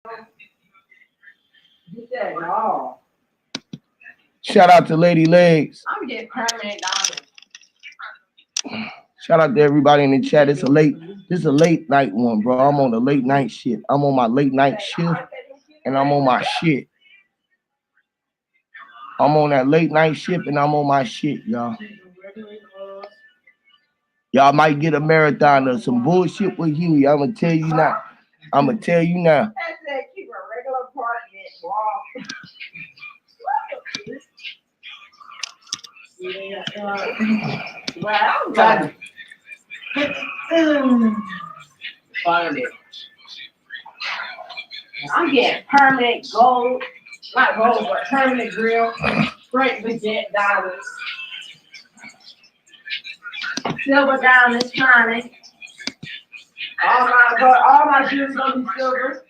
Get that y'all. Shout out to Lady Legs. I'm getting permanent dollars. Shout out to everybody in the chat. This is a late night one, bro. I'm on the late night shit. I'm on my late night shift and I'm on my shit. I'm on that late night shift and I'm on my shit, y'all. Y'all might get a marathon or some bullshit with Huey. I'm gonna tell you now. I'm gonna tell you now. I said keep a regular apartment. Wow. Well, I'm done. Find it. I'm getting permanent gold, not gold, but permanent grill, straight legit dollars. Silver diamonds shining. All my shoes gonna be silver.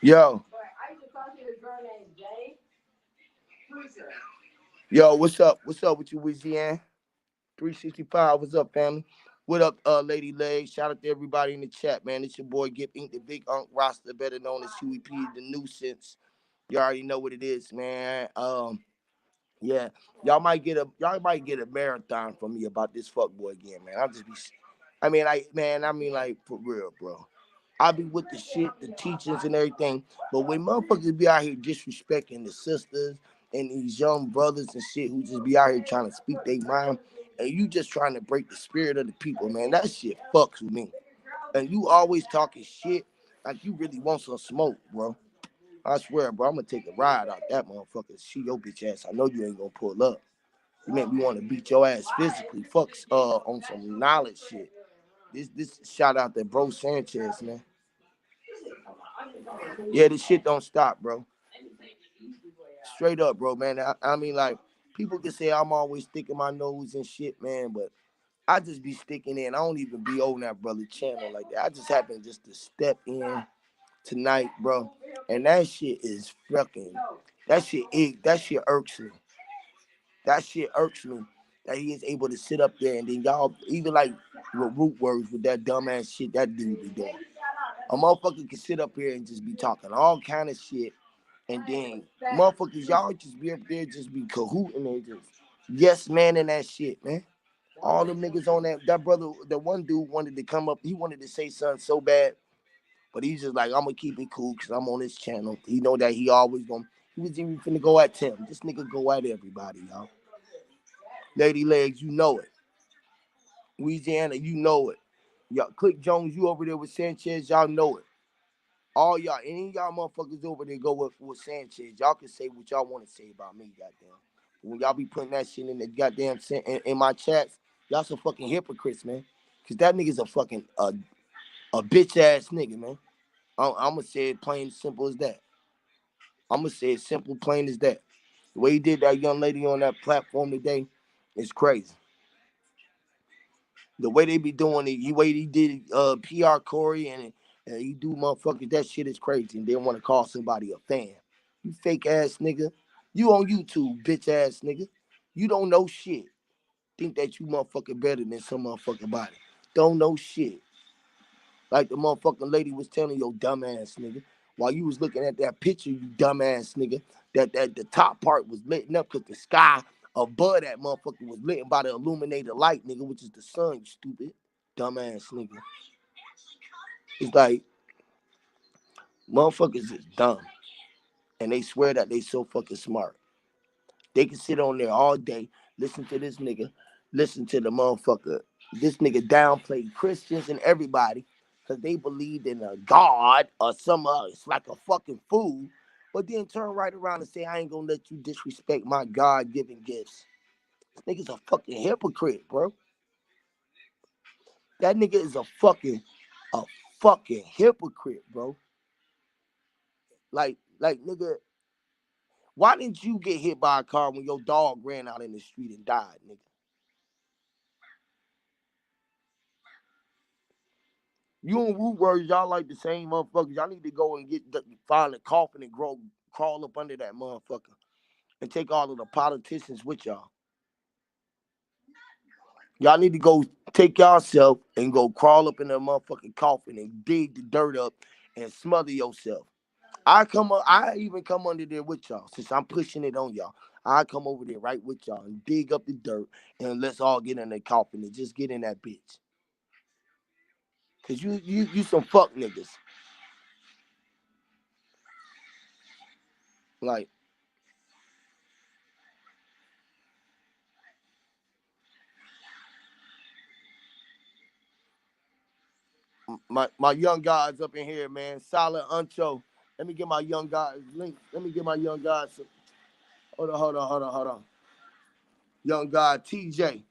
Yo, But I used to talk to this girl named Jay. yo, what's up? What's up with you, Louisiana? 365, what's up, family? What up, Lady Legs? Shout out to everybody in the chat, man. It's your boy Gip Inc., the Big Unk Roster, better known as Huey P, the nuisance. You already know what it is, man. Yeah, y'all might get a marathon from me about this fuck boy again, man. I'll just be, I mean, for real, bro. I be with the shit, the teachings and everything, but when motherfuckers be out here disrespecting the sisters and these young brothers and shit who just be out here trying to speak their mind, and you just trying to break the spirit of the people, man, that shit fucks with me. And you always talking shit like you really want some smoke, bro. I swear, bro, I'm gonna take a ride out that motherfucker. She your bitch ass. I know you ain't gonna pull up. You make me want to beat your ass physically. Fucks on some knowledge shit. This shout out to Bro Sanchez, man. Yeah, this shit don't stop, bro. Straight up, bro, man. I mean, like, people can say I'm always sticking my nose and shit, man, but I just be sticking in. I don't even be on that brother channel like that. I just happen just to step in tonight, bro. And that shit is fucking. That shit irks me. That shit irks me. That he is able to sit up there and then y'all even like with root words with that dumbass shit that dude be doing. A motherfucker can sit up here and just be talking all kind of shit, and then motherfuckers y'all just be up there just be cahooting and just yes man and that shit, man. All them niggas on that brother, the one dude wanted to come up, he wanted to say something so bad, but he's just like, I'm gonna keep it cool because I'm on this channel. He know that he always gonna, he was even finna go at Tim. This nigga go at everybody, y'all. Lady Legs, you know it. Louisiana, you know it. Y'all, Click Jones, you over there with Sanchez, y'all know it. All y'all, any of y'all motherfuckers over there go with Sanchez, y'all can say what y'all want to say about me, goddamn. When y'all be putting that shit in the goddamn in my chats, y'all some fucking hypocrites, man. Cause that nigga's a fucking a bitch ass nigga, man. I'm gonna say it plain simple as that. I'm gonna say it simple, plain as that. The way he did that young lady on that platform today is crazy. The way they be doing it, the way he did PR Corey and he do motherfuckers, that shit is crazy. And they want to call somebody a fan. You fake ass nigga. You on YouTube, bitch ass nigga. You don't know shit. Think that you motherfucking better than some motherfucking body. Don't know shit. Like the motherfucking lady was telling your dumb ass nigga. While you was looking at that picture, you dumb ass nigga, that the top part was lit up because the sky above that motherfucker was lit by the illuminated light, nigga, which is the sun, you stupid. Dumb ass nigga. It's like motherfuckers is dumb. And they swear that they so fucking smart. They can sit on there all day, listen to this nigga, listen to the motherfucker. This nigga downplay Christians and everybody because they believed in a God or some it's like a fucking fool. But then turn right around and say, I ain't gonna let you disrespect my God-given gifts. This nigga's a fucking hypocrite, bro. That nigga is a fucking hypocrite, bro. Like nigga, why didn't you get hit by a car when your dog ran out in the street and died, nigga? You and Root Words, y'all like the same motherfuckers. Y'all need to go and find a coffin and crawl up under that motherfucker and take all of the politicians with y'all. Y'all need to go take yourself and go crawl up in that motherfucking coffin and dig the dirt up and smother yourself. I even come under there with y'all since I'm pushing it on y'all. I come over there right with y'all and dig up the dirt and let's all get in the coffin and just get in that bitch. Cause you some fuck niggas. Like my young guys up in here, man. Solid Uncho. Let me get my young guys link. Let me get my young guys some. Hold on. Young guy TJ.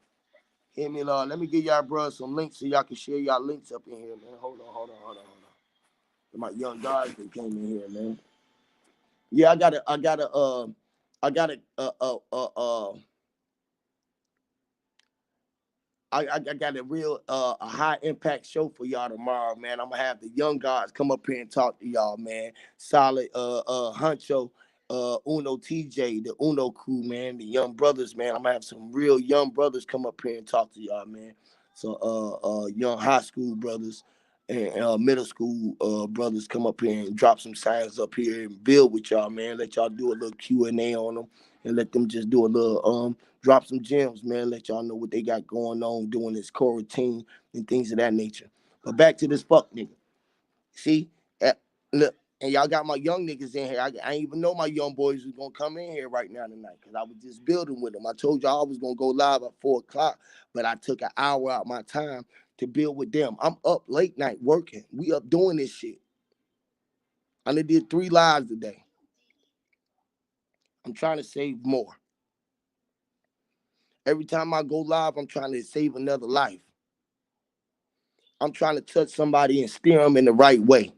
Hear me, Lord. Let me give y'all bros some links so y'all can share y'all links up in here, man. Hold on. My young guys that came in here, man. Yeah, I got a real a high impact show for y'all tomorrow, man. I'm gonna have the young guys come up here and talk to y'all, man. Solid Huncho, Uno TJ, the Uno crew, man, the young brothers, man. I'm gonna have some real young brothers come up here and talk to y'all, man. So young high school brothers and middle school brothers come up here and drop some signs up here and build with y'all, man. Let y'all do a little Q&A on them and let them just do a little drop some gems, man. Let y'all know what they got going on doing this quarantine and things of that nature. But back to this fuck nigga. See, look, and y'all got my young niggas in here. I ain't even know my young boys was gonna come in here right now tonight because I was just building with them. I told y'all I was gonna go live at 4:00, but I took an hour out my time to build with them. I'm up late night working. We up doing this shit. I done did 3 lives today. I'm trying to save more. Every time I go live, I'm trying to save another life. I'm trying to touch somebody and steer them in the right way.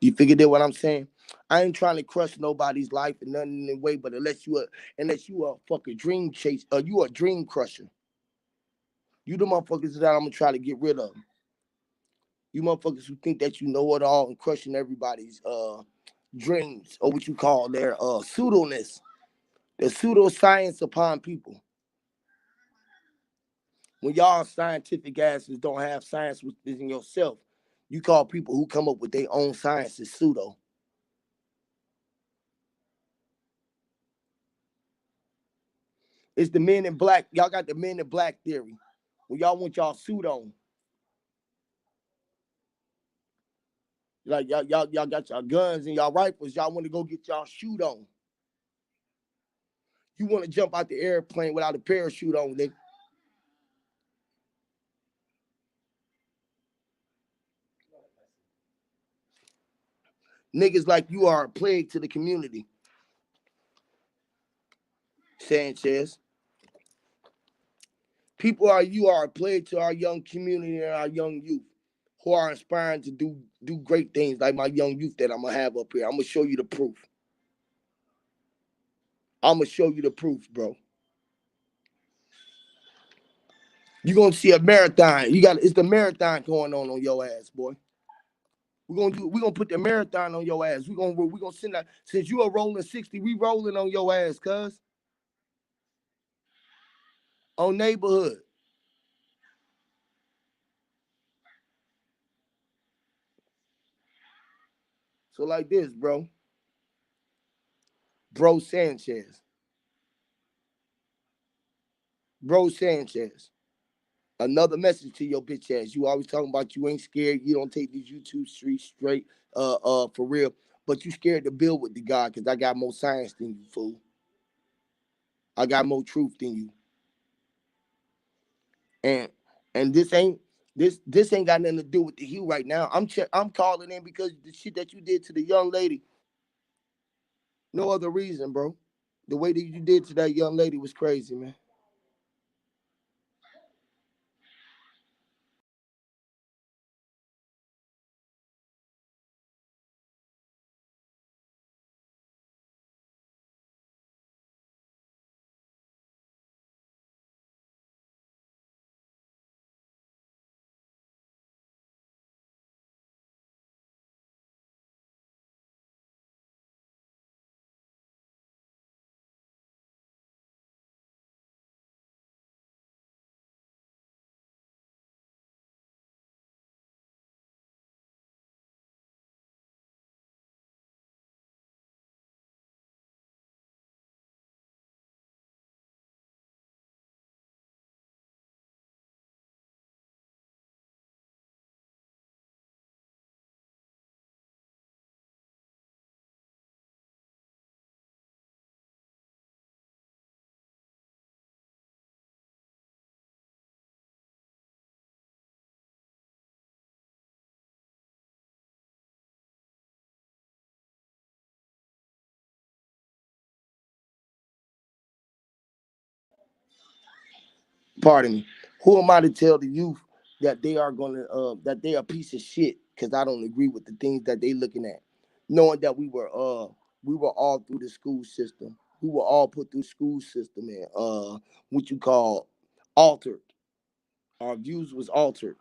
You figured out what I'm saying? I ain't trying to crush nobody's life and nothing in the way, but unless you a fucking dream chase, you a dream crusher. You the motherfuckers that I'm gonna try to get rid of. You motherfuckers who think that you know it all and crushing everybody's dreams, or what you call their pseudoness, the pseudoscience upon people. When y'all scientific asses don't have science within yourself, you call people who come up with their own science as pseudo. It's the men in black. Y'all got the men in black theory. When y'all want y'all suit on. Like y'all got y'all guns and y'all rifles. Y'all want to go get y'all shoot on. You want to jump out the airplane without a parachute on, nigga. Niggas like you are a plague to the community. Sanchez. You are a plague to our young community and our young youth who are inspiring to do great things like my young youth that I'm gonna have up here. I'm gonna show you the proof. I'm gonna show you the proof, bro. You're gonna see a marathon. It's the marathon going on your ass, boy. We're gonna put the marathon on your ass. We're gonna send that since you are rolling 60, we rolling on your ass, cuz. On neighborhood. So like this, bro. Bro Sanchez. Bro Sanchez. Another message to your bitch ass. You always talking about you ain't scared. You don't take these YouTube streets straight, for real. But you scared to build with the God because I got more science than you, fool. I got more truth than you. And and this ain't got nothing to do with the hue right now. I'm calling in because the shit that you did to the young lady. No other reason, bro. The way that you did to that young lady was crazy, man. Pardon me. Who am I to tell the youth that they are that they are a piece of shit because I don't agree with the things that they looking at, knowing that we were all through the school system. We were all put through school system and what you call altered. Our views was altered.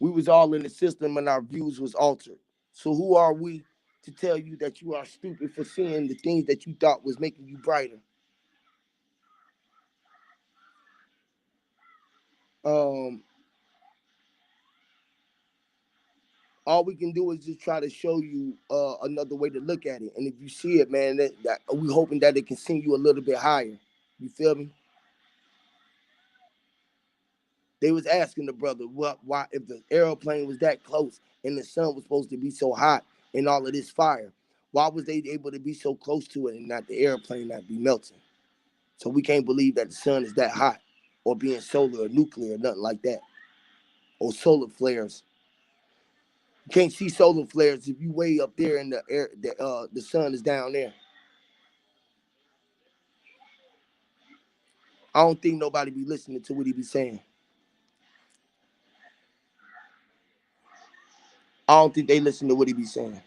We was all in the system and our views was altered. So who are we to tell you that you are stupid for seeing the things that you thought was making you brighter? Um, all we can do is just try to show you another way to look at it. And if you see it, man, that we hoping that it can send you a little bit higher. You feel me? They was asking the brother why if the airplane was that close and the sun was supposed to be so hot and all of this fire, why was they able to be so close to it and not the airplane not be melting? So we can't believe that the sun is that hot or being solar or nuclear or nothing like that. Or solar flares. You can't see solar flares if you way up there in the air the sun is down there. I don't think nobody be listening to what he be saying. I don't think they listen to what he be saying.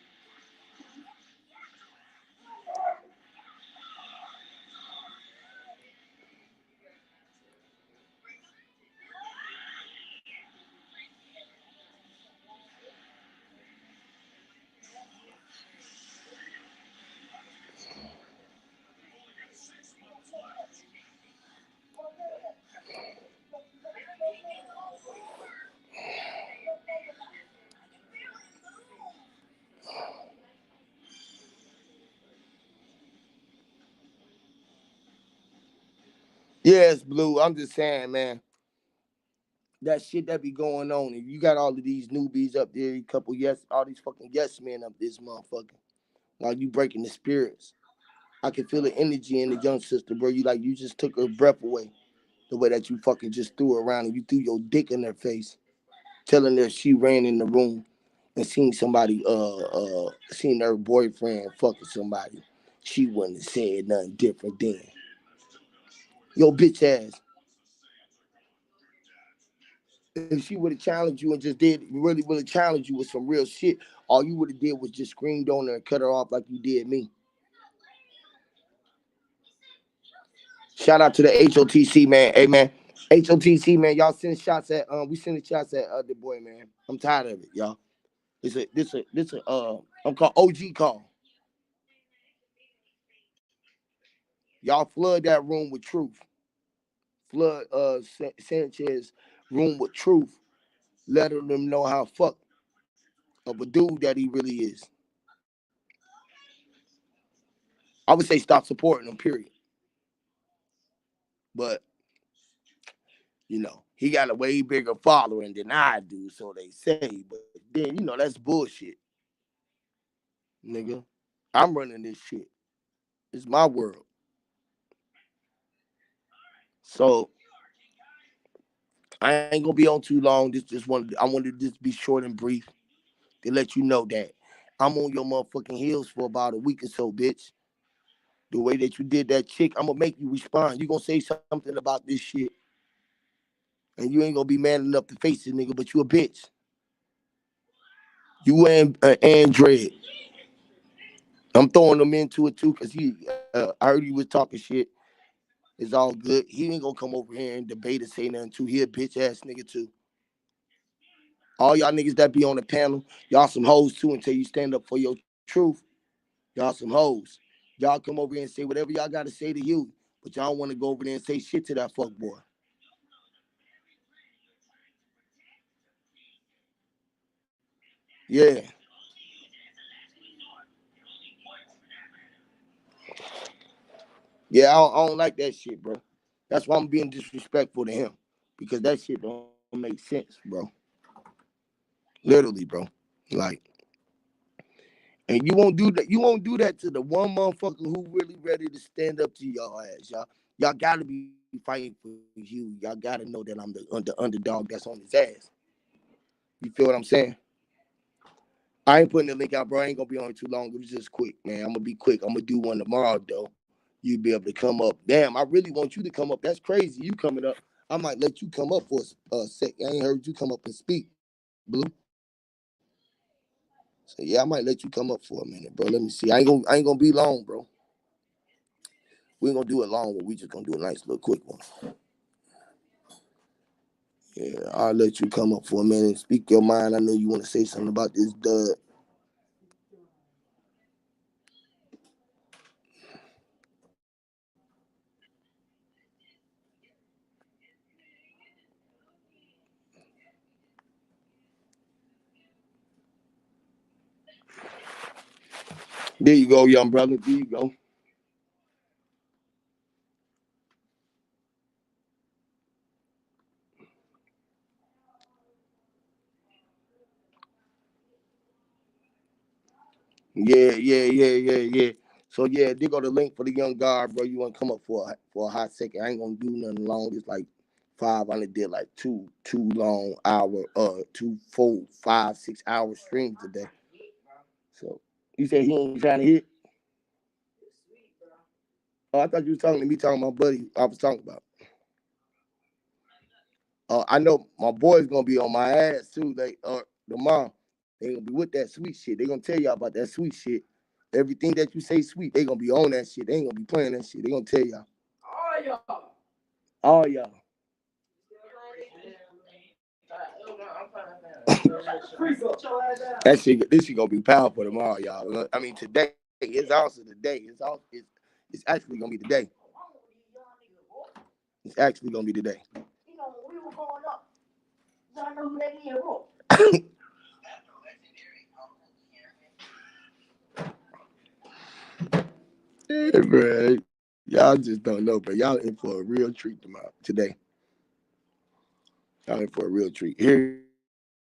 Yes, Blue. I'm just saying, man. That shit that be going on. If you got all of these newbies up there, a couple all these fucking yes men up this motherfucker, while you breaking the spirits. I can feel the energy in the young sister, bro. You just took her breath away. The way that you fucking just threw her around and you threw your dick in her face, telling her she ran in the room and seen somebody seen her boyfriend fucking somebody. She wouldn't have said nothing different then. Yo, bitch ass. If she would have challenged you and just did really would have challenged you with some real shit, all you would have did was just screamed on her and cut her off like you did me. Shout out to the HOTC, man. Hey, man. HOTC, man, y'all sending shots at we sending shots at the boy, man. I'm tired of it, y'all. This a I'm called OG call. Y'all flood that room with truth. Flood Sanchez room with truth, letting them know how fuck of a dude that he really is. I would say stop supporting him, period. But he got a way bigger following than I do, so they say. But then, that's bullshit, nigga. I'm running this shit. It's my world. So I ain't gonna be on too long. I wanted to just be short and brief to let you know that I'm on your motherfucking heels for about a week or so, bitch. The way that you did that chick, I'm gonna make you respond. You gonna say something about this shit, and you ain't gonna be man enough to face it, nigga. But you a bitch. You and Dread. I'm throwing them into it too, cause I heard he was talking shit. It's all good. He ain't gonna come over here and debate or say nothing too. He a bitch ass nigga too. All y'all niggas that be on the panel, y'all some hoes too until you stand up for your truth. Y'all some hoes. Y'all come over here and say whatever y'all gotta say to you, but y'all want to go over there and say shit to that fuck boy. Yeah. Yeah, I don't like that shit, bro. That's why I'm being disrespectful to him. Because that shit don't make sense, bro. Literally, bro. Like, and you won't do that. You won't do that to the one motherfucker who really ready to stand up to y'all ass, y'all. Y'all gotta be fighting for you. Y'all gotta know that I'm the underdog that's on his ass. You feel what I'm saying? I ain't putting the link out, bro. I ain't gonna be on it too long. It was just quick, man. I'm gonna be quick. I'm gonna do one tomorrow, though. You'll be able to come up. Damn, I really want you to come up. That's crazy. You coming up. I might let you come up for a sec. I ain't heard you come up and speak, Blue. So yeah, I might let you come up for a minute, bro. Let me see. I ain't gonna be long, bro. We ain't gonna do it long, but we just gonna do a nice little quick one. Yeah, I'll let you come up for a minute. Speak your mind. I know you want to say something about this dud. There you go, young brother. There you go. Yeah. So yeah, they go the link for the young guard, bro. You want to come up for a hot second? I ain't gonna do nothing long. It's like five. I only did like two long hour, 2, 4, 5, 6 hour streams today. So you said he ain't trying to hit. Oh, I thought you was talking to me, talking to my buddy. I was talking about. I know my boy's gonna be on my ass too. Tomorrow they gonna be with that sweet shit. They gonna tell y'all about that sweet shit. Everything that you say sweet, they gonna be on that shit. They ain't gonna be playing that shit. They gonna tell y'all. All y'all. All y'all. That shit, this shit gonna be powerful tomorrow, y'all. I mean, today is also the day. It's actually gonna be the day. It's actually gonna be the day. We were going up. So I know who they need. Yeah, bro. Y'all just don't know, but y'all in for a real treat tomorrow today. Y'all in for a real treat. Here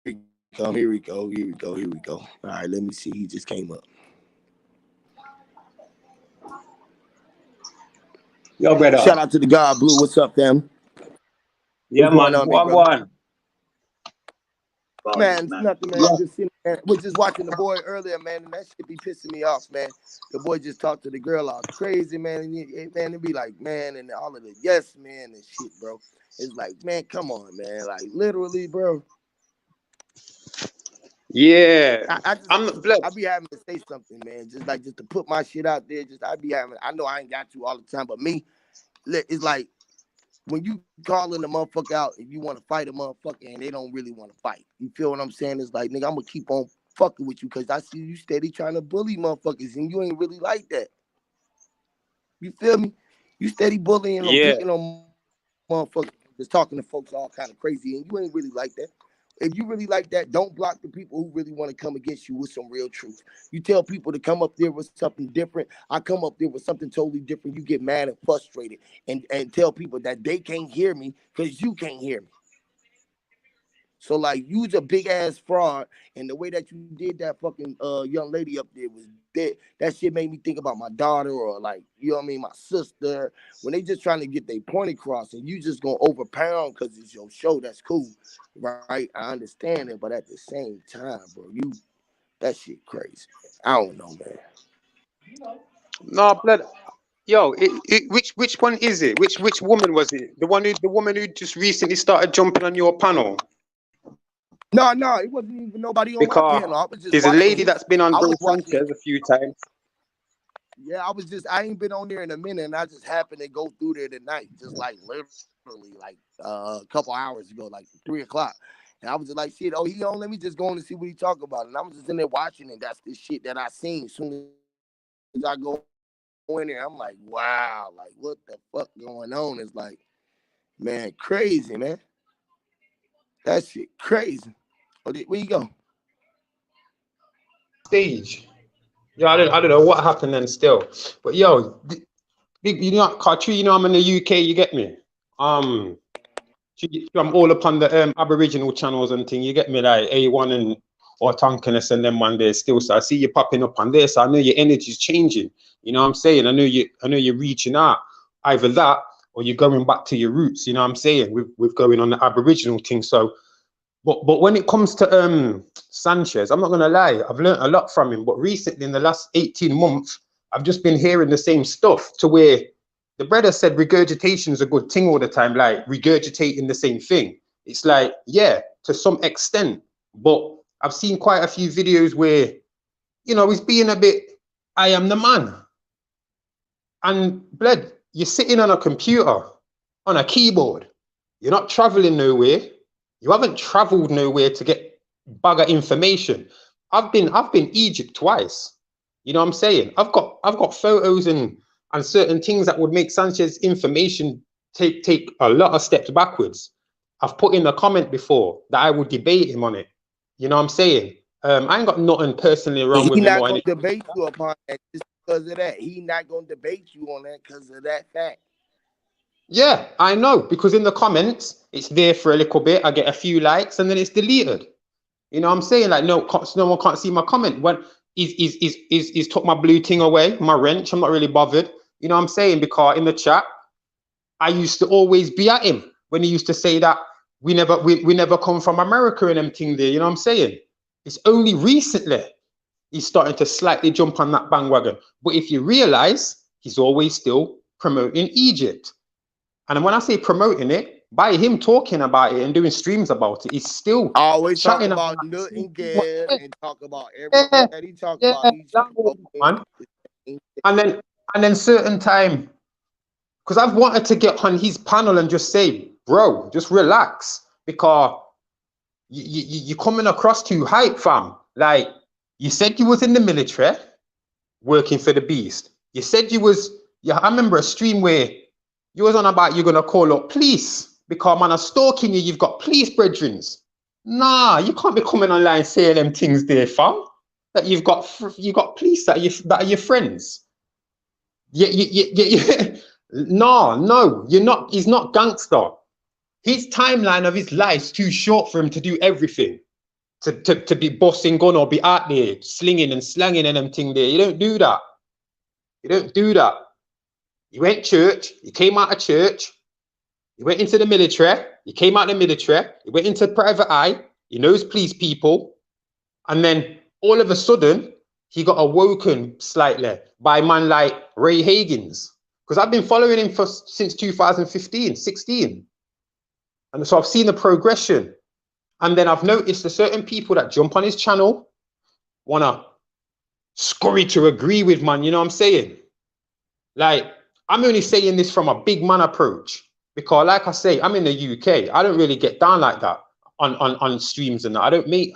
we come. Here we go. All right, let me see. He just came up. Yo, Shout brother. out to the God Blue. What's up, fam? What's Yeah, going man. on, big brother? Wagwan. Man, it's nothing, man. Yeah. Just sitting there. Was just watching the boy earlier, man, and that shit be pissing me off, man. The boy just talked to the girl all crazy, man. And man, it be like, man, and all of the yes, man, and shit, bro. It's like, man, come on, man. Like, literally, bro. Yeah. I just I'm I blessed. be having to say something, man. Just to put my shit out there. I be having. I know I ain't got to all the time, but me, it's like when you calling a motherfucker out and you want to fight a motherfucker and they don't really want to fight. You feel what I'm saying? It's like, nigga, I'm gonna keep on fucking with you because I see you steady trying to bully motherfuckers and you ain't really like that. You feel me? You steady bullying them, Yeah. picking on motherfuckers, just talking to folks all kind of crazy, and you ain't really like that. If you really like that, don't block the people who really want to come against you with some real truth. You tell people to come up there with something different. I come up there with something totally different. You get mad and frustrated and tell people that they can't hear me because you can't hear me. So like you's a big ass fraud, and the way that you did that fucking young lady up there was dead. That shit made me think about my daughter or like, you know what I mean, my sister. When they just trying to get their point across and you just gonna overpound because it's your show, that's cool. Right? I understand it, but at the same time, bro, that shit crazy. I don't know, man. No, blood. Yo, which one is it? Which woman was it? The woman who just recently started jumping on your panel. No, it wasn't even nobody on my Because panel. I was just there's a watching lady his. that's been on I was Bro watching. Sanchez a few times. Yeah, I ain't been on there in a minute, and I just happened to go through there tonight, just like literally like a couple hours ago, like 3 o'clock. And I was just like, shit, oh, he on, let me just go on and see what he talk about. And I was just in there watching, and that's the shit that I seen. As soon as I go in there, I'm like, wow, like what the fuck going on? It's like, man, crazy, man. That shit crazy. Oh, where you go? Stage. Yeah, I don't know what happened then still. But yo, you know, Cartree, you know I'm in the UK, you get me? I'm all up on the Aboriginal channels and thing, you get me, like A1 and or Tonkiness and them one day still. So I see you popping up on there, so I know your energy's changing. You know what I'm saying? I know you're reaching out. Either that or you're going back to your roots, you know what I'm saying? With going on the Aboriginal thing. So but when it comes to Sanchez, I'm not gonna lie, I've learned a lot from him. But recently, in the last 18 months, I've just been hearing the same stuff to where the brother said regurgitation is a good thing all the time, like regurgitating the same thing. It's like, yeah, to some extent. But I've seen quite a few videos where, you know, he's being a bit, I am the man. And blood, you're sitting on a computer, on a keyboard. You're not traveling nowhere. You haven't traveled nowhere to get bugger information. I've been Egypt twice. You know what I'm saying? I've got photos and certain things that would make Sanchez information take a lot of steps backwards. I've put in a comment before that I would debate him on it. You know what I'm saying? I ain't got nothing personally wrong And with he him not or gonna anything. debate you upon that just because of that. He not gonna debate you on that because of that fact. Yeah, I know, because in the comments, it's there for a little bit. I get a few likes and then it's deleted. You know what I'm saying? Like, no one can't see my comment. When he's took my blue thing away, my wrench, I'm not really bothered. You know what I'm saying? Because in the chat, I used to always be at him when he used to say that we never come from America and them thing there. You know what I'm saying? It's only recently he's starting to slightly jump on that bandwagon. But if you realize, he's always still promoting Egypt. And when I say promoting it, by him talking about it and doing streams about it, he's still I always talk chatting about about Nut and what. Gab and talk about everything Yeah, that he talk yeah, about. He's that promoting. man. And then certain time, because I've wanted to get on his panel and just say, bro, just relax, because you're coming across too hype, fam. Like, you said you was in the military working for the beast. You said you was, yeah, I remember a stream where you was on about you're gonna call up police because man are stalking you, you've got police brethrens. Nah, you can't be coming online saying them things there, fam. That you got police that are your friends. Yeah. No, you're not. He's not gangster. His timeline of his life's too short for him to do everything. To be bossing gun or be out there slinging and slanging and them thing there. You don't do that. You don't do that. You went church. You came out of church. You went into the military. You came out of the military. You went into private eye. He knows police people. And then all of a sudden, he got awoken slightly by a man like Ray Hagins. Because I've been following him since 2015, 16. And so I've seen the progression. And then I've noticed that certain people that jump on his channel want to scurry to agree with, man. You know what I'm saying? Like, I'm only saying this from a big man approach. because like I say, I'm in the UK. I don't really get down like that on streams and that. I don't make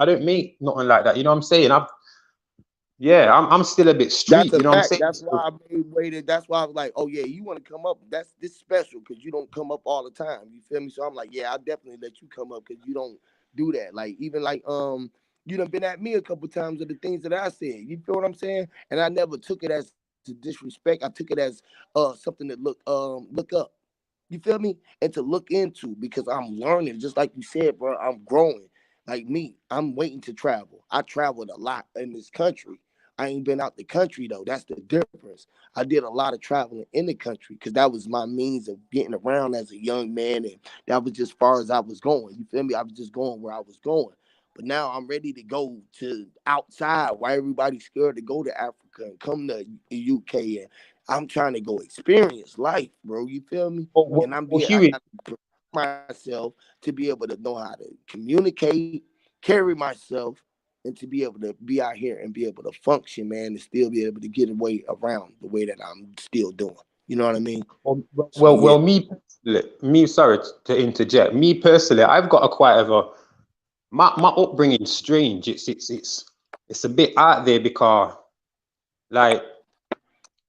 nothing like that. You know what I'm saying? I'm still a bit That's street. a You know what I'm fact. saying? That's why I made waited. That's why I was like, oh yeah, you want to come up? That's this special because you don't come up all the time. You feel me? So I'm like, yeah, I'll definitely let you come up because you don't do that. Like even like you done been at me a couple times of the things that I said. You feel what I'm saying? And I never took it as disrespect. I took it as something to look up. You feel me? And to look into because I'm learning, just like you said, bro. I'm growing. Like me, I'm waiting to travel. I traveled a lot in this country. I ain't been out the country though. That's the difference. I did a lot of traveling in the country because that was my means of getting around as a young man, and that was just far as I was going. You feel me? I was just going where I was going. But now I'm ready to go to outside. Why everybody's scared to go to Africa and come to the UK, and I'm trying to go experience life, bro. You feel me? And I Huey, got to prepare myself to be able to know how to communicate, carry myself, and to be able to be out here and be able to function, man, and still be able to get away around the way that I'm still doing. You know what I mean? So yeah, me personally, sorry to interject. Me personally, I've got a quite of a my upbringing strange. It's a bit out there because like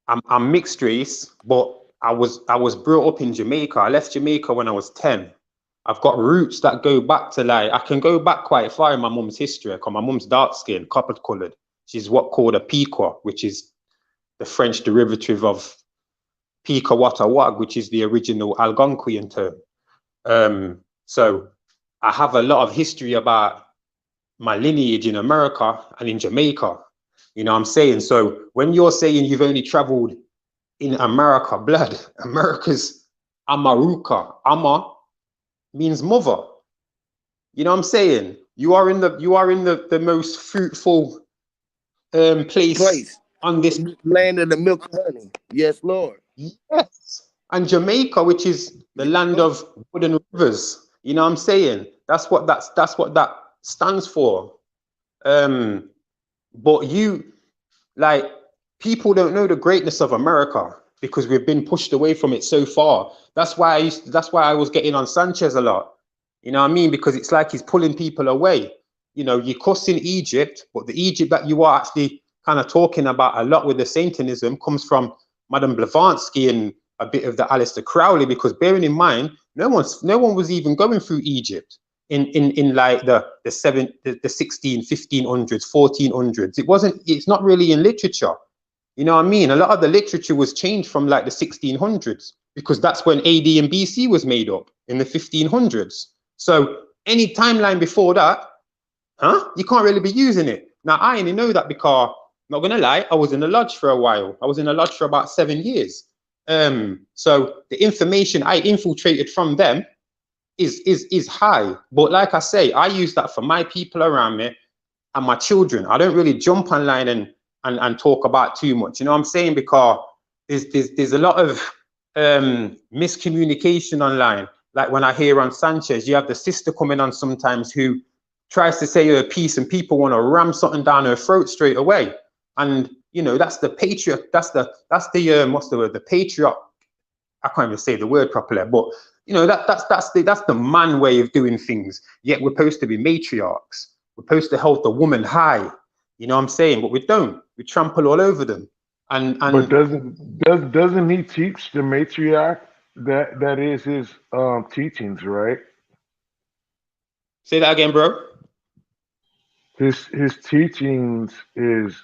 I'm mixed race, but I was brought up in Jamaica. I left Jamaica when I was 10. I've got roots that go back to like I can go back quite far in my mum's history. Because my mum's dark skinned, copper coloured. She's what called a Pequot, which is the French derivative of Pikawatawag, which is the original Algonquian term. So I have a lot of history about my lineage in America and in Jamaica. You know what I'm saying? So when you're saying you've only traveled in America, blood, America's Amaruka. Ama means mother. You know what I'm saying? You are in the most fruitful place place, on this. land of the milk and honey. Yes, Lord. Yes. And Jamaica, which is the Yes, land Lord. of wooden rivers. You know what I'm saying? That's what that stands for. Um, but you like people don't know the greatness of America because we've been pushed away from it so far. That's why I was getting on Sanchez a lot. You know what I mean? Because it's like he's pulling people away. You know, you cuss in Egypt, but the Egypt that you are actually kind of talking about a lot with the Satanism comes from Madame Blavatsky and a bit of the Aleister Crowley, because bearing in mind, no one was even going through Egypt in like the 16, 1500s, 1400s. It's not really in literature. You know what I mean? A lot of the literature was changed from like the 1600s because that's when AD and BC was made up in the 1500s. So any timeline before that, you can't really be using it. Now, I only know that because, not gonna lie, I was in the lodge for a while. I was in the lodge for about 7 years. So the information I infiltrated from them is high. But like I say, I use that for my people around me and my children. I don't really jump online and talk about too much. You know what I'm saying? Because there's a lot of miscommunication online. Like when I hear on Sanchez, you have the sister coming on sometimes who tries to say her piece and people want to ram something down her throat straight away. And you know, that's the patriot, that's the what's the word? The patriot. I can't even say the word properly, but you know, that's the man way of doing things. Yet we're supposed to be matriarchs. We're supposed to hold the woman high. You know what I'm saying? But we don't. We trample all over them. But And doesn't he teach the matriarch that is his teachings, right? say that again, bro. His teachings is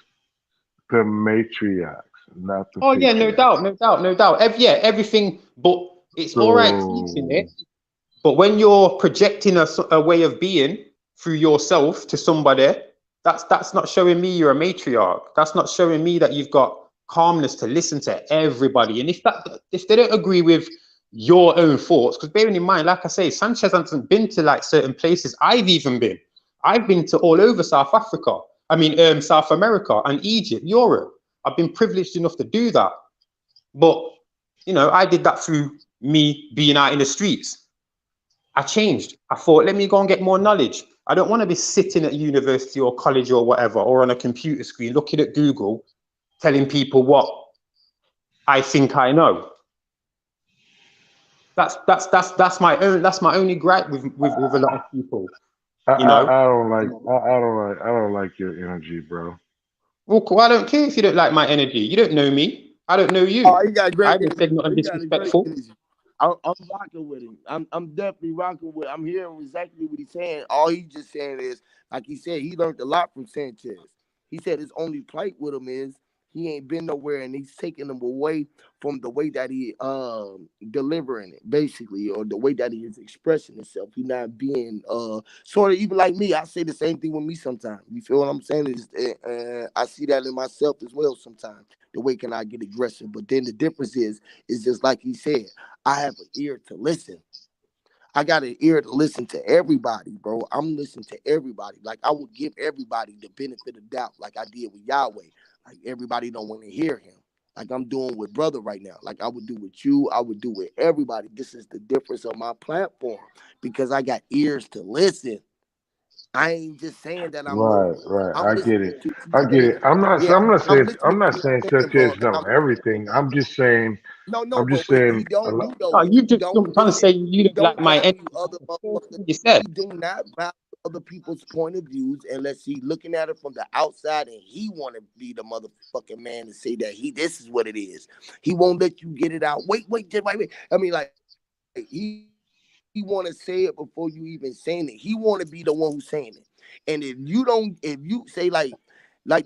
the matriarchs, not the Oh yeah, no patriarchs. doubt, no doubt, no doubt. Everything, but it's all right teaching So it. But when you're projecting a way of being through yourself to somebody, that's not showing me you're a matriarch. That's not showing me that you've got calmness to listen to everybody. And if they don't agree with your own thoughts, because bearing in mind, like I say, Sanchez hasn't been to like certain places I've even been. I've been to all over South Africa. I mean, South America and Egypt, Europe. I've been privileged enough to do that. But you know, I did that through me being out in the streets. I changed. I thought, let me go and get more knowledge. I don't want to be sitting at university or college or whatever, or on a computer screen looking at Google, telling people what I think I know. That's my only gripe with a lot of people. You know. I don't like your energy, bro. Well, cool, I don't care if you don't like my energy. You don't know me. I don't know Oh, you. he got I great haven't energy. said nothing He got a great disrespectful. energy. I'm rocking with him. I'm definitely rocking with. I'm hearing exactly what he's saying. All he's just saying is, like he said, he learned a lot from Sanchez. He said his only plight with him is he ain't been nowhere, and he's taking him away from the way that he delivering it, basically, or the way that he is expressing himself. He not being sort of even like me. I say the same thing with me sometimes. You feel what I'm saying? I see that in myself as well sometimes. The way can I get aggressive? But then the difference is just like he said. I have an ear to listen. I got an ear to listen to everybody, bro. I'm listening to everybody. Like I would give everybody the benefit of doubt, like I did with Yahweh. Like everybody don't want to hear him. Like I'm doing with brother right now. Like I would do with you. I would do with everybody. This is the difference of my platform because I got ears to listen. I ain't just saying that I'm Right, knowing. right. I'm I get listening it. to what I you're get saying. it. I'm not. Yeah, I'm listening I'm to not what saying you're saying, bro. Sanchez And know I'm everything. I'm just saying. no, I'm but just what he saying. don't do though, No, what you he just don't trying to say listen. you He don't like don't my energy. value other motherfuckers. You said. He do not value other people's point of views unless he looking at it from the outside and he want to be the motherfucking man to say that this is what it is. He won't let you get it out. Wait, just wait. I mean, like he want to say it before you even saying it. He want to be the one who's saying it. And if you say like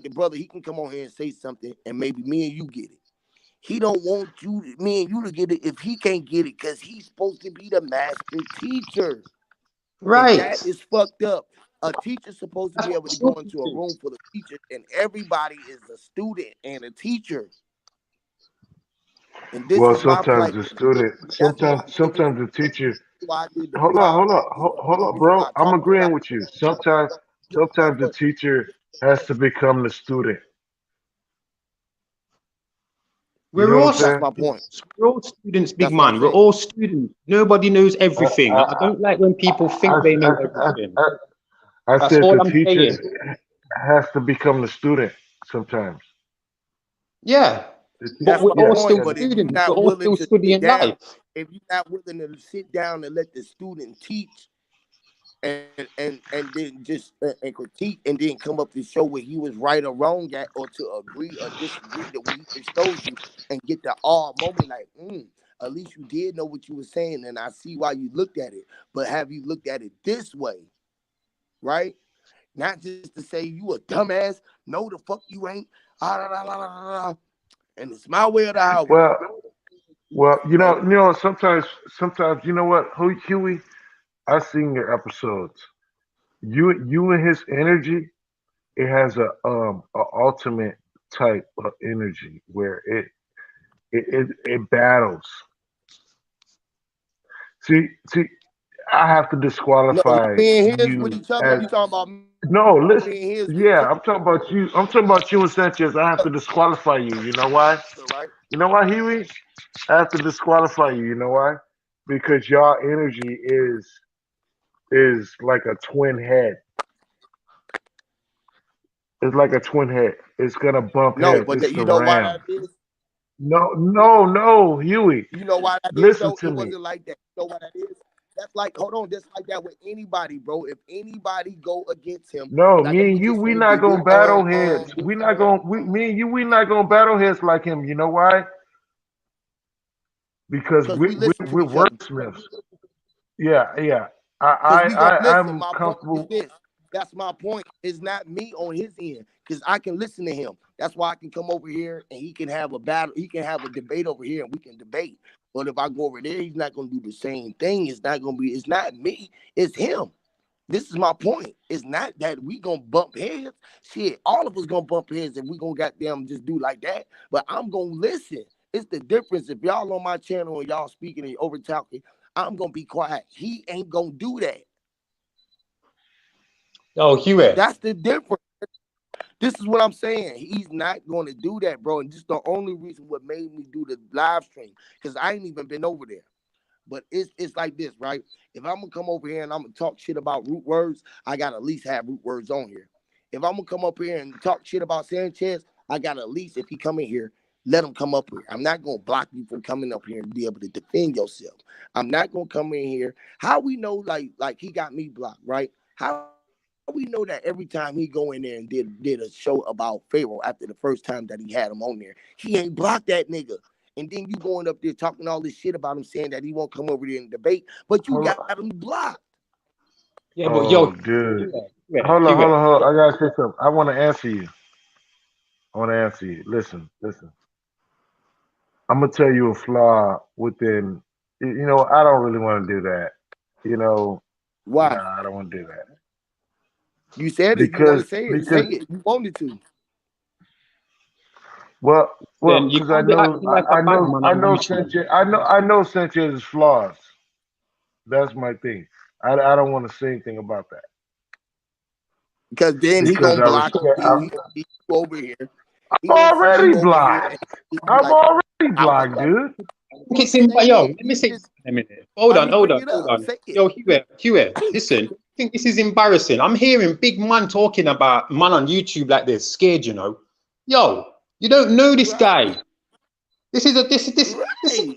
the brother, he can come on here and say something, and maybe me and you get it. He don't want me and you to get it if he can't get it because he's supposed to be the master teacher. And that Right. is fucked up. A teacher's supposed to That's be what able I'm to go talking into a to. room full of teachers and everybody is a student and a teacher. And this Well, is my sometimes plight the with him. student. That's why I did Sometimes the teacher. the Hold on, hold on, BROSANCHEZ. hold The on, reason why bro. I I'm talk agreeing about with you. it. Sometimes the teacher has to become the student. You know We're what I'm all That's saying? my point. students. We're all students, big That's what I'm man. We're saying. all students. Nobody knows I, everything. I, I don't like when people I, think they I, know I, everything. I, I That's said all the I'm teacher saying. has to become the student sometimes. Yeah. But That's we're my all point. still Yeah. But if you're students. We're not all willing still to sit studying down, life. if you're not willing to sit down and let the student teach and then just and critique and then come up to show where he was right or wrong at or to agree or disagree the way he extols you and get the all moment like at least you did know what you were saying and I see why you looked at it, but have you looked at it this way, right? Not just to say you a dumbass. No, the fuck you ain't. Ah, da, da, da, da, da. And it's my way or the highway. Well, well, Like sometimes, you know what, Huey, I seen your episodes. You and his energy, it has a ultimate type of energy where it battles. See, I have to no, disqualify me and his with you each other. as You talking about me and his no. with each Listen, other, yeah, I'm talking about you. I'm talking about you and Sanchez. I have to disqualify you. You know why? right? You know why, Huey? I have to disqualify you. You know why? Because your energy is like a twin head. It's like a twin head. It's gonna bump No, heads. but It's the you know why ram. that is? No, no, no, Huey. You know why that is Listen though? to It me. wasn't like that. You know why that is? That's like, hold on, just like that with anybody, bro. If anybody go against him, No, like me I'm and gonna you, just we say not gonna battle heads. this, We not gonna. Me and you, we not gonna battle heads like him. You know why? Because because we listen to we're each other. wordsmiths. Yeah, yeah. Because we gonna listen. I'm My point is comfortable. this. That's my point. It's not me on his end. Because I can listen to him. That's why I can come over here and he can have a battle. He can have a debate over here and we can debate. But if I go over there, he's not gonna do the same thing. It's not gonna be, it's not me, it's him. This is my point. It's not that we gonna bump heads. Shit, all of us gonna bump heads and we gonna goddamn just do like that. But I'm gonna listen. It's the difference. If y'all on my channel and y'all speaking and over talking, I'm gonna be quiet. He ain't gonna do that. Oh, Huey. That's the difference. This is what I'm saying. He's not going to do that, bro. And this is the only reason what made me do the live stream because I ain't even been over there. But it's like this, right? If I'm gonna come over here and I'm gonna talk shit about root words, I gotta at least have root words on here. If I'm gonna come up here and talk shit about Sanchez, I gotta at least if he come in here let them come up here. I'm not gonna block you from coming up here and be able to defend yourself. I'm not gonna come in here. How we know, like he got me blocked, right? How we know that every time he go in there and did a show about Pharaoh after the first time that he had him on there, he ain't blocked that nigga. And then you going up there talking all this shit about him, saying that he won't come over there and debate, but you got him blocked. Yeah, but Oh, dude. Hold on. I gotta say something. I want to answer you. Listen. I'm gonna tell you a flaw within. You know, I don't really want to do that. You know, Why? nah, I don't want to do that. You said it. You want to say it? Say it. You wanted to. Well, Then you because I can't be know, acting like a bad man I on know YouTube. Sanchez. I know Sanchez's flaws. That's my thing. I don't want to say anything about that Because then he because gonna I block respect. you. He over here. He I'm gonna see already you over here. blocked. And he be I'm like, already I want blocked, that. dude. It's in, Say yo, it. let me You say just a minute. Hold let me bring it hold up. on. Say it. Yo, Huey, listen. I think this is embarrassing. I'm hearing big man talking about man on YouTube like this, scared, you know. Yo, you don't know this guy. This is Right.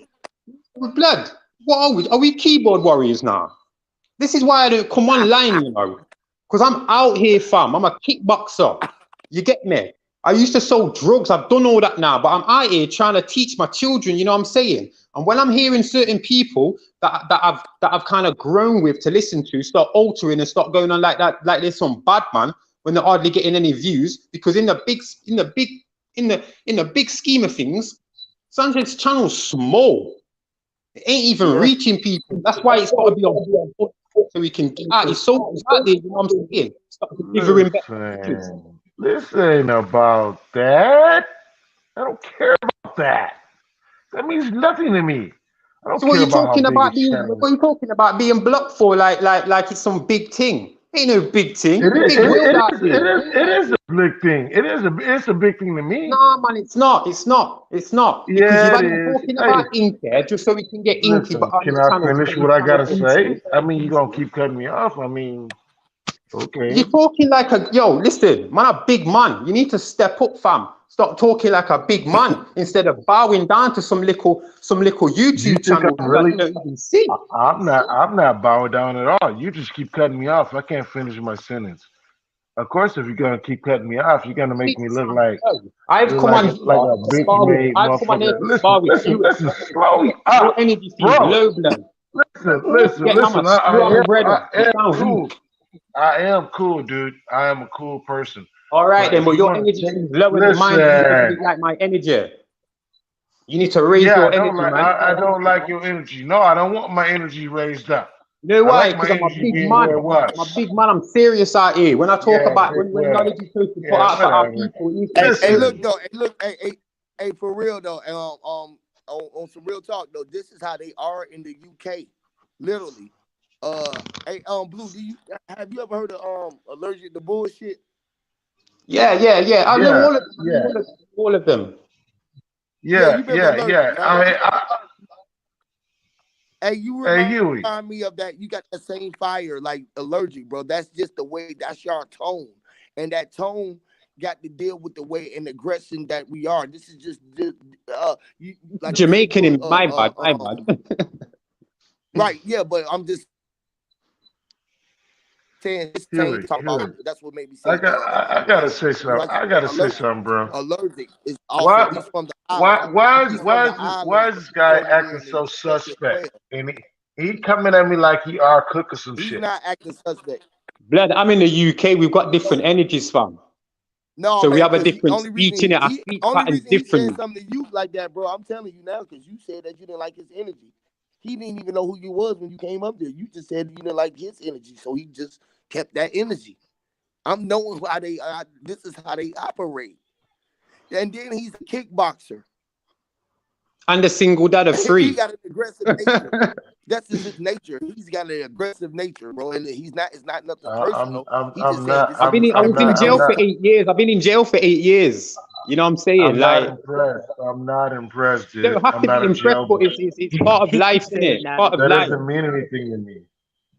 blood. What are we? Are we keyboard warriors now? This is why I don't come online, you know. Because I'm out here, fam. I'm a kickboxer. You get me? I used to sell drugs. I've done all that now, but I'm out here trying to teach my children. You know what I'm saying? And when I'm hearing certain people that I've kind of grown with to listen to start altering and start going on like that, like there's some bad man when they're hardly getting any views, because in the big scheme of things, Sanchez's channel's small. It ain't even reaching people. That's why it's got to be on so we can get out. His soul's out there. You know what I'm saying? Start delivering better messages. Listen, this ain't about that. I don't care about that. That means nothing to me. I don't So what care you about how talking big about his being? channel is. What you talking about being blocked for? Like it's some big thing. Ain't no big thing. It is. Big world out here. It is a big thing. It's a big thing to me. Nah, man, it's not. It's not. It's not. Because you've Yeah, it had him is. talking Hey, about ink there just so we can get inky, but listen. on Can his I channel to finish get his what I channel gotta boosted. say? I mean, you gonna keep cutting me off. I mean, You're okay. talking like a yo. Listen, man, a big man. You need to step up, fam. Stop talking like a big man instead of bowing down to some little You YouTube think channel I'm that really? you don't even see. I'm not. I'm not bowing down at all. You just keep cutting me off. I can't finish my sentence. Of course, if you're gonna keep cutting me off, you're gonna make me look I've come on here like a to big spar with. made I've come on here motherfucker. to spar with you. Listen. Slow me Your up, energy seems bro. low, blood. Listen. Yeah, I'm a strong brother. You sound Cool. weak. I am cool, dude. I am a cool person. All right But then, if but you your want energy to take, seems lower than mine because you listen. don't like my energy. You need to raise Yeah, your energy, man. I don't like your energy. No, I don't want my energy raised up. You know I why? like my Because I'm a energy big being man. where it was. I'm a big man. I'm serious out here. When I talk Yeah, about big when knowledge is supposed to be put out for our whatever. people, it needs to be Hey, serious. look Listen, though. Hey, for real though. On some real talk though. This is how they are in the UK. Literally. Hey, Blue. Have you ever heard of allergic to bullshit? Yeah. I know yeah, all of them. I know yeah, all of them. Yeah, you remember allergic, right? Hey, you hey remind Huey, me of that. You got that same fire, like allergic, bro. That's just the way. That's your tone, and that tone got to deal with the way and aggression that we are. This is just you like this is Jamaican your in my bad. right. Yeah, but I'm just saying this same talk about. Huey. That's what made me say I gotta say something. like I gotta say allergic. something, bro. Allergic is also Why, he's from the island. He's from the why islands, is but this he's guy over there acting in the so US as suspect? well. And he coming at me like he are cooking some He's shit. not acting suspect. Blood, I'm in the UK. We've got different energies, fam. No, So we man, have a because different speech in it. Our speech only pattern's reason he said different. something to you like that, bro. I'm telling you now, because you said that you didn't like his energy. He didn't even know who you was when you came up there. You just said you didn't like his energy, so he just kept that energy. I'm knowing how they. This is how they operate. And then he's a kickboxer. And the single dad of He three. got an aggressive nature. That's just his nature. He's got an aggressive nature, bro. And he's not. It's not nothing personal. He just I'm saying not this is just I how was he in jail for is. 8 years. I've been in jail for 8 years. You know what I'm saying? I'm not Like, impressed. I'm not impressed, you don't dude. have I'm to not be a impressed, but jailbird. it's part of He life, keeps isn't saying it? that. Part of That life. doesn't mean anything to me.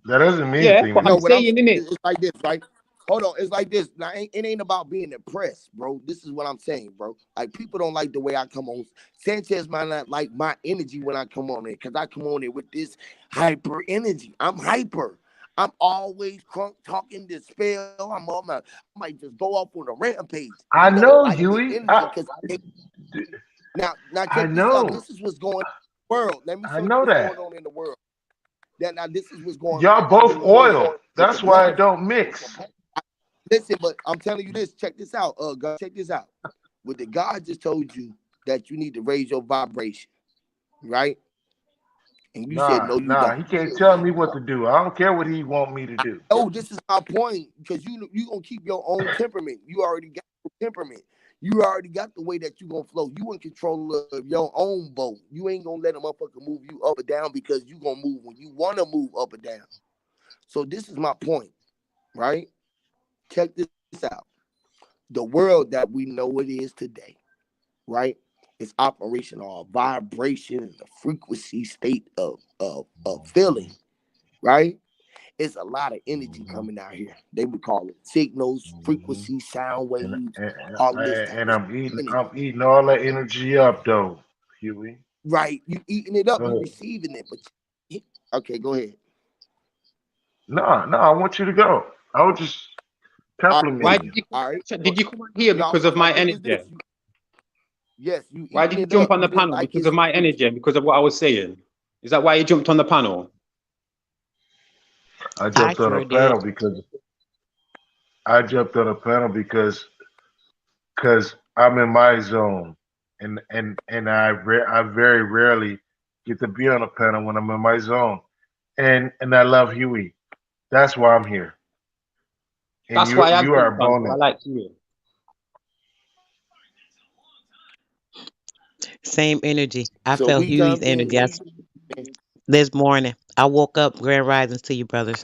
That doesn't mean Yeah, anything but to I'm No, me. what I'm saying, saying innit? is it's like this, right? hold on. It's like this. Now, it ain't about being impressed, bro. This is what I'm saying, bro. Like, people don't like the way I come on. Sanchez might not like my energy when I come on there, because I come on there with this hyper energy. I'm hyper. I'm always crunk talking this spell. I might just go off on a rampage. I You don't know, like the Huey. energy because now I check this out. know. This is what's going on in the world. Let me I show you know what's that. going on in the world. Now this is what's going Y'all on both in the world. oil. With the That's why it brothers. don't mix. Listen, but I'm telling you this. Check this out. God, check this out. What the God just told you that you need to raise your vibration, right? And you said no, you Nah. don't. He can't tell me what to do. I don't care what he want me to do. Oh, this is my point, because you gonna keep your own temperament. You already got your temperament. You already got the way that you gonna flow. You in control of your own boat. You ain't gonna let a motherfucker move you up or down, because you gonna move when you wanna move up or down. So this is my point, right? Check this out. The world that we know it is today, right? It's operational vibration and the frequency state of feeling, right? It's a lot of energy Mhm, coming out here. They would call it signals, mhm. frequency, sound And, waves, and all of this type and of I'm energy. eating all that energy up though, Huey. Right? You eating it up, Go you ahead. receiving it. But okay, go ahead. No, I want you to go. I was just All Why right, complimenting did you. you all right. did you come on here No, because of my my thing is energy? this. Yes, you Why eating did you it jump up. on You the didn't panel? like Because his of my energy. energy and because of what I was saying? Is that why you jumped on the panel? I I jumped on a sure did. panel because I jumped on a panel because I'm in my zone, and I very rarely get to be on a panel when I'm in my zone, and I love Huey. That's why I'm here, and That's why I you are a jumped on, because I bonus. like you. Same energy. I So felt we Huey's jumped in. energy. This morning, I woke up, grand risings to you, brothers.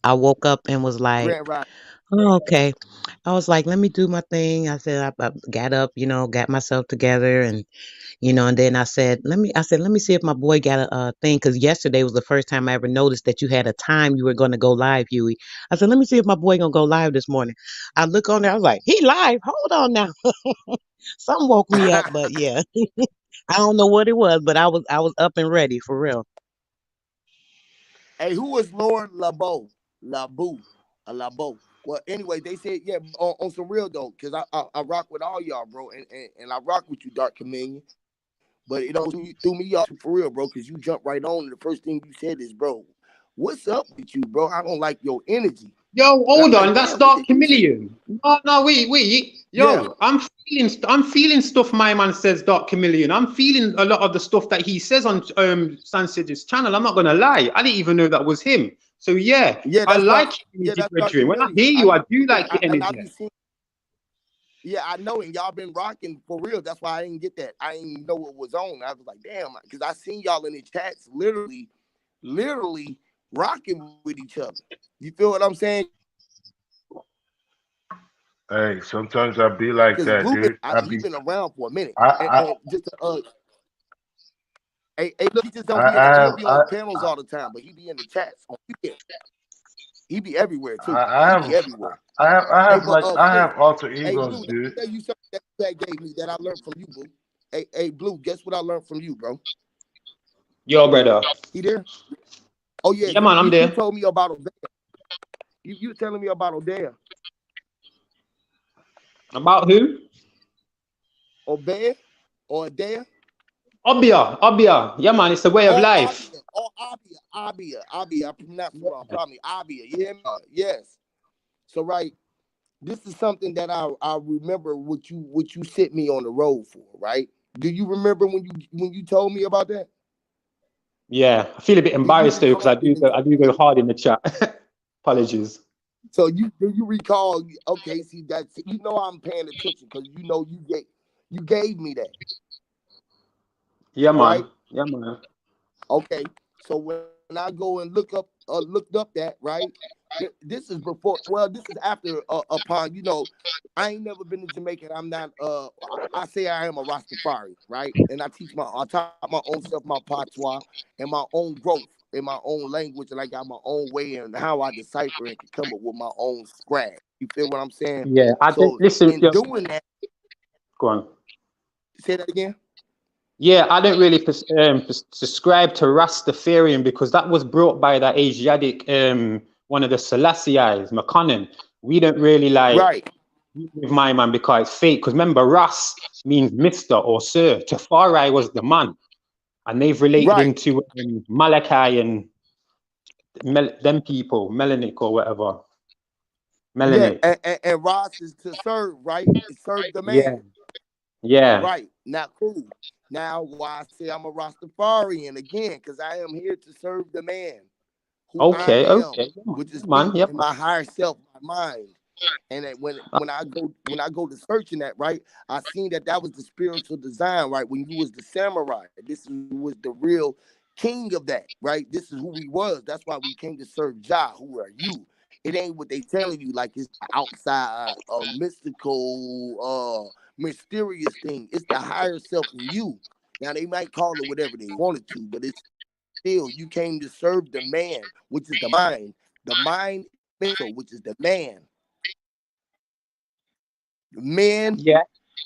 I woke up and was like, Grand Ride. oh, okay. I was like, let me do my thing. I said, I got up, got myself together, and then let me see if my boy got a thing. Because yesterday was the first time I ever noticed that you had a time you were going to go live, Huey. I said, let me see if my boy going to go live this morning. I look on there, I was like, he live. Hold on now. Something woke me up, but yeah, I don't know what it was, but I was up and ready for real. Hey, who is Lord Labo? Labu. Labo. Well, anyway, they said, yeah, on some real though, because I rock with all y'all, bro, and I rock with you, Dark Communion. But it don't threw me off for real, bro, because you jumped right on, and the first thing you said is, bro, what's up with you, bro? I don't like your energy. Yo, And I'm hold like, on, that's damn, what Dark did he say? Chameleon. No, wait. Yeah, Yo, I'm feeling stuff. My man says Dark Chameleon. I'm feeling a lot of the stuff that he says on Sansid's channel. I'm not gonna lie. I didn't even know that was him. So yeah, yeah, I that's dark. like your Yeah, energy, that's Dark brethren. When I Chameleon. hear I you, I know, do like your and I energy. be seeing. Yeah, I know, and y'all been rocking for real. That's why I didn't get that. I didn't know what was on. I was like, damn, because I seen y'all in the chats, literally rocking with each other. You feel what I'm saying? Because Blue been Hey, sometimes I be like he that, been dude. around for a minute, I, and I, just hey, look, he just don't be in. He don't have, be on panels all the time, but he be in the chats. He be everywhere too. I He be have, everywhere. Hey, but I Blue. have alter Hey, egos, Blue. Let me dude. tell you something that gave me that I learned from you, Blue. Hey, Blue. Guess what I learned from you, bro? Yo, brother. He there? Oh yeah, Yeah, man, I'm you there. told me about Odea. You telling me about Odea? About who? Obey or Odea? Obia. Yeah, man, it's a way of Or life. Abia? Or Abia. I pronounced it wrong. Probably Abia. You hear me? Yes. So right, this is something that I remember what you sent me on the road for. Right? Do you remember when you told me about that? Yeah, I feel a bit Do you embarrassed though because recall it? I do go hard in the chat. Apologies. So do you recall? Okay, see that's I'm paying attention because you gave me that, Yeah, right? man. Yeah, man. Okay, so when I go and looked up that, right? This is before. Well, this is after upon. I ain't never been to Jamaica. I'm not. I say I am a Rastafari, right? And I taught my own stuff, my patois, and my own growth in my own language, and I got my own way and how I decipher and can come up with my own scratch. You feel what I'm saying? Yeah, I didn't So listen. in doing that, Go on. say that again. Yeah, I don't really subscribe to Rastafarian because that was brought by that Asiatic, one of the Selassii's, McConnell. We don't really like Right, with my man because it's fake. Because remember, Ras means Mister or Sir. Tafari was the man, and they've related him right. to Malachi and them people, Melanic or whatever. Yeah, Melanic. and Ross is to serve, right? Serve the man. Yeah, yeah. Right. Now, cool. Now, why I say I'm a Rastafarian again, because I am here to serve the man, who I Okay, am, okay. Yeah, which is man. me Yep. and my higher self, my mind. And that when I go to searching that, right, I seen that was the spiritual design, right? When you was the samurai, this was the real king of that, right? This is who we was. That's why we came to serve Jah. Who are you? It ain't what they telling you like it's outside mystical, mysterious thing. It's the higher self in you. Now they might call it whatever they wanted to, but it's still you came to serve the man, which is the mind. The mind mental, which is the man. Yeah,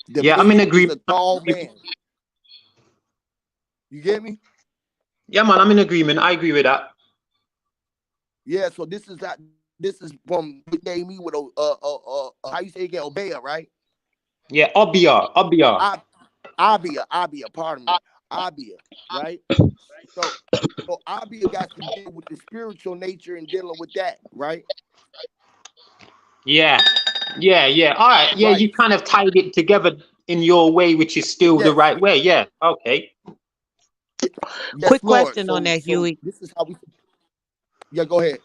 The yeah. I'm in man is a agreement. tall man. You get me? Yeah, man. I'm in agreement. I agree with that. Yeah. So this is from what gave me with how you say again, Obeah, right? Yeah, Obia. I Abia, pardon me, Abia, right? So Abia got to deal with the spiritual nature and dealing with that, right? Yeah, yeah. All right. Yeah, Right. you kind of tied it together in your way, which is still the Yes. right way. Yeah. Okay. Yes, Quick Lord. question on So that, Huey. this is how we. Yeah. Go ahead.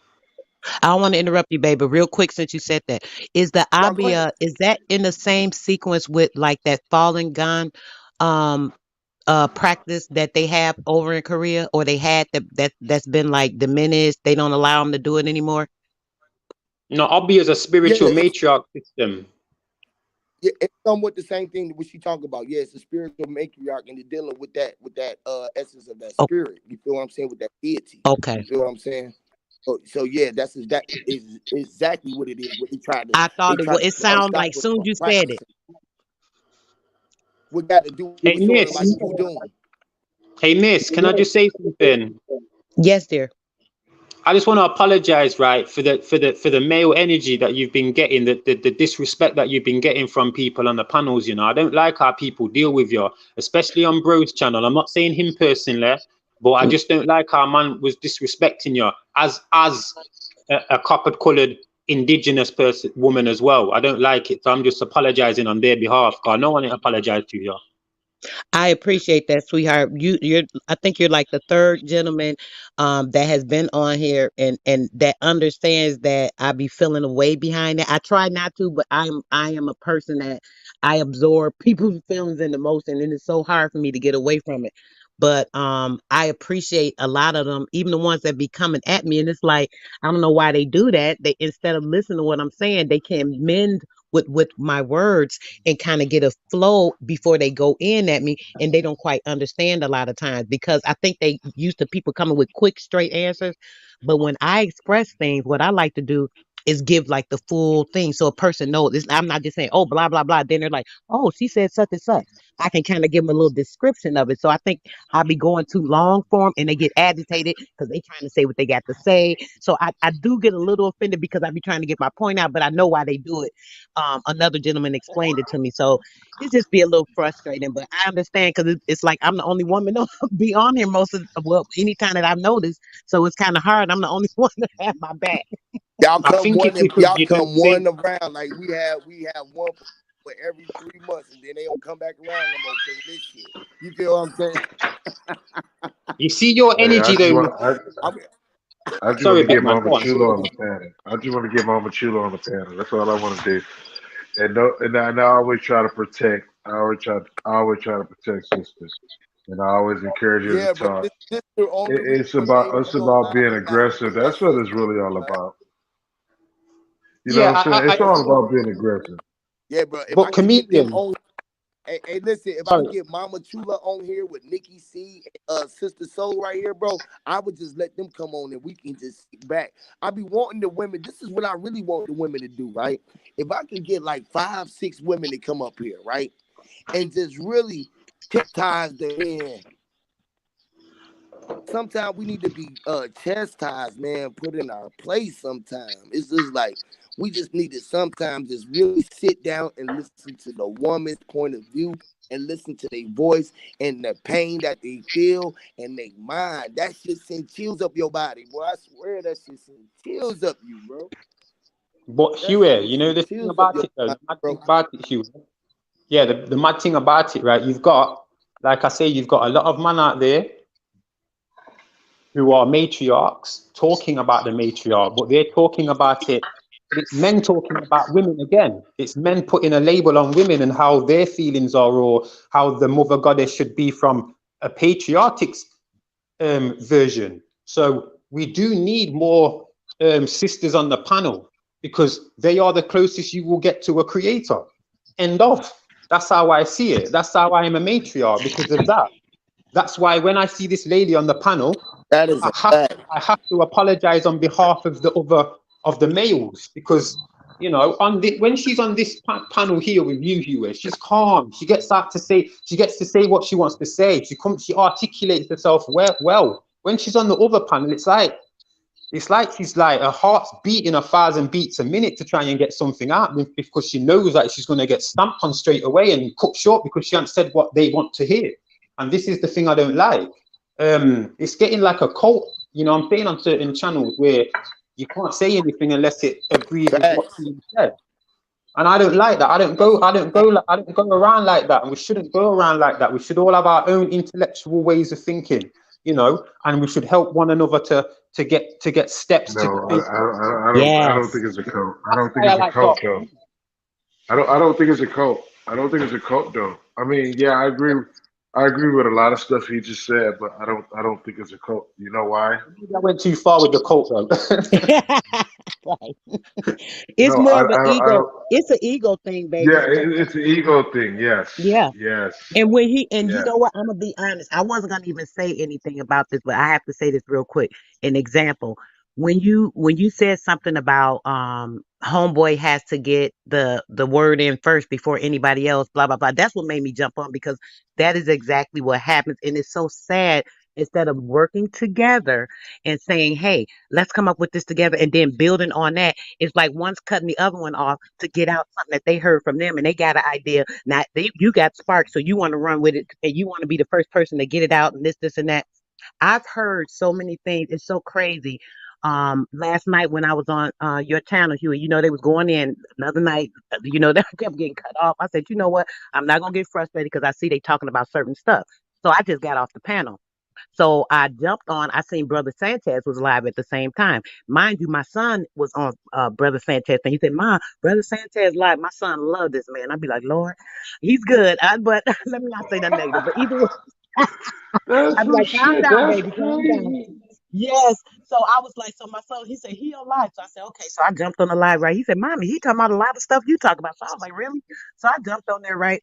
I don't want to interrupt you, baby. Real quick, since you said that, is the No, go ahead. Abia, is that in the same sequence with like that fallen gun um practice that they have over in Korea, or they had that's been like diminished? They don't allow them to do it anymore. No, Obia is a Yeah, spiritual matriarch system. it's somewhat the same thing that what she talk about. Yeah, it's a spiritual matriarch and they're dealing with that essence of that Oh, spirit. You feel what I'm saying? With that deity. You okay. feel what I'm saying? So yeah, that is exactly what it is. What I they thought it tried was. It to sounded stop like us soon as from you said it. practicing. What got to do Hey, with sort of like Miss. you doing? Hey, Miss. Can I just say something? Yes, dear. I just want to apologize, right, for the male energy that you've been getting, the disrespect that you've been getting from people on the panels. You know, I don't like how people deal with you, especially on Bro's channel. I'm not saying him personally, but I just don't like how man was disrespecting you as a copper-colored indigenous woman as well. I don't like it, so I'm just apologizing on their behalf. Cause no one apologized to you. I appreciate that, sweetheart. You're. I think you're like the third gentleman, that has been on here and that understands that I be feeling a way behind it. I try not to, but I am a person that I absorb people's feelings and emotion, and it's so hard for me to get away from it. But I appreciate a lot of them, even the ones that be coming at me, and it's like I don't know why they do that. They instead of listening to what I'm saying, they can mend with my words and kind of get a flow before they go in at me, and they don't quite understand a lot of times because I think they used to people coming with quick straight answers. But when I express things, what I like to do is give like the full thing so a person knows I'm not just saying, oh, blah blah blah, then they're like, oh, she said such and such. I can kind of give them a little description of it. So I think I'll be going too long for them and they get agitated because they trying to say what they got to say. So I do get a little offended because I be trying to get my point out, but I know why they do it. Another gentleman explained it to me. So it just be a little frustrating, but I understand because it's like I'm the only woman to be on here most of well, anytime that I've noticed. So it's kind of hard. I'm the only one to have my back. I think it's because Y'all you don't come think. one around like we have one for every 3 months and then they don't come back around no more because of this shit. You feel what I'm saying? You see your Hey, energy though. I'm, I just want Sorry, to get Batman. Mama Go on. Chulo on the panel. I just want to get Mama Chulo on the panel. That's all I want to do. And no, and I always try to protect. I always try to protect sisters, and I always encourage her to yeah, but talk. this is the only reason It's we made about me it's go about live being tonight aggressive. because that That's what it's sister, really all man. about. You know Yeah, what I'm saying? It's all about being aggressive. Yeah, bro. If I but could get them comedian. on. Hey, listen, if I Sorry. can get Mama Chula on here with Nikki C, Sister Soul right here, bro, I would just let them come on and we can just sit back. I be wanting the women. This is what I really want the women to do, right? If I can get like 5, 6 women to come up here, right, and just really chastise the man. Sometimes we need to be chastised, man, put in our place sometimes. It's just like we just need to sometimes just really sit down and listen to the woman's point of view and listen to their voice and the pain that they feel and they mind. That shit send chills up your body, boy. I swear that shit send chills up you, bro. But That Huey, shit you know send the thing chills up about your it though, the body, mad thing bro. about it, Huey. Yeah, the mad thing about it, right? You've got, like I say, you've got a lot of men out there who are matriarchs talking about the matriarch, but they're talking about it. But it's men talking about women again. It's men putting a label on women and how their feelings are, or how the mother goddess should be from a patriarchic version. So we do need more sisters on the panel because they are the closest you will get to a creator. End of. That's how I see it. That's how I am a matriarch because of that. That's why when I see this lady on the panel, That is I a have fact. I have to apologize on behalf of the other of the males because you know when she's on this panel here with you, Hugh, she's calm. She gets out to say what she wants to say. She articulates herself well. When she's on the other panel, it's like she's like her heart's beating 1,000 beats a minute to try and get something out because she knows that she's going to get stamped on straight away and cut short because she hasn't said what they want to hear. And this is the thing I don't like. It's getting like a cult. You know, I'm saying on certain channels where you can't say anything unless it agrees with what's Facts. being said. And I don't like that. I don't go around like that. And we shouldn't go around like that. We should all have our own intellectual ways of thinking, you know, and we should help one another to get steps to No, make. I don't Yes. think it's a cult. I That's don't think why I it's a like cult dark. though. I don't think it's a cult. I don't think it's a cult though. I mean, yeah, I agree with a lot of stuff he just said, but I don't think it's a cult. You know why? Maybe I went too far with the cult though. Right. It's No, more of an I ego. don't. It's an ego thing, baby. Yeah, it's an ego thing. Yes, Yeah. yes, And you yes. know what? I'm gonna be honest. I wasn't gonna even say anything about this, but I have to say this real quick. An example. When you said something about homeboy has to get the word in first before anybody else, blah blah blah. That's what made me jump on because that is exactly what happens. And it's so sad instead of working together and saying, hey, let's come up with this together and then building on that. It's like one's cutting the other one off to get out something that they heard from them and they got an idea. Now you got sparks, so you want to run with it and you want to be the first person to get it out and this and that. I've heard so many things. It's so crazy. Last night when I was on your channel, Huey, they was going in another night, they kept getting cut off. I said, you know what? I'm not gonna get frustrated because I see they talking about certain stuff. So I just got off the panel. So I jumped on. I seen Brother Sanchez was live at the same time. Mind you, my son was on Brother Sanchez, and he said, "Ma, Brother Sanchez live." My son loved this man. I'd be like, "Lord, he's good," but let me not say that negative. But either way, That's I'd be some like, "Calm shit. down, That's baby, calm down." crazy. Yes. So I was like, so my son, he said he on live. So I said, okay. So I jumped on the live, right? He said, "Mommy, he talking about a lot of stuff you talk about." So I was like, really? So I jumped on there, right?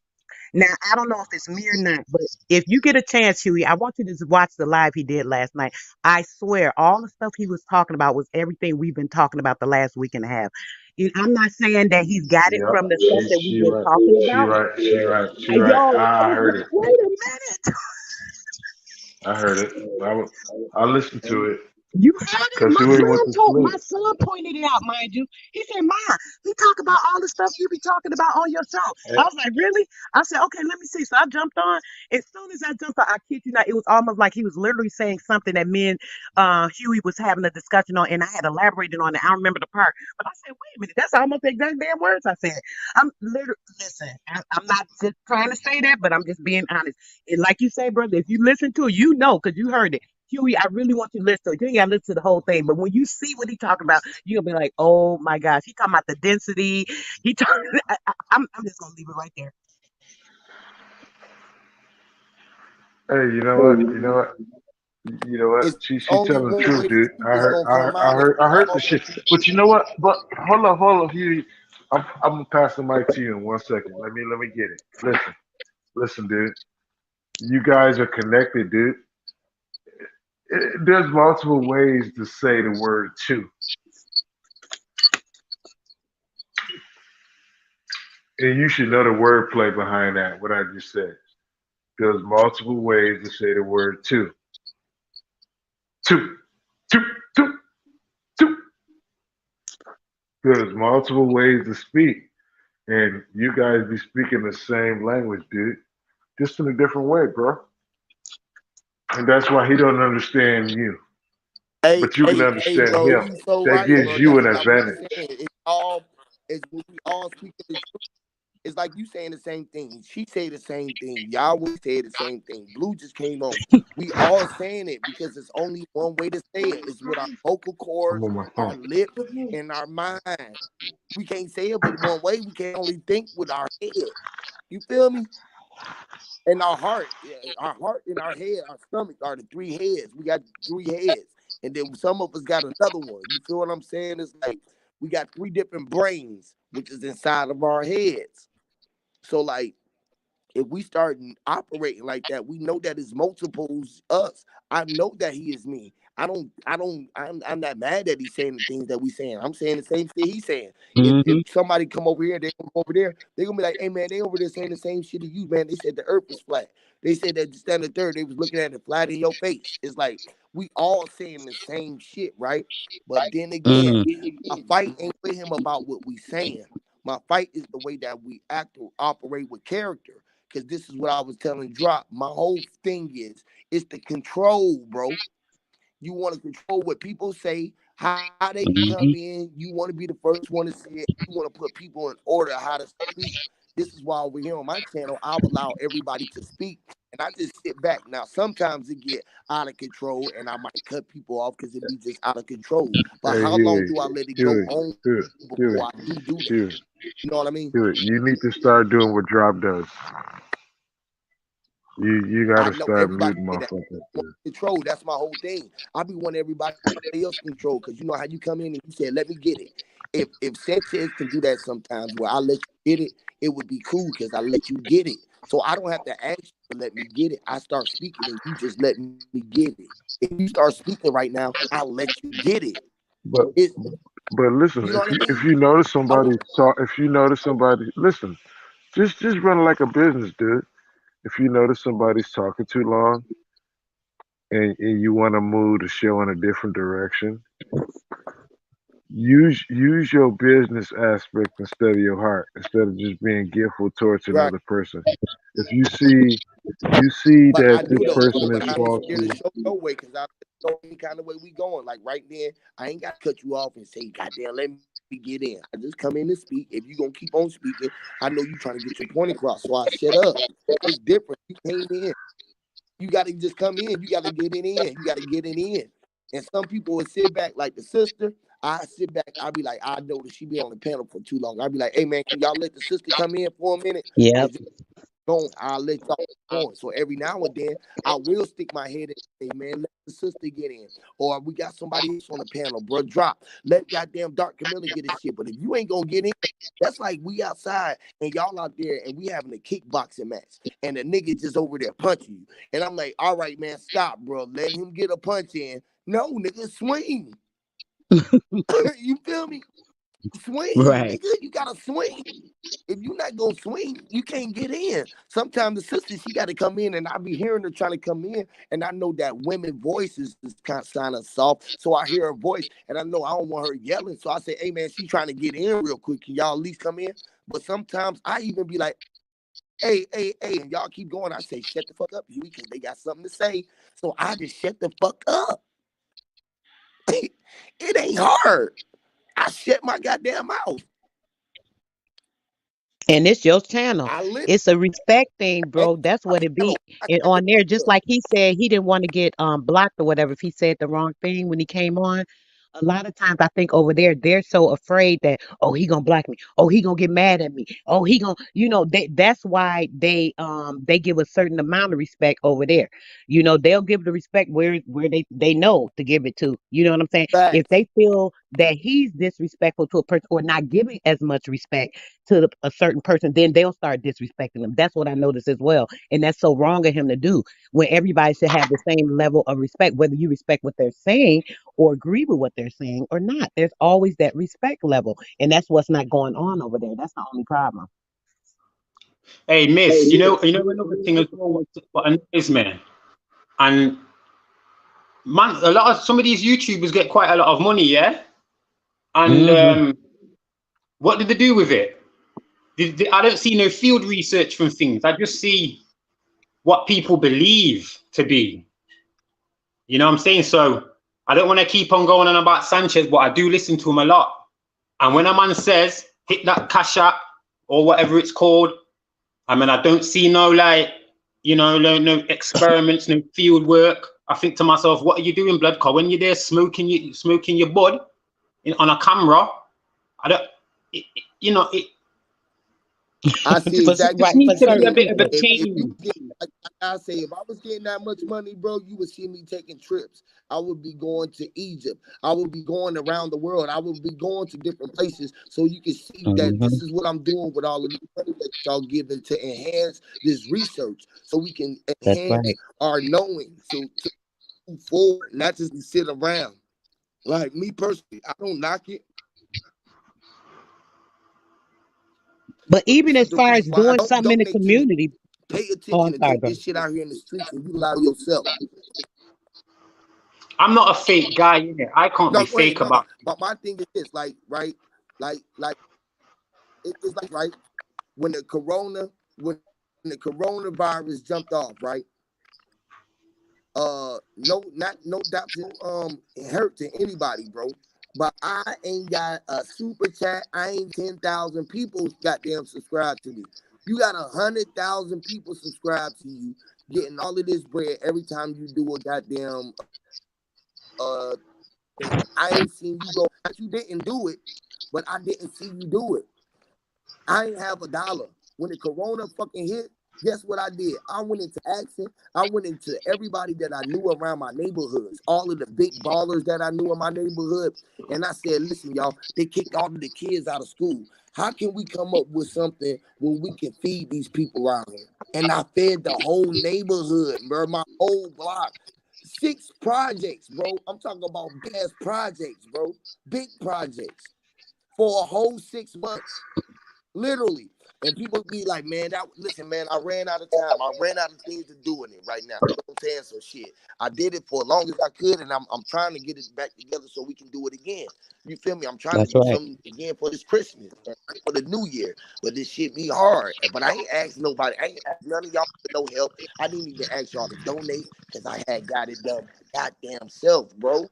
Now, I don't know if it's me or not, but if you get a chance, Huey, I want you to just watch the live he did last night. I swear, all the stuff he was talking about was everything we've been talking about the last week and a half. I'm not saying that he's got it Yep. from the stuff that we've She been right. talking She about. right. She right. She right. Yo, I I was heard like, it. wait a minute. I heard it. I listened to it You heard it? because My Huey went son to told my sleep. son pointed it out, mind you. He said, "Ma, he talk about all the stuff you be talking about on your show." I was like, "Really?" I said, "Okay, let me see." So I jumped on. As soon as I jumped on, I kid you not, it was almost like he was literally saying something that me and Huey was having a discussion on, and I had elaborated on it. I remember the part, but I said, "Wait a minute, that's almost the exact damn words I said." I'm literally listen. I'm not just trying to say that, but I'm just being honest. And like you say, brother, if you listen to it, you know, because you heard it. Huey, I really want you to listen to it. You ain't got to listen to the whole thing, but when you see what he talking about, you're gonna be like, "Oh my gosh, he talking about the density." He talking. I'm just gonna leave it right there. Hey, you know what? You know what? You know what? It's She only telling the one truth, way the dude. truth is gonna come out. If I we heard the all shit. But you know what? But hold on, Huey. I'm gonna pass the mic to you in 1 second. Let me get it. Listen. Listen, dude. You guys are connected, dude. There's multiple ways to say the word two, and you should know the wordplay behind that. What I just said. There's multiple ways to say the word two. Two, two, two, two. There's multiple ways to speak, and you guys be speaking the same language, dude, just in a different way, bro. And that's why he don't understand you, Hey, but you can hey, hey, understand bro, him. you so That right, gives bro. you That's an what I was just advantage. saying. It's when we all speaking the truth. It's like you saying the same thing. She say the same thing. Yahweh say the same thing. Blue just came on. We all saying it because it's only one way to say it. It's with our vocal I'm cords, on my our phone. lips, and our mind. We can't say it but one way. We can only think with our head. You feel me? And our heart, yeah, our heart and our head, our stomach are the three heads. We got three heads, and then some of us got another one. You feel what I'm saying? It's like we got three different brains, which is inside of our heads. So like if we start operating like that, we know that it's multiples us. I know that he is me. I'm not mad that he's saying the things that we saying. I'm saying the same thing he's saying. If Hmm. somebody come over here, they come over there, they gonna be like, hey man, they over there saying the same shit as you, man. They said the earth is flat. They said that the standard third, they was looking at it flat in your face. It's like we all saying the same shit, right? But then again, Mm. my fight ain't with him about what we saying. My fight is the way that we act or operate with character. Because this is what I was telling Drop. My whole thing is the control, bro. You want to control what people say, how they can come Hmm. in. You want to be the first one to say it. You want to put people in order how to speak. This is why over here on my channel, I'll allow everybody to speak. And I just sit back. Now, sometimes it get out of control and I might cut people off because it be just out of control. But Hey, how long Huey, do I let it go Huey, on Huey, before Huey, I do that? Huey, You know what I mean? Huey. You need to start doing what Drop does. You got I to know start everybody muting say that. motherfuckers, Want dude. control. That's my whole thing. I be wanting everybody else control because you know how you come in and you said, "Let me get it." If Sanchez can do that sometimes, where I let you get it, it would be cool because I let you get it. So I don't have to ask you to let me get it. I start speaking and you just let me get it. If you start speaking right now, I'll let you get it. But It's but listen, you know what I if mean? you notice I want somebody talk, if you notice somebody, listen, just run it like a business, dude. If you notice somebody's talking too long and you want to move the show in a different direction, use your business aspect instead of your heart, instead of just being gifted towards right. another person. If you see But that I this do though. person But is I don't steer the faulty, show no way because I know any kind of way we going. Like right then, I ain't got to cut you off and say, "Goddamn, let me get in." I just come in and speak. If you gonna keep on speaking, I know you trying to get your point across, so I shut up. It's different. You came in. You got to just come in. You got to get it in. You got to get it in. And some people would sit back like the sister. I sit back. I'll be like, I know that she be on the panel for too long. I'll be like, hey man, can y'all let the sister come in for a minute? Yep. Cause going. I'll let y'all going. So every now and then I will stick my head and say, man, let the sister get in. Or we got somebody else on the panel, bro. Drop. Let goddamn Dark Camilla get his shit. But if you ain't gonna get in, that's like we outside and y'all out there and we having a kickboxing match. And the nigga just over there punching you. And I'm like, all right, man, stop, bro. Let him get a punch in. No, nigga, swing. You feel me? Swing, Right. nigga. You gotta swing. If you're not gonna swing, you can't get in. Sometimes the sister she got to come in, and I be hearing her trying to come in, and I know that women voices is kind of soft, so I hear her voice, and I know I don't want her yelling, so I say, "Hey man, she trying to get in real quick. Can y'all at least come in?" But sometimes I even be like, "Hey," and y'all keep going. I say, "Shut the fuck up, Huey," because they got something to say. So I just shut the fuck up. It ain't hard. I shut my goddamn mouth. And it's your channel. I listen. It's a respect thing, And bro. That's my what it be. channel. I And shut the on there, fuck just up. like he said, he didn't want to get blocked or whatever if he said the wrong thing when he came on. A lot of times I think over there, they're so afraid that, oh, he gonna block me. Oh, he gonna get mad at me. Oh, he gonna, that's why they give a certain amount of respect over there. They'll give the respect where they know to give it to. You know what I'm saying? If Facts. they feel that he's disrespectful to a person or not giving as much respect to a certain person, then they'll start disrespecting them. That's what I noticed as well. And that's so wrong of him to do when everybody should have the same level of respect, whether you respect what they're saying or agree with what they're saying or not. There's always that respect level. And that's what's not going on over there. That's the only problem. Hey, Miss, another thing as well, what annoys me, and man, a lot of some of these YouTubers get quite a lot of money, yeah. And Hmm. what did they do with it? I don't see no field research from things. I just see what people believe to be. You know what I'm saying? So I don't want to keep on going on about Sanchez, but I do listen to him a lot. And when a man says hit that cash app or whatever it's called, I mean, I don't see no no experiments, no field work. I think to myself, what are you doing, blood? Cause when you're there smoking your bud on a camera, I don't, it I see For, exactly just right, what for needs you're to be certain a saying. bit of a people. If you change. get, like I say, if I was getting that much money, bro, you would see me taking trips. I would be going to Egypt. I would be going around the world. I would be going to different places so you can see that this Hmm. is what I'm doing with all of the money that y'all giving to enhance this research, so we can That's enhance right. our knowing, so to move forward, not just be sit around. Like me personally, I don't knock it, But but even this is as the far as reason why I doing don't something in the donate to me. community, Pay oh, attention I'm and sorry, take bro. this shit out here in the streets and utilize yourself. I'm not a fake guy, innit? I can't No, be go ahead. fake No, no. about it. But my thing is this, like, right, like it's like right when when the coronavirus jumped off, right? No, not no doubt to hurt to anybody, bro. But I ain't got a super chat. I ain't 10,000 people goddamn subscribed to me. You got 100,000 people subscribed to you, getting all of this bread every time you do a goddamn thing. I ain't seen you go. You didn't do it, but I didn't see you do it. I ain't have $1. When the corona fucking hit, guess what I did? I went into action. I went into everybody that I knew around my neighborhoods, all of the big ballers that I knew in my neighborhood. And I said, listen, y'all, they kicked all of the kids out of school. How can we come up with something where we can feed these people around here? And I fed the whole neighborhood, bro, my whole block. 6 projects, bro. I'm talking about big ass projects, bro. Big projects for a whole 6 months. Literally. And people be like, man, listen, man, I ran out of time. I ran out of things to do in it right now. You know what I'm saying? So shit. I did it for as long as I could, and I'm trying to get it back together so we can do it again. You feel me? I'm trying to That's do right. something again for this Christmas and for the new year. But this shit be hard. But I ain't asked nobody. I ain't asked none of y'all for no help. I didn't even ask y'all to donate because I had got it done goddamn self, bro.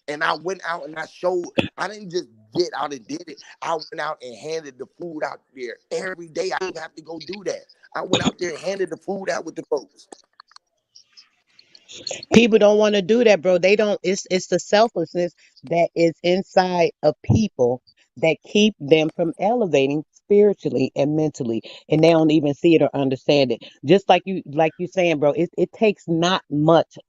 And I went out and I showed. I didn't just get out and did it. I went out and handed the food out there every day. I didn't have to go do that. I went out there and handed the food out with the folks. People don't want to do that, bro. They don't. It's the selflessness that is inside of people that keep them from elevating spiritually and mentally, and they don't even see it or understand it. Just like you saying, bro. It takes not much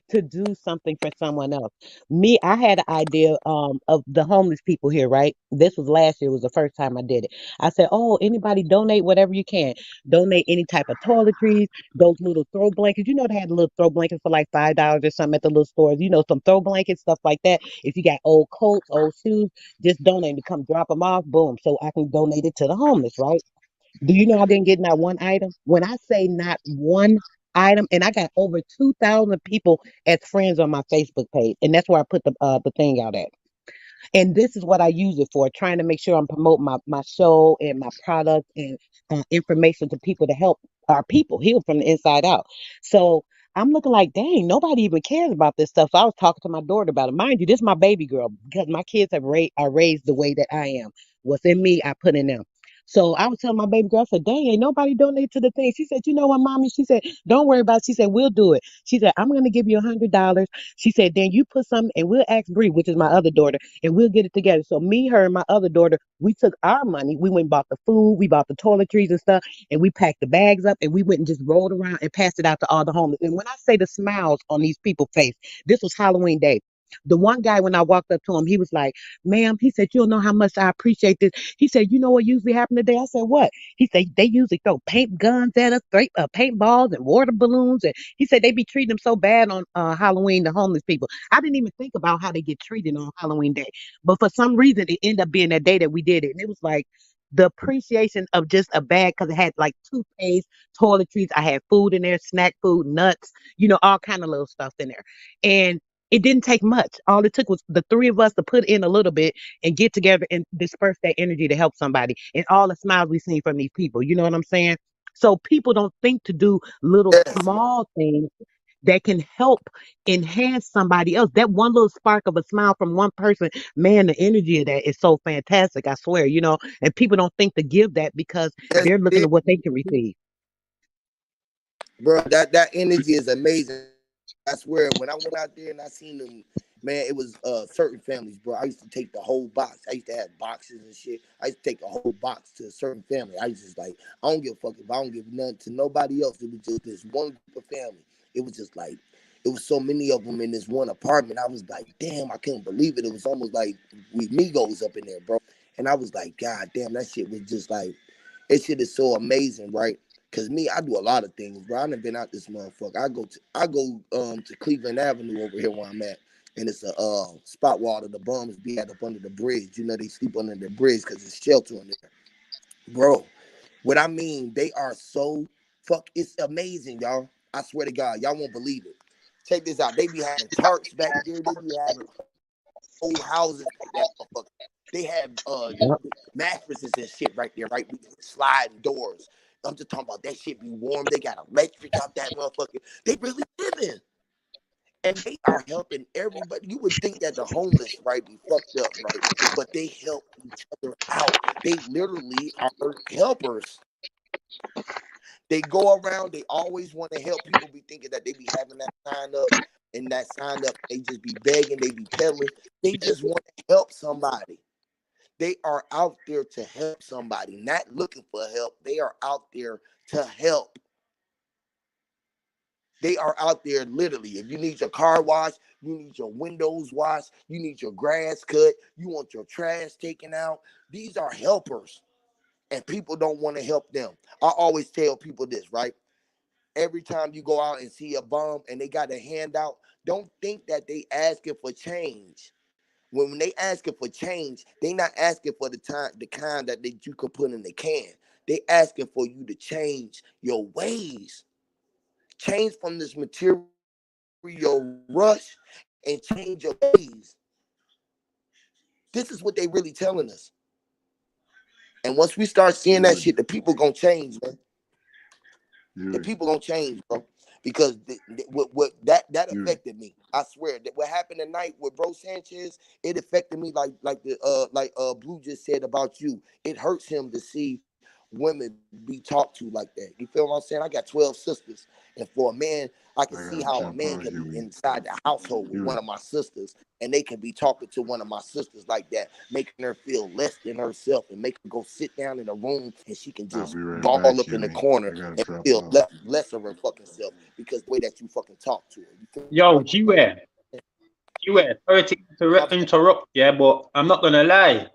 to do something for someone else. Me, I had an idea of the homeless people here. Right, this was last year. Was the first time I did it. I said, oh, anybody donate whatever you can. Donate any type of toiletries, those little throw blankets. You know, they had little throw blankets for like $5 or something at the little stores. You know, some throw blankets, stuff like that. If you got old coats, old shoes, just donate to come drop them off. Boom. So I can donate it to the homeless, right? Do you know I didn't get not one item? When I say not one item, and I got over 2,000 people as friends on my Facebook page, and that's where I put the thing out at. And this is what I use it for, trying to make sure I'm promoting my show and my product and information to people to help our people heal from the inside out. So I'm looking like, dang, nobody even cares about this stuff. So I was talking to my daughter about it. Mind you, this is my baby girl because my kids are raised the way that I am. What's in me, I put in them. So I was telling my baby girl, I said, dang, ain't nobody donate to the thing. She said, you know what, mommy? She said, don't worry about it. She said, we'll do it. She said, I'm going to give you $100. She said, then you put some and we'll ask Bree, which is my other daughter, and we'll get it together. So me, her, and my other daughter, we took our money. We went and bought the food. We bought the toiletries and stuff, and we packed the bags up, and we went and just rolled around and passed it out to all the homeless. And when I say the smiles on these people's face, this was Halloween day. The one guy, when I walked up to him, he was like, "Ma'am," he said, "you don't know how much I appreciate this." He said, "You know what usually happen today?" I said, "What?" He said, "They usually throw paint guns at us, paintballs and water balloons." And he said they be treating them so bad on Halloween, the homeless people. I didn't even think about how they get treated on Halloween day. But for some reason, it ended up being that day that we did it. And it was like the appreciation of just a bag because it had like toothpaste, toiletries. I had food in there, snack food, nuts, all kind of little stuff in there. And it didn't take much. All it took was the three of us to put in a little bit and get together and disperse that energy to help somebody. And all the smiles we've seen from these people. You know what I'm saying? So people don't think to do little Yes, small things that can help enhance somebody else. That one little spark of a smile from one person, man, the energy of that is so fantastic. I swear. And people don't think to give that because yes, they're looking it at what they can receive. bro. That energy is amazing. I swear, when I went out there and I seen them, man, it was certain families, bro. I used to take the whole box. I used to have boxes and shit. I used to take a whole box to a certain family. I was just like, I don't give a fuck if I don't give nothing to nobody else. It was just this one group of family. It was just like, it was so many of them in this one apartment. I was like, damn, I couldn't believe it. It was almost like we Migos up in there, bro. And I was like, God damn, that shit was just like, that shit is so amazing, right? Cause me, I do a lot of things, bro. I done been out this motherfucker. I go to Cleveland Avenue over here where I'm at, and it's a spot where all of the bums be at up under the bridge. You know they sleep under the bridge because it's shelter in there, bro. What I mean, they are so fuck. It's amazing, y'all. I swear to God, y'all won't believe it. Check this out. They be having tarps back there. They be having old houses like that, motherfucker. They have Yep. mattresses and shit right there, right? With sliding doors. I'm just talking about that shit be warm. They got electric out that motherfucker. They really living. And they are helping everybody. You would think that the homeless, right, be fucked up, right? But they help each other out. They literally are helpers. They go around, they always want to help. People be thinking that they be having that sign up and that sign up, they just be begging, they be peddling. They just want to help somebody. They are out there to help somebody, not looking for help. They are out there to help. They are out there literally. If you need your car washed, you need your windows washed, you need your grass cut, you want your trash taken out. These are helpers, and people don't want to help them. I always tell people this, right? Every time you go out and see a bum and they got a handout, don't think that they asking for change. When they asking for change, they not asking for the kind that you could put in the can. They asking for you to change your ways, change from this material rush, and change your ways. This is what they really telling us. And once we start seeing that Yeah, shit, the people gonna change, man. The yeah, people gonna change, bro. Because what that yeah. affected me. I swear that what happened tonight with Bro Sanchez, it affected me like Blue just said about you. It hurts him to see women be talked to like that. You feel what I'm saying? I got 12 sisters, and for a man, I can I see gotta how a jump man out, can be Huey. inside the household with Huey, one of my sisters, and they can be talking to one of my sisters like that, making her feel less than herself, and make her go sit down in a room, and she can I'll just be right ball back, up in the Huey. corner I gotta and drop feel off. less of her fucking self because the way that you fucking talk to her. You feel Yo, Huey, sorry to what I'm saying? interrupt, yeah, but I'm not gonna lie.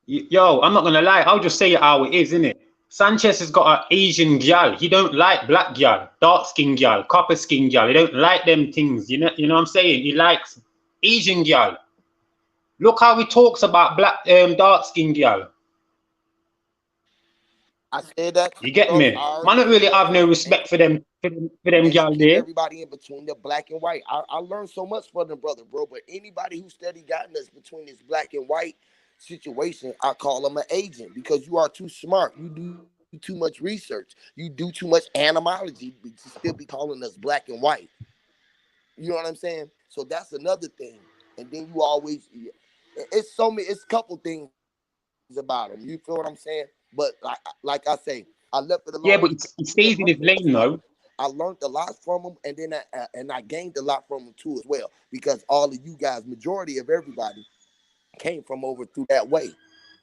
Yo, I'm not gonna lie. I'll just say it how it is, innit? Sanchez has got an Asian gal. He don't like black gal, dark skin gal, copper skin gal. He don't like them things. You know what I'm saying? He likes Asian gal. Look how he talks about black, dark skin gal. I said that too, You get bro. me? I already Man, don't said really that have no too. respect for them And he gal keep there. everybody in between the black and white. I learned so much from the brother, bro. But anybody who steady gotten us between this black and white situation, I call him an agent because you are too smart. You do too much research. You do too much animology to still be calling us black and white. You know what I'm saying? So that's another thing. And then you always, it's so many, it's a couple things about him. You feel what I'm saying? But like I say, I left it alone because Yeah, he but didn't he hurt me stays too in his much. lane though. I learned a lot from him, and I gained a lot from him too as well because all of you guys, majority of everybody, came from over through that way.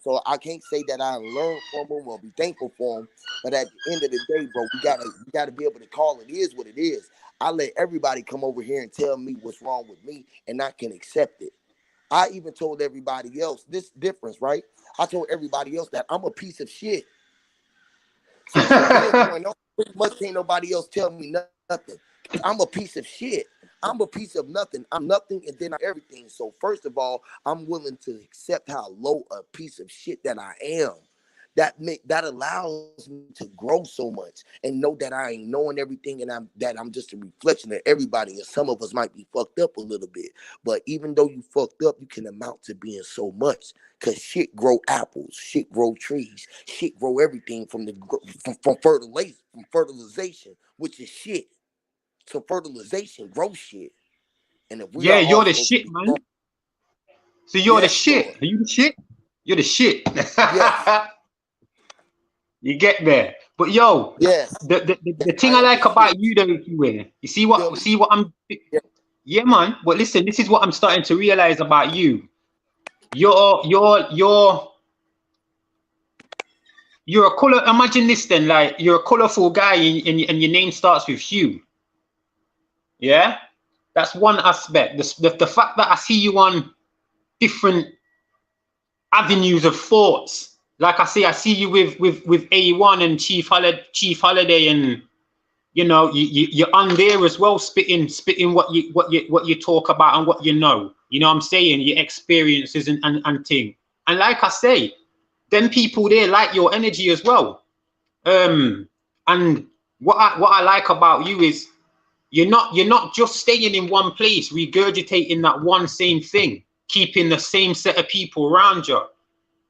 So I can't say that I learned from them or be thankful for them. But at the end of the day, bro, we gotta be able to call it is what it is. I let everybody come over here and tell me what's wrong with me, and I can accept it. I even told everybody else this difference, right? I told everybody else that I'm a piece of shit. So from that point on, pretty much ain't nobody else tell me nothing. Cause I'm a piece of shit. I'm a piece of nothing. I'm nothing and then I'm everything. So first of all, I'm willing to accept how low a piece of shit that I am. That allows me to grow so much and know that I ain't knowing everything and I'm just a reflection of everybody. And some of us might be fucked up a little bit. But even though you fucked up, you can amount to being so much. Cause shit grow apples, shit grow trees, shit grow everything from fertilization, which is shit. So fertilization grows shit. And if we Yeah, are all you're the supposed to shit, be man. growing, So you're the yes, shit. Lord. Are you the shit? You're the shit. Yes, You get there. But yo, yes, the I thing I am the like about shit. you though, you see Feel what me? see what I'm Yeah. yeah, man. But listen, this is what I'm starting to realize about you. You're a color. Imagine this then, like you're a colorful guy, and your name starts with Hugh. Yeah, that's one aspect. The fact that I see you on different avenues of thoughts. Like I say, I see you with A1 and Chief Holiday, and you're on there as well, spitting what you talk about and what you know. You know what I'm saying? Your experiences and thing. And like I say, them people there like your energy as well. And what I like about you is you're not just staying in one place, regurgitating that one same thing, keeping the same set of people around you.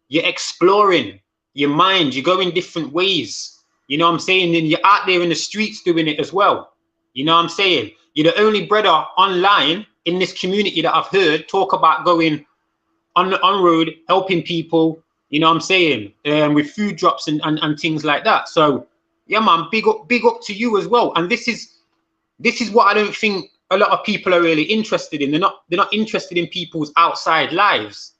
You're exploring your mind, you're going different ways. You know what I'm saying? And you're out there in the streets doing it as well. You know what I'm saying? You're the only brother online in this community that I've heard talk about going on road, helping people, you know what I'm saying, with food drops and things like that. So yeah, man, big up to you as well. And this is what I don't think a lot of people are really interested in. They're not interested in people's outside lives.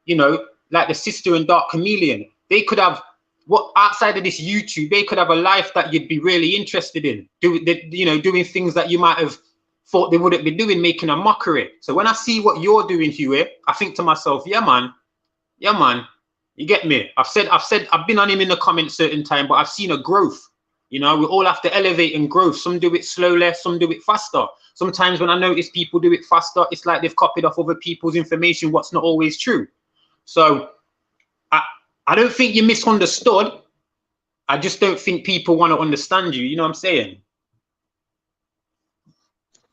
You know, like the sister and Dark Chameleon. They could have what outside of this YouTube, they could have a life that you'd be really interested in. Doing things that you might have thought they wouldn't be doing, making a mockery. So when I see what you're doing, Huey, I think to myself, yeah, man, you get me? I've been on him in the comments certain time, but I've seen a growth. You know, we all have to elevate and grow. Some do it slowly, some do it faster. Sometimes when I notice people do it faster, it's like they've copied off other people's information, what's not always true. So I I don't think you're misunderstood. I just don't think people want to understand you. You know what I'm saying?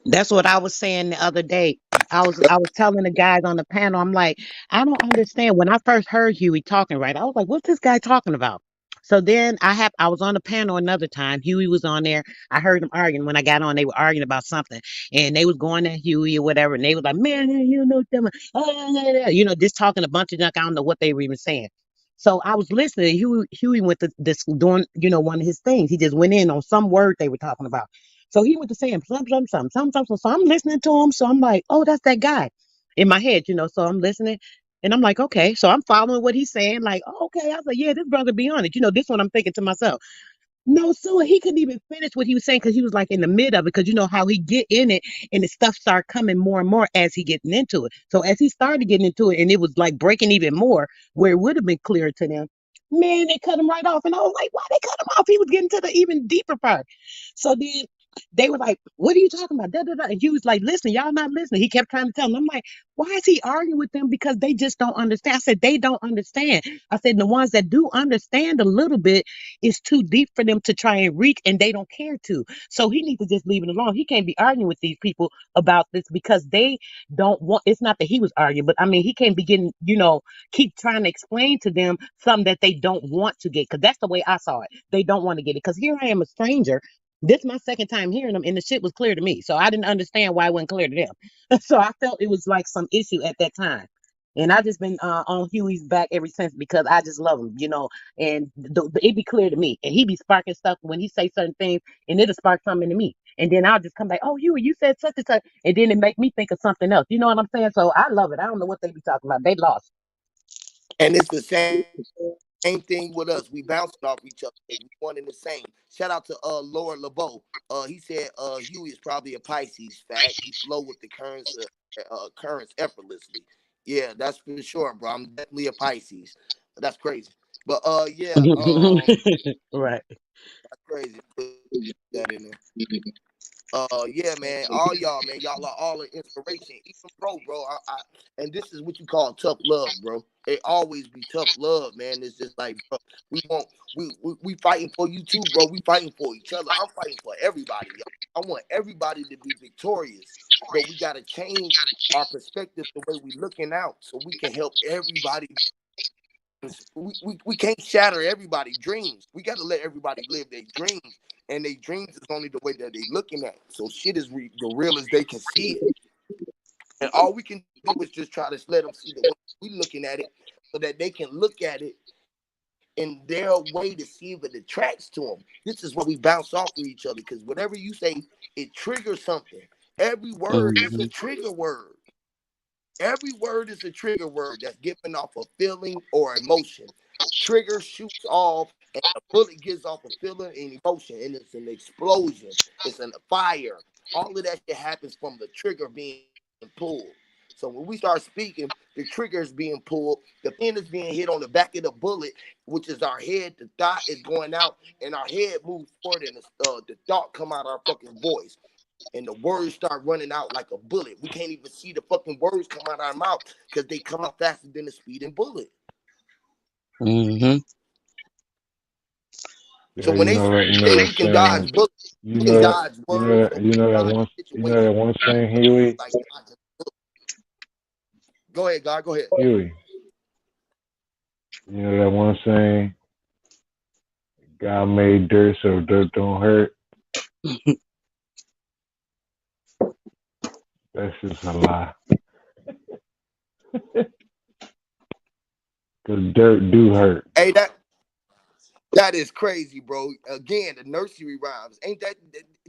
That's what I was saying the other day. I was telling the guys on the panel, I'm like, I don't understand. When I first heard Huey talking, right, I was like, what's this guy talking about? So then I was on the panel another time. Huey was on there. I heard them arguing when I got on. They were arguing about something, and they was going at Huey or whatever. And they was like, man, you know them, just talking a bunch of junk. I don't know what they were even saying. So I was listening. Huey went to this doing, one of his things. He just went in on some word they were talking about. So he went to saying some. So I'm listening to him. So I'm like, oh, that's that guy in my head. So I'm listening. And I'm like, okay. So I'm following what he's saying. Like, oh, okay. I was like, yeah, this brother be on it. This one I'm thinking to myself. No, so he couldn't even finish what he was saying because he was like in the mid of it. Because you know how he get in it and the stuff start coming more and more as he getting into it. So as he started getting into it and it was like breaking even more, where it would have been clear to them, man, they cut him right off. And I was like, why they cut him off? He was getting to the even deeper part. So then they were like, what are you talking about? Da, da, da. And he was like, listen, y'all not listening. He kept trying to tell them. I'm like, why is he arguing with them? Because they just don't understand. I said, they don't understand. I said, the ones that do understand a little bit, it's too deep for them to try and reach, and they don't care to. So he needs to just leave it alone. He can't be arguing with these people about this because they don't want. It's not that he was arguing, but I mean, he can't be getting, keep trying to explain to them something that they don't want to get. Because that's the way I saw it. They don't want to get it. Because here I am, a stranger. This is my second time hearing them, and the shit was clear to me. So I didn't understand why it wasn't clear to them. So I felt it was like some issue at that time. And I just been on Huey's back ever since because I just love him. And it be clear to me. And he be sparking stuff when he say certain things, and it'll spark something to me. And then I'll just come back, oh, you said such and such, and then it make me think of something else. You know what I'm saying? So I love it. I don't know what they be talking about. They lost. And it's the same thing with us. We bouncing off each other. We one and the same. Shout out to Lord LeBeau. He said Huey is probably a Pisces. Fact. He flow with the currents effortlessly. Yeah, that's for sure, bro. I'm definitely a Pisces. That's crazy. But yeah, Right. that's crazy. Put that in there. Yeah, man, all y'all, man, y'all are all an inspiration. Even bro, and this is what you call tough love, bro. It always be tough love, man. It's just like, bro, we fighting for you too, bro. We fighting for each other. I'm fighting for everybody, y'all. I want everybody to be victorious, but we gotta change our perspective, the way we looking out, so we can help everybody. We can't shatter everybody's dreams. We got to let everybody live their dreams, and their dreams is only the way that they looking at it. So shit is the real as they can see it, and all we can do is just try to let them see the way we looking at it, so that they can look at it in their way to see if it attracts to them. This is why we bounce off of each other, because whatever you say, it triggers something. Every word is a trigger word. Every word is a trigger word that's given off a feeling or emotion. Trigger shoots off, and a bullet gives off a feeling and emotion, and it's an explosion. It's a fire. All of that shit happens from the trigger being pulled. So when we start speaking, the trigger is being pulled, the pin is being hit on the back of the bullet, which is our head. The thought is going out, and our head moves forward, and the thought come out our fucking voice. And the words start running out like a bullet. We can't even see the fucking words come out of our mouth because they come out faster than a speeding bullet. Mm-hmm. So when they say we can dodge bullets, we can dodge words, or we can dodge situations. that one saying, Huey. Like dodging bullets. Go ahead, God. Go ahead. Huey. You know that one saying, God made dirt so dirt don't hurt. That's just a lie. Cause dirt do hurt. Hey, that is crazy, bro. Again, the nursery rhymes. Ain't that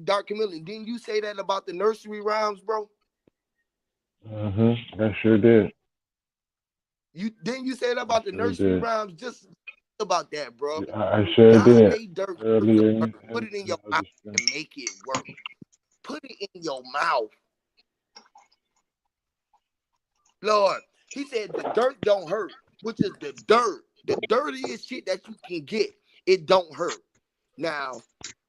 Dark Chameleon? Didn't you say that about the nursery rhymes, bro? I sure did. Didn't you say that about the nursery rhymes? Just about that, bro. I sure God did. made dirt. Earlier, Put it in your mouth and make it work. Put it in your mouth. Lord, he said the dirt don't hurt, which is the dirt. The dirtiest shit that you can get, it don't hurt. Now,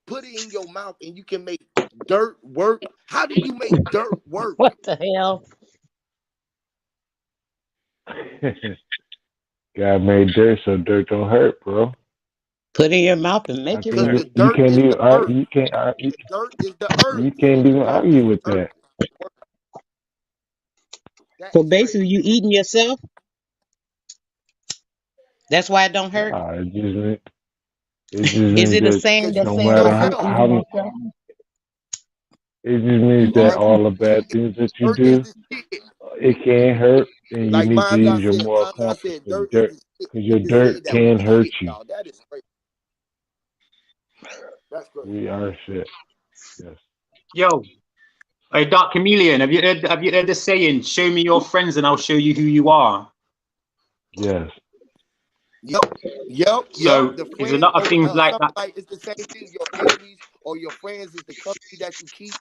put it in your mouth and you can make dirt work. How do you make dirt work? What the hell? God made dirt so dirt don't hurt, bro. Put it in your mouth and make it Because work. the dirt is the earth. The dirt is the earth. You can't even argue with that. So basically, you eating yourself. That's why it don't hurt. It just Is it a saying that no says matter don't hurt how yourself? it just means that all the bad things that you do, it can't hurt, and you Like need to use your moral I compass. said, Because dirt is the shit. your dirt can hurt you. Y'all. That is crazy. That's crazy. We are shit. Yes. Yo, hey, Dark Chameleon, have you heard the saying, show me your friends and I'll show you who you are? Yes. Yep. So The there's friends, a lot of things like that. like it's the same thing. Your enemies or your friends is the company that you keep,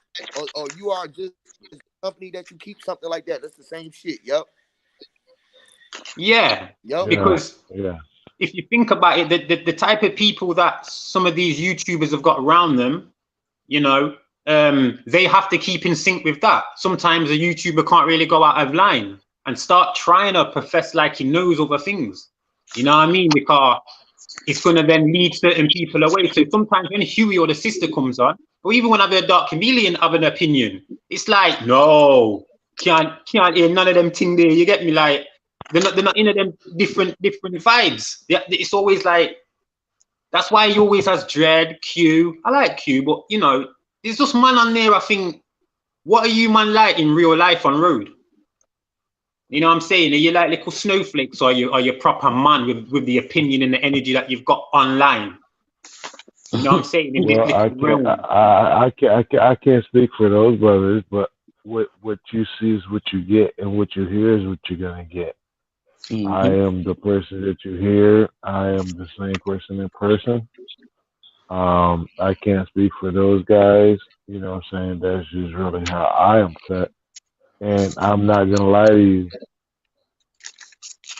or you are just the company that you keep, something like that. That's the same shit. Yep. Yeah. Because if you think about it, the type of people that some of these YouTubers have got around them, you know, they have to keep in sync with that. Sometimes a YouTuber can't really go out of line and start trying to profess like he knows other things. You know what I mean? Because it's going to then lead certain people away. So sometimes when Huey or the sister comes on, or even when I have a Dark Chameleon have an opinion, it's like, no, can't hear none of them thing there. You get me? Like, they're not into them different vibes. It's always like, that's why he always has Dread, Q. I like Q, but you know, there's just man on there. I think, what are you man like in real life on road? You know what I'm saying? Are you like little snowflakes, or are you proper man with the opinion and the energy that you've got online? You know what I'm saying? Well, I can't speak for those brothers, but what you see is what you get, and what you hear is what you're gonna get. I Mm-hmm. am the person that you hear. I am the same person in person. I can't speak for those guys. You know what I'm saying? That's just really how I am cut. And I'm not gonna lie to you.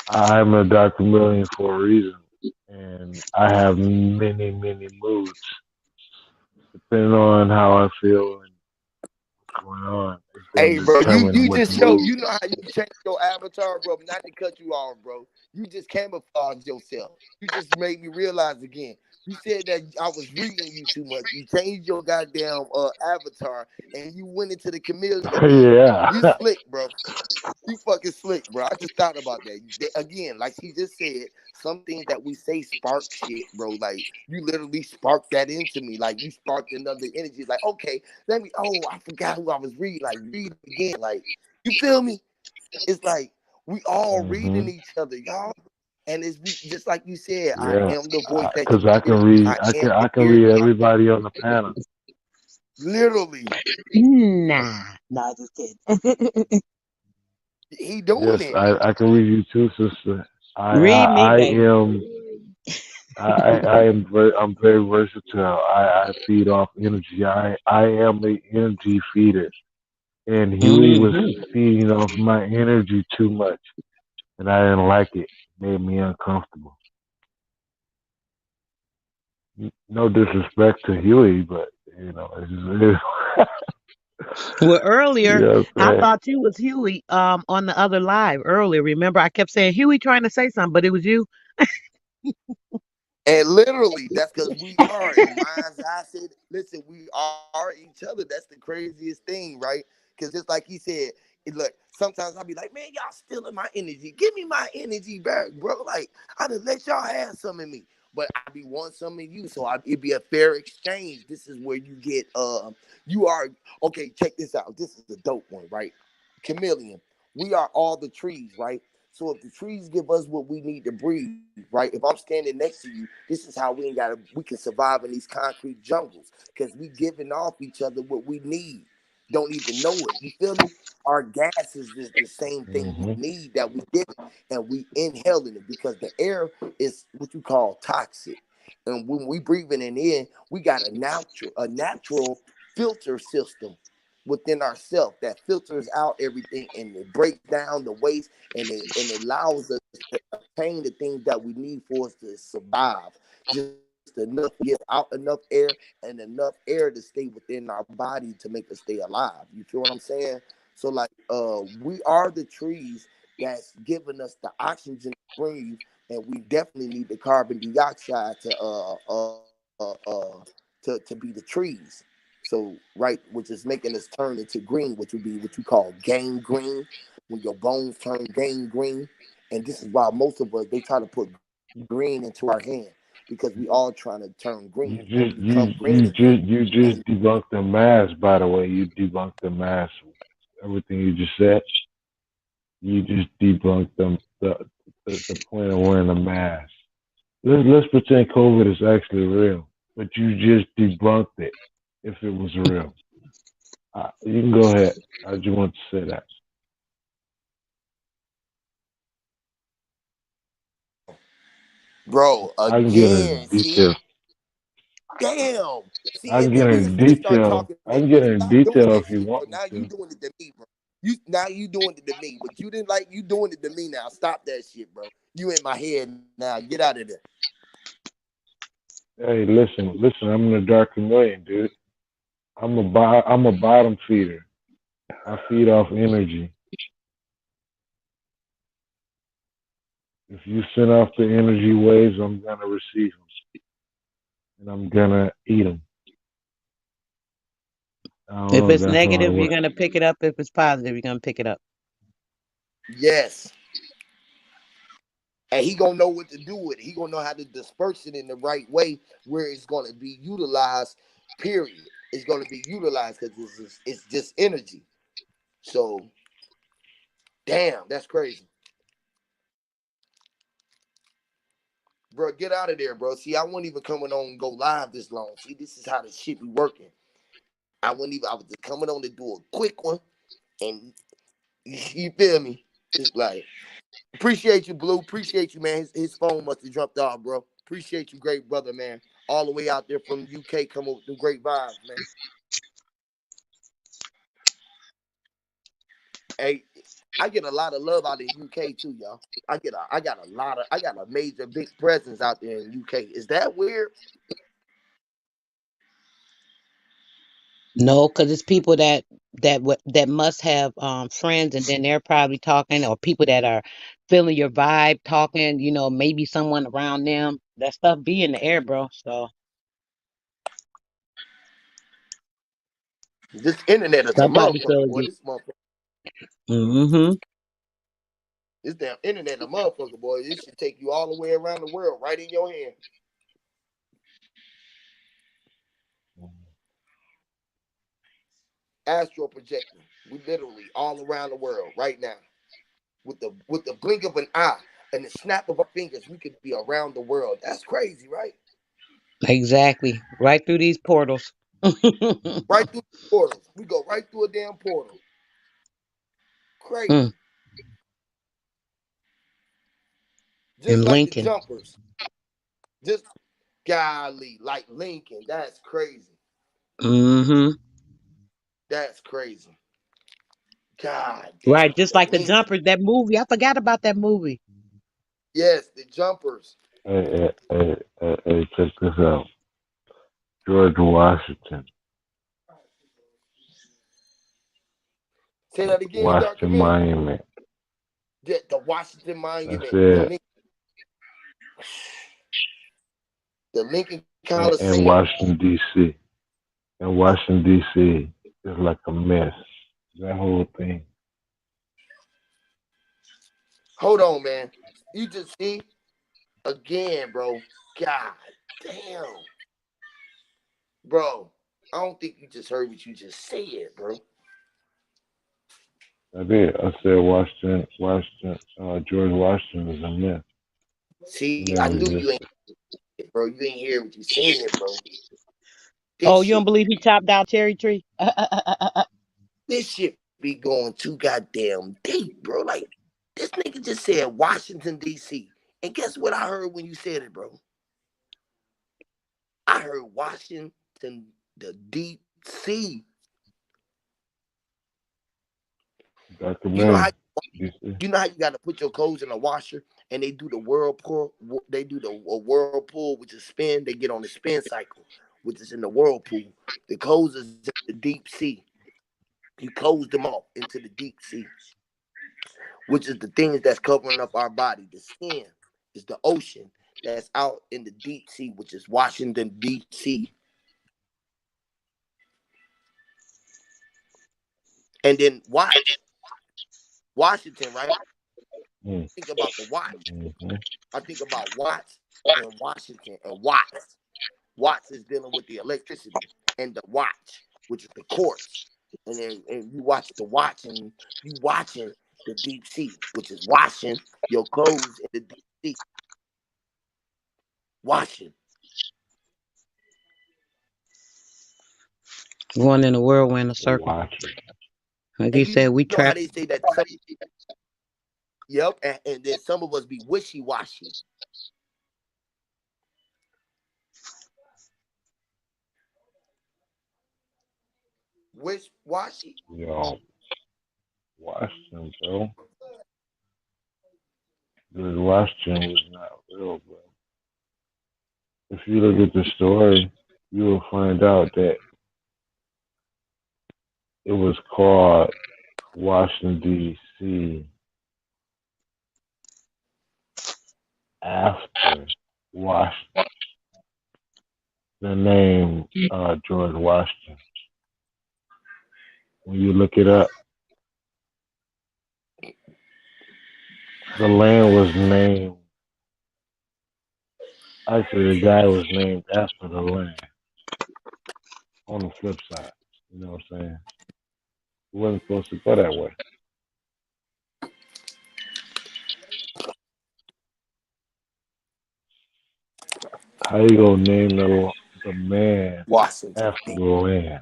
I'm a Dr. Million for a reason. And I have many, many moods. Depending on how I feel and what's going on, it's Hey, gonna bro, determine you what just show, mood. you know how you change your avatar, bro. Not to cut you off, bro. You just camouflage yourself. You just made me realize again. You said that I was reading you too much. You changed your goddamn avatar and you went into the chameleon again. Yeah. You slick, bro. You fucking slick, bro. I just thought about that. Again, like she just said, some things that we say spark shit, bro. Like you literally sparked that into me. Like you sparked another energy. Like, okay, let me. Oh, I forgot who I was reading. Like read it again. Like you feel me? It's like we all reading hmm each other, y'all. And it's we just like you said. I Yeah. am the voice that Because you I hear. can read. I I am can. the I can ear. read everybody on the panel. Literally, Nah, nah, just kidding. he doing Yes, it. I can read you too, sister. Read me, I baby. am. I am very. I'm very versatile. I feed off energy. I am the energy feeder. And Huey was Mm-hmm. feeding off my energy too much, and I didn't like it. It made me uncomfortable. No disrespect to Huey, but it's just, Well, you earlier know what I I'm saying? thought you was Huey on the other live earlier. Remember, I kept saying Huey trying to say something, but it was you. And literally, that's because we are. In mind's eye said, listen, we are each other. That's the craziest thing, right? Because just like he said, look, sometimes I'll be like, man, y'all stealing my energy. Give me my energy back, bro. Like, I done let y'all have some of me. But I be want some of you. So it'd be a fair exchange. This is where you get you are okay, check this out. This is the dope one, right? Chameleon. We are all the trees, right? So if the trees give us what we need to breathe, right? If I'm standing next to you, this is how we can survive in these concrete jungles because we giving off each other what we need. Don't even know it. You feel me? Our gas is the same thing we hmm need that we give it, and we inhaling it because the air is what you call toxic. And when we breathing it in, we got a natural filter system within ourselves that filters out everything and it breaks down the waste and it allows us to obtain the things that we need for us to survive. Just enough to give out enough air and enough air to stay within our body to make us stay alive. You feel what I'm saying? So like we are the trees that's giving us the oxygen to breathe, and we definitely need the carbon dioxide to be the trees. So right, which is making us turn into green, which would be what you call gang green, when your bones turn gang green. And this is why most of us they try to put green into our hand because we all trying to turn green and become green again. You And just debunked the mass. By the way, you debunked the mass. Everything you just said, you just debunked the point of wearing a mask. Let's pretend COVID is actually real, but you just debunked it. If it was real, you can go ahead. I just want to say that. bro, I can get again, into see, detail. damn, see, I can and get then we into was finna start detail. talking I next, can but get into stop doing detail that if you shit, bro. want me Now you to. doing it to me, bro. You doing it to me, but you didn't like you doing it to me. Now stop that shit, bro. You in my head now. Get out of there. Hey, listen. I'm in the dark million, dude. I'm a bottom feeder. I feed off energy. If you send off the energy waves, I'm gonna receive them, and I'm gonna eat them. I don't If know if it's that's how it negative, you're works. gonna pick it up. If it's positive, you're gonna pick it up. Yes. And he gonna know what to do with it. He gonna know how to disperse it in the right way where it's gonna be utilized. Period. It's gonna be utilized because it's just energy. So damn, that's crazy, bro. Get out of there, bro. See, I wasn't even coming on and go live this long. See, this is how the shit be working. I wasn't even. I was just coming on to do a quick one, and you feel me. It's like, appreciate you, Blue. Appreciate you, man. His phone must have dropped off, bro. Appreciate you, great brother, man. All the way out there from UK, come up with them great vibes, man. Hey, I get a lot of love out in UK too, y'all. I got a major big presence out there in UK. Is that weird? No, because it's people that must have friends, and then they're probably talking, or people that are feeling your vibe, talking. Maybe someone around them. That stuff be in the air, bro. So This internet is a somebody motherfucker, feel boy. you. This motherfucker, Mm-hmm. this damn internet a motherfucker, boy. This should take you all the way around the world, right in your hand. Astro projecting. We literally all around the world right now. With the blink of an eye and the snap of our fingers, we could be around the world. That's crazy, right? Exactly. Right through these portals. Right through the portals. We go right through a damn portal. Mm, Crazy. Just and like the Lincoln. jumpers. Just golly, like Lincoln. That's crazy. Mm-hmm. That's crazy. God Right, damn. just The like the Lincoln. jumpers. That movie. I forgot about that movie. Yes, the jumpers. Hey, check this out. George Washington. Say that again, Dr. Washington Ben. Monument. The Washington That's Monument. it. The Lincoln In Coliseum. Washington, D.C. In Washington, D.C. is like a mess. That whole thing. Hold on, man. You just see again, bro. God damn. Bro, I don't think you just heard what you just said, bro. I did. I said George Washington is a myth. See, I Never knew you existed. ain't, bro. You ain't hear what you said, bro. Oh, This you don't shit, believe he chopped down cherry tree? this shit be going too goddamn deep, bro. Like, this nigga just said Washington, D.C. And guess what I heard when you said it, bro? I heard Washington, the deep sea. Dr. You know how Ben, D.C. you know how you got to put your clothes in a washer and they do the whirlpool. They do the whirlpool, which is spin. They get on the spin cycle, which is in the whirlpool. The clothes is in the deep sea. You close them off into the deep sea, which is the things that's covering up our body. The skin is the ocean that's out in the deep sea, which is Washington D.C. And then watch Washington, right? Mm. Think about the watch. Mm-hmm. I think about Watts and Washington and Watts. Watts is dealing with the electricity and the watch, which is the quartz. And you watch the watch and you watching the deep sea, which is washing your clothes in the deep sea. Washing. Going in a whirlwind, a circle. Watching. Like And you you said, we know how trapped. they say that some yep, and then some of us be wishy-washy. Wish-washy? Yo, Washington, bro. George Washington was not real, bro. If you look at the story, you will find out that it was called Washington, D.C. after Washington, the name George Washington. When you look it up, the land was named. Actually, the guy was named after the land. On the flip side, you know what I'm saying? It wasn't supposed to go that way. How you gonna name the man Washington. after the land?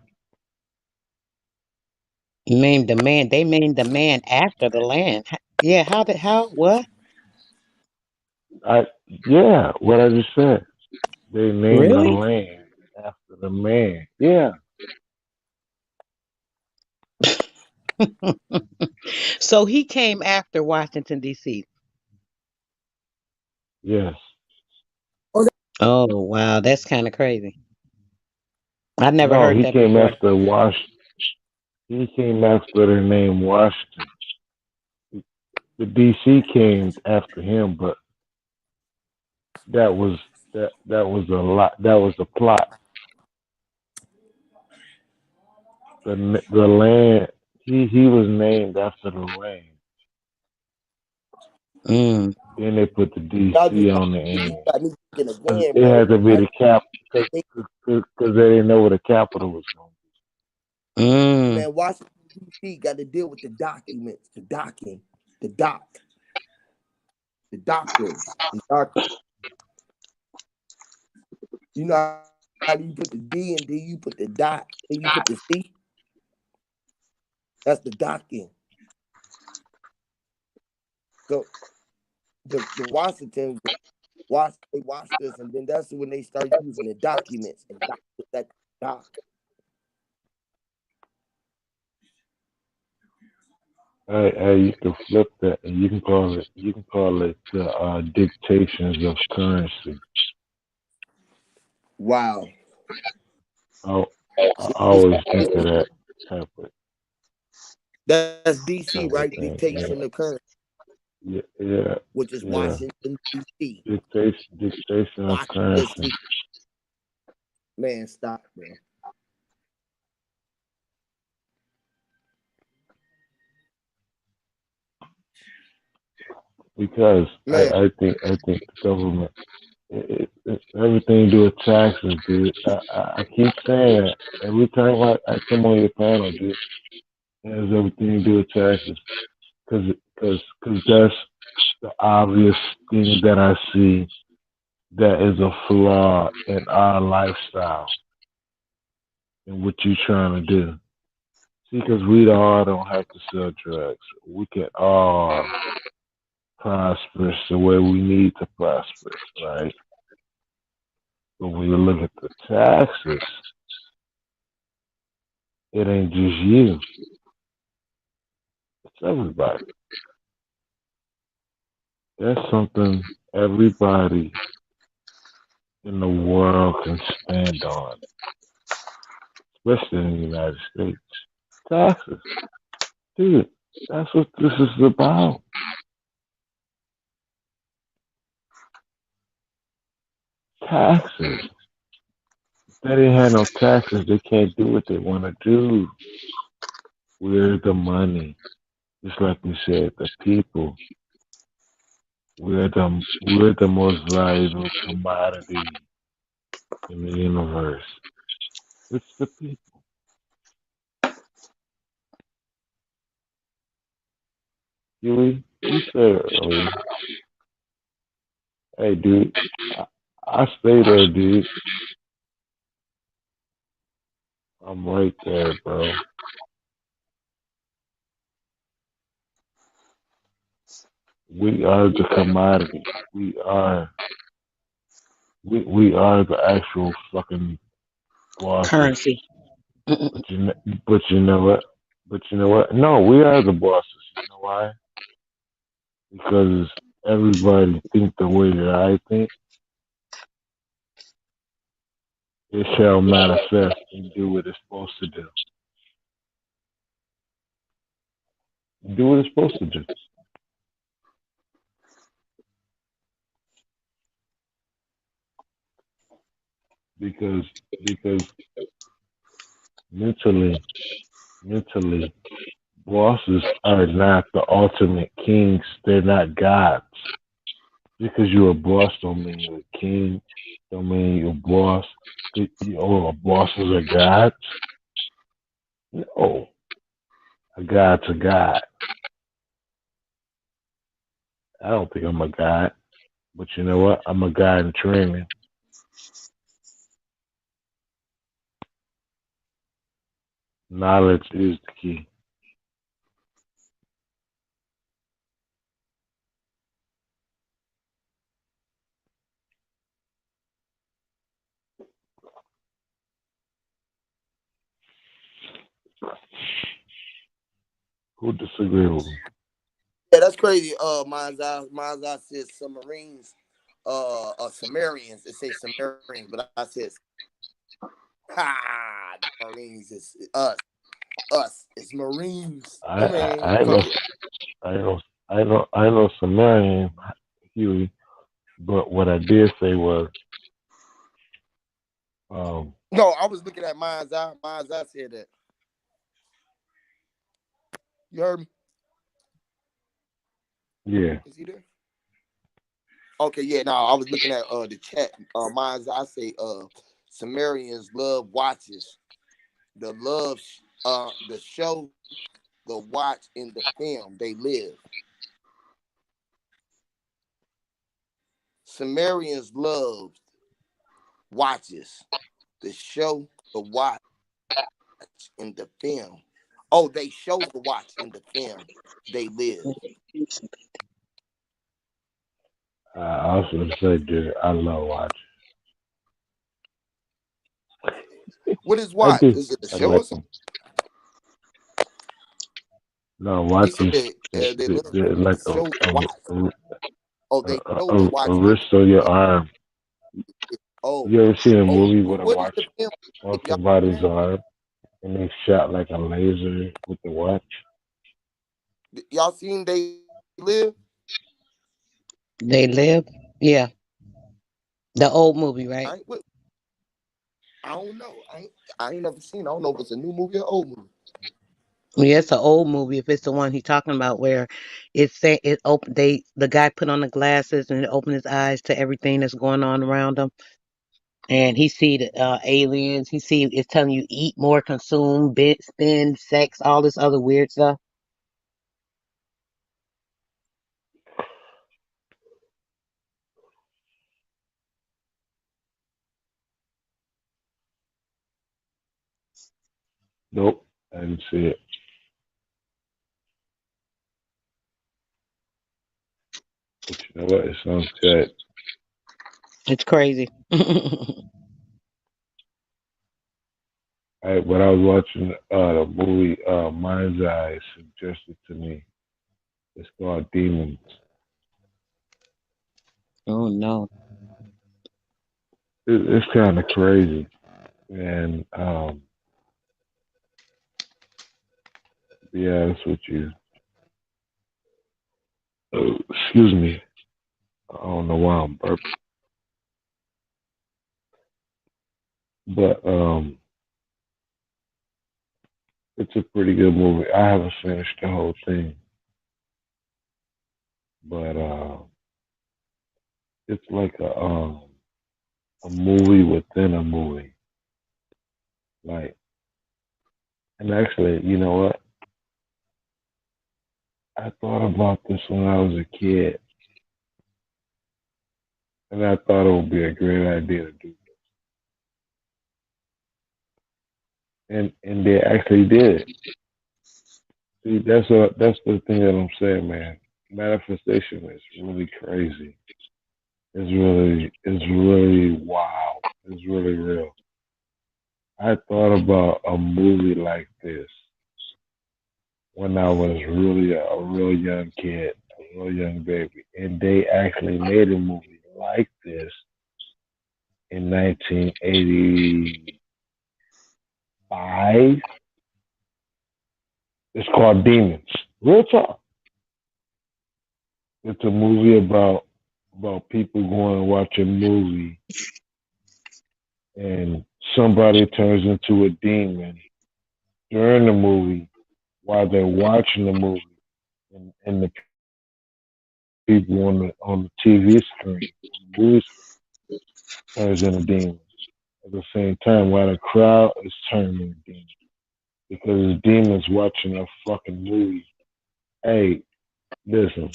Named the man. They named the man after the land. Yeah, what? I yeah, what I just said. They named the Really? land after the man. Yeah, So he came after Washington, D.C. yes. Oh, Oh, wow. That's kind of crazy. I never No, heard he that came before. after He came after the name Washington. The DC came after him, but that was that was a lot. That was the plot. The land. He was named after the land. Mm, Then they put the y'all DC just on the you end. got me thinking again, It bro. had to be I the cap think, because they didn't know where the capital was going. mm, man, Washington D.C. got to deal with the documents, the docking, the dock, the doctors, the doc. You know how you put the D and then you put the dot, and you put the C. That's the docking. So the Washington they watched us, and then that's when they start using the documents and that doc. You can flip that, and you can call it the dictations of currency. Wow. I See, always think of that type of that's DC, type of right? thing. Dictation of currency, Yeah, yeah, which is yeah. Washington D.C. Dictation of Washington currency. D.C. Man, stop, bro. Because Man, I think the government everything to do with taxes, dude. I keep saying that every time I come on your panel, dude. It has everything to do with taxes, because that's the obvious thing that I see that is a flaw in our lifestyle and what you're trying to do. See, because we all don't have to sell drugs. We can all prosper the way we need to prosper, right? But when you look at the taxes, it ain't just you, it's everybody. That's something everybody in the world can stand on, especially in the United States. Taxes. Dude, that's what this is about. Taxes. If they didn't have no taxes, they can't do what they want to do. We're the money. Just like we said, the people. We're the most valuable commodity in the universe. It's the people. You said it earlier. Hey, dude, I, I stay there, dude. I'm right there, bro. We are the commodity. We are the actual fucking bosses. currency. Mm-mm. But you know what? But you know what? No, we are the bosses. You know why? Because everybody think the way that I think, it shall manifest and do what it's supposed to do. Do what it's supposed to do. Because because mentally mentally bosses are not the ultimate kings. They're not gods. Because you're a boss don't mean you're a king. Don't mean you're a boss. Oh, bosses are gods. No, a god's a god. I don't think I'm a god, but you know what? I'm a god in training. Knowledge is the key. Who disagree with me? Yeah, that's crazy. Mine's I said submarines, Sumerians. It say Sumerians, but I said, ha, the Marines is us. It's Marines. I I I, mean, I fuck know it. I know Sumerian, Huey, but what I did say was No, I was looking at mine's eye. Mine's eye said that. You heard me? yeah. Is he there? Okay, yeah. No, I was looking at the chat. Mine's eye say Sumerians love watches. The show, the watch in the film. They live. Sumerians loved watches. The show, the watch in the film. Oh, they show the watch in the film. They live. I also say, dude, I love watch. What is I watch? do. Is it a I show or like something? them. No, He watch said is they live. they're like Show the watch. Oh, they show the a watch in the wrist on your film. arm. Oh, You ever seen a oh, movie with a what is watch the film? on Y'all somebody's name? arm and they shot like a laser with the watch? Y'all seen they live? They live? Yeah. The old movie, right? I ain't, I don't know. I ain't never seen. I don't know if it's a new movie or old movie. Yeah, it's an old movie. If it's the one he's talking about, where it open, the guy put on the glasses and it opened his eyes to everything that's going on around him, and he see the aliens. He see it's telling you eat more, consume, bit, spend, sex, all this other weird stuff. Nope, I didn't see it. But you know what? It sounds good. It's crazy. When I was watching the movie Mind's Eye suggested to me. It's called Demons. Oh no. It's kind of crazy, and to be honest with you, excuse me, I don't know why I'm burping, but it's a pretty good movie. I haven't finished the whole thing, but it's like a movie within a movie. Like, and actually, you know what? I thought about this when I was a kid, and I thought it would be a great idea to do, and they actually did it. See, that's the thing that I'm saying, man. Manifestation is really crazy. It's really wow. It's really real. I thought about a movie like this when I was really a real young kid, a real young baby, and they actually made a movie like this in 1985. It's called Demons. Real talk. It's a movie about people going and watch a movie and somebody turns into a demon during the movie while they're watching the movie, and the people on the TV screen, on the movie screen, turns into demons at the same time while the crowd is turning into demons because it's demons watching a fucking movie. Hey, listen,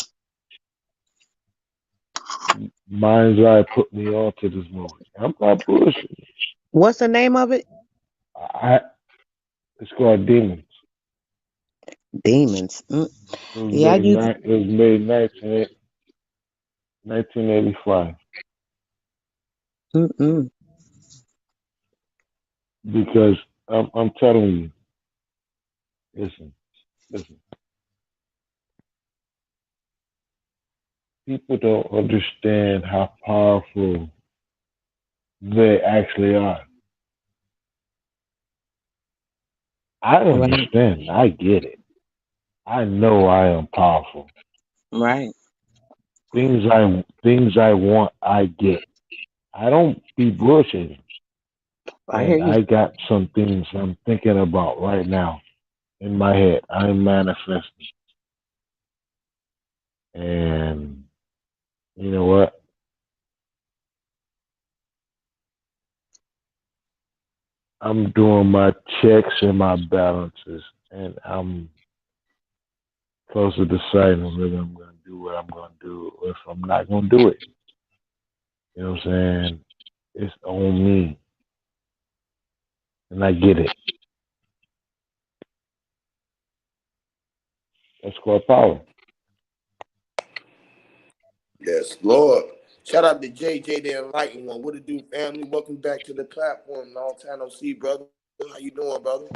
Mind's Eye put me on to this movie. I'm not bullshit. What's the name of it? I It's called Demons. Demons. It was Yeah, I made used. it was made 1985 Mm-mm. because I'm telling you, Listen. People don't understand how powerful they actually are. I Right. understand. I get it. I know I am powerful. Right. Things I want, I get. I don't be bullshitting. I hear And you. I got some things I'm thinking about right now in my head. I'm manifesting. And you know what? I'm doing my checks and my balances, and I'm close to deciding whether I'm going to do what I'm going to do or if I'm not going to do it. You know what I'm saying? It's on me, and I get it. That's called power. Yes, Lord. Shout out to JJ the Enlightened One. What it do, family? Welcome back to the platform. Long time no see, brother. How you doing, brother?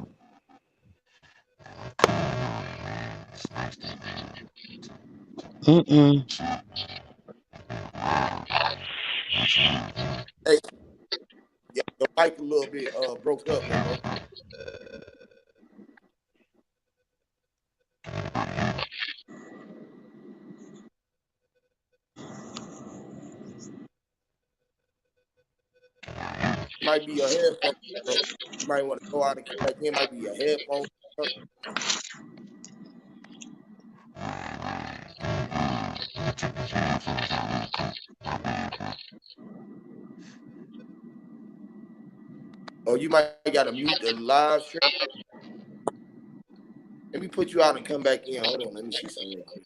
Mm-mm. Hey, yeah, your mic a little bit broke up there, bro. Might be your headphones, bro. You might want to go out and come back in. Might be your headphones. Or you might got to mute the live stream. Let me put you out and come back in. Hold on. Let me see something real quick.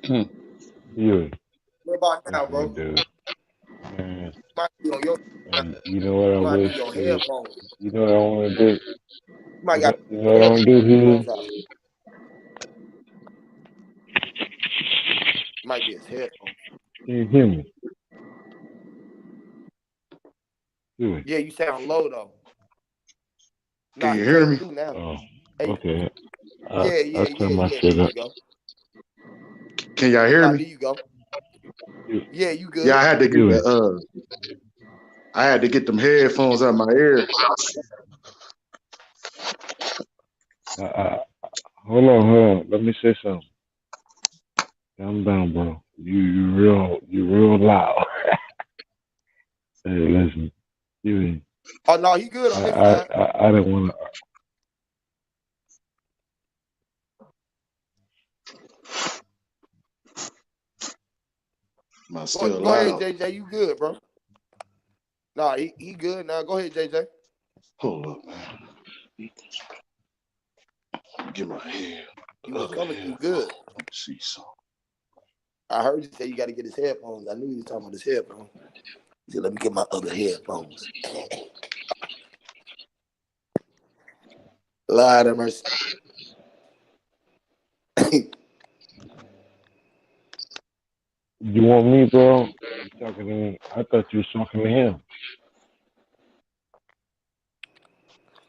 Mm. You, What about now, listen, bro? dude. Man, Might be on your. and you know what I Might be wish your is, headphones. you know what I want to do? You might got You know your what I want to do here? headphones out. Might be his headphones. Can you hear me? Do it. Yeah, you sound low though. Can Nah, you he hear came me? through now. Oh, Hey, okay. yeah, I'll turn my yeah. There shit you up. go. Can y'all hear Nah, me? there you go. You, Yeah, you Yeah, good. I had to get do it. I had to get them headphones out of my ear. Hold on. Let me say something. Calm down, bro. You real loud. Hey, listen. You, Oh no, he good on this side. I didn't want to. Am I Go, still go ahead, loud? JJ. You good, bro? Nah, he good. Now go ahead, JJ. Hold up, man. Get my head. You The was other coming through headphone. good. Let me see something. I heard you say you got to get his headphones. I knew he was talking about his headphones. He said, "Let me get my other headphones." Lord have mercy. You want me, bro? You talking to me? I thought you was talking to him.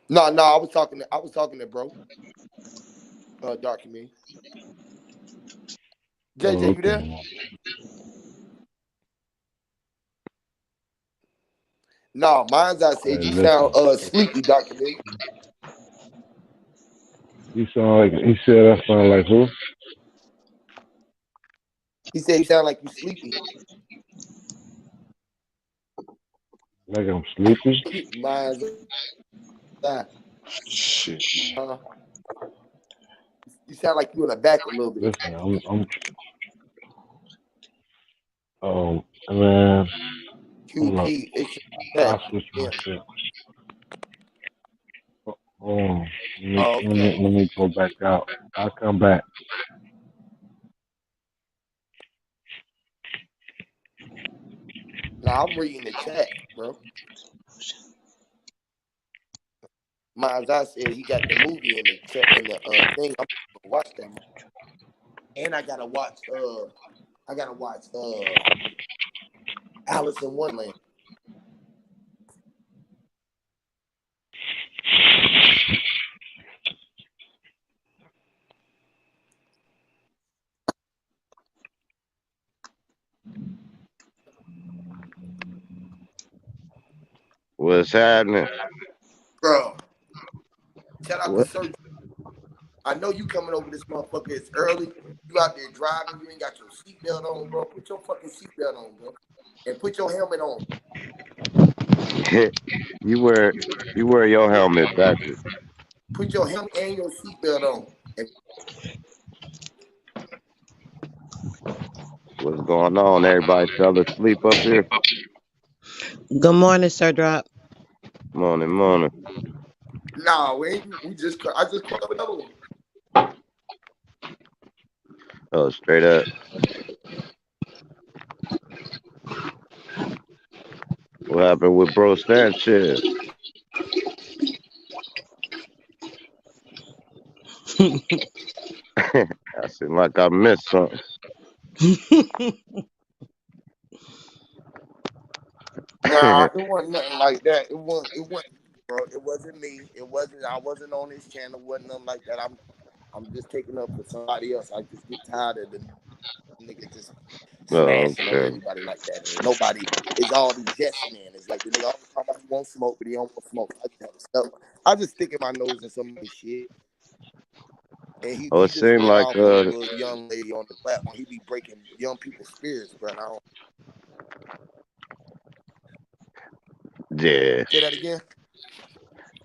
No, I was talking to bro. Dark me. Oh, JJ, you there? okay. No, mine's I said Hey, you sound listen. sleepy, Dr. Me. He said I sound like who? He said you sound like you sleepy. Like I'm sleepy? Mine's I. Shit, man. You sound like you in the back a little bit. Listen, man, hold up. QP, it's your I'll back. switch my Yeah. shit. Oh, Oh, okay. let me go back out. I'll come back. Now I'm reading the chat, bro. Miles, I said he got the movie in the chat in the thing. I'm gonna watch that. And I gotta watch Alice in Wonderland. What's happening? Bro, shout out to What? Sir. I know you coming over this motherfucker. It's early. You out there driving. You ain't got your seatbelt on, bro. Put your fucking seatbelt on, bro. And put your helmet on. you wear your helmet backwards. Put your helmet and your seatbelt on. And What's going on? Everybody fell asleep up here. Good morning, Sir Drop. Morning, morning. nah, I just caught up another one. Oh, straight up. What happened with Bro Sanchez? I seem like I missed something. Nah, it wasn't nothing like that. It wasn't, bro. It wasn't me. I wasn't on this channel. It wasn't nothing like that. I'm just taking up for somebody else. I just get tired of the nigga just Oh, smashing on okay. everybody like that. And nobody is all these yes men. It's like the nigga always talking about he won't smoke, but he don't want smoke. I just sticking my nose in some shit. And Oh, he it just seemed went like off on a little young lady on the platform. He be breaking young people's spirits, bro. And I don't yeah. say that again.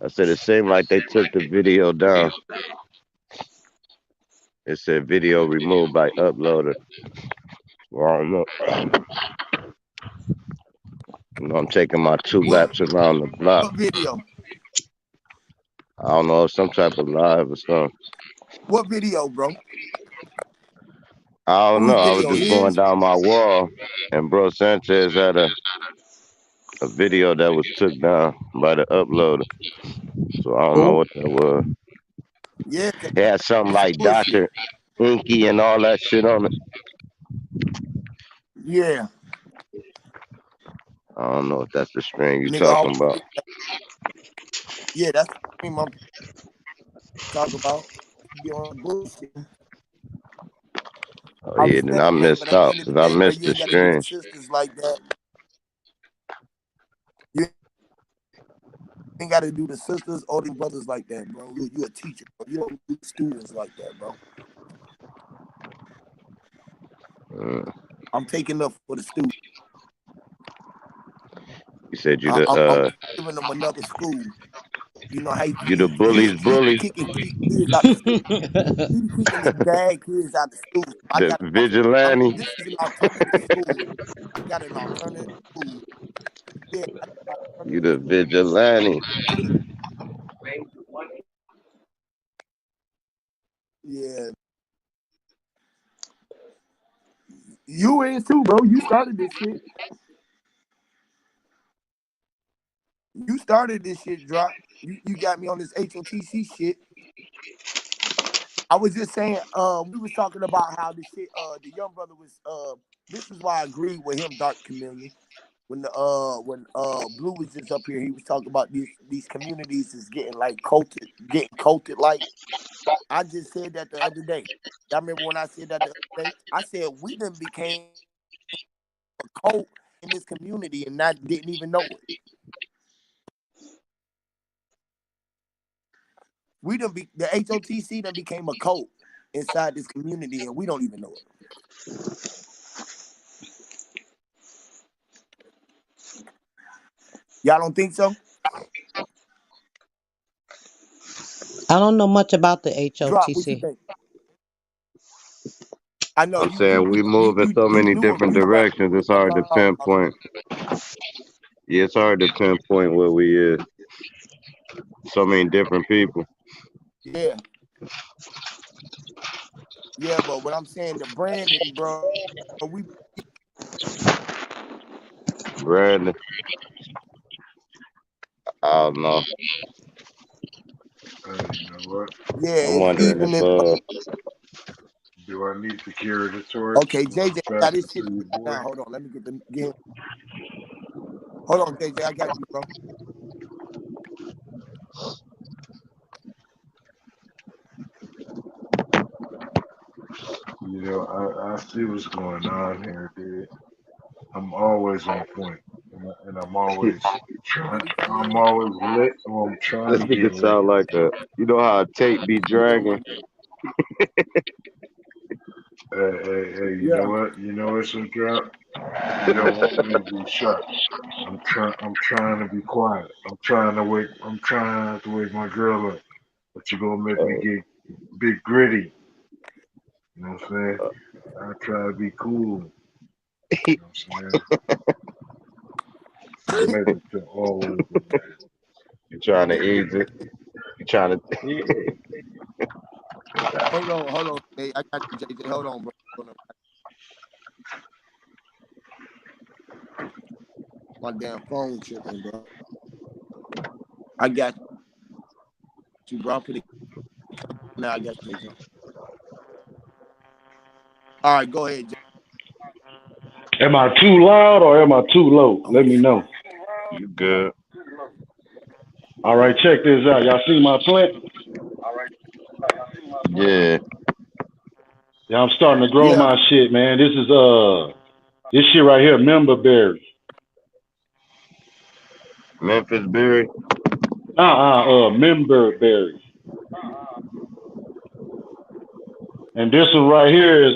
I said it seemed like they took the video down. It said video removed by uploader. Well, I don't know. I'm taking my 2 laps around the block. What video? I don't know, some type of live or something. What video, bro? I don't know. Whose I was video? just going His? down my wall, and Bro Sanchez had a video that was took down by the uploader. So I don't know Oh, what that was. Yeah, cause It had something that's some like bullshit. Dr. Inky and all that shit on it. Yeah, I don't know if that's the string you nigga. talking about. Yeah, that's the thing I'm talking about. Be on bullshit. Oh I yeah, then respect I the man, but missed at the out end of the because I day, bro, missed you the ain't got to do the string. sisters like that. You ain't got to do the sisters or the brothers like that, bro. You a teacher, bro. You don't do students like that, bro. I'm taking up for the students. You said I'm giving them another school. You know how you the he bully's be bully, kicking kids out the school. He be kicking the bad kids out the school. So I the got vigilante, this is an alternative school. I got an alternative school. Yeah, I got an you alternative the school. vigilante. Yeah. You is too, bro. You started this shit. You started this shit, Drop. You got me on this HOTC shit. I was just saying, we was talking about how the shit, the young brother was, this is why I agree with him, Dark Chameleon. When Blue was just up here, he was talking about these communities is getting culted like. I just said that the other day. Y'all remember when I said that the other day? I said we done became a cult in this community and not didn't even know it. The HOTC done became a cult inside this community and we don't even know it. Y'all don't think so? I don't know much about the Drop, what you HOTC. think? I know I'm saying we move in so you many new different around directions. It's hard to pinpoint. Yeah, it's hard to pinpoint where we is. So many different people. yeah. Yeah, but what I'm saying, the branding, bro, we Brandon, I don't know. Hey, you know what? yeah, I'm it's wondering even if if Do I need to carry the torch okay, when JJ, I I got pass it this to shit your boy? down. Hold on, let me get him. Hold on, JJ, I got you, bro. You know, I see what's going on here, dude. I'm always on point, and I'm always trying. Anytime you I'm ain't always lit, or I'm trying this to get nigga lit. sound like a, you know how a tape be you know dragging? what? Hey, you know Yeah. what? You know what's a drop? You don't want me to be sharp. I'm trying to be quiet. I'm trying to wake. I'm trying not to wake my girl up. But you gonna make me Uh, get big gritty. You know what I'm saying? I try to be cool. You know what I'm saying? Maybe to always be ready. you trying to ease it. You trying to. Hold on. Hey, I got you, JJ. Hold on, bro. Hold on. My damn phone tripping, bro. I got you, bro. I'll put it now. I got you, JJ. All right, go ahead, JJ. Am I too loud or am I too low? Oh, Let me know. You good. All right, check this out. Y'all see my plant? Yeah. Yeah, I'm starting to grow yeah. my shit, man. This shit right here, member berry. Memphis Berry. Member berry. And this one right here is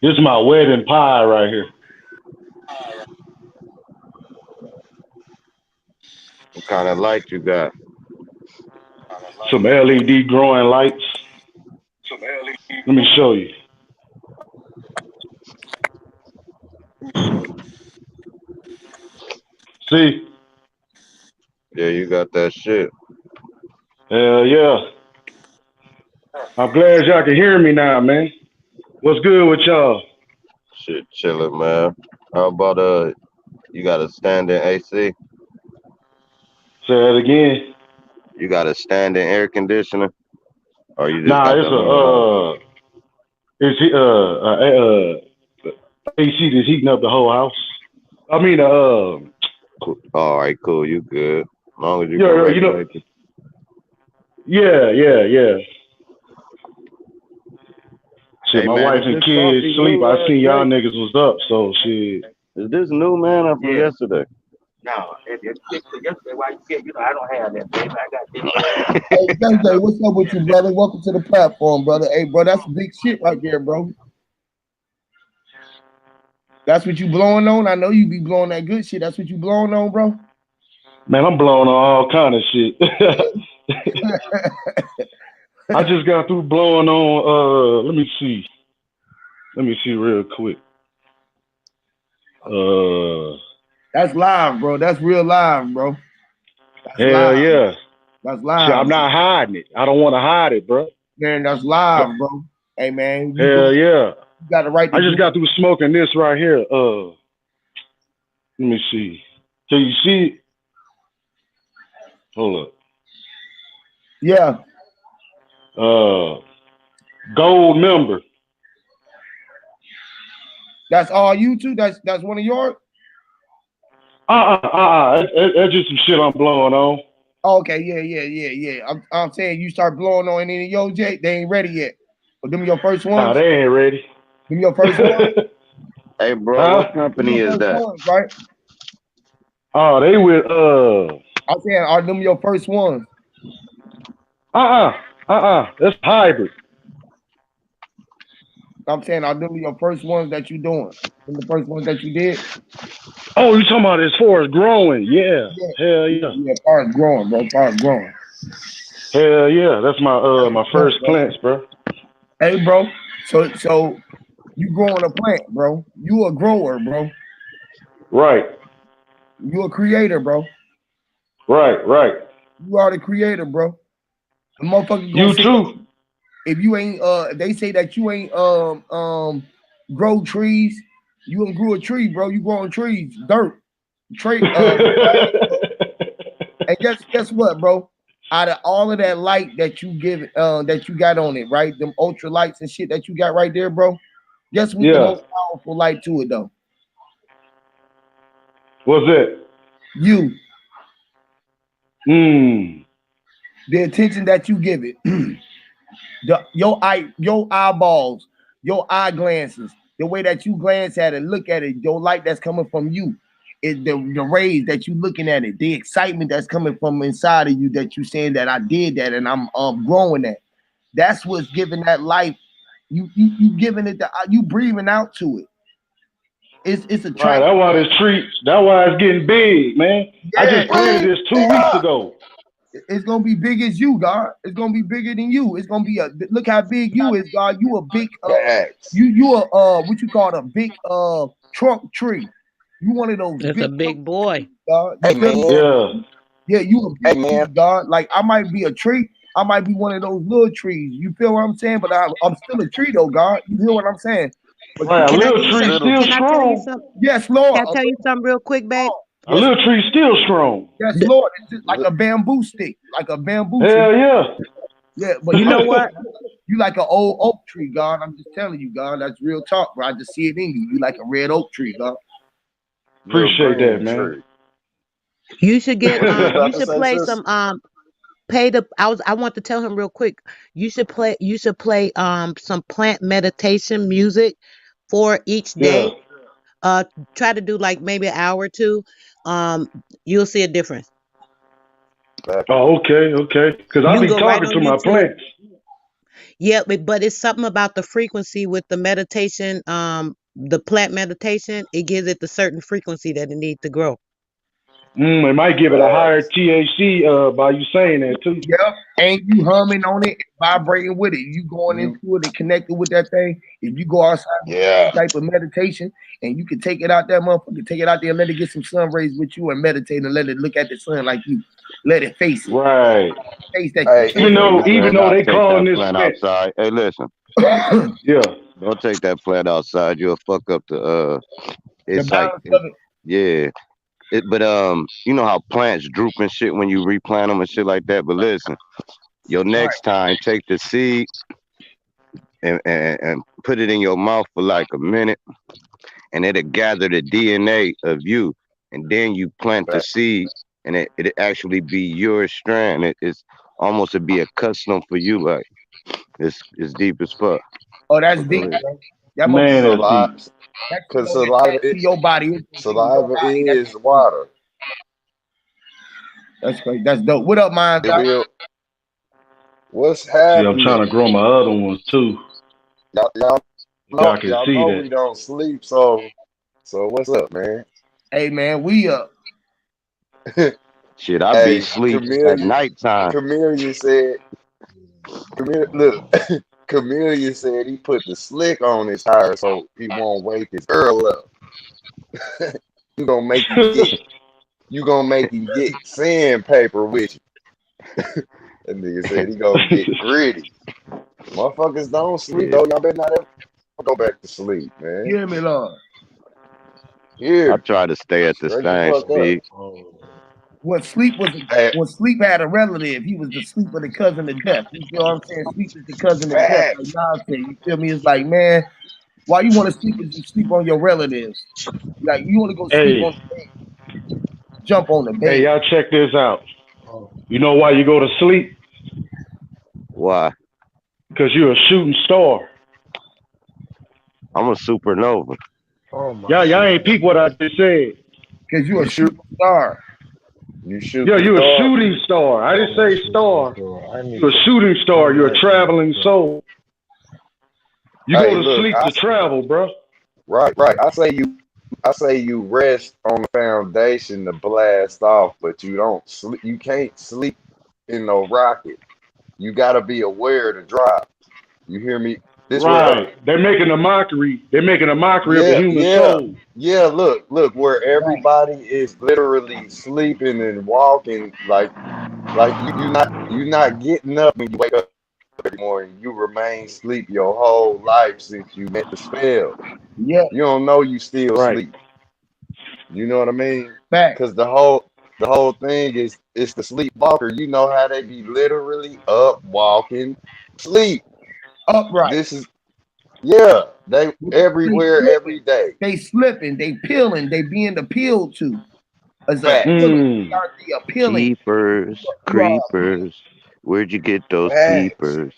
this is my wedding pie right here. What kind of light you got? Some LED growing lights. Let me show you. See? Yeah, you got that shit. Hell yeah. I'm glad y'all can hear me now, man. What's good with y'all? Shit chilling, man. How about you got a standing AC? Say that again. You got a standing air conditioner? Or you just Nah, got the it's whole house? AC that's heating up the whole house. I mean, Cool. All right, cool. You good. As long as you can yeah, you know, regulate it. yeah. Shit, Hey, my man, wife is and this kids coffee sleep. new, I seen y'all Jay? niggas was up, so shit. Is this new, man, or from yesterday? No, it's yesterday. Why you get? I don't have that, baby. I got this. Hey, JJ, what's up with you, brother? Welcome to the platform, brother. Hey, bro, that's big shit right there, bro. That's what you blowing on. I know you be blowing that good shit. That's what you blowing on, bro. Man, I'm blowing on all kind of shit. I just got through blowing on. Let me see real quick. That's live, bro. That's real live, bro. That's Hell live. yeah. That's Shit, live, I'm not hiding it. I don't want to hide it, bro. man. That's live, bro. Hey, man, Hell yeah. you got the right to I do just it. got through smoking this right here. Let me see. Can you see it? Hold Yeah, up. Gold member. that's all you two. That's one of yours. That's just some shit I'm blowing on. Okay, yeah. I'm saying you start blowing on any of your J, they ain't ready yet. But them your first Nah, ones. they ain't ready. Them your first ones. Hey, bro, Huh? what Them company your is first that? ones, right? Oh, they with I'm saying are them your first ones? That's hybrid. I'm saying, are them your first ones that you doing? Them the first ones that you did? Oh, you talking about as far as growing? Yeah. Yeah. Hell yeah. Yeah, far as growing, bro. Far as growing. Hell yeah. That's my first plants, bro. Hey, bro. So you growing a plant, bro. You a grower, bro. Right. You a creator, bro. Right. You are the creator, bro. The motherfucker gonna You say too. if you ain't they say that you ain't grow trees. You don't grow a tree, bro. You growing trees, dirt, tree, and guess what, bro? Out of all of that light that you give that you got on it, right? Them ultra lights and shit that you got right there, bro. Guess what's the most powerful light to it though? What's it? You. The attention that you give it. Your eyeballs, your eye glances, the way that you glance at it, look at it, your light that's coming from you, is the rays that you looking at it, the excitement that's coming from inside of you that you saying that I did that and I'm growing that. That's what's giving that life. You giving it you breathing out to it. It's a right. That's why this tree. That's why it's getting big, man. Yeah, I just planted this 2 weeks ago. It's gonna be big as you, God. It's gonna be bigger than you. It's gonna be look how big you is, God. You a big you a what you call it, a big trunk tree. You one of those. It's a big boy. God. Hey man. Yeah, you a big tree, God. Like I might be a tree. I might be one of those little trees. You feel what I'm saying? But I'm still a tree though, God. You hear what I'm saying? But right, a little tree still strong. Yes, Lord. Can I tell you something real quick, babe? A little tree still strong. Yes, Lord. It's just like a bamboo stick, like a bamboo tree. Hell yeah. Yeah, but you know what? You like an old oak tree, God. I'm just telling you, God. That's real talk, bro. I just see it in you. You like a red oak tree, God. Appreciate that, man. You should get you should play some I want to tell him real quick. You should play some plant meditation music for each day. Try to do like maybe an hour or two. You'll see a difference. Oh, okay. Because I'll be talking to my plants. Yeah, but it's something about the frequency with the meditation, the plant meditation. It gives it the certain frequency that it needs to grow. It might give it a higher THC by you saying that too. Yep, and you humming on it, vibrating with it. You going into it and connected with that thing. If you go outside, type of meditation, and you can take it out that motherfucker, take it out there, and let it get some sun rays with you, and meditate and let it look at the sun like you. Let it face it. Right. Face that. Hey, even though they calling this plant outside. Hey, listen. Yeah. Don't take that plant outside. You'll fuck up the it's the like yeah. But you know how plants droop and shit when you replant them and shit like that. But listen, your next time, take the seed and put it in your mouth for like a minute, and it'll gather the DNA of you, and then you plant the seed, and it actually be your strand. It's almost to be a custom for you. Like it's deep as fuck. Oh, that's deep. That man, that's deep. Because saliva is your body. Saliva is water. That's great. That's dope. What up, man? What's happening? See, I'm trying to grow my other ones too. Y'all know we don't sleep, so what's up, man? Hey, man, we up. Shit, I be asleep at nighttime. Camellia said, Camellia said he put the slick on his tire so he won't wake his girl up. You gonna make him get sandpaper with you. That nigga said he gonna get gritty. Motherfuckers don't sleep though. Y'all better not ever go back to sleep, man. You hear me, Lord? Yeah. I try to stay at the same speed. When sleep had a relative, he was the sleep of the cousin of death. You feel what I'm saying? Sleep is the cousin of death. Like y'all say, you feel me? It's like, man, why you want to sleep is you sleep on your relatives. Like you want to go sleep on the bed, jump on the bed. Hey, y'all check this out. You know why you go to sleep? Why? Because you're a shooting star. I'm a supernova. Y'all ain't peep what I just said. Because you're a shooting star. You shoot. Yeah, you're a shooting star. I didn't say star. You're a shooting star. You're a traveling soul. You Hey, go to look, sleep to travel, bro. right. I say you rest on the foundation to blast off, but you don't sleep. You can't sleep in no rocket. You gotta be aware to drive. You hear me? This where Right. They're making a mockery. They're making a mockery of the yeah, human yeah, soul. yeah. Look, where Right. everybody is literally sleeping and walking like you not getting up when you wake up every morning. You remain sleep your whole life since you met the spell. Yeah, You don't know you still Right. sleep. You know what I mean? fact. Because the whole thing is it's the sleepwalker. You know how they be literally up walking, sleep. Upright. This is yeah. They They everywhere slipping. every day. They slipping. They peeling. They being appealed to. As a Facts. appealing. Mm. Start the appealing. Keepers, You are creepers. Where'd you get those Facts. peepers?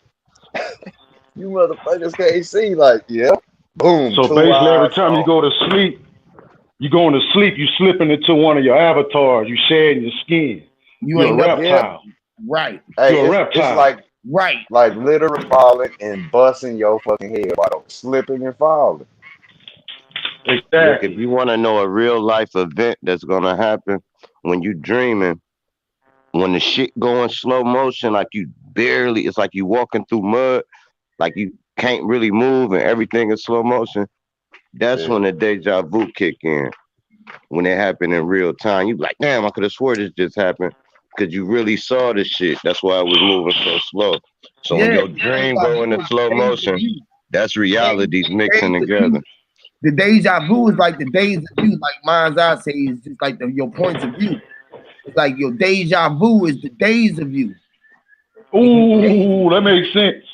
You motherfuckers can't see like yeah. Boom, So two basically, every eyes time you on. go to sleep, you going to sleep, you slipping into one of your avatars. You shedding your skin. you You're ain't a never Yeah. reptile. right. Hey, You're a it's reptile. Right. like literally falling and busting your fucking head wide open, slipping and falling. Look, if Exactly. you want to know a real life event that's gonna happen when you dreaming, when the shit go in slow motion, like you barely, it's like you walking through mud, like you can't really move and everything is slow motion. That's Yeah. when the deja vu kick in. When it happened in real time, you be like, damn, I could have swore this just happened because you really saw the shit. That's why it was moving so slow. So when Yeah. your dream Deja go into vu is slow days of motion, you. that's Days, realities mixing days of together. you. The deja vu is like the days of you, like mind's eye say is just like your points of view. It's like your deja vu is the days of you. And your days of Ooh, that makes sense.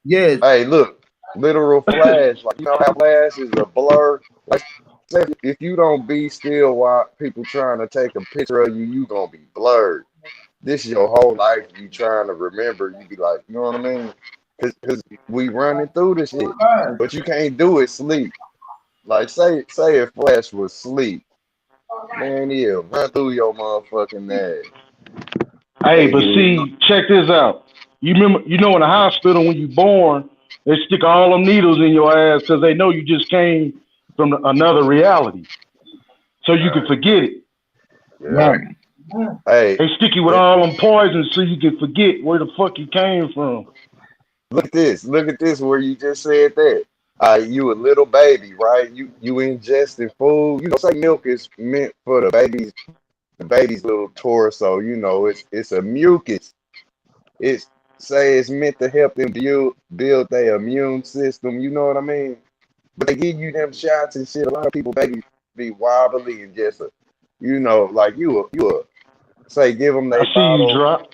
yes, Hey, look, literal flash. Like you know how flash is a blur. Like say if you don't be still while people trying to take a picture of you, you gonna be blurred. This is your whole life. You trying to remember. You be like, you know what I mean? Cause we running through this shit, but you can't do it sleep. Like say if flash was sleep, man, he'll run through your motherfucking ass. Hey, Can't but do it. see, check this out. You remember, you know, in the hospital when you born, they stick all them needles in your ass because they know you just came from another reality, so you can Right. forget it. Yeah. right. Hey, They stick you with and all them poisons so you can forget where the fuck you came from. look at this. Look at this. Where you just said that. You a little baby, right? You ingesting food. You know, say milk is meant for the baby's little torso. You know, it's a mucus. It's say it's meant to help them build their immune system. You know what I mean? But they give you them shots and shit. A lot of people babies be wobbly and just like you say give them I they see you bottle. drop.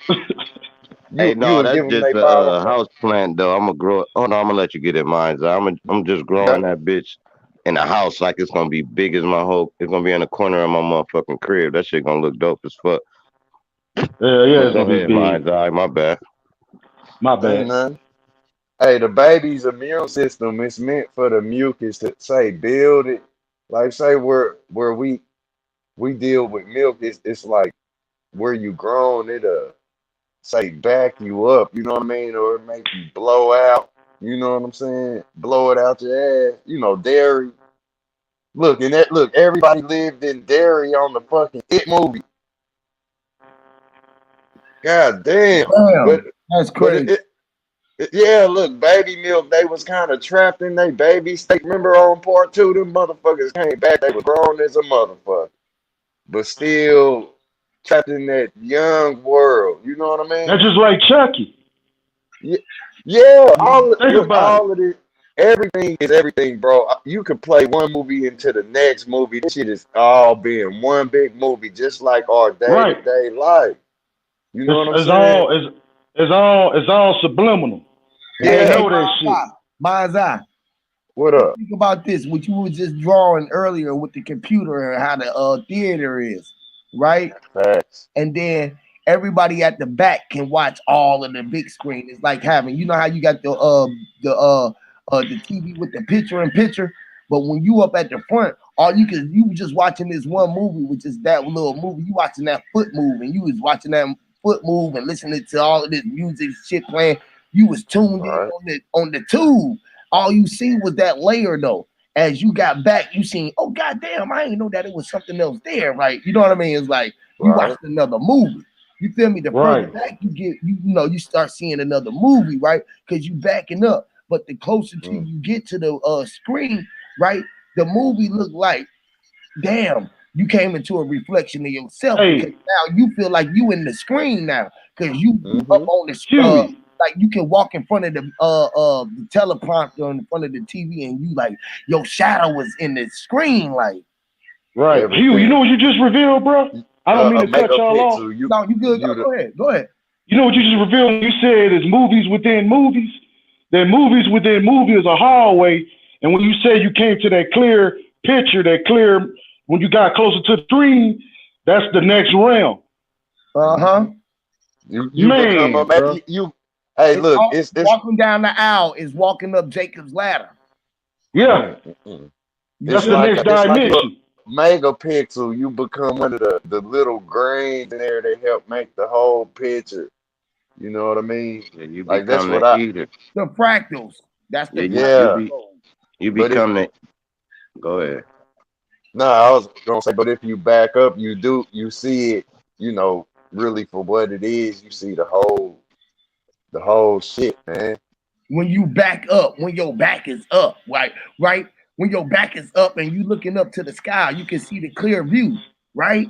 You Hey, you no, would that's give them just they a, bottle. house plant though. I'm gonna grow it. Hold on, I'm gonna let you get it, mine. I'm just growing Okay. that bitch in a house like it's gonna be big as my whole. It's gonna be in the corner of my motherfucking crib. That shit gonna look dope as fuck. Yeah, yeah, But it's go gonna be ahead, big. mine's eye. My bad. My Ain't bad. nothing. Hey, the baby's immune system is meant for the mucus to say build it. Like say where we deal with milk, it's like where you grown, say back you up, you know what I mean? Or it make you blow out, you know what I'm saying? Blow it out your ass. You know, dairy. Look, everybody lived in dairy on the fucking It movie. God damn. But Damn. That's but crazy. yeah, look, baby milk, they was kind of trapped in they baby state. Remember on part two, them motherfuckers came back, they were grown as a motherfucker, but still trapped in that young world. You know what I That's mean? just like Chucky. Yeah, yeah. Think Look, about it. all of it, everything is everything, bro. You could play one movie into the next movie. This shit is all being one big movie, just like our day to Right. day life. You know It's, what I'm it's saying? all it's all subliminal, and they Hey, Yeah. know that shit. mind's eye. What up? Think about this, what you were just drawing earlier with the computer and how the theater is, right? Facts. And then everybody at the back can watch all of the big screen. It's like having, you know how you got the TV with the picture in picture, but when you up at the front, all you was just watching this one movie, which is that little movie. You watching that foot move, and you was watching that foot move and listening to all of this music shit playing. You was tuned All in right. on the tube. all you see was that layer though. As you got back, you seen, oh goddamn, I didn't know that it was something else there, right? You know what I mean? It's like you Right. watched another movie. You feel me? The further Right. back you get, you know, you start seeing another movie, right? Because you backing up. But the closer to Mm. you get to the screen, right? The movie look like, damn, you came into a reflection of yourself because Hey, now you feel like you in the screen now because you up Mm-hmm. on the Huey. like you can walk in front of the teleprompter in front of the TV and you like your shadow was in the screen like Right. Huey, you know Everything. what you just revealed, bro? I don't mean A to cut mega y'all off. pixel. You no you good you the go ahead go ahead You know what you just revealed when you said it's movies within movies? That movies within movies is a hallway. And when you say you came to that clear picture, that clear, when you got closer to the screen, that's the next realm. uh-huh you become a Man, bro. you. Hey, it's look, all it's walking down the aisle is walking up Jacob's ladder Yeah, mm. you that's It's the feel me? like next it's like a dimension. megapixel. You become one of the little grains in there that help make the whole picture. You know what I mean? Yeah, you Like that's become what the I. eater. The fractals that's Yeah, the Yeah, you but if become the. Go ahead. no, I was gonna say, but if you back up, you see it. You know, really for what it is. You see the whole shit, man. when you back up, when your back is up, right? When your back is up and you looking up to the sky, you can see the clear view, right?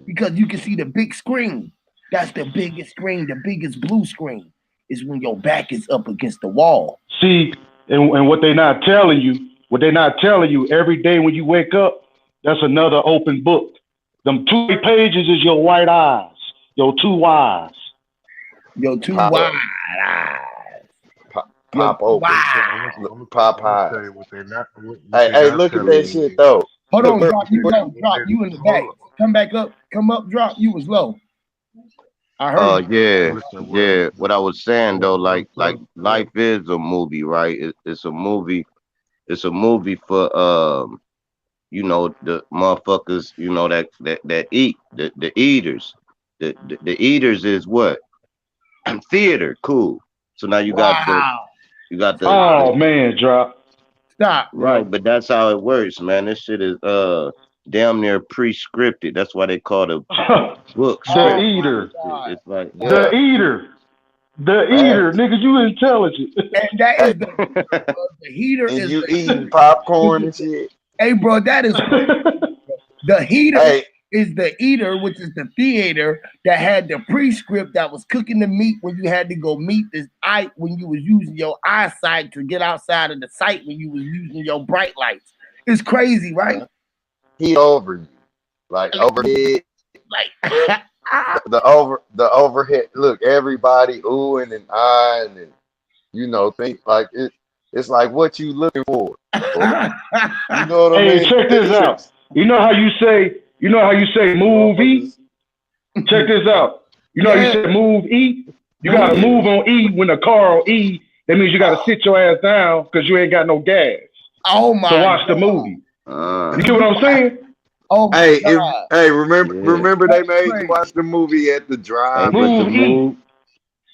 Because you can see the big screen. That's the biggest screen, the biggest blue screen is when your back is up against the wall. See, and what they not telling you, every day when you wake up, that's another open book. Them 2 pages is your white eyes, your 2 eyes. Your two Pop wide up, eyes. Your pop two open, wide. pop I'm gonna eyes. tell you what Hey, they hey, not look at telling that you shit is though. Hold Look, on, look, drop you what low, what drop they you in the hold back. up. Come back up, come up, drop. You was low. I heard you. Yeah, Listen, yeah. What I was saying though, like what life is a movie, right? It's a movie. It's a movie for the motherfuckers, that eat, the eaters. The eaters is what? Theater, cool. So now Wow. you got the Oh man, drop. Stop, right, bro. but that's how it works, man. This shit is damn near pre-scripted. That's why they call the book The Oh scripted. my eater, God. It's like the yeah, eater, the eater, facts. nigga, you intelligent. And that Hey, is the heater, bro. The heater and is you the eating eater. popcorn and shit. Hey, bro, that is crazy, bro. The heater Hey, is the eater, which is the theater that had the pre-script that was cooking the meat when you had to go meet this eye when you was using your eyesight to get outside of the sight when you was using your bright lights. It's crazy, right? he over you, like overhead. Like, The overhead. Look, everybody oohing and eyeing and think like it. It's like what you looking for. Or you know what I Hey, mean? check this out. It's You know how you say movie? motherfuckers. Check this out. You know how you yeah, say move E? You move gotta it. move on E when the car on E. That means you gotta sit your ass down because you ain't got no gas Oh to my watch the god. movie. You get uh what I'm saying? Oh my Hey, god. yeah. remember they That's made you crazy. watch the movie at the Hey, but the Move drive-in. E. move.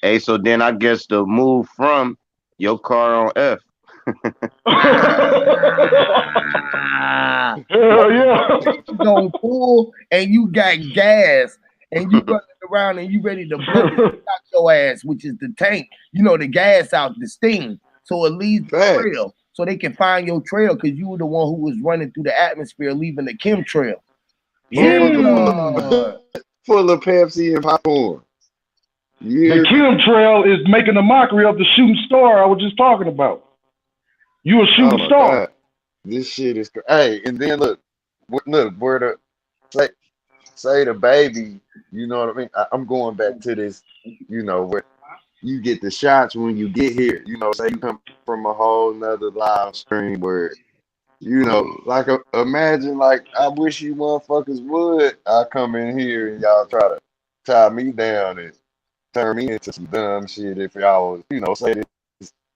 Hey, so then I guess the move from your car on F. Ah, Hell like your yeah. tank is on full and you got gas and you running around and you ready to bullet out your ass, which is the tank. You know, the gas out, the steam. So it leaves the Facts. trail. So they can find your trail because you were the one who was running through the atmosphere, leaving the chemtrail. Yeah, Full of Mmm. blood. full of Pepsi and popcorn. You The hear me? chemtrail is making a mockery of the shooting star I was just talking about. You a Oh shooting my star. God. This shit is hey, and then look where the say say the baby, you know what I mean? I'm going back to this, where you get the shots when you get here. Say you come from a whole nother live stream where, like imagine like I wish you motherfuckers would. I come in here and y'all try to tie me down and turn me into some dumb shit if y'all was, say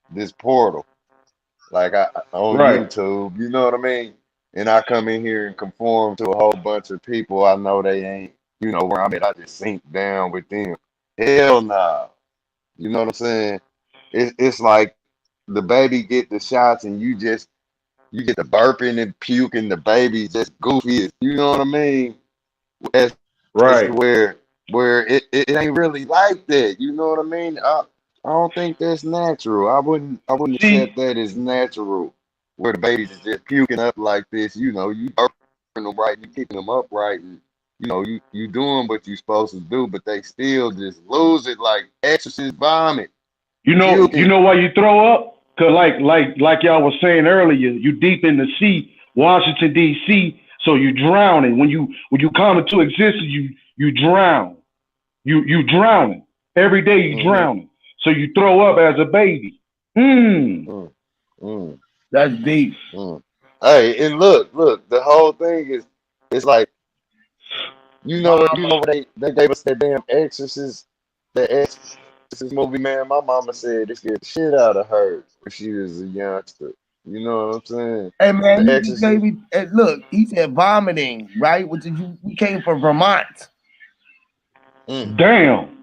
this portal. Like on Right. YouTube, you know what I mean? And I come in here and conform to a whole bunch of people I know they ain't, where I'm at. I just sink down with them. Hell nah. You know what I'm saying? It's like the baby get the shots and you get the burping and puking, the baby just goofy. You know what I mean? As to Right. where it ain't really like that. You know what I mean? I don't think that's natural. I wouldn't See, accept that as natural. Where the babies is just puking up like this. You know, you burping them right, you keeping them upright, and you doing what you supposed to do, but they still just lose it like exorcist vomit, you puking. know why you throw up? Cause like y'all was saying earlier, you deep in the sea, Washington D.C. So you drowning. When you come into existence, you drown. You drowning every day. You Mm-hmm. drowning. So you throw up as a baby. Mm. Mm, mm, That's deep. mm. Hey, and look, the whole thing is, it's like, Mama. when they gave us that damn Exorcist movie, man. My mama said it scared the shit out of her when she was a youngster. You know what I'm saying? Hey man, The he just gave Exorcist. me. Look, he said vomiting, right? Which is we came from Vermont. Mm, Damn.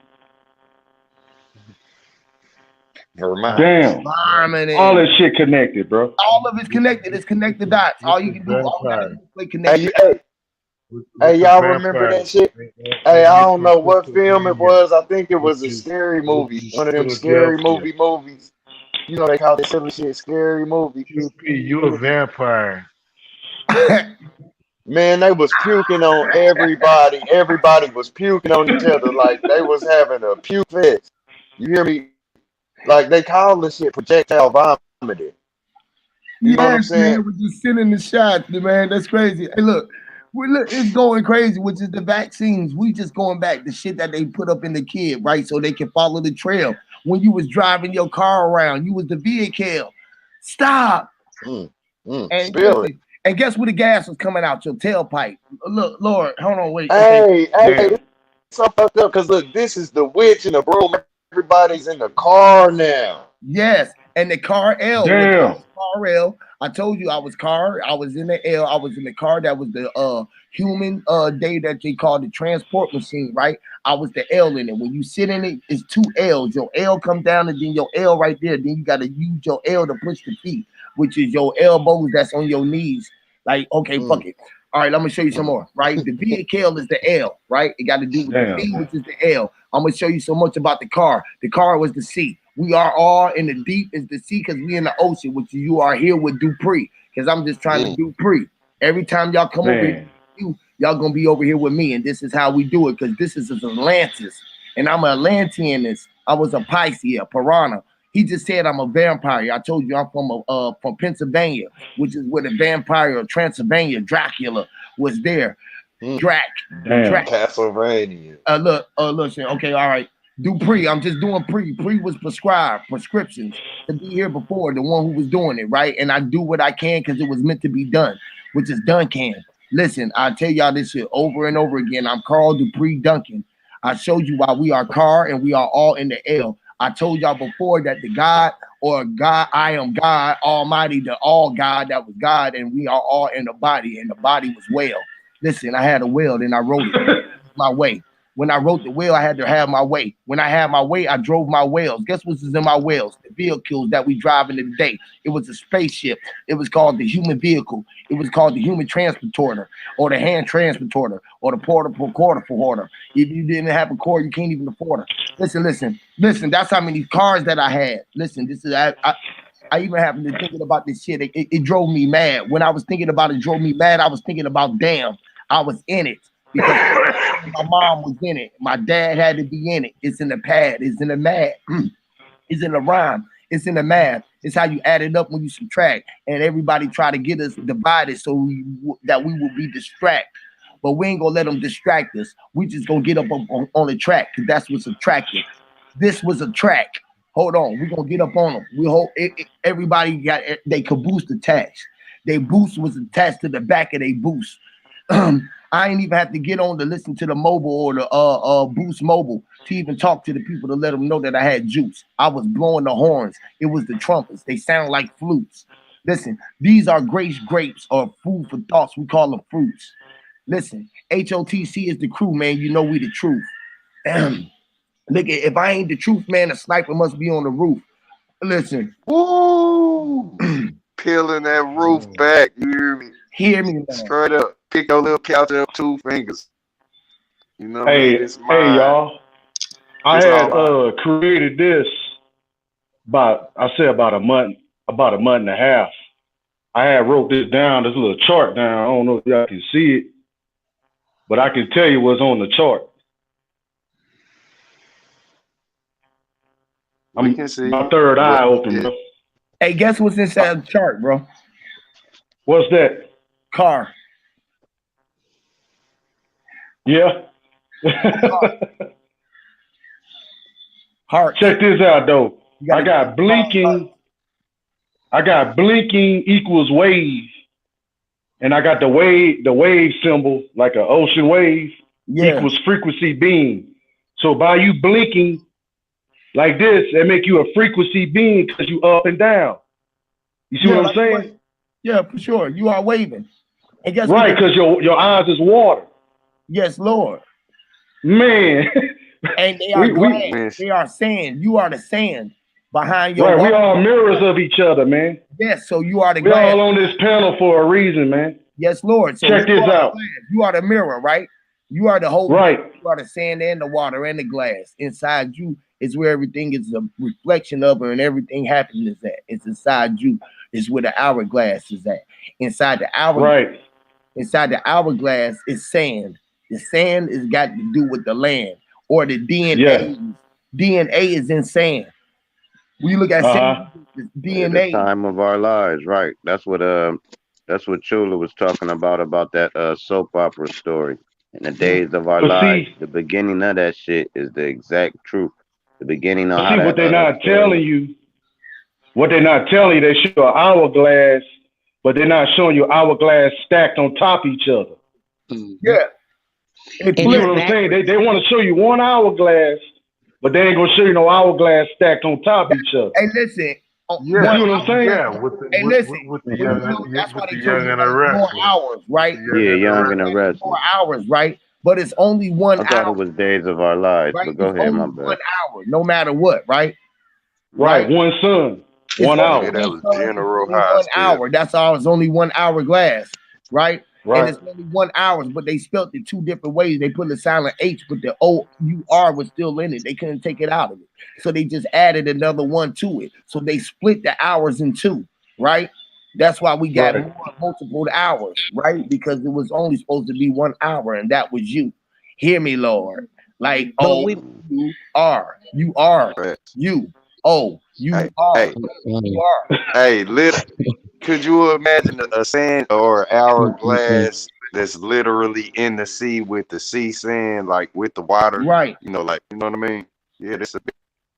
Vermont. Damn. All that Vomiting. shit connected, bro. All of it's connected. It's connected dots. This All you is can do, all you gotta vampire. do is play Hey, connect. hey, With the y'all remember vampire. that shit? Hey, They I mix don't with know what film it Pennsylvania, was. I think it was which a is scary movie. One of them scary Philadelphia. movies. You know they call that silly shit scary movie. QP, you a vampire. Man, they was puking on everybody. Everybody was puking on each other like they was having a puke fest. You hear me? Like they call this shit projectile vomiting. You know what I'm Yes, saying? man, we're just sending the shots, man. That's crazy. Hey, look, it's going crazy, which is the vaccines. We just going back the shit that they put up in the kid, right? So they can follow the trail. When you was driving your car around, you was the vehicle. Stop. Mm, And spill it. listen, and guess where the gas was coming out? Your tailpipe. Look, Lord, hold on, wait. Okay. Hey, Damn. this is so fucked up because look, this is the witch and the broom. Everybody's in the car now. Yes, and the car L, which I Damn. was car L. I told you I was car. I was in the L. I was in the car that was the human day that they called the transport machine, right? I was the L in it. When you sit in it, it's two L's. Your L come down and then your L right there. Then you gotta use your L to push the feet, which is your elbows that's on your knees. Like, okay, fuck Mm, it. All right, I'm gonna show you some more, right? The vehicle is the L, right? It got to do with the Damn. V, which is the L. I'm gonna show you so much about the car. The car was the C. We are all in the deep is the sea because we in the ocean, which you are here with Dupree. Because I'm just trying to mm, Dupree. Every time y'all come over here, Man. y'all gonna be over here with me, and this is how we do it. Because this is Atlantis, and I'm an Atlanteanist. I was a Pisces, a piranha. He just said I'm a vampire. I told you I'm from Pennsylvania, which is where the vampire of Transylvania, Dracula, was there. mm. Drac, Damn. Drac. Castlevania. Listen, okay, all right. Do pre. I'm just doing pre. Pre was prescriptions to be here before the one who was doing it, right? And I do what I can because it was meant to be done, which is done can. Listen, I tell y'all this shit over and over again. I'm Carl Dupree Duncan. I showed you why we are Car and we are all in the L. I told y'all before that the God or God, I am God Almighty, the all God that was God, and we are all in the body, and the body was well. Listen, I had a will, then I wrote it my way. When I wrote the will, I had to have my way. When I had my way, I drove my whales. Guess what's in my whales? The vehicles that we drive in the day. It was a spaceship. It was called the human vehicle. It was called the human transporter or the hand transporter or the portable quarter forwarder. If you didn't have a core, you can't even afford it. Listen. That's how many cars that I had. Listen, this is I even happened to thinking about this shit. It drove me mad. When I was thinking about it, drove me mad. I was thinking about damn, I was in it because my mom was in it. My dad had to be in it. It's in the pad. It's in the math. It's in the rhyme. It's in the math. It's how you add it up when you subtract. And everybody try to get us divided so that we will be distracted. But we ain't gonna let them distract us. We just gonna get up on the track because that's what's attractive. This was a track. Hold on, we gonna get up on them. We hope everybody got they caboose attached. They boost was attached to the back of their boost. I ain't even have to get on to listen to the mobile or the Boost Mobile to even talk to the people to let them know that I had juice. I was blowing the horns. It was the trumpets. They sound like flutes. Listen, these are grapes or food for thoughts. We call them fruits. Listen, HOTC is the crew, man. You know we the truth. Look, if I ain't the truth, man, the sniper must be on the roof. Listen. Woo! Peeling that roof back. You hear me? Hear me now. Straight up. Pick your little couch up 2 fingers. You know what I mean? Hey, It's hey, mine. y'all. I It's had all mine. created this about a month and a half. I had wrote this down, this little chart down. I don't know if y'all can see it, but I can tell you what's on the chart. We can see My it. third eye But open, yeah. bro. Hey, guess what's inside the chart, bro? What's that? Car. Yeah. Heart. Check this out though. You I gotta got blinking equals wave. And I got the wave symbol, like an ocean wave, Yeah. equals frequency being. So by you blinking like this, it make you a frequency being because you up and down. You see Yeah, what I'm like saying? what? Yeah, for sure. You are waving. And guess Right, what? because your eyes is water. Yes, Lord. Man. And they are glass. Man, They are sand. You are the sand behind your right, we water. all mirrors of each other, man. Yes, so you are the We glass. all on this panel for a reason, man. Yes, Lord. So Check you this are the out. glass. You are the mirror, right? You are the whole Right. You are the sand and the water and the glass. Inside you is where everything is a reflection of, and everything happens is at. It's inside you. Is where the hourglass is at. Inside the hourglass. Right. Inside the hourglass is sand. The sand is got to do with the land or the DNA. Yes. DNA is in sand. When you look at sand, it's At the DNA. time of our lives, right? That's what Chula was talking about that soap opera story. In the days of our But lives, see, the beginning of that shit is the exact truth. The beginning of how see what that they're not story telling you. What they're not telling you, they show an hourglass, but they're not showing you hourglass stacked on top of each other. Yeah. It You see what I'm saying? They want to show you one hourglass, but they ain't gonna show you no hourglass stacked on top of each other. Hey, listen. You see what I'm saying? Yeah, with the, Hey, listen. with the When young, you know, that's why with they the told young you and that the it's more restless. hours, right? Yeah, young and the restless. 4 hours, right? But it's only 1 I thought hour. it was days of our lives, Right? but go It's ahead, only my bad. 1 hour, no matter what, right? Right, one sun, It's 1 only hour. nigga, that was 1 sun, general it's only high 1 still. hour. That's all. It's only 1 hour glass, right? And Right. it's only 1 hour, but they spelt it 2 different ways. They put the silent H, but the O-U-R was still in it. They couldn't take it out of it. So they just added another 1 to it. So they split the hours in 2, right? That's why we got Right. more multiple hours, right? Because it was only supposed to be 1 hour, and that was you. Hear me, Lord. Like, But we you are. You are. Facts. You. Oh, you Hey, are. hey, You are. hey, could you imagine a sand or hourglass that's literally in the sea with the sea sand, like with the water? Right. You know, like, you know what I mean? Yeah, this a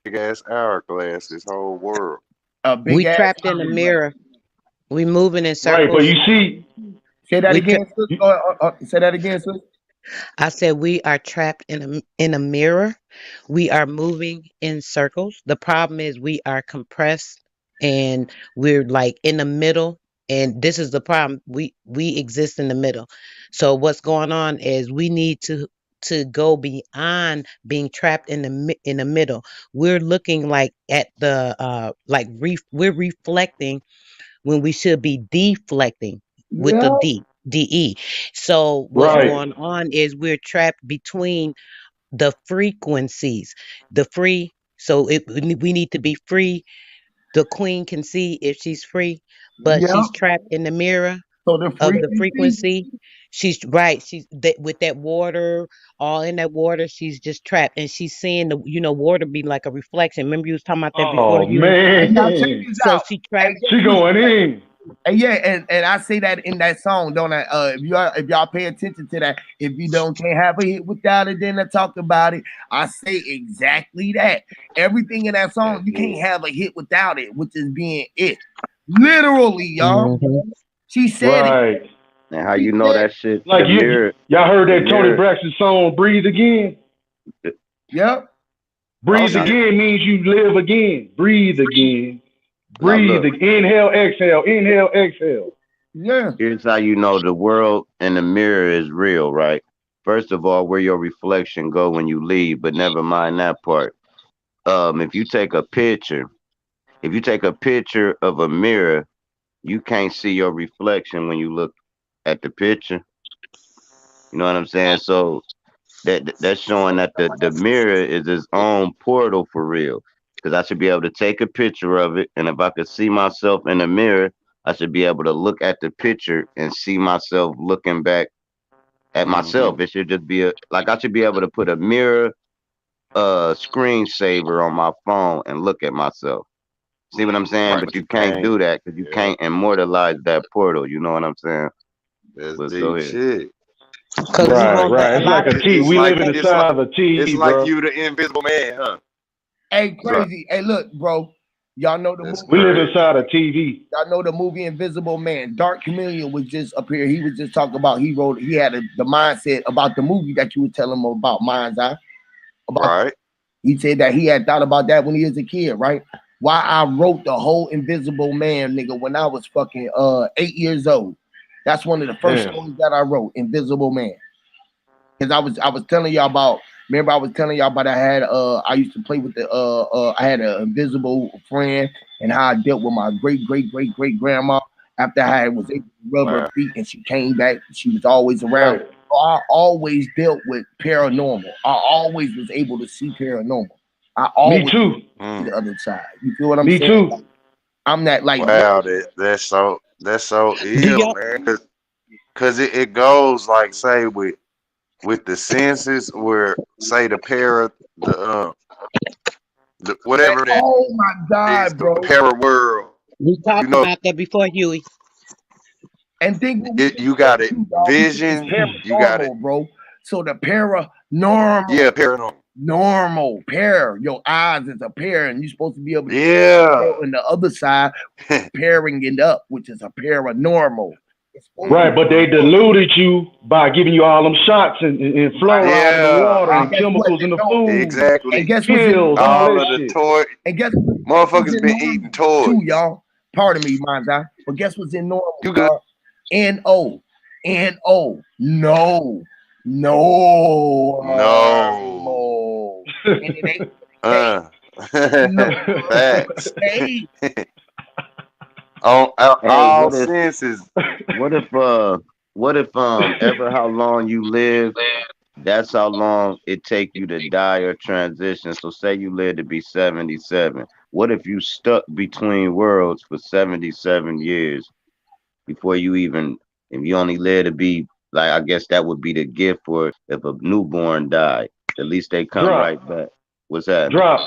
big ass hourglass, this whole world. A big we ass trapped in the hourglass. mirror. We moving in Right, but circles. you see, Say that We tra- again, sis. Say that again, sis. I said we are trapped in a mirror. We are moving in circles. The problem is we are compressed and we're like in the middle. And this is the problem. We exist in the middle. So what's going on is we need to go beyond being trapped in the middle. We're looking like at the we're reflecting when we should be deflecting with the Yeah. DE. So what's right, going on is we're trapped between the frequencies. The free, so we need to be free. The queen can see if she's free, but Yeah. she's trapped in the mirror So the of the frequency. frequency. She's right. She's with that water, all in that water. She's just trapped, and she's seeing water be like a reflection. Remember you was talking about that before oh you. And now check man, this So out. she Hey, trapped. she going in. and yeah, and I say that in that song, don't I? If y'all pay attention to that, if you can't have a hit without it, then I talk about it. I say exactly that. Everything in that song, you can't have a hit without it, which is being it. Literally, y'all. Mhm. She said it. Right, And how She you know said that shit? like The mirror, y'all heard the that Tony mirror. Braxton song, "Breathe Again." Yep. Breathe Yeah. again means you live again. Breathe again. Now Breathe. look, Inhale, exhale. Inhale, exhale. Yeah. here's how you know the world and the mirror is real, right? First of all, where your reflection go when you leave, but never mind that part. If you take a picture, if you take a picture of a mirror, you can't see your reflection when you look at the picture. You know what I'm saying? So that's showing that the mirror is its own portal for real. Because I should be able to take a picture of it, and if I could see myself in the mirror, I should be able to look at the picture and see myself looking back at myself. It should just be like I should be able to put a mirror screensaver on my phone and look at myself. See what I'm saying? Right, But but you you can't can't. do that because you Yeah, can't immortalize that portal. You know what I'm saying? that's Let's go deep ahead. shit. Because you Right, know that right. a It's like lot a of T. It's We like live it's like inside of a it's T, like bro. you the invisible man, huh? Hey, Right. crazy. Hey, look, bro. Y'all know the That's movie. We live crazy. inside a TV. Y'all know the movie Invisible Man. Dark Chameleon was just up here. He was just talking about. He had the mindset about the movie that you were telling him about Mind's Eye. About Right. he said that he had thought about that when he was a kid, right? Why I wrote the whole Invisible Man, nigga, when I was fucking 8 years old. That's one of the first Damn. stories that I wrote, Invisible Man. Because I was telling y'all about. Remember, I was telling y'all about I used to play with I had an invisible friend and how I dealt with my great grandma after I was able to rub her Wow. feet and she came back. She was always around. Right. So I always dealt with paranormal. I always was able to see paranormal. I Me always too. see the Mm. other side. You feel what I'm Me saying? too. I'm that like Wow, that's so do ill, y'all man. Cause it goes like say with the senses where say the para the whatever that oh my is God, the bro. para world. we You talked know about that before, Huey? And think what we it. just You said got it. too, y'all. We said it's Vision. You got it. paranormal, bro. So the paranormal, Yeah, paranormal. normal, pair. Your eyes is a pair, and you're supposed to be able to Yeah. go on the other side, pairing it up, which is a paranormal. It's supposed to Right, be but they normal. deluded you by giving you all them shots and Right. fluoride in the Yeah. water And and guess what? chemicals They in the don't. food, And Exactly. guess what's in pills, all All that of the shit. toy and guess what's motherfuckers in been eating normal too, toys. y'all. Pardon me, mind's eye. But guess what's in normal, You good? y'all? N-O. N-O. No. No. Normal. And it ain't K. No. Facts. K. On Hey, all senses. what if ever how long you live, that's how long it take you to die or transition. So say you live to be 77. What if you stuck between worlds for 77 years before you even if you only live to be like I guess that would be the gift for if a newborn died. At least they come Drop, right back. What's happening? drop.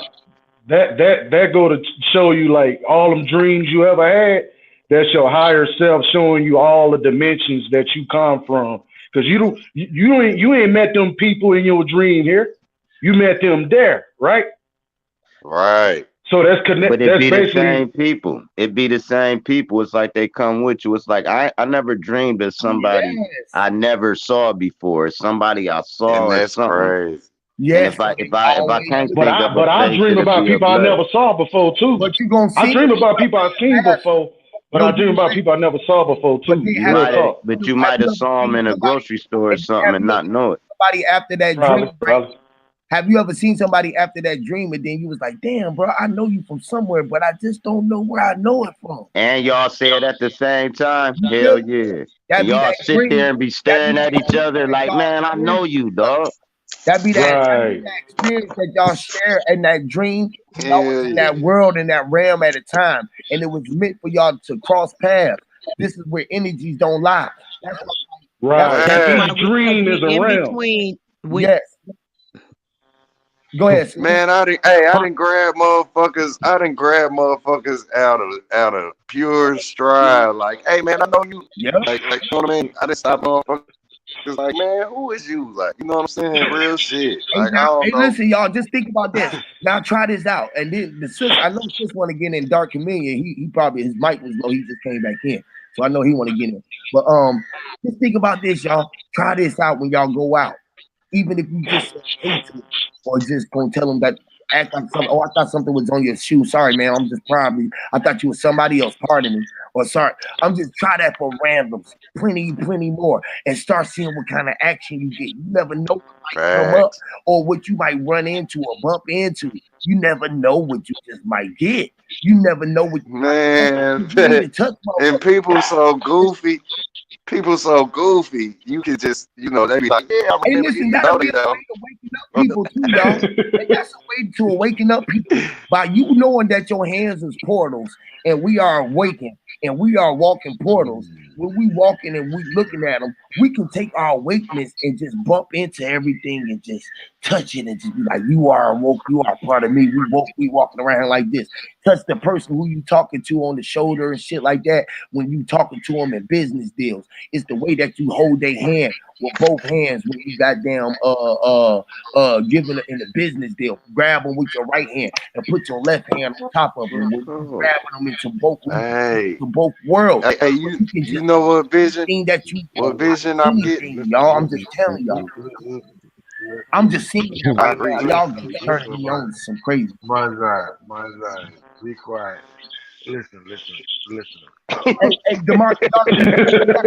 That go to show you like all them dreams you ever had. That's your higher self showing you all the dimensions that you come from. Cause you ain't met them people in your dream here. You met them there, right? Right. So that's But connect. it That's be the basically same people. It be the same people. It's like they come with you. It's like I never dreamed of somebody Yes. I never saw before. Somebody I And saw or that's something. crazy. And Yes, if I because if they I if I always can't do. think of a But I face, dream it'll about be a people I blur. never saw before too. But you gonna I see dream them about people I've seen past. before, but No, I you dream about might, people I never saw before but too. then You have Real might have, talk. but you might have you ever saw them seen in a somebody? grocery store or And something have and you ever not know it. seen somebody after that Probably, dream, right? probably. Have you ever seen somebody after that dream and then you was like, damn, bro, I know you from somewhere, but I just don't know where I know it from. And y'all say it at the same time. You feel Hell me? yeah. That And be y'all that sit dream. there and be That be staring at that each dream other that like, y'all man, I know experience. you, dog. That be Right. that experience that y'all share in that dream. Y'all was Hell in yeah. that world, in that realm at a time, and it was meant for y'all to cross paths. This is where energies don't lie. That's why, that's Right. That's Man. why Each we because dream is we a in realm. between. We yes. Go ahead, sister. Man, I didn't grab motherfuckers. I didn't grab motherfuckers out of pure stride. Like, hey man, I know you. Yeah. Like, you know what I mean? I didn't stop motherfuckers. Like, man, who is you? Like, you know what I'm saying? Real shit. Hey, Like, I now, don't hey, know. listen, y'all. Just think about this. Now, try this out. And then the sis, I know sis want to get in Dark Communion. He probably his mic was low. He just came back in, so I know he want to get in. But just think about this, y'all. Try this out when y'all go out. Even if you just say hey to him, or just gonna tell him that act like something. Oh, I thought something was on your shoe. Sorry, man. I'm just probably. I thought you was somebody else. Pardon me. Or sorry. I'm just try that for randoms. Plenty more, and start seeing what kind of action you get. You never know what might come up Facts. or what you might run into or bump into. You never know what you just might get. You never know what Man, you need to touch and motherfuckers. people so goofy. People so goofy. You can just, they be like, yeah, I'm Hey, gonna never listen, eat. that'll No, be they a don't. way of waking up people too, y'all. And that's a way to awaken up people by you knowing that your hands is portals and we are awakened and we are walking portals. When we walking and we looking at them, we can take our awakeness and just bump into everything and just touch it and just be like, you are awoke, you are part of me. We woke, we walking around like this. Touch the person who you talking to on the shoulder and shit like that when you talking to them in business deals. It's the way that you hold their hand with both hands when you goddamn giving it in the business deal. Grab them with your right hand and put your left hand on top of them. When you Oh, grabbing them into both hey, worlds. hey, So you can you just know what vision? anything that you What vision I'm getting? anything, y'all. I'm just telling y'all. I'm just seeing that I right agree. now. Y'all just turning me on to some crazy. My God, be quiet. Listen. Hey, DeMarcus,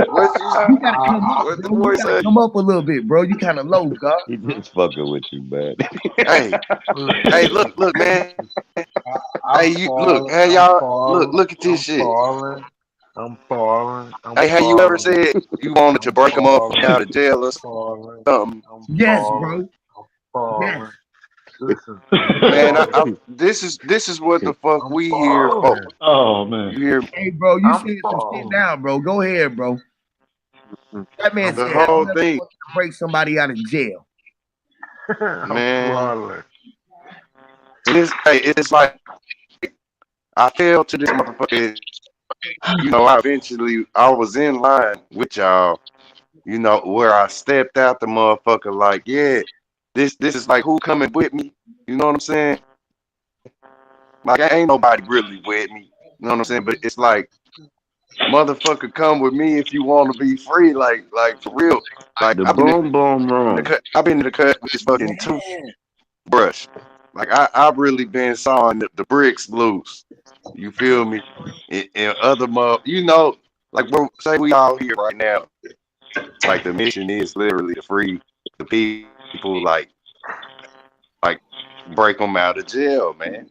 What you gotta come up, what the bro. You boy gotta say? come up a little bit, bro. You kind of low, God. He just fucking with you, man. Hey, hey, look, man. Hey, I'm you look, falling. hey I'm y'all, falling. look at this I'm shit. falling. I'm falling. I'm Hey, have you ever falling. said you wanted to I'm break a motherfucker falling. out of jail or Falling. something? I'm Yes, falling. bro. I'm Yes. falling. Listen, I'm Man, falling. this is what the fuck I'm we here for. falling. Oh man. You hear Hey, bro, you I'm said some shit falling. down, bro. Go ahead, bro. That man I'm the said, I whole never falling. thing, wanted to break somebody out of jail. I'm man. falling. It's like I fell to this motherfucker. I was in line with y'all. Where I stepped out the motherfucker. Like, yeah, this is like who coming with me. You know what I'm saying? Like, ain't nobody really with me. You know what I'm saying? But it's like, motherfucker, come with me if you want to be free. Like for real. Like, The boom boom room. I've been to the cut with this fucking toothbrush. Like, I've really been sawing the bricks loose. You feel me? And other like, say we all here right now. Like, the mission is literally to free the people, like break them out of jail, man.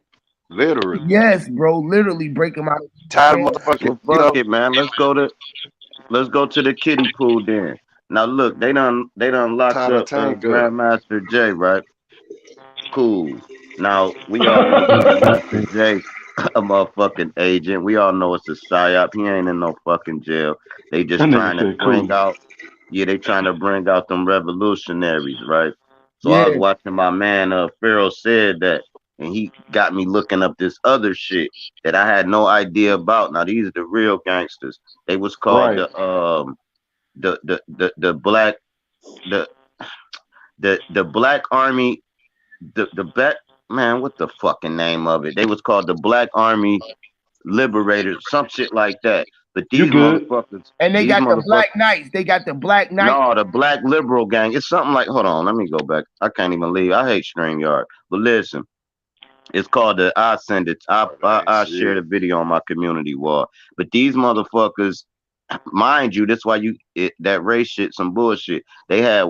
Literally. Yes, bro. Literally break him out of Tired of jail. motherfucking, Well, fuck it, man. Let's go to the kiddie pool then. Now look, they done locked tired of up tank up. Grandmaster J, right? Cool. Now we all know Grandmaster J a motherfucking agent. We all know it's a psyop. He ain't in no fucking jail. They That just nigga trying to said bring cool. out, yeah, they trying to bring out them revolutionaries, right? So I was Yeah. watching my man Pharaoh said that, and he got me looking up this other shit that I had no idea about. Now these are the real gangsters. They was called Right. the black the the black army the back man, what the fucking name of it? They was called the Black Army Liberators, some shit like that. But You good. And they these got the motherfuckers, Black Knights. They got the Black Knights. no, the Black Liberal Gang. It's something like, hold on, let me go back. I can't even leave. I hate StreamYard. But listen, it's called the. I send it. Oh, that ain't I share shit. the video on my community wall. But these motherfuckers, mind you, that's why that race shit some bullshit. They had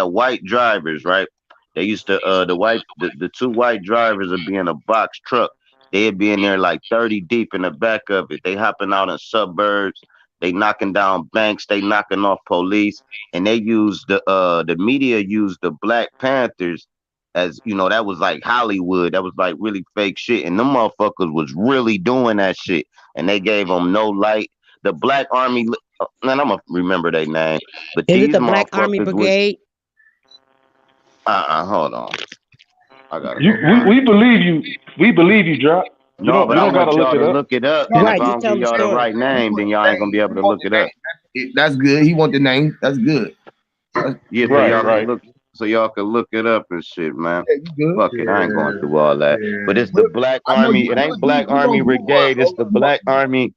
white drivers, right? They used to the two white drivers would be in a box truck. They'd be in there like 30 deep in the back of it. They hopping out in suburbs. They knocking down banks. They knocking off police. And they used the media used the Black Panthers as that was like Hollywood. That was like really fake shit. And them motherfuckers was really doing that shit. And they gave them no light. The Black Army, man, I'm gonna remember their name. But Is it these the Black Army motherfuckers was Brigade? hold on. I gotta You go find we it. believe you. We believe you, Drop. You No, don't but you I don't gotta want look y'all it to up. look it up. No, And if Right, I just don't tell give the y'all the story. right name, then y'all ain't gonna be able to look it up. That's good. He want the name. That's good. That's, Yeah, Right, right. so y'all can look it up and shit, man. yeah, you good. Fuck it, I ain't going through all that. But it's the But Black I know Army. you It ain't good. Black You Army gonna do one, Brigade. bro. It's the Black Army.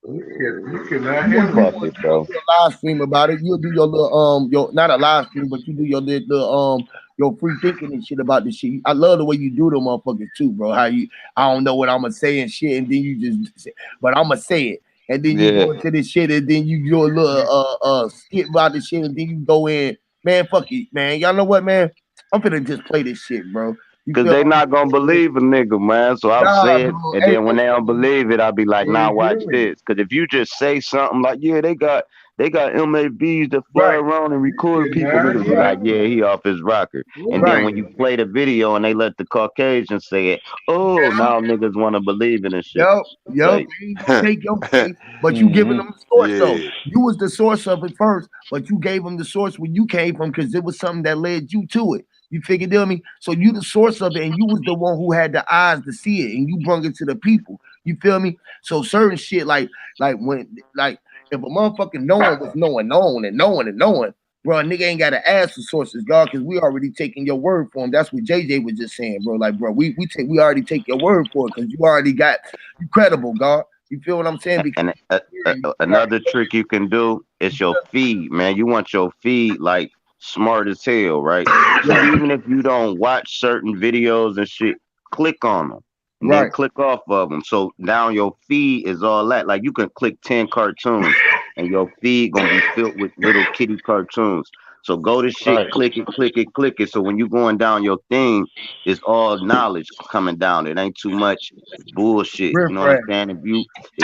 You cannot You gonna do handle Fuck one. it, You gonna bro. do a live stream about it. You'll do your little your not a live stream, but you do your little your free thinking and shit about this shit. I love the way you do them motherfuckers too, bro. How you I don't know what I'm gonna say and shit, and then you just say, but I'm gonna say it, and then you Yeah. go into this shit, and then you do a little skit about this shit, and then you go in, man. Fuck it, man. Y'all know what, man? I'm finna just play this shit, bro. Because they not gonna believe a nigga, man. So I'll Nah, say it, bro. and Hey, then when they don't believe it, I'll be like, nah, watch Good. this. Because if you just say something like, yeah, they got MAVs that fly right, around and record Yeah, people, man. niggas be yeah, like, yeah, he off his rocker. And then right. when you play the video and they let the Caucasians say it, oh, now niggas want to believe it and shit. Yup. Like, They ain't gonna take your face, but you giving them the source though. Yeah. You was the source of it first, but you gave them the source where you came from because it was something that led you to it. You figured me? So you the source of it, and you was the one who had the eyes to see it, and you brung it to the people. You feel me? So certain shit like if a motherfucking knowing was knowing, bro, a nigga ain't gotta ask for sources, God, because we already taking your word for him. That's what JJ was just saying, bro. Like, bro, we already take your word for it because you already got you credible, God. You feel what I'm saying? Because and another trick you can do is your feed, man. You want your feed like smart as hell, right? So even if you don't watch certain videos and shit, click on them and then right, click off of them. So now your feed is all that. Like you can click 10 cartoons and your feed gonna be filled with little kitty cartoons. So go to shit, Right. click it, click it, click it. So when you going down your thing, it's all knowledge coming down. It ain't too much bullshit. riff You know what I'm raff. saying? If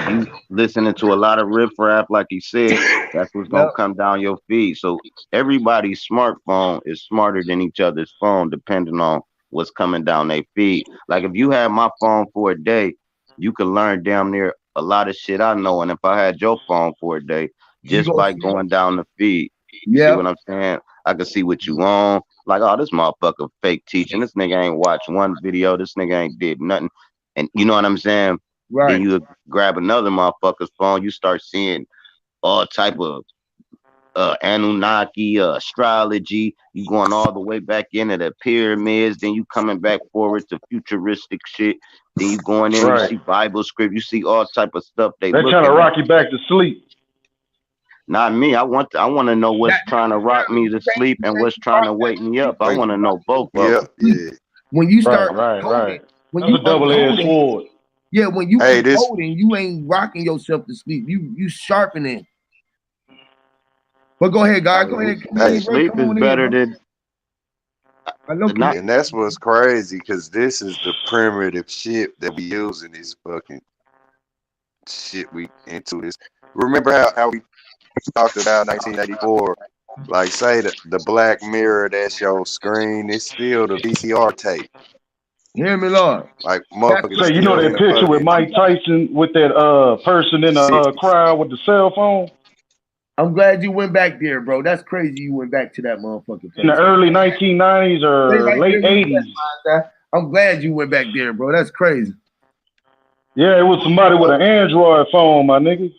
you listening to a lot of riffraff, like he said, that's what's gonna Yep. come down your feed. So everybody's smartphone is smarter than each other's phone, depending on what's coming down their feed. Like if you had my phone for a day, you could learn damn near a lot of shit I know. And if I had your phone for a day, You just gonna by see it. going down the feed, you see Yep. what I'm saying? I can see what you on. Like, oh, this motherfucker fake teaching. This nigga ain't watched one video. This nigga ain't did nothing. And you know what I'm saying? Then Right. you grab another motherfucker's phone, you start seeing all type of Anunnaki, astrology. You going all the way back into the pyramids, then you coming back forward to futuristic shit. Then you going in, you Right. see Bible script, you see all type of stuff they That kind of looking at. rock you back to sleep. Not me. I want to know what's trying to rock me to sleep and what's trying to wake me up. I Wait. want to know both of Yep. them. Yeah. When you Right, start right, coding, right. when That's you a double-edged uncoding, sword. yeah, when you Hey, this. uncoding, you ain't rocking yourself to sleep. You sharpening. But go ahead, God. Go ahead. Come Hey, on, bro. Sleep Come is on in, better bro. than I know. not. and that's what's crazy because this is the primitive shit that we use in this fucking shit we into this. Remember how we talked about 1984? Like, say the black mirror that's your screen is still the VCR tape. Hear me, Lord. Like, That's motherfuckers So you crazy. know still that in the picture with fucking Mike Tyson with that person in the 60s. crowd with the cell phone I'm glad you went back there, bro. That's crazy. You went back to that motherfucking in the place. early 1990s Stay or right there late with me, 80s. man. I'm glad you went back there, bro. That's crazy. Yeah, it was somebody with an Android phone, my nigga,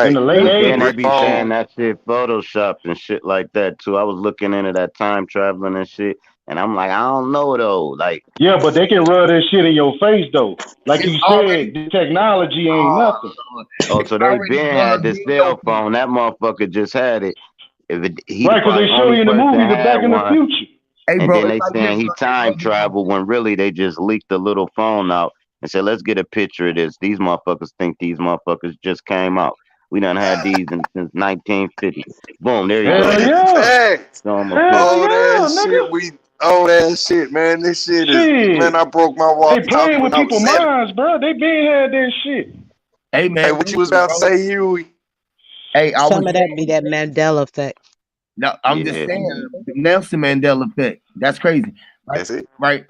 in Right. the late That's And then they '80s. Brick be saying phone. that shit photoshopped and shit like that too. I was looking into that time traveling and shit, and I'm like, I don't know though. Like, Yeah, but they can rub that shit in your face though. Like it's you already said, the technology ain't oh, nothing. Lord. oh, It's so they already been had rubbed this in your cell face. phone. That motherfucker just had it. He the Right, because probably they show only you in the person movie the had Back in the one, Future. Hey, and bro, then it's they like this, saying he bro. They time rub it in your traveled when really they just leaked the little phone out and said, let's get a picture of this. These motherfuckers think these motherfuckers just came out. We done had these since 1950. Boom, there you go. Hell yeah. Facts. Show them a Hell picture. All that yeah, shit. nigga. We all that shit, man. This shit is, man, Shit. I broke my They walkie-talkie playing when with I was people's 7. minds, bro. They been had that shit. Hey, Hey, man, what you was listen, about to bro. say, Huey? Hey, I was Some of that be saying, that Mandela effect. no, I'm just Yeah. saying, the Nelson Mandela effect. That's crazy, right? That's it. Right.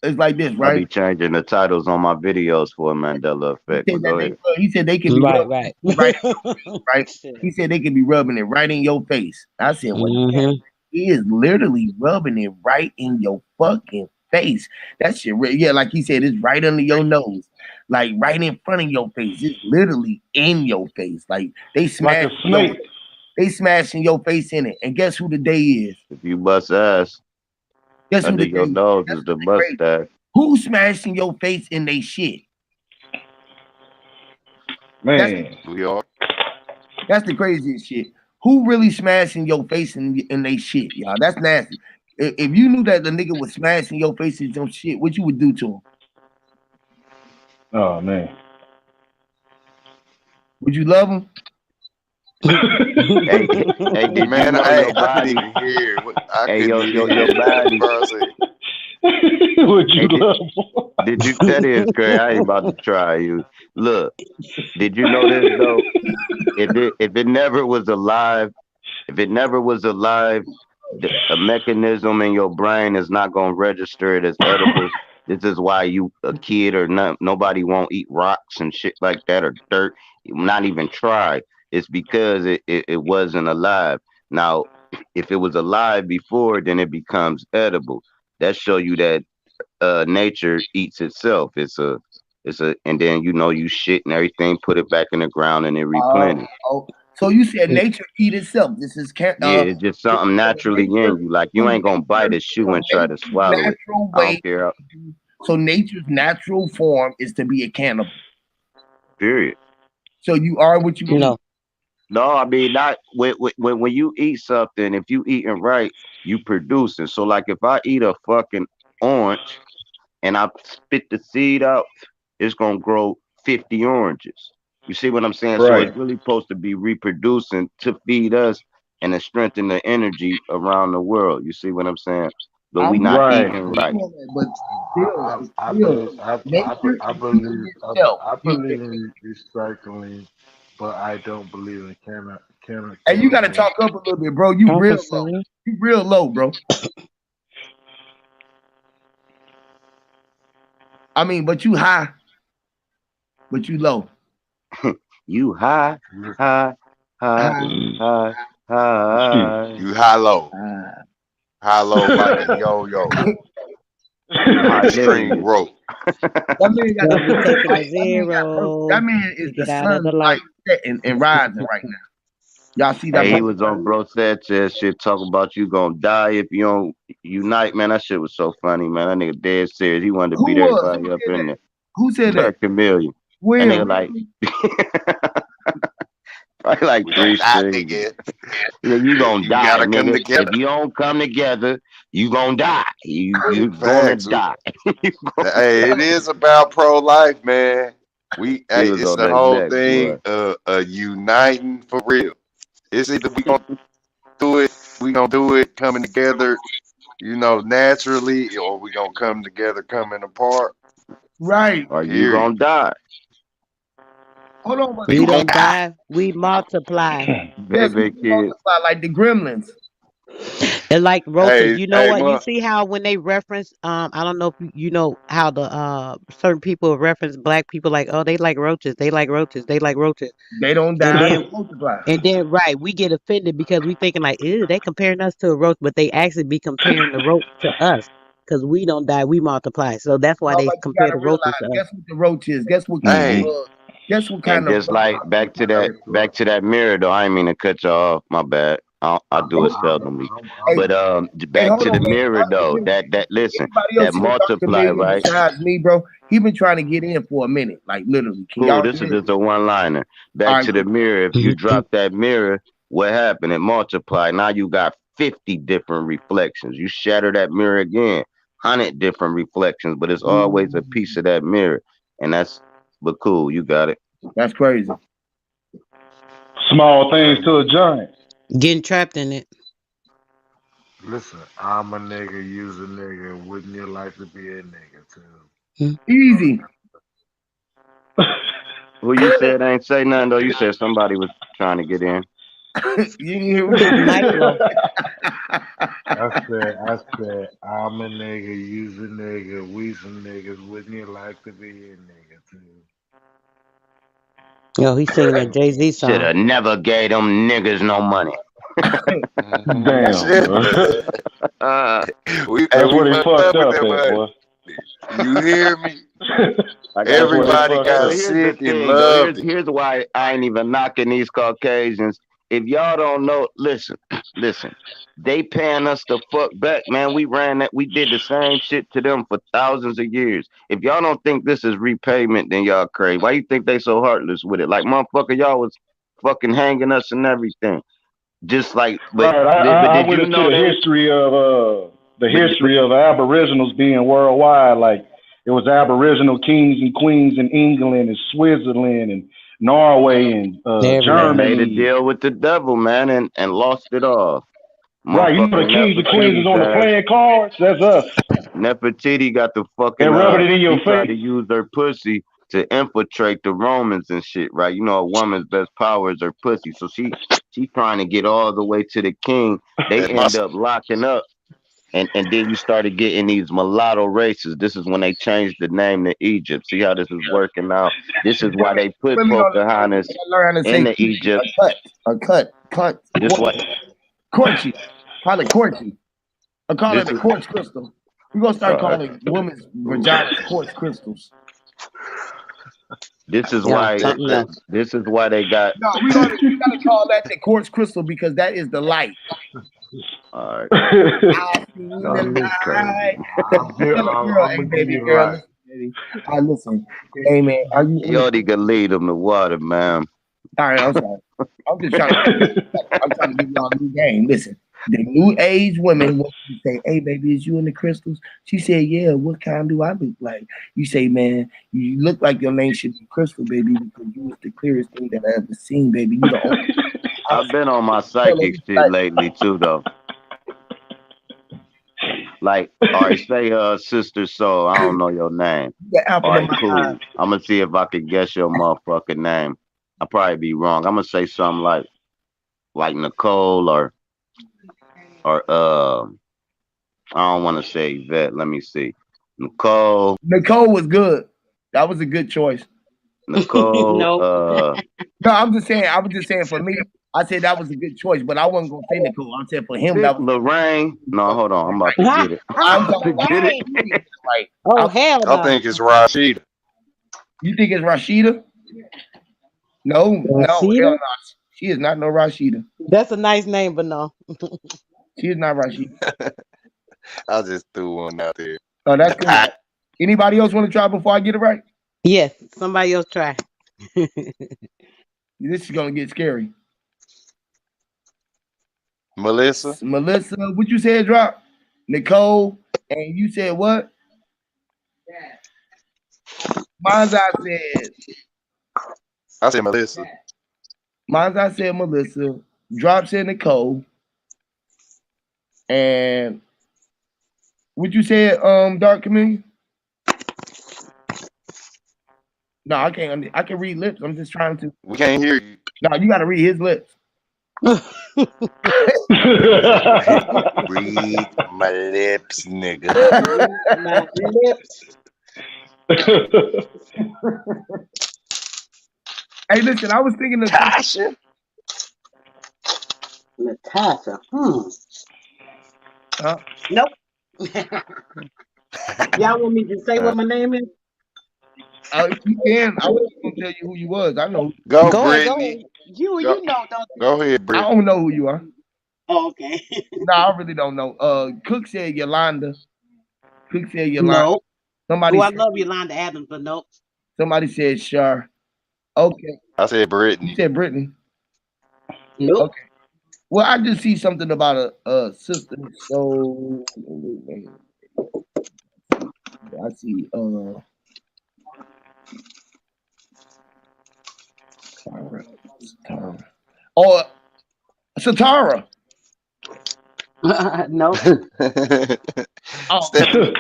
It's like this, I right? be changing the titles on my videos for a Mandela He effect, said but that go ahead. he said they can be Right, rubbing right. it right in your face, right? Shit. He said they can be rubbing it right in your face. I said, well, damn, Hmm. he is literally rubbing it right in your fucking face. That shit, yeah, like he said, it's right under your nose, like right in front of your face. It's literally in your face. Like Like a snake. they smashing your face in it. And guess who the day is? If you bust ass Guess who under the day your is? nose That's is the what's crazy. mustache. Who smashing your face in they shit? That's Man. We are. That's the craziest shit. Who really smashing your face in they shit, y'all? That's nasty. If you knew that the nigga was smashing your face in some shit, what you would do to him? Oh man. Would you love him? Hey, did you Man, know hey, your I couldn't body? even hear. I Hey, couldn't even your hear what body. bro said. Would you Hey, love? did you? That is crazy. I ain't about to try you. Look, did you know this though? If it never was alive, if it never was alive, a mechanism in your brain is not gonna register it as edible. This is why you a kid or not, nobody won't eat rocks and shit like that or dirt. Not even try. It's because it wasn't alive. Now, if it was alive before, then it becomes edible. That show you that nature eats itself. It's a and then you shit and everything, put it back in the ground and it replenish. Oh, so you said nature eat itself. This is Yeah, it's just something naturally in you. Like you ain't gonna bite a shoe and try to swallow it. natural I way. don't care. So nature's natural form is to be a cannibal. Period. So you are what you eat. No. No, I mean not when you eat something. If you eating right, you produce it. So like if I eat a fucking orange and I spit the seed out, it's gonna grow 50 oranges. You see what I'm saying? So Right. it's really supposed to be reproducing to feed us and to strengthen the energy around the world. You see what I'm saying? But we I'm not Right. eating right. but I, I still, believe I, nature I is believe eating itself. I believe in recycling, but I don't believe in And you got to cannibalism. talk up a little bit, bro. You real low. Officer. You real low, bro. I mean, but you high, but you low. You high, high, high, high, high. You high low. Ah. High low like a yo-yo. High String literally. rope. That man got Don't be the taking a that man got zero that man to is the get out of the sun like light. setting and rising right now. Y'all see that? Hey, he was on Bro Sanchez shit talking about you gonna die if you don't unite, man. That shit was so funny, man. That nigga dead serious. He wanted to beat everybody up in there. Who said that? Chameleon. That When? nigga like probably like We gonna 3 die, strings. nigga. Yeah, you gonna You die, gotta come nigga. together. If you don't come together, you gonna die. You gonna Facts. die. Hey, it is about pro-life, man. He was It's on the that whole next thing boy. uniting for real. It's either we gonna do it coming together, naturally, or we gonna come together coming apart. Right. Or you Period. gonna die. Hold on, but We We gonna don't die. die. We multiply. yes, we Baby can kid. multiply like the gremlins. And like roaches, Hey, you know hey, what? You man. see how when they reference, I don't know if you know how the certain people reference black people like, oh, they like roaches, they like roaches, they like roaches, They don't and die, then they multiply. right, we get offended because we thinking like, ew, they comparing us to a roach, but they actually be comparing the roach to us because we don't die, we multiply. So that's why No, they but you compare gotta the realize, roaches to us. guess what the roach is? Guess what kind of Hey, Hmm. bug? Guess what And kind of just bug? like back to that mirror though. I didn't mean to cut you off. My bad. I do it seldomly. Hey, But hey, back hold to the on, man. mirror though. That listen, Anybody that else here about multiply, Chameleon right? besides me, bro? He been trying to get in for a minute, like literally. Can Cool. y'all This hear is me? just a one liner. All Back right, to the mirror. If you drop that mirror, what happened? It multiplied. Now you got 50 different reflections. You shatter that mirror again, 100 different reflections, but it's always a piece of that mirror. And but cool, you got it. that's crazy. Small things to a giant. Getting trapped in it. Listen, I'm a nigga, use a nigga. Wouldn't you like to be a nigga too? Easy. Who you said ain't say nothing though? You said somebody was trying to get in. You didn't hear His me? mic low. I said, I'm a nigga, use a nigga, we some niggas. Wouldn't you like to be a nigga too? Yo, he's singing that Jay-Z Should song. have never gave them niggas no money. Damn, shit. bro. Uh, That's We where they fucked fucked up with up that at, money. boy. You hear me? I got That's where they you. Everybody fucked got But up. here's the sick and thing, though. loved it. Here's why I ain't even knocking these Caucasians. If y'all don't know, listen, listen. They paying us the fuck back, man. We ran that. We did the same shit to them for thousands of years. If y'all don't think this is repayment, then y'all crazy. Why you think they so heartless with it? Like motherfucker, y'all was fucking hanging us and everything. Just like, but Right. but I did went you into know the they? history of But Aboriginals being worldwide. Like it was Aboriginal kings and queens in England and Switzerland and Norway and they Everywhere. made a Germany. deal with the devil, man, and lost it all. Right. You know Motherfucker the kings never and queens is changed on the that. playing cards. That's us. Nefertiti got the fucking And rubbing it in your she tried to face. use her pussy to infiltrate the Romans and shit, right? You know, a woman's best power is her pussy. So she trying to get all the way to the king. They That end muscle. up locking up. And then you started getting these mulatto races. This is when they changed the name to Egypt. See how this is working out? This is why they put Women Pocahontas gotta learn how to in say the Egypt. a cut, This what courtship. Call it courtship. I call this it a is quartz crystal. We're gonna start uh, calling women's vaginas quartz crystals. this is Yeah, why something That, else. this is why they got No, we gotta call that the quartz crystal because that is the light. all right. I see the Y'all niggas crazy. light. Tell a girl, I'm hey gonna give baby you girl, life. listen, baby. Listen. Hey man, are you Yodi can lead them to water, man. all right, I'm sorry. I'm just trying to give y'all a new game. Listen, the new age women want you to say, hey baby, is you in the crystals? She said, yeah, what kind do I look like? You say, man, you look like your name should be Crystal, baby, because you was the clearest thing that I ever seen, baby. You the only I've been on my color psychic shit lately too, though. Like, all right, say sister soul, I don't know your name. the apple All of right, my eye. cool. I'm gonna see if I can guess your motherfucking name. I'll probably be wrong. I'm gonna say something like Nicole or I don't want to say Yvette. Let me see. Nicole, Nicole was good. That was a good choice. Nicole, No. No, I was just saying for me, I said that was a good choice, but I wasn't gonna say Nicole. I said for him Vic that was Lorraine. No, hold on. I'm about to get it. I'm I'm about to talking get it. right. Oh hell I no. think it's Rashida. You think it's Rashida? No, hell Rashida? no. She is not no Rashida. That's a nice name, but no. She is not Rashida. I just threw one out there. Oh, that's good. Anybody else want to try before I get it right? Yes, somebody else try. This is gonna get scary. Melissa. Melissa, what you said drop? Nicole, and you said what? Mine's I said Melissa. I said Melissa. Drop said Nicole. And what you said, Dark Chameleon? No, I can't. I can read lips. I'm just trying to. We can't hear you. No, you got to read his lips. Read my lips, nigga. My lips. Hey, listen, I was thinking of Tasha. Natasha. huh? Nope. Y'all want me to say what my name is? You can. I was gonna tell you who you was. I know. Go, Go ahead, go Brittany. ahead. You Go, know, don't you? go ahead, I Brittany. don't know who you are. Oh, okay. No, I really don't know. Cook said Yolanda. Cook said Yolanda. No. Somebody Oh, I said, love Yolanda Adams, but nope. somebody said Shar. Okay. I said You Brittany. said Brittany. Nope. Okay. Well, I just see something about a sister. So I see Satara. Oh, Satara. Nope. Oh, Stephanie.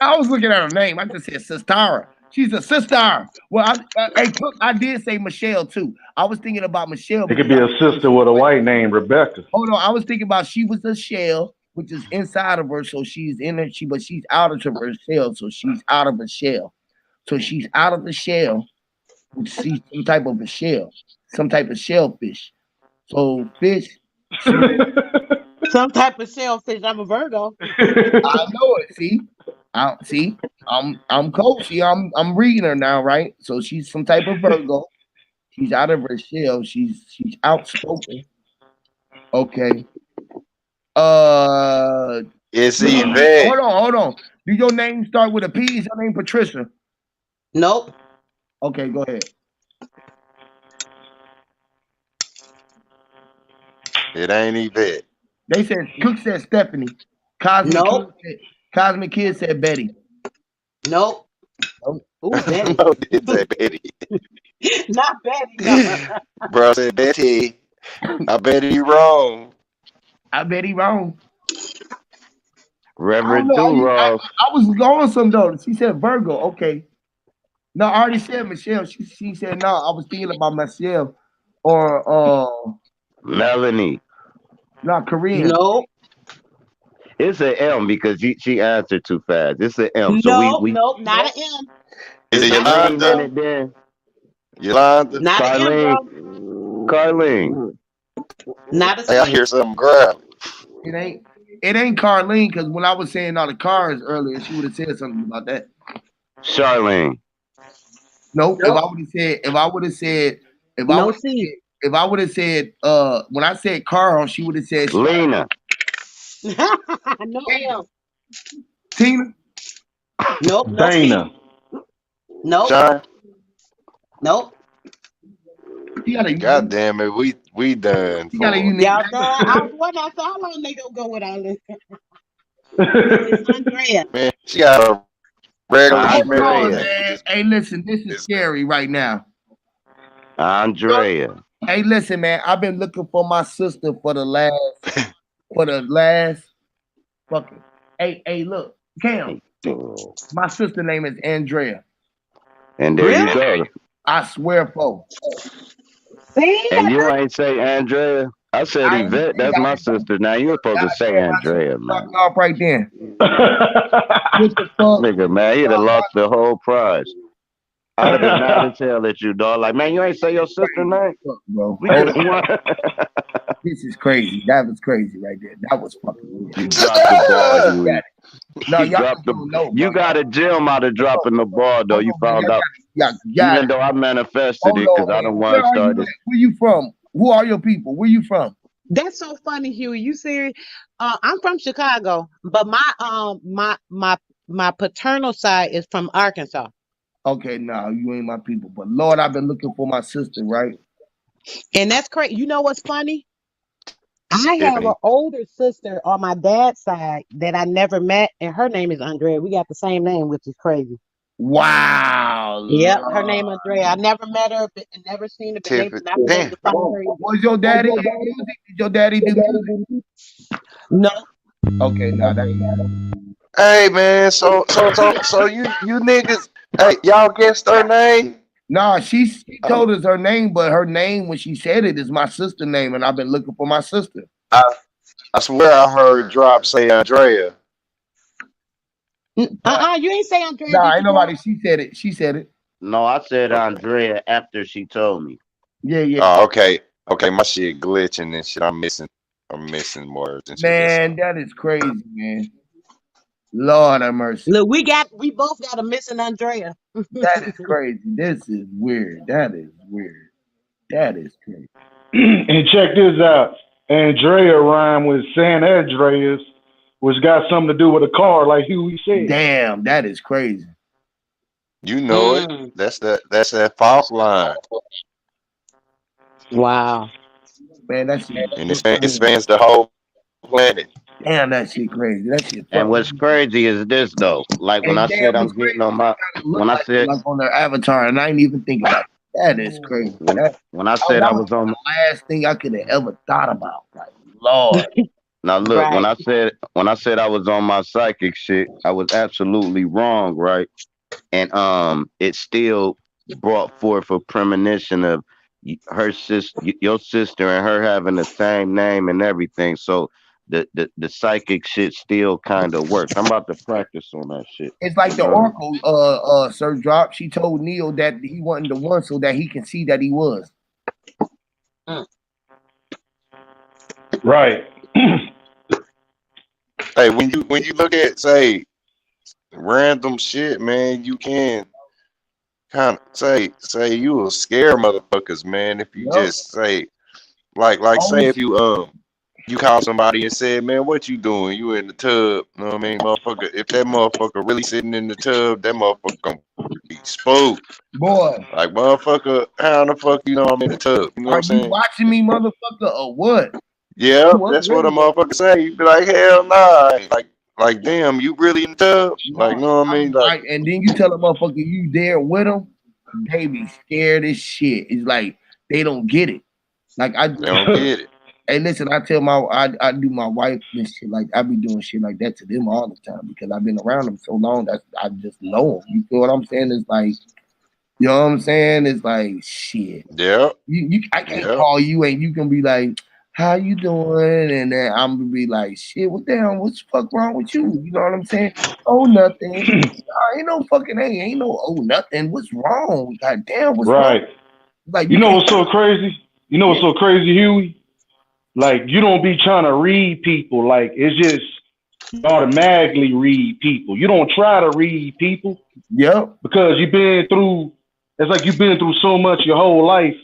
I was looking at her name. I just said Satara. She's a sister. Well, hey, Cook, I did say Michelle too. I was thinking about Michelle. It could be a sister with a white name, Rebecca. Hold on, I was thinking about she was a shell, which is inside of her, so she's in her. But she's out of her shell, so she's out of a shell. So she's out of the shell, which she's some type of a shell, some type of shellfish. So fish. Some type of shellfish. I'm a Virgo. I know it. See, I'm coach. See, I'm reading her now, right? So she's some type of Virgo. She's out of her shell. She's outspoken. Okay. It's Yvette. Hold on. Do your name start with a P? Is your name Patricia? Nope. Okay, go ahead. It ain't Yvette. They said Cook said Stephanie. Nope. Cosmic Kid said Betty. Nope. Nope. Ooh, Betty. No, it said Betty. Not Betty. No. Bro said Betty. I bet he wrong. I bet he wrong. I don't Reverend know. Duroff. I was going some though. She said Virgo. Okay. No, I already said Michelle. She said no. I was thinking about Michelle or Melanie. not Korean. No, It's an M because she answered too fast. It's an M. So no, we no, not an M. Is it it's a Not an M, green in Yolanda? bro. it then. Yolanda? Not an M, Carlene. bro. Carlene. Not a Hey, I C. hear something grab. It ain't. It ain't Carlene because when I was saying all the cars earlier, she would have said something about that. Charlene. Nope. Nope. If I would have said, No C. if I would have said, when I said Carl, she would have said Lena. No L. Tina. Nope. No C. Dana. Nope. Sean? Nope. She got a God unique. damn it, we done She got a for. unique Y'all name. done. I was wondering, I said, how long they gonna go with all this? It's Andrea. Man, she got a regular Hold female on, Andrea. name. man. Just Hey, listen, this is this. scary right now. Andrea. Hey, listen, man. I've been looking for my sister for the last fucking. Hey, look, Cam. My sister name is Andrea. And there you Really? go. I swear, for. See? And you ain't say Andrea. I said I ain't Yvette. say That's my that. sister. Now you're supposed to say Goddamn, I should Andrea, have fucked man. off right then. What the fuck? Nigga, man, he'd have lost the whole prize. I'd have been mad as hell at you, dog. Like, man, you ain't say your sister name. Fuck, bro. We could have won. This is crazy. That was crazy right there. That was fucking weird. You dropped the ball, Got Huey. it. No, You y'all dropped just the. don't know, bro. You got a gem out of dropping the ball, though. Hold You on, man. found out. Y'all got Even it. though I manifested Hold it, because on, I man. don't Where want to are you start at? it. Where you from? Who are your people? Where you from? That's so funny, Huey. You serious? I'm from Chicago, but my paternal side is from Arkansas. Okay, no, you ain't my people. But Lord, I've been looking for my sister, right? And that's crazy. You know what's funny? I have an Tiffany. older sister on my dad's side that I never met, and her name is Andrea. We got the same name, which is crazy. Wow, Yep, her Lord. name Andrea. I never met her, but never seen her, but Tiffany. not been able Damn. to find her. Was your daddy in music? Did your daddy do music? No, Okay, no, that ain't. Hey man, so you niggas, hey, y'all guessed her name? Nah, she Um, told us her name, but her name when she said it is my sister name, and I've been looking for my sister. I I swear I heard Drop say Andrea. you ain't say Andrea, Nah, did ain't you, Drop? nobody. She said it. She said it. No, I said Okay. Andrea after she told me. Yeah, yeah. Oh, okay. Okay, my shit glitching and shit. I'm missing words and shit. That's Man, all. that is crazy, man. Lord have mercy. Look, we both got a missing Andrea. That is crazy. This is weird. That is weird. That is crazy. And check this out. Andrea rhyme with San Andreas, which got something to do with a car, like Huey said. Damn, that is crazy. You know it. Mm, That's that fault line. wow. Man, that shit. And it spans the whole planet. Damn, that shit crazy. That shit And fucking. what's crazy is this, though. Like when And I said damn, what's I'm getting crazy? on She my. kind of look When I said. like on their avatar, and I ain't even think about it. That is crazy. When, That when I said I was was on. the last thing I could have ever thought about. Like, Lord. Now look, Right. when I said I was on my psychic shit, I was absolutely wrong, right? And it still brought forth a premonition of her sister, your sister, and her having the same name and everything. So the psychic shit still kind of works. I'm about to practice on that shit. It's like the Um, Oracle, Sir Drop. She told Neo that he wasn't the one so that he can see that he was. Mm. Right. Hey, when you look at say random shit, man, you can kind of say you will scare motherfuckers, man, if you Yup. just say like say Always if you call somebody and said, man, what you doing? You in the tub? You know what I mean, motherfucker? If that motherfucker really sitting in the tub, that motherfucker gonna be spooked. boy. Like motherfucker, how the fuck you know I'm in the tub? You know what Are I'm you saying? watching me, motherfucker, or what? Yeah, What's that's what a really going motherfucker say. You be like, hell nah. Like damn, you really in the tub? Like, No, know what I mean? Like, and then you tell a motherfucker you there with them, they be scared as shit. It's like they don't get it. Like I they don't get it. Hey, listen, I do my wife and shit like I be doing shit like that to them all the time because I've been around them so long that I just know them. You feel what I'm saying? It's like, you know what I'm saying? It's like shit. Yeah. I can't Yeah. call you and you can be like, how you doing? And then I'm gonna be like, shit, what the hell? What's the fuck wrong with you? You know what I'm saying? Oh, nothing. Ain't no fucking ain't no nothing. What's wrong? God damn, what's wrong? Right. Like You know what's so crazy? You know what's so crazy, Huey? Like, you don't be trying to read people. Like, it's just you automatically read people. You don't try to read people. Yep. Because it's like you've been through so much your whole life,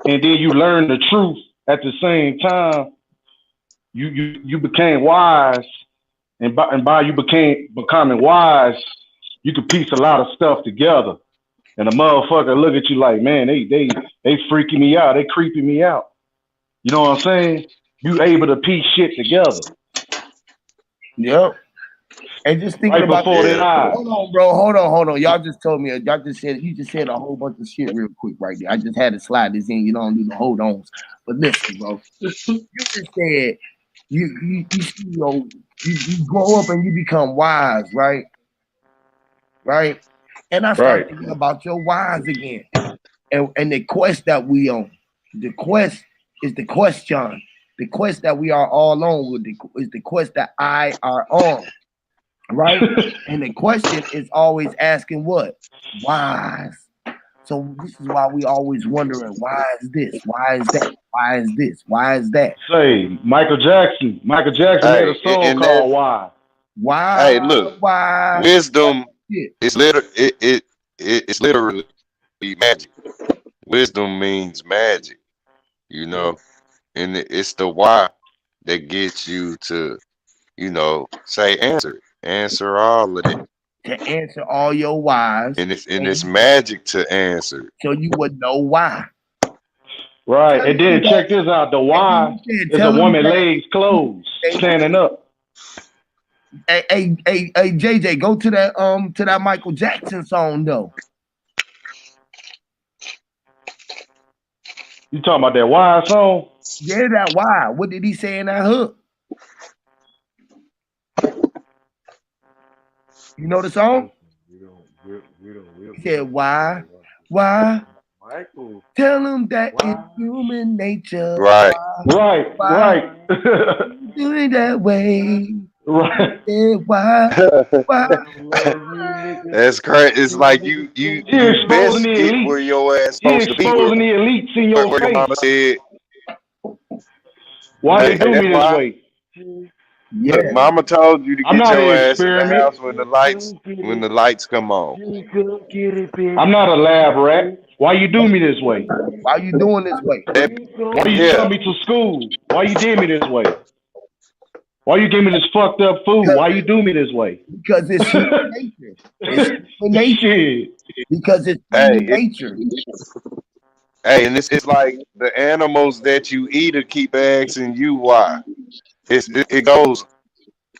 and then you learn the truth at the same time. You became wise, and by you becoming wise, you could piece a lot of stuff together. And a motherfucker look at you like, man, they freaking me out. They creeping me out. You know what I'm saying? You able to piece shit together. Yep. And just thinking right about before their eyes. Hold on, bro. Hold on. You just said a whole bunch of shit real quick right there. I just had to slide this in. You don't do the hold ons. But listen, bro. You just said you grow up and you become wise, right? Right? And I started thinking about your wise again. And the quest that we on. The quest is the question. The quest that we are all on is the quest that I are on. Right? And the question is always asking what? Wise. So this is why we always wondering, why is this? Why is that? Why is this? Why is that? Say, Michael Jackson made a song called Why. Why? Hey, look. Why? Wisdom it's literally magic. Wisdom means magic, you know, and it's the why that gets you to, you know, say answer all of it. To answer all your whys. And it's magic to answer. So you would know why. Right. And then check this out. The why is a woman legs closed, standing up. Hey, JJ, go to that Michael Jackson song though. You talking about that why song? Yeah, that why. What did he say in that hook? You know the song? He said, why? Michael. Tell him that it's human nature. Right. Right. Doing that way. Right. Why? That's crazy. It's like you best get where your ass supposed to be. Exposing the elites in your where face. Your mama said, why they do me this way? Yeah. Look, mama told you to I'm get not your an ass in the experiment. house when the lights come on. I'm not a lab rat. Why you do me this way? Why you doing this way? Why you sent me to school? Why you did me this way? Why you gave me this fucked up food? Why you do me this way? Because it's human nature. It's human nature. Because it's human nature. Hey, and it's like the animals that you eat keep asking you why. It goes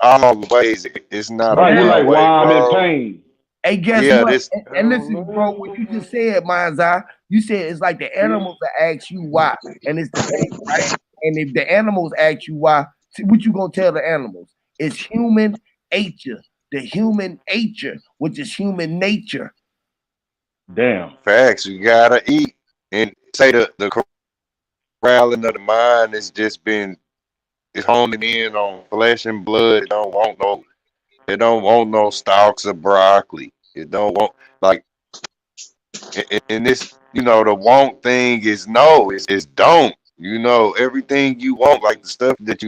all the ways. It's not right. You're like, way, why I'm bro. in pain. Hey, guess what? And listen, bro, what you just said, Mind's Eye, you said it's like the animals that ask you why. And it's the same, right? And if the animals ask you why, what you gonna tell the animals? It's human nature. The human nature, which is human nature. Damn. Facts, you gotta eat. And say the corralling of the mind has just been honing in on flesh and blood. It don't want no stalks of broccoli. It don't want and this, you know, the want thing is no, it's don't. You know, everything you want, like the stuff that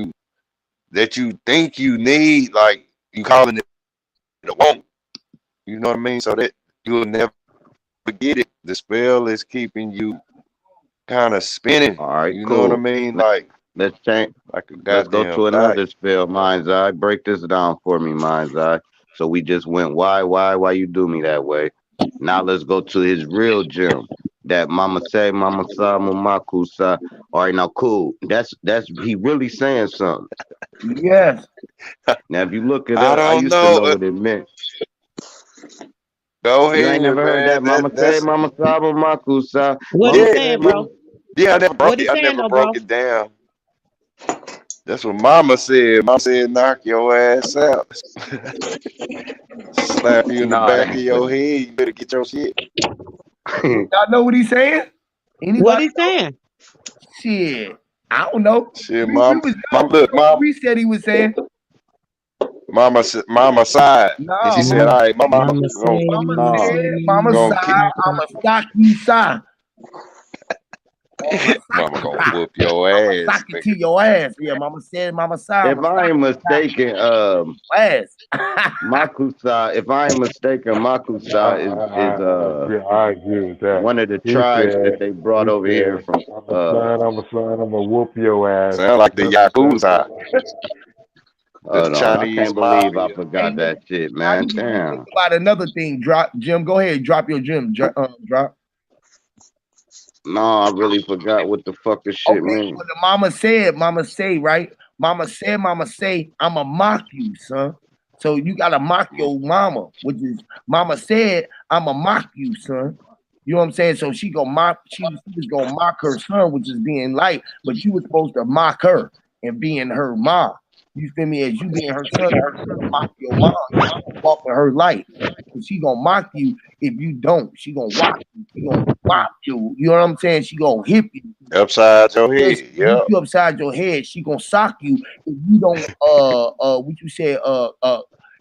you think you need, like you calling it a want. You know what I mean? So that you'll never get it. The spell is keeping you kind of spinning. All right, you cool. know what I mean? Like let's change. Like a let's go to another light. spell, Mind's Eye. Break this down for me, Mind's Eye. So we just went why you do me that way. Now let's go to his real gem. That mama say, mama sa, mama kusa. All right, now cool. That's he really saying something. Yes. Now if you look it up, I used to know what it meant. Go ahead. You ain't never heard that mama say, mama sa, mama kusa. What he saying, bro? Yeah, I never broke what he it. I saying, never though, broke bro? it down. That's what Mama said. Mama said, knock your ass out. Slap you in the Nah, back of that, your head. You better get your shit. Y'all know what he's saying? What Anybody he know? saying? Shit. I don't know. Shit, We was mom, young. look, mom, We said he was saying. mama side. And she No, said, mama. all right, mama, Mama gonna, say, Mama mama no. said, say, Mama mama gonna, side, say. I'ma sock you side. Or I'ma sock mama you gonna side. whoop your I'ma ass, sock it to nigga. your ass. Yeah, Mama said, Mama side, If I'ma I sock ain't you side mistaken, your ass. Makusa. If I ain't mistaken, Makusa is I agree with that. one of the He tribes that said, they brought over here from I'm a son, I'm a whoop your ass. Sound like the Yakuza, the hold on. I Chinese can't believe I mafia. Hey, forgot look, that shit, now man. you make me think Damn. about another thing. Drop, Jim. Go ahead, drop your Jim. Drop. No, I really forgot what the fuck this shit Okay, mean. well, the mama say, right? Mama say, I'ma mock you, son. So you gotta mock your mama, which is mama said, I'ma mock you, son. You know what I'm saying? So she gonna mock, she was gonna mock her son, which is being light, but you was supposed to mock her and being her mom. You feel me? As you being her son, you mock your mom, walk in her light. So she gonna mock you if you don't. She gonna whop you. She gonna whop you. You know what I'm saying? She gonna hit you. Upside your Yes, head, beat yep. you upside your head. She gonna sock you if you don't what you say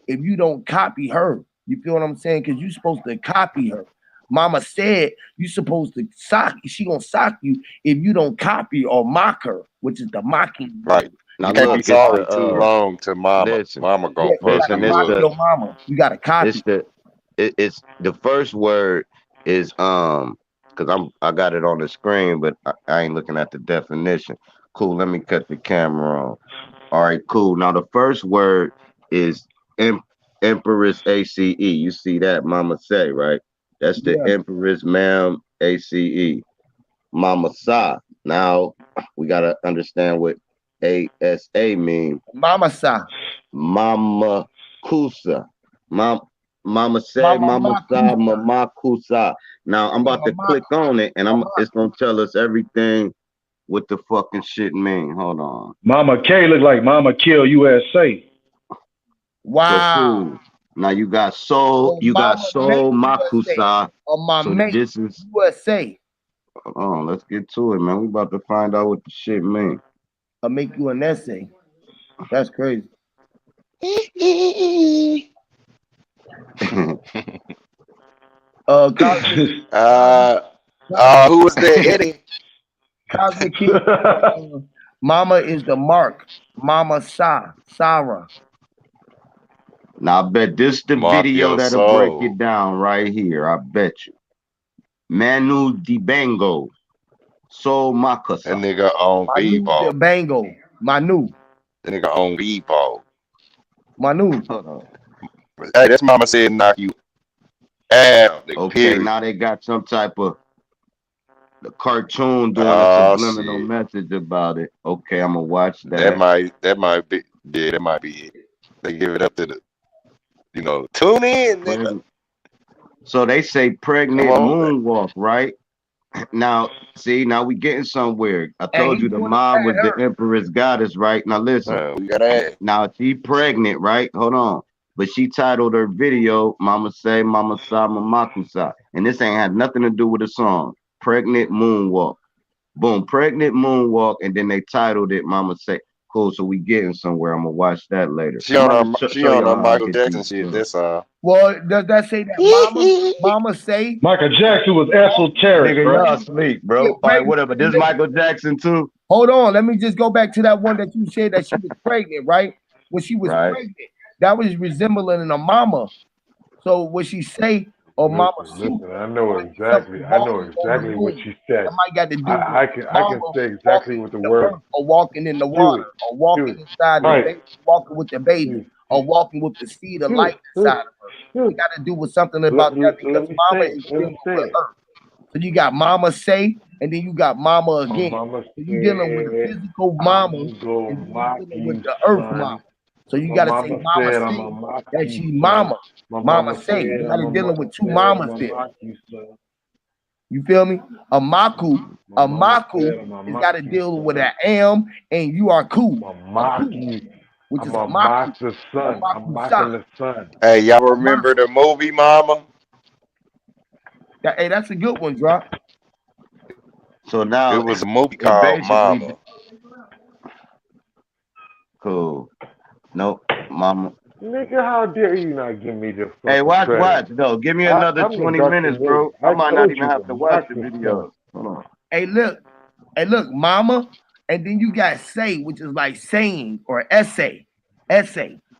if you don't copy her. You feel what I'm saying? Because you supposed to copy her. Mama said you supposed to sock. She gonna sock you if you don't copy or mock her, which is the mocking. Right. Now You can't be look, it's sorry the too long to mama. listen, Mama Yeah, gonna you gotta listen, fucking it's mock whoop the your mama. You gotta it's copy. the it's the first word is because I got it on the screen, but I ain't looking at the definition. Cool, let me cut the camera on. All right, cool. Now the first word is Empress ACE. You see that, Mama say, right? That's the Yeah, Empress Ma'am ACE. Mama Sa. Now we gotta understand what ASA means. mama sa, Mama Kusa. Mom, Mama say, mama Mama Sa, makusa, Mama Kusa. Now I'm about mama to mak, click on it and mama. it's gonna tell us everything what the fucking shit mean. Hold on. Mama K look like Mama Kill USA. So Wow. cool. Now you got Mama make Soul USA Makusa. or my So mate this is USA. hold on, let's get to it, man. We about to find out what the shit mean. I'll make you an essay. That's crazy. Cosmic, uh who was that? Eddie? Cosmic King. Mama is the mark. Mama Sarah. Now I bet this the Mark video your that'll break soul. it down right here. I bet you. Manu Dibango. Soul That Makasa. nigga on Manu the Bebo. Bango. Manu. That nigga on Bebo. Manu. Hold on. Hey, that's mama said knock you out, nigga, Okay, period. now they got some type of the cartoon doing a Oh subliminal shit. message about it. Okay, I'm gonna watch That that. might be, yeah, that might be it. They give it up to the, tune in, nigga. So they say Come pregnant on, man. moonwalk, right? Now, see, now we getting somewhere. I And told he you the doing it mom was at the her. empress goddess, right? Now listen. We gotta ask. Now she pregnant, right? Hold on. But she titled her video Mama Say, Mama Sa, Mama Kusa. And this ain't had nothing to do with the song. Pregnant Moonwalk. Boom, Pregnant Moonwalk. And then they titled it Mama Say. Cool, so we getting somewhere. I'm gonna watch that later. She I'm on about her, to she show on her y'all how I Michael get Jackson these shit. songs. That's Well, does that say that mama say Michael Jackson was esoteric, Nigga, bro. y'all sleep, she a bro. All right, pregnant? whatever. This Michael Jackson too. Hold on, let me just go back to that one that you said that she was pregnant, right? When she was Right. pregnant, that was resembling a mama. So what she say, or mama suit, Listen. I know might be something walking on the what moon. she said. That might got to do with I can mama say exactly walking what the in the word. earth, or walking in the Huey, water, or walking Huey, inside the Right. baby, walking with the baby, Huey, or walking with the seed of Huey, light inside of her. It Huey. got to do with something about that because Let me mama say it. is Let dealing me say with it. earth. So you got mama say, and then you got mama My again. mama So you dealing with a said, physical mama, I'm gonna and you mock dealing with you, the earth mama. son. So you My got to say mama mama said, I'm say gonna mock that you, she son. mama. My Mama mama say. You said, got to dealing with two mamas there. mock you, son. You feel me? A Maku, My a mama Maku said I'm a has got to mock you, deal with son. an am and you are cool. I'm a A mock cool, you. which I'm is a a Maku, mock the a sun. I'm Maku mocking sa, the sun. Hey, y'all a remember mercy. the movie Mama? Hey, that's a good one, drop. So It now was a movie it called basically Mama. cool. Nope, mama. Nigga, how dare you not give me the Hey, fucking credit? watch though. Give me another I'm the 20 minutes, documentary. bro. I I might not told even you have to to watch mock the the sun. videos. Hold on. Hey, look, mama, and then you got say, which is like saying or essay.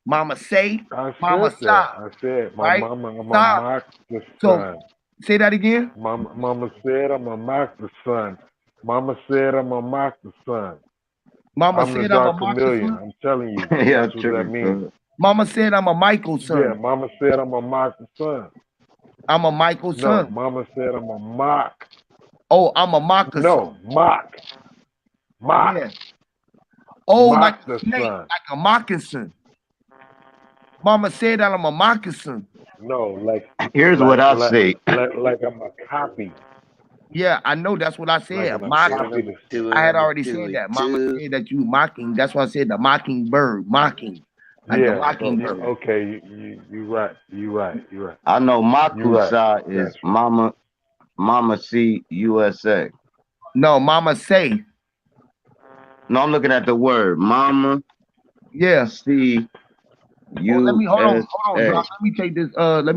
Mama say, I mama said that. sa, I said, my right? mama, I'm a Sa. mock the So sun. say that again. Mama said I'm a mock the sun. Mama said I'm a mock the sun. Mama I'm the said I'm a dark Marcus chameleon. son. I'm telling you, Yeah, I'm that's what that tripping, means. cuz. Mama said I'm a Michael Yeah, son. mama said I'm a mock the sun. I'm a Michael No, son. mama said I'm a mock. Oh, I'm a moccasin. No, mock. Mock. Yeah. Oh, like Mock a the snake, sun. like a moccasin. Mama said that I'm a moccasin. No, Here's what I say. like I'm a copy. Yeah, I know that's what I Like said. I'm a Mocking. copy the I had already said that. Mama said that you mocking. That's why I said the mockingbird, mocking. Like the Yeah, so mockingbird. okay, you right. You right. I know my You right. kusa is That's right. Mama C USA. No, mama say. No, I'm looking at the word Mama Yeah. C Oh, let me hold on, USA. Doc. Let me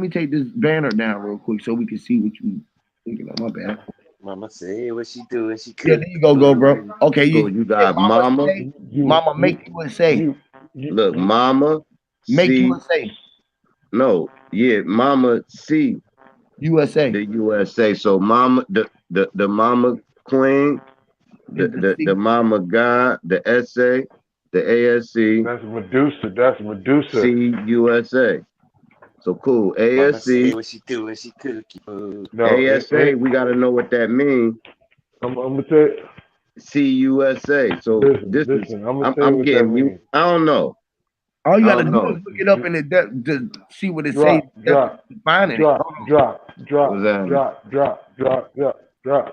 take this banner down real quick so we can see what you thinking of. My bad. Mama said what she doing, she Yeah, cook. there you go, bro. Okay, So you yeah, got mama Mama. say, mama make USA. Look, Mama Make C. USA. No, yeah, Mama C USA. the USA. So Mama the Mama Queen, Is the the C. Mama God, the SA, the ASC, That's Medusa. That's Medusa. C USA. So cool. Mama said ASC, what she doing, she cooking food. No, ASA, we gotta know what that means. I'm gonna tell you. CUSA. So this is Listen. I'm gonna tell you I'm what that getting you. means. I don't know. All you I gotta don't do know. is look it up in the to see what it says. Drop, Finding it. What's that?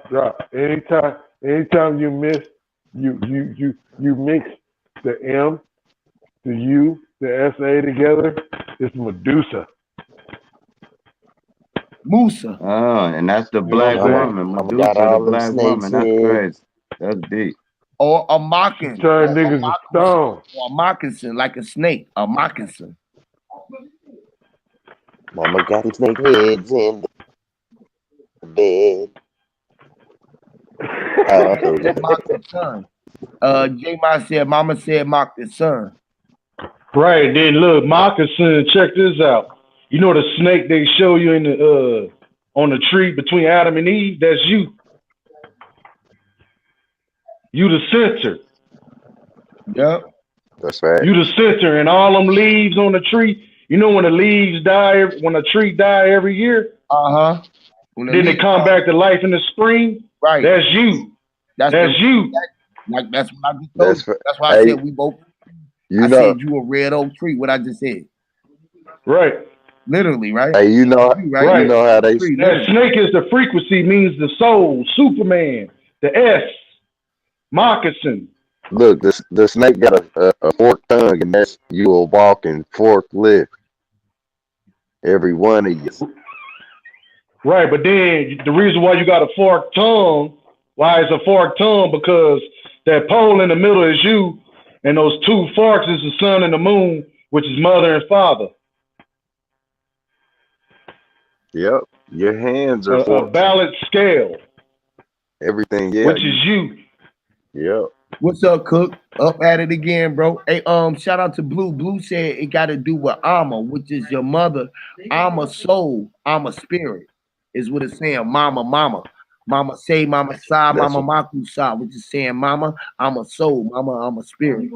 drop. Anytime you miss, you mix the M, the U, the SA together. It's Medusa. Musa. Oh, and that's the You know black what I'm saying? woman, Mama got Medusa, the all them black snakes woman. That's crazy. heads. That's deep. Or a She mocking. Or turned a niggas to moccasin. stone. Or a moccasin, like a snake. A moccasin. Mama got them snake heads in the bed. I told you. Said mock the son. J Ma said mama said mock the son. Right, then look, moccasin, check this out. You know the snake they show you in the on the tree between Adam and Eve? That's you. You the center. Yep. That's right. You the center, and all them leaves on the tree. You know when the leaves die, when a tree die every year, Uh-huh. then they come back to life in the spring. Right. That's you. That's you. Like that's what I just told you. That's why I Hey, said we both. you I know, said you a red oak tree. What I just said. Right. Literally, right? hey, you know, Right. you know how they. That snake is the frequency, means the soul, Superman, the S, moccasin. Look, the snake got a forked tongue, and that's you a walking forklift. Every one of you. Right, but then the reason why you got a forked tongue, why it's a forked tongue, because that pole in the middle is you, and those two forks is the sun and the moon, which is mother and father. Yep, your hands are A balanced scale. Everything, yeah. Which is you. Yep. What's up, Cook? Up at it again, bro. Hey, shout out to Blue. Blue said it got to do with Alma, which is your mother. Alma soul, Alma spirit, is what it's saying. Mama, mama. Mama say, mama sa, mama maku sa, which is saying, mama, I'm a soul, mama, I'm a spirit.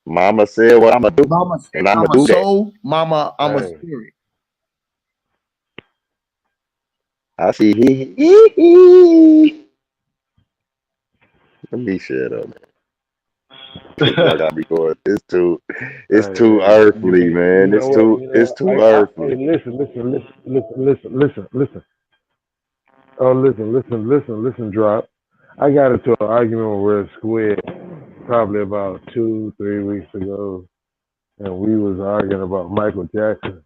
Mama said what I'm gonna do. Mama said, and I'm I'm gonna a do soul, that. mama, I'm a spirit. I see he. Let me shut up, man. Because it's too earthly, man. It's too earthly. Hey, listen. Oh, listen, drop. I got into an argument with Red Squid probably about 2, 3 weeks ago, and we was arguing about Michael Jackson,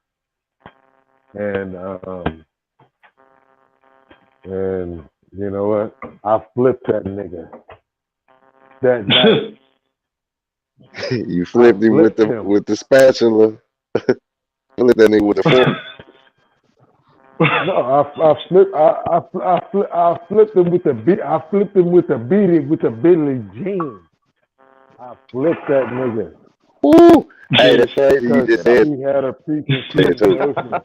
and and you know what? I flipped that nigga that night. You I flipped him flipped him. with the spatula. Flipped that nigga with the fork. No, I flipped him with the Billie Jean. I flipped that nigga Woo! Hey, that's crazy. You because just said he had a that preconceived too. notion.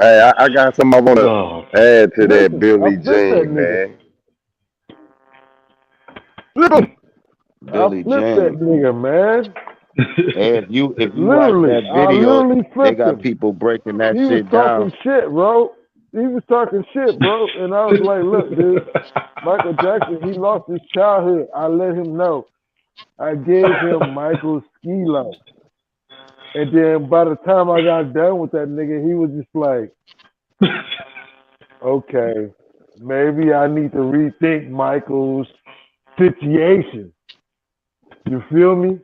Hey, I got something I want to Oh, add to that Listen, I Billie flipped that Jean, nigga. man. Flip him. I Billy flipped that James. nigga, man. And if you watch Literally, that I video, literally they flipped got him. people breaking that He was shit talking down. shit, bro. He was talking shit, bro. And I was like, look, dude, Michael Jackson, he lost his childhood. I let him know. I gave him Michael's skilo. And then by the time I got done with that nigga, he was just like, okay, maybe I need to rethink Michael's situation. You feel me?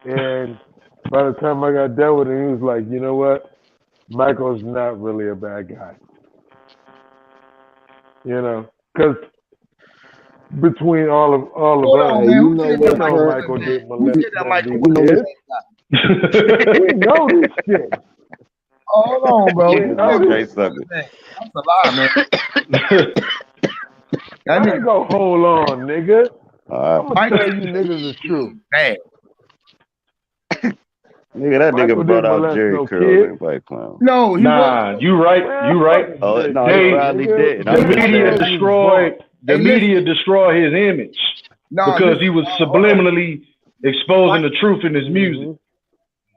And by the time I got done with him, he was like, you know what? Michael's not really a bad guy. You know, because between all of Hold us, on, Hey, man. you Who know said we that what, know Michael Kurt? wasn't Michael bad? didn't Who molest said that no Michael You know wasn't a kids. what? bad guy? We know this shit. Hold on, bro. We Who know said Say Michael this. something. wasn't bad? That's a lie, man. That I ain't nigga, gonna hold on, nigga. I'm gonna Michael tell said you that niggas the truth. he bad. Nigga, that Michael nigga brought didn't out molest Jerry no Curl. kids. Everybody clown. No, he was. nah, you right. Man, You fuck right. Oh Jerry no, he Curl, They probably nigga. did. the I'm Jerry just media Curl saying. was bought. the Hey, media listen. destroyed his image No, because he listen. was Hold on. subliminally exposing Mike, the truth in his music.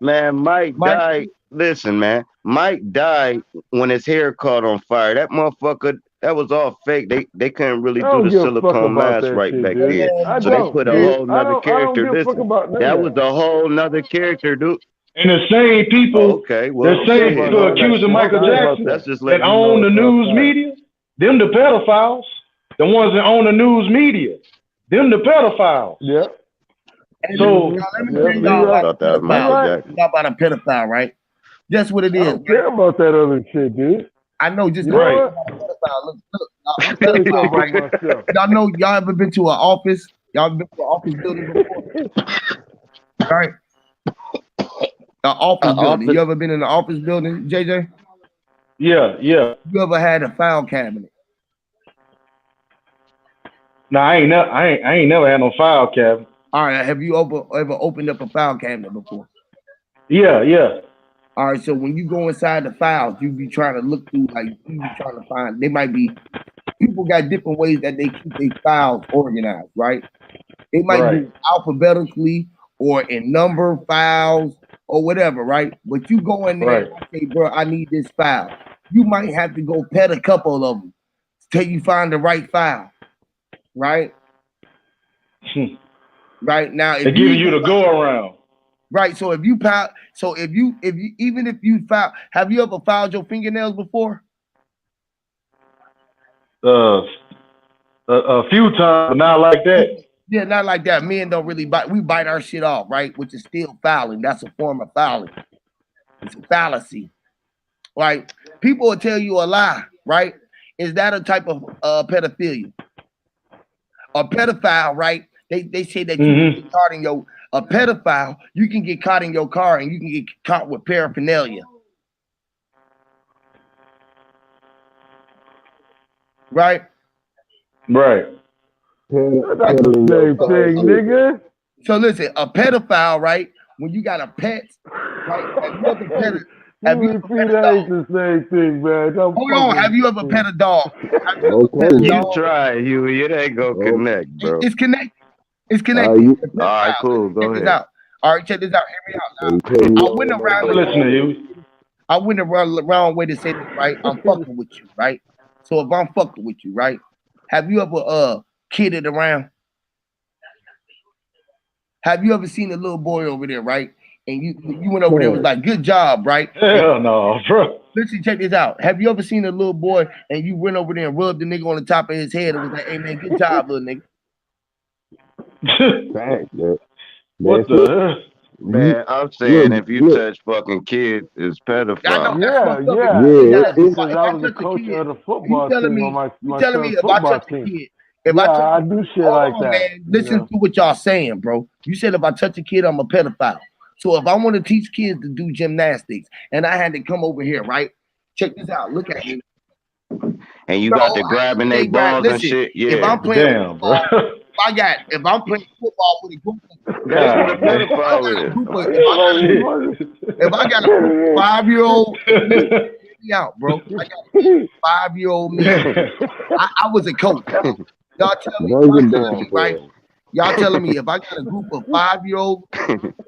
Man, Mike Mike, died. Listen, man. Mike died when his hair caught on fire. That motherfucker, that was all fake. They couldn't really I do don't the give a fuck silicone about mask that right shit, back hey, dude. then. I man, So they Jay, don't, put a Jay, dude. whole I nother don't character. give a fuck Listen, about none of that that. was a whole nother character, dude. And the same Oh, people okay, I that well, don't care say about shit. for none of that accusing shit. Michael Sorry about Jackson That's that. just that letting you know own the it's news outside. media, them the pedophiles. The ones that own the news media, them the pedophiles. Yep. hey, listen, So y'all, let me Yep. tell You y'all I right. about thought a that was You pedophile. Michael right. Jackson. Y'all about a pedophile, right? That's what it I is, don't right? care about that other shit, dude. I know, just You let know me right. tell you what? about a pedophile. Look, I'm a gonna tell you something pedophile, about right? myself. Y'all know, y'all ever been to an office? Y'all been to an office building before, right? An office building. Office. You ever been in an office building, JJ? Yeah, yeah. You ever had a file cabinet? Nah, I ain't never had no file cabinet. All right, have you ever opened up a file cabinet before? Yeah, yeah. All right, so when you go inside the files, you be trying to look through, like you be trying to find. They might be people got different ways that they keep their files organized, right? It might Right. be alphabetically or in number files or whatever, right? But you go in there Right. and say, bro, I need this file. You might have to go pet a couple of them till you find the right file, right? Right now, They're if you giving you even the go around. right, so if you file, so if you even if you file, have you ever filed your fingernails before? A few times, but not like that. Yeah, not like that. Men don't really bite. We bite our shit off, right? Which is still fouling. That's a form of fouling. It's a fallacy. Right? People will tell you a lie, right? Is that a type of pedophilia? A pedophile, right? They say that you can get caught in your a pedophile, you can get caught in your car and you can get caught with paraphernalia. Right? Right. That's the same thing, nigga. So listen, a pedophile, right? When you got a pet, right? Have you ever pet a have you ever pet a That dog? ain't the same thing, man. Don't Hold on, have you ever pet a dog? Have you ever pet a Okay. You dog? try, Huey. It ain't gonna Oh, connect, bro. It's connected. It's connected. you The All right, pedophile. cool. Listen, check Go this ahead. out. All right, check this out. Hear me so you out put me now. I on went my around I'm the listening to wrong way. you. I went around the wrong way to say this, right? I'm fucking with you, right? So if I'm fucking with you, right? Have you ever kidded around? Have you ever seen a little boy over there, right? And you went over there, was like, good job, right? And Hell no, bro. listen, check this out. Have you ever seen a little boy and you went over there and rubbed the nigga on the top of his head and was like, "Hey man, good job, little nigga." Facts, man. What That's it. the? Man, I'm saying if you touch fucking kids, it's I know pedophile. that's Yeah, fucked up. yeah, Yeah, yeah. it's Because If I I was a touch a coach kid, of the you football telling team on me, my telling me son's if I football touch a team. kid, if I Yeah, touch I do shit hold like on, that. man. Listen to what y'all saying, bro. You said if I touch a kid, I'm a pedophile. So if I want to teach kids to do gymnastics and I had to come over here, right? Check this out. Look at me. and you No, got to I grabbing ain't they grab. balls and Listen, shit. if Yeah, I'm playing Damn, bro. football, if I'm playing football with a group of, that's what a God, man. if I got pedophile a is. group of, Shit. if I got a group of 5-year-old, listen, hear me out, bro. I got 5-year-old men. I was a coach. Y'all tell me, right? Y'all telling me if I got a group of 5-year-old,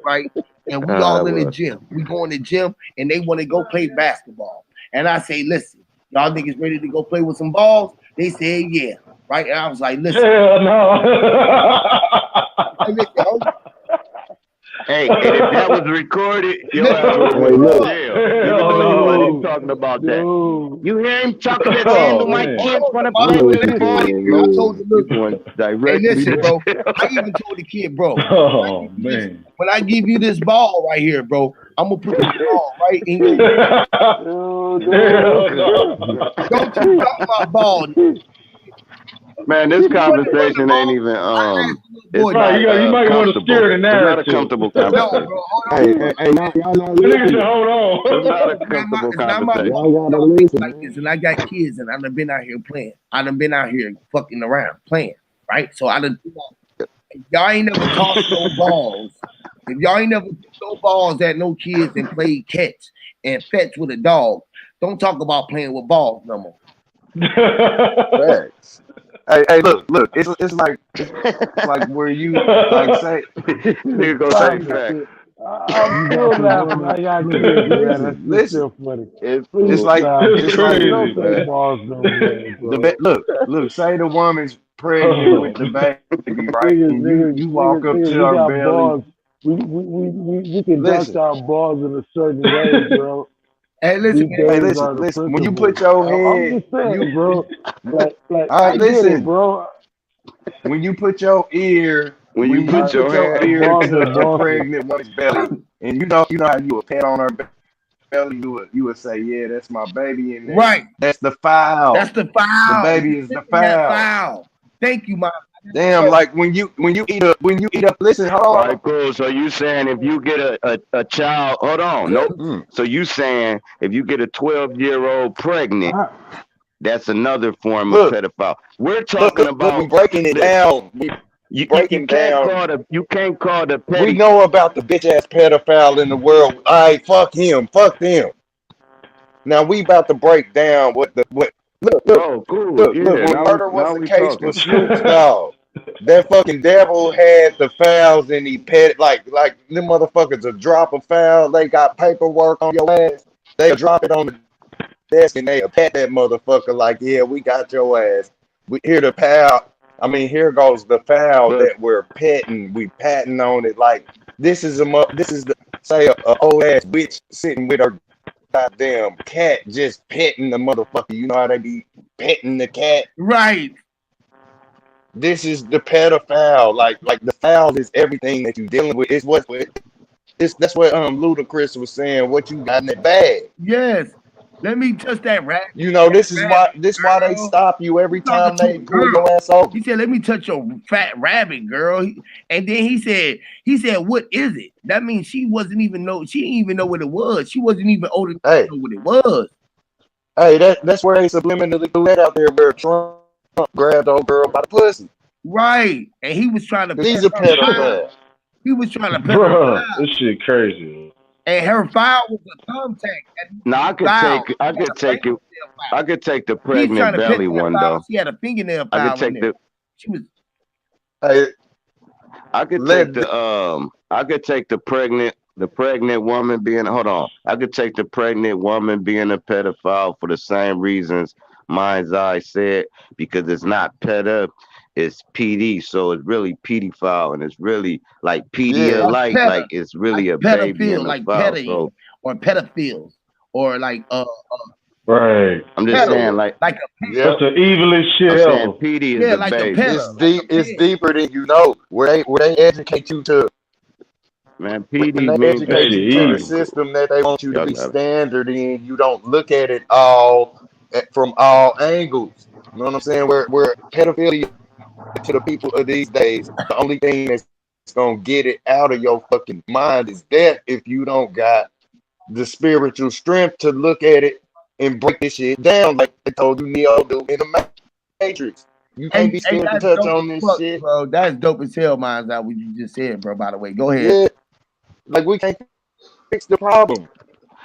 right, and we all in the Well, gym, we go in the gym and they want to go play basketball, and I say, listen, y'all niggas ready to go play with some balls? They said, yeah, right. And I was like, listen, Hell no. hey, listen, hold on. hey, and if that was recorded, your Listen, ass would have hold went to on. jail. Even Hell though you wasn't no. talking about that. Dude. You hear him talking this Oh, handle my man. kids Hold want on. to play with his ball? I told the You little going kid, hey, directly listen, to bro. jail. I even told the kid, bro, Oh, man. when I give you this ball right here, bro, I'm gonna put this ball right in your. Hell no. Don't you drop my ball. Man, this conversation ain't even it's Boy, Right, not you might want to comfortable. steer the It's not a narrative. comfortable no, bro, conversation. hold on. Hey, y'all not The nigga said, listening. hold It's not a on. comfortable It's not my conversation. fault Y'all gotta y'all think listen, like man. this, and I got kids, and I done been out here playing. I done been out here fucking around playing, right? So I done. If y'all ain't never tossed no balls, if y'all ain't never threw no balls at no kids and played catch and fetch with a dog, don't talk about playing with balls no more. Facts. Hey, look. It's like where you like say Nigga gonna say like fact. I'm you still got the laughing. woman. I got Look, kids, man. That listen, shit's listen. still funny. It's It's Please cool. like stop. It's it's Please like don't crazy, say man. balls no more, the bro. look. Say the woman's pregnant with Oh, the man. baby, right? And you walk up to We her got belly. balls. We conduct Listen. our balls in a certain way, bro. Hey, listen, These man. Hey, days listen, are the listen. When you principles. put your I'm head, just saying, you bro. Like all I right. get it, Listen. bro. When you put your ear, When you when you put I, put your your hand, ear balls are to a bosses. pregnant woman's belly, and you know how you would pat on her belly, you would say, "Yeah, that's my baby in there." Right. That's the foul. That's the The foul. baby You is the said that foul. foul. Thank you, Mom. Damn, like when you eat up. Listen, all hold right, cool. So you saying if you get a child, hold on, nope. on. So you saying if you get a 12-year-old pregnant, Uh, that's another form of look, pedophile. We're look, talking look, look. We about breaking it this. down. We You breaking can't down. call the We petty. know about the bitch ass pedophile in the world. All right, fuck him. Fuck them. Now we about to break down what. Look, Oh, cool. look. Yeah, When murder was now the we case for talking. Snoop's dog, that fucking devil had the fouls and he petted like them motherfuckers a drop of foul. They got paperwork on your ass. They drop it on the desk and they pat that motherfucker like, yeah, we got your ass. We here the pal. I mean, here goes the foul But that we're petting. We patting on it like this is the say a old ass bitch sitting with her goddamn cat just petting the motherfucker. You know how they be petting the cat. Right. This is the pedophile. Like the foul is everything that you're dealing with. It's what it's that's what Ludacris was saying. What you got in that bag. Yes. Let me touch that rabbit. You know, this why they Girl. stop you He every talking time to they a pull girl. your ass over. He said, "Let me touch your fat rabbit, girl." And then he said, "What is it?" That means she didn't even know what it was. She wasn't even old enough Hey, to know what it was. hey, that's where they subliminally do that out there where Trump grabbed old girl by the pussy. Right. And he was trying to pet He's a her file. pedophile. He was trying to pet her Bruh, file. this shit crazy. And her file was a thumbtack. That now I could file. take She had a fingernail file. I could take the He's trying pregnant to pet belly that one file. though. She had a fingernail I could file in take there. the She was Hey, I could let take I could take the pregnant woman being hold on. I could take the pregnant woman being a pedophile for the same reasons Mind's Eye said, because it's not peta, it's PD. So it's really pedophile and it's really like yeah. Pedialyte, like peta, it's like really a baby pedophile, in a like file. petting So or pedophiles. or like Right. I'm just peddler, saying, like, like a That's the evilest shit I'm saying, ever. PD is yeah, a like a baby. peddler, It's like deep. a It's pimp. deeper than you know. Where they educate you to Man, when PD they means That educate shit you to the evil. system that they want you to y'all be got it. standard in, you don't look at it all from all angles. You know what I'm saying? Where pedophilia to the people of these days, the only thing that's gonna get it out of your fucking mind is death if you don't got the spiritual strength to look at it and break this shit down like they told you Neo do in the Matrix. You can't be Hey, scared to that's touch dope on as this fuck, shit. bro. That's dope as hell, minds out what you just said, bro. By the way, go ahead. Yeah, like we can't fix the problem.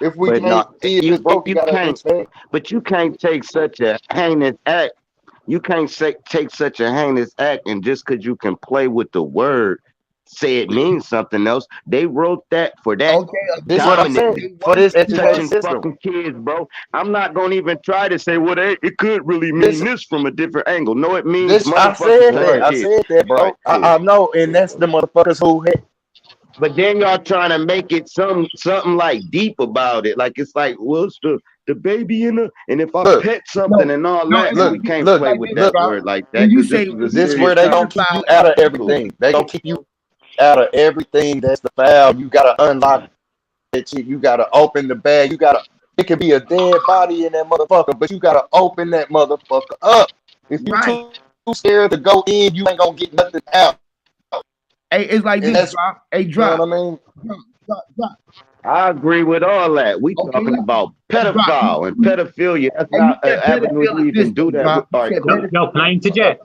If we But no, can't see if it's broke, you you gotta can't. fix it. But you can't take such a heinous act. You can't take such a heinous act, and just because you can play with the word, say it means something else. They wrote that for that Okay, This is what I'm again, saying dominantly. they for work, this they work. education Touching system. fucking kids, bro. I'm not gonna even try to say, well, it could really This mean this from a different angle. No, it means this I motherfuckers said that. touching Right. I kids. said that, Right, bro. cool. I know, and that's the motherfuckers who But then y'all trying to make it something like deep about it. Like it's like, well, it's the baby in the, and if I look, pet something No, and all no, that, it's and look, we like this. can't It's look, play like with this, that look. bro. word like that When you because this say is a This serious where they gonna topic. keep you pedophile, out of Cool. everything. They gonna keep you out of everything that's the foul. You gotta unlock that shit. You gotta open the bag. You gotta. It could be a dead body in that motherfucker, but you gotta open that motherfucker up. If you right? too scared to go in, you ain't gonna get nothing out. Hey, it's like And this, that's drop. Hey, you know what drop, I mean. drop. I agree with all that. We Okay, talking listen. about Hey, drop. pedophile and pedophilia. That's Hey, you not an said avenue to pedophilia is this even do though, that. drop. All You right, said cool. Yo, flying to jet.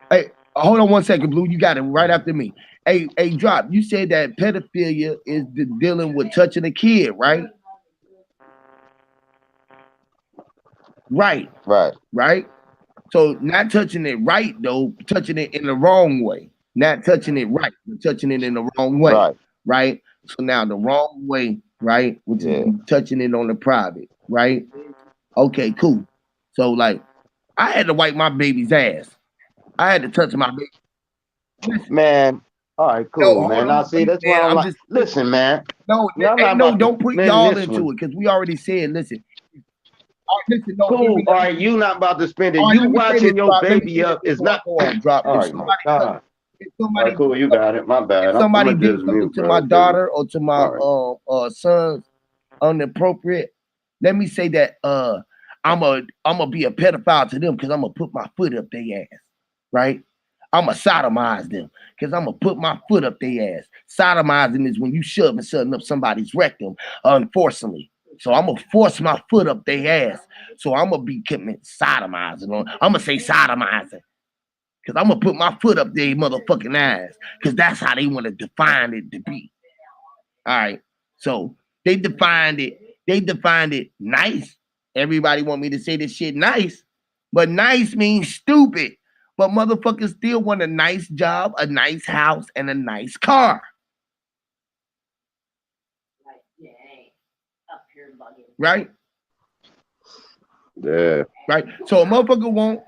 Hey, hold on 1 second, Blue. You got it right after me. Hey, drop. You said that pedophilia is dealing with touching a kid, right? Right, Right, right. So not touching it right though, touching it in the wrong way. Not touching it right, but touching it in the wrong way, right. right? So now the wrong way, right, which is Yeah. you touching it on the private, right? Okay, cool. So like, I had to wipe my baby's ass. I had to touch my baby. Listen, Man, all right, no, cool, hold man. on, Now see, wait, that's why man. I'm I'm like, just listen, man. no, Y'all not ain't no. about to Don't put spin y'all this into one. it because we already said. Listen, all right, listen. No, hear Cool. me. All Let me. right, you not about to spend it. All right, You let me say this. watching your Drop. Let me baby say this up is before I not. go on. Drop. All right, my God. If All right, somebody cool. You got it. My bad. if I'm somebody gonna did just something mute, to my bro. 'Cause daughter or to my all right, sons inappropriate, let me say that I'm a be a pedophile to them because I'm gonna put my foot up their ass, right? I'm gonna sodomize them because I'm gonna put my foot up their ass. Sodomizing is when you shoving something up somebody's rectum, unfortunately. So I'm gonna force my foot up their ass. So I'm gonna be committing sodomizing on. I'm gonna say sodomizing because I'm gonna put my foot up their motherfucking ass because that's how they want to define it to be. All right. So they defined it. They defined it nice. Everybody want me to say this shit nice, but nice means stupid. But motherfuckers still want a nice job, a nice house, and a nice car. Right? yeah. Right. So a motherfuckers want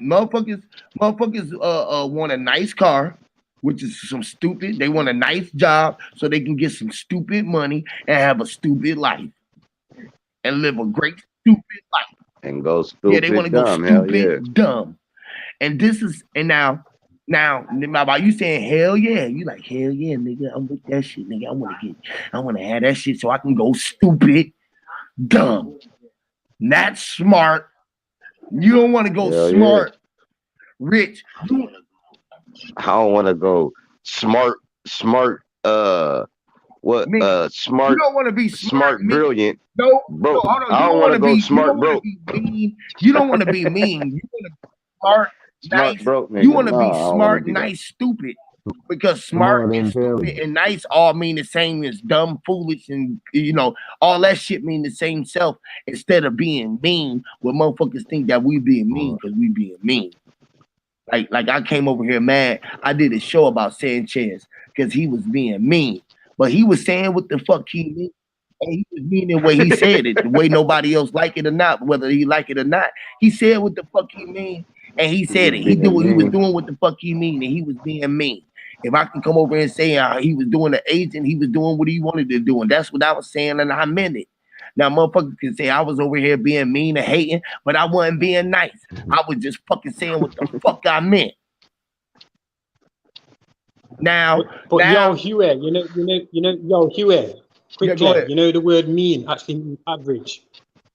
a nice car, which is some stupid. They want a nice job so they can get some stupid money and have a stupid life and live a great stupid life. And go Yeah, they want stupid to go dumb. Hell yeah. stupid dumb. And this is and now by you saying hell yeah, you like hell yeah, nigga. I'm with that shit, nigga. I want to have that shit so I can go stupid dumb. Not smart. You don't want to go Hell yeah. smart rich. I don't want to go smart, smart. What? Me. You Smart, don't want to be smart smart, me. brilliant, No, no, broke. hold on. I You don't don't want want to to go be. You smart, don't want to broke. be mean. You don't want to be mean. You want to be smart, Smart, nice. broke You nigga. want to be Nah, I don't want to smart, be that. nice, stupid. Because smart Smart and and stupid intelligent. and nice all mean the same as dumb, foolish, and all that shit mean the same self. Instead of being mean, where motherfuckers think that we being mean because we being mean. Like I came over here mad. I did a show about Sanchez because he was being mean, but he was saying what the fuck he mean. And he was meaning the way he said it, the way nobody else like it or not, whether he like it or not. He said what the fuck he mean, and he He was said it. being He was mean. doing what the fuck he mean, and he was being mean. If I can come over and say he was doing the agent, he was doing what he wanted to do, and that's what I was saying, and I meant it. Now, motherfuckers can say I was over here being mean and hating, but I wasn't being nice. I was just fucking saying what the fuck I meant. Now, But yo, Huey, yo, Huey, quickly, ahead. you know the word mean actually means average.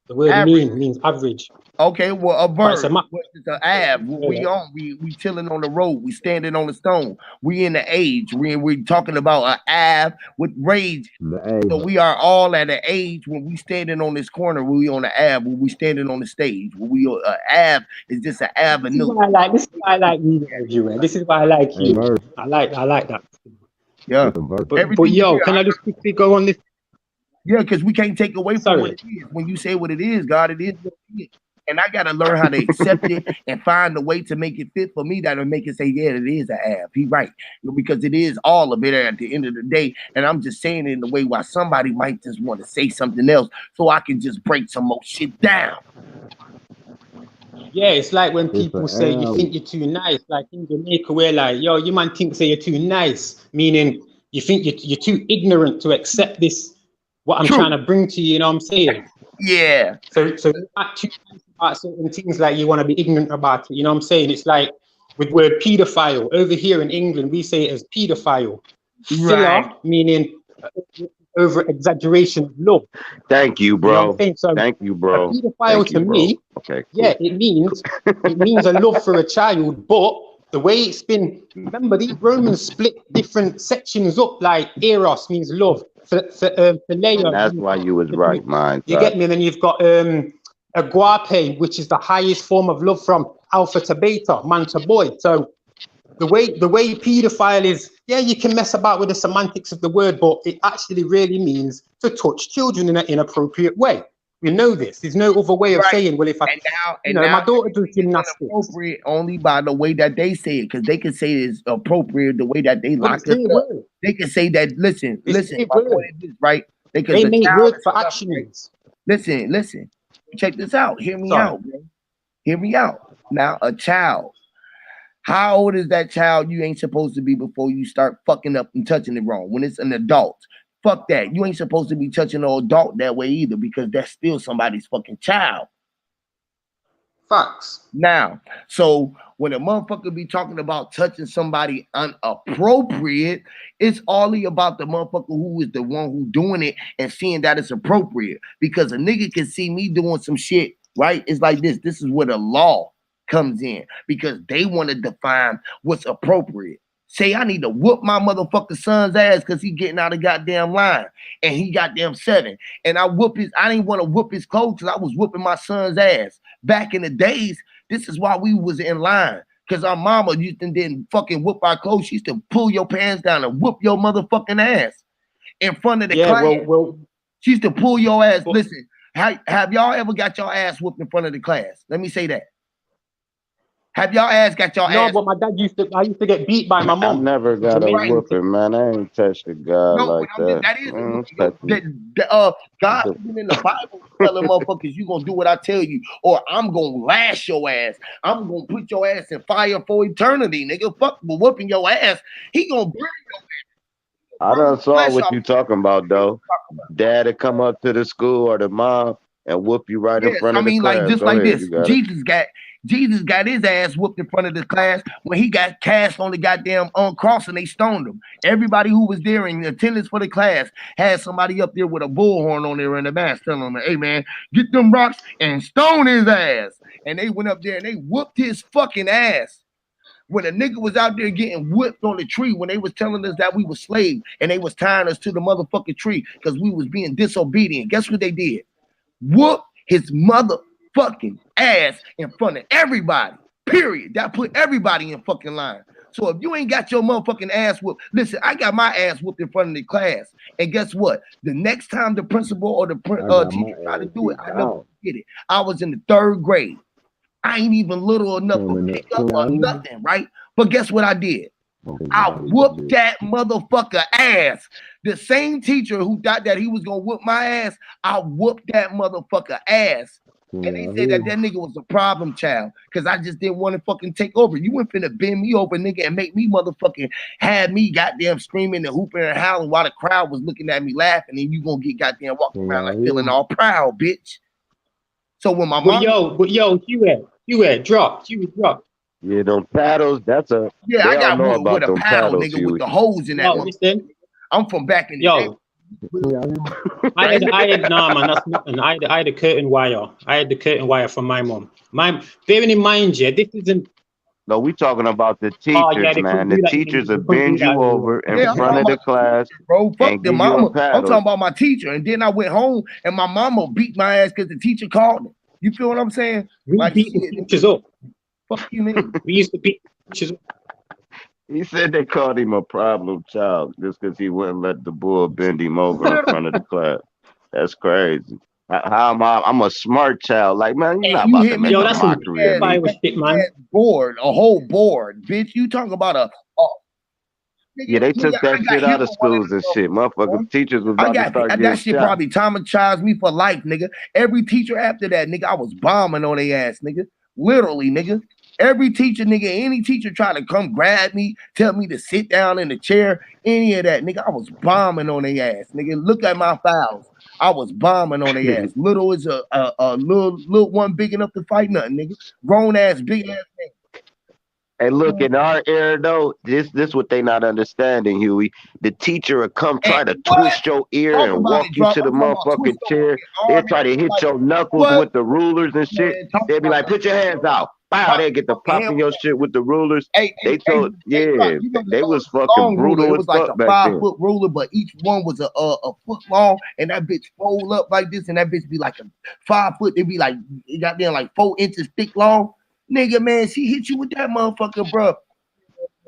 The word Average. mean means average. Okay, well, a But it's verb. a It's an ab. We chilling on the road. We standing on the stone. We in the age. We talking about an ab with rage. So we are all at an age when we standing on this corner. We on the ab. When we standing on the stage. When we ab is just an avenue. This is why I like you. This is why I like you. I like that. Yeah. But yo, can I just quickly go on this? Yeah, because we can't take away from what it is. When you say what it is, God, it is what it is. And I gotta learn how to accept it and find a way to make it fit for me that'll make it say, yeah, it is an ab. He's right. Because it is all of it at the end of the day. And I'm just saying it in the way why somebody might just want to say something else so I can just break some more shit down. Yeah, it's like when people say you think you're too nice, like in Jamaica, we're like, yo, you man think say you're too nice, meaning you think you're too ignorant to accept this, what I'm trying to bring to you, you know what I'm saying? Yeah. So you're not too nice about certain things, like you want to be ignorant about it, you know what I'm saying? It's like with word pedophile. Over here in England, we say it as pedophile. Filler, meaning over exaggeration of love. Thank you, bro. You know what I'm saying? So thank you, bro. A pedophile to me, okay, cool. Yeah, it means a love for a child, but the way it's been, remember these Romans split different sections up, like eros means love, philia. That's why you was right, man. You get me? And then you've got agape, which is the highest form of love from alpha to beta, man to boy. So the way pedophile is, yeah, you can mess about with the semantics of the word, but it actually really means to touch children in an inappropriate way. We know this. There's no other way of saying, well, if I, now my daughter does gymnastics. Appropriate only by the way that they say it, because they can say it's appropriate the way that they lock it up. They can say that, listen, my point is this, right? They make words for actions. Listen. Check this out. Hear me out, bro. Hear me out. Now, a child. How old is that child you ain't supposed to be before you start fucking up and touching it wrong? When it's an adult. Fuck that. You ain't supposed to be touching an adult that way either, because that's still somebody's fucking child. Facts. Now, so when a motherfucker be talking about touching somebody inappropriate, it's only about the motherfucker who is the one who doing it and seeing that it's appropriate. Because a nigga can see me doing some shit, right? It's like this. This is where the law comes in, because they want to define what's appropriate. Say I need to whoop my motherfucking son's ass because he getting out of goddamn line and he goddamn 7. And I didn't want to whoop his clothes because I was whooping my son's ass. Back in the days, this is why we was in line. Because our mama used to didn't fucking whoop our clothes. She used to pull your pants down and whoop your motherfucking ass in front of the class. She used to pull your ass. Listen, have y'all ever got your ass whooped in front of the class? Let me say that. Have y'all got your ass? No, but my dad I used to get beat by my mom. I never got a whooping, man. I ain't touched a guy like that. That is God even in the Bible telling motherfuckers, you gonna do what I tell you, or I'm gonna lash your ass. I'm gonna put your ass in fire for eternity, nigga. Fuck with whooping your ass. He gonna burn your ass. I done saw what you talking about, though. Dad to come up to the school or the mom and whoop you right in front of the class. Like just like this. Jesus got his ass whooped in front of the class when he got cast on the goddamn cross and they stoned him. Everybody who was there in attendance for the class had somebody up there with a bullhorn on there in the mask telling them, hey man, get them rocks and stone his ass. And they went up there and they whooped his fucking ass. When a nigga was out there getting whipped on the tree, when they was telling us that we were slaves and they was tying us to the motherfucking tree because we was being disobedient. Guess what they did? Whoop his motherfucking ass in front of everybody. Period. That put everybody in fucking line. So if you ain't got your motherfucking ass whooped, listen, I got my ass whooped in front of the class. And guess what? The next time the principal or the teacher tried to do it, I never forget it. I was in the 3rd grade. I ain't even little enough to pick up or nothing, right? But guess what I did? I whooped that motherfucker ass. The same teacher who thought that he was gonna whoop my ass, I whooped that motherfucker ass. And they said that nigga was a problem child because I just didn't want to fucking take over. You went finna bend me over, nigga, and make me motherfucking have me goddamn screaming and hooping and howling while the crowd was looking at me laughing, and you gonna get goddamn walking around like feeling all proud, bitch. So when my mom, you dropped. Yeah, them paddles, that's a, yeah, they I don't got know wood with about a them paddle, paddles, nigga, with Huey. the holes in that. Yo, listen. I'm from back in the day. I had nah, man, that's nothing. I had the curtain wire. I had the curtain wire from my mom. Bearing in mind, yeah, this isn't. No, we talking about the Oh teachers, yeah, they man. couldn't The do that. teachers will They couldn't do bend you that. over in Yeah, I'm front talking of the about class bro, fuck and the give you a mama. I'm paddle. talking about my teacher, and then I went home and my mama beat my ass because the teacher called me. You feel what I'm saying? We Like beat the shit. teachers up. Fuck you mean? We used to beat the teachers up. He said they called him a problem child just because he wouldn't let the bull bend him over in front of the class. That's crazy. How am I? I'm a smart child. Like, man, you're And not you about hit to me make Yo, a with that's some mockery of me. fire shit, man. board, a whole board, bitch. You talking about a Yeah, they took I that got shit hit out of with one of schools and shit. Motherfuckers, teachers was I about to got start getting that shit shot. probably traumatized me for life, nigga. Every teacher after that, nigga, I was bombing on their ass, nigga. Literally, nigga. Every teacher, nigga, any teacher try to come grab me, tell me to sit down in the chair, any of that, nigga, I was bombing on their ass, nigga. Look at my files. I was bombing on their ass. Little is a little one big enough to fight nothing, nigga. Grown ass, big ass nigga. Hey, look, in our era though, this what they not understanding, Huey. The teacher will come try to twist your ear Talk and about walk it, you drop. to the I'm talking about motherfucking twist chair. over They'll arm, try to hit like, your knuckles what? with the rulers and shit. Man, talk They'll be about like, put your hands out. Wow, they get the popping your shit with the rulers. They told, yeah, you know, they was fucking long ruler. brutal It as was like fuck a back then. 5-foot ruler, but each one was a foot long, and that bitch fold up like this, and that bitch be like a 5 foot. It be like it got there like 4 inches thick long. Nigga, man, she hit you with that motherfucker, bro.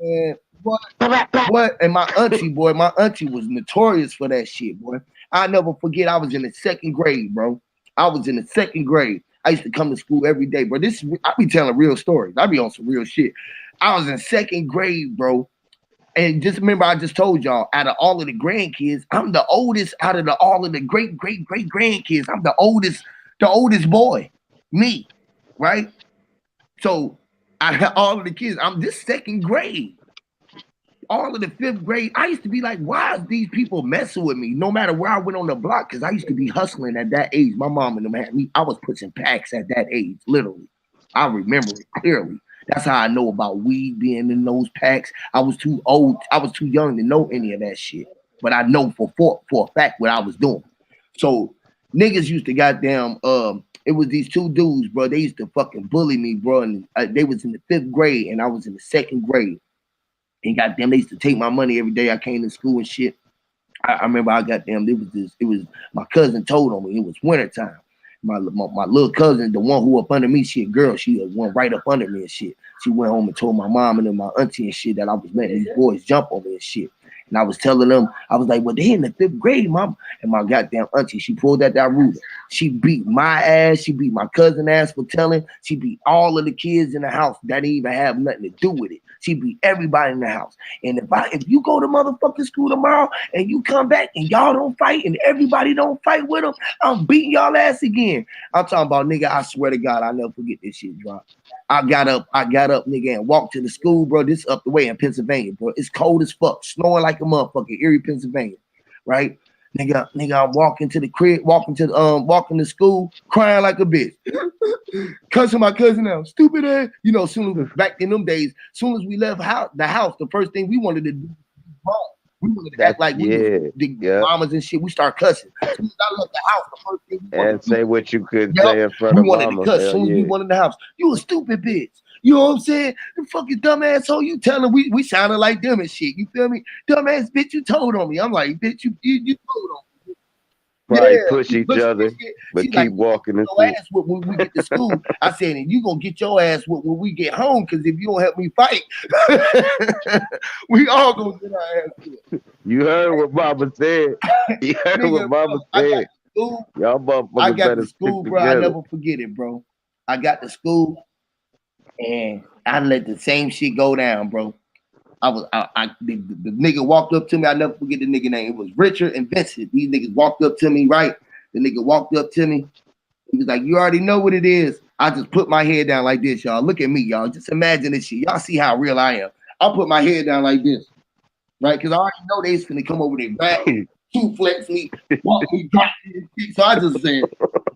Man, what? And my auntie was notorious for that shit, boy. I never forget. I was in the 2nd grade, bro. I was in the 2nd grade. I used to come to school every day, bro. I be telling real stories. I be on some real shit. I was in 2nd grade, bro. And just remember, I just told y'all, out of all of the grandkids, I'm the oldest out of all of the great grandkids. I'm the oldest boy. Me, right? So out of all of the kids, I'm this 2nd grade. All of the 5th grade, I used to be like, why is these people messing with me? No matter where I went on the block, because I used to be hustling at that age. My mom and them had me. I was pushing packs at that age, literally. I remember it clearly. That's how I know about weed being in those packs. I was too old. I was too young to know any of that shit. But I know for a fact what I was doing. So niggas used to goddamn, it was these 2 dudes, bro. They used to fucking bully me, bro. And they was in the 5th grade and I was in the 2nd grade. And goddamn, they used to take my money every day I came to school and shit. I remember I goddamn, it was my cousin told on me. It was wintertime. My little cousin, the one who up under me, she a girl. She went right up under me and shit. She went home and told my mom and then my auntie and shit that I was letting these boys jump on me and shit. And I was telling them, I was like, well, they in the 5th grade, mom. And my goddamn auntie, she pulled out that ruler. She beat my ass. She beat my cousin ass for telling. She beat all of the kids in the house that didn't even have nothing to do with it. She beat everybody in the house. And if you go to motherfucking school tomorrow and you come back and y'all don't fight and everybody don't fight with them, I'm beating y'all ass again. I'm talking about, nigga, I swear to God, I'll never forget this shit, drop. I got up, nigga, and walked to the school, bro. This up the way in Pennsylvania, bro. It's cold as fuck, snowing like a motherfucker, Erie, Pennsylvania, right? Nigga, I'm walking to the crib, walking to school, crying like a bitch. Cussing my cousin out, stupid ass. You know, back in them days, soon as we left the house, the first thing we wanted to do was we wanted to act like we was the mamas and shit. We start cussing. As soon as I left the house, the first thing we and say what you could say in front we of wanted mama. to cuss. As soon as we went in the house, you a stupid bitch. You know what I'm saying? The fucking dumb asshole, you telling we sounded like them and shit. You feel me? Dumbass bitch, you told on me. I'm like, bitch, you told on me. Probably push each other, but keep like, walking into ass when we get to school. I said, and you gonna get your ass when we get home, because if you don't help me fight, we all gonna get our ass whipped. You heard what Mama said. You heard what Mama said. Y'all motherfuckers better stick together. Bro. I never forget it, bro. I got to school and I let the same shit go down, bro. The nigga walked up to me. I never forget the nigga name. It was Richard and Vincent. These niggas walked up to me, right? The nigga walked up to me. He was like, you already know what it is. I just put my head down like this, y'all. Look at me, y'all. Just imagine this shit. Y'all see how real I am. I'll put my head down like this, right? Because I already know they's finna come over their back, flex me, walk me, drop me. So I just said,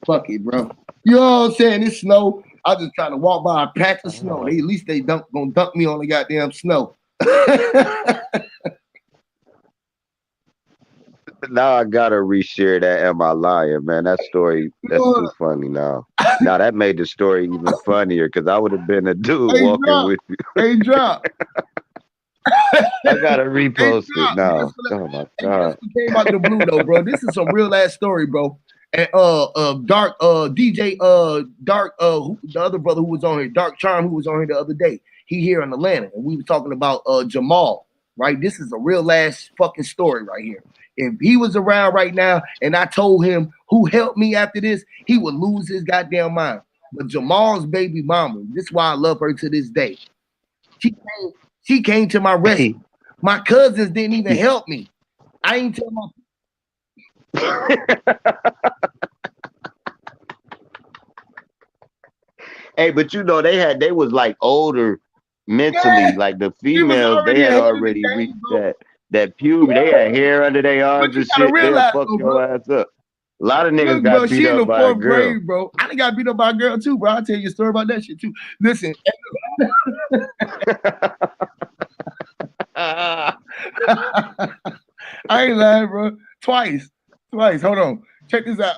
fuck it, bro. You know what I'm saying? It's snow. I just trying to walk by a patch of snow. At least they gonna dunk me on the goddamn snow. Now I gotta reshare that. Am I lying, man? That story, that's too funny now. Now that made the story even funnier because I would have been a dude walking with you. Hey, drop. I gotta repost it now. Oh my god. This came out the blue though, bro. This is some real ass story, bro. And Dark DJ Dark the other brother who was on here, Dark Charm, who was on here the other day. He here in Atlanta, and we were talking about Jamal, right? This is a real ass fucking story right here. If he was around right now and I told him who helped me after this, he would lose his goddamn mind. But Jamal's baby mama, this is why I love her to this day. She came to my rescue. My cousins didn't even help me. I ain't tell my Hey, but you know they was like older mentally, like the females they had already reached that puberty. They had hair under their arms and shit. They'll fuck your ass up. A lot of niggas got beat up by a girl. Grade, bro. I done got beat up by a girl too, bro. I'll tell you a story about that shit too. Listen. I ain't lying, bro. Twice. Hold on. Check this out.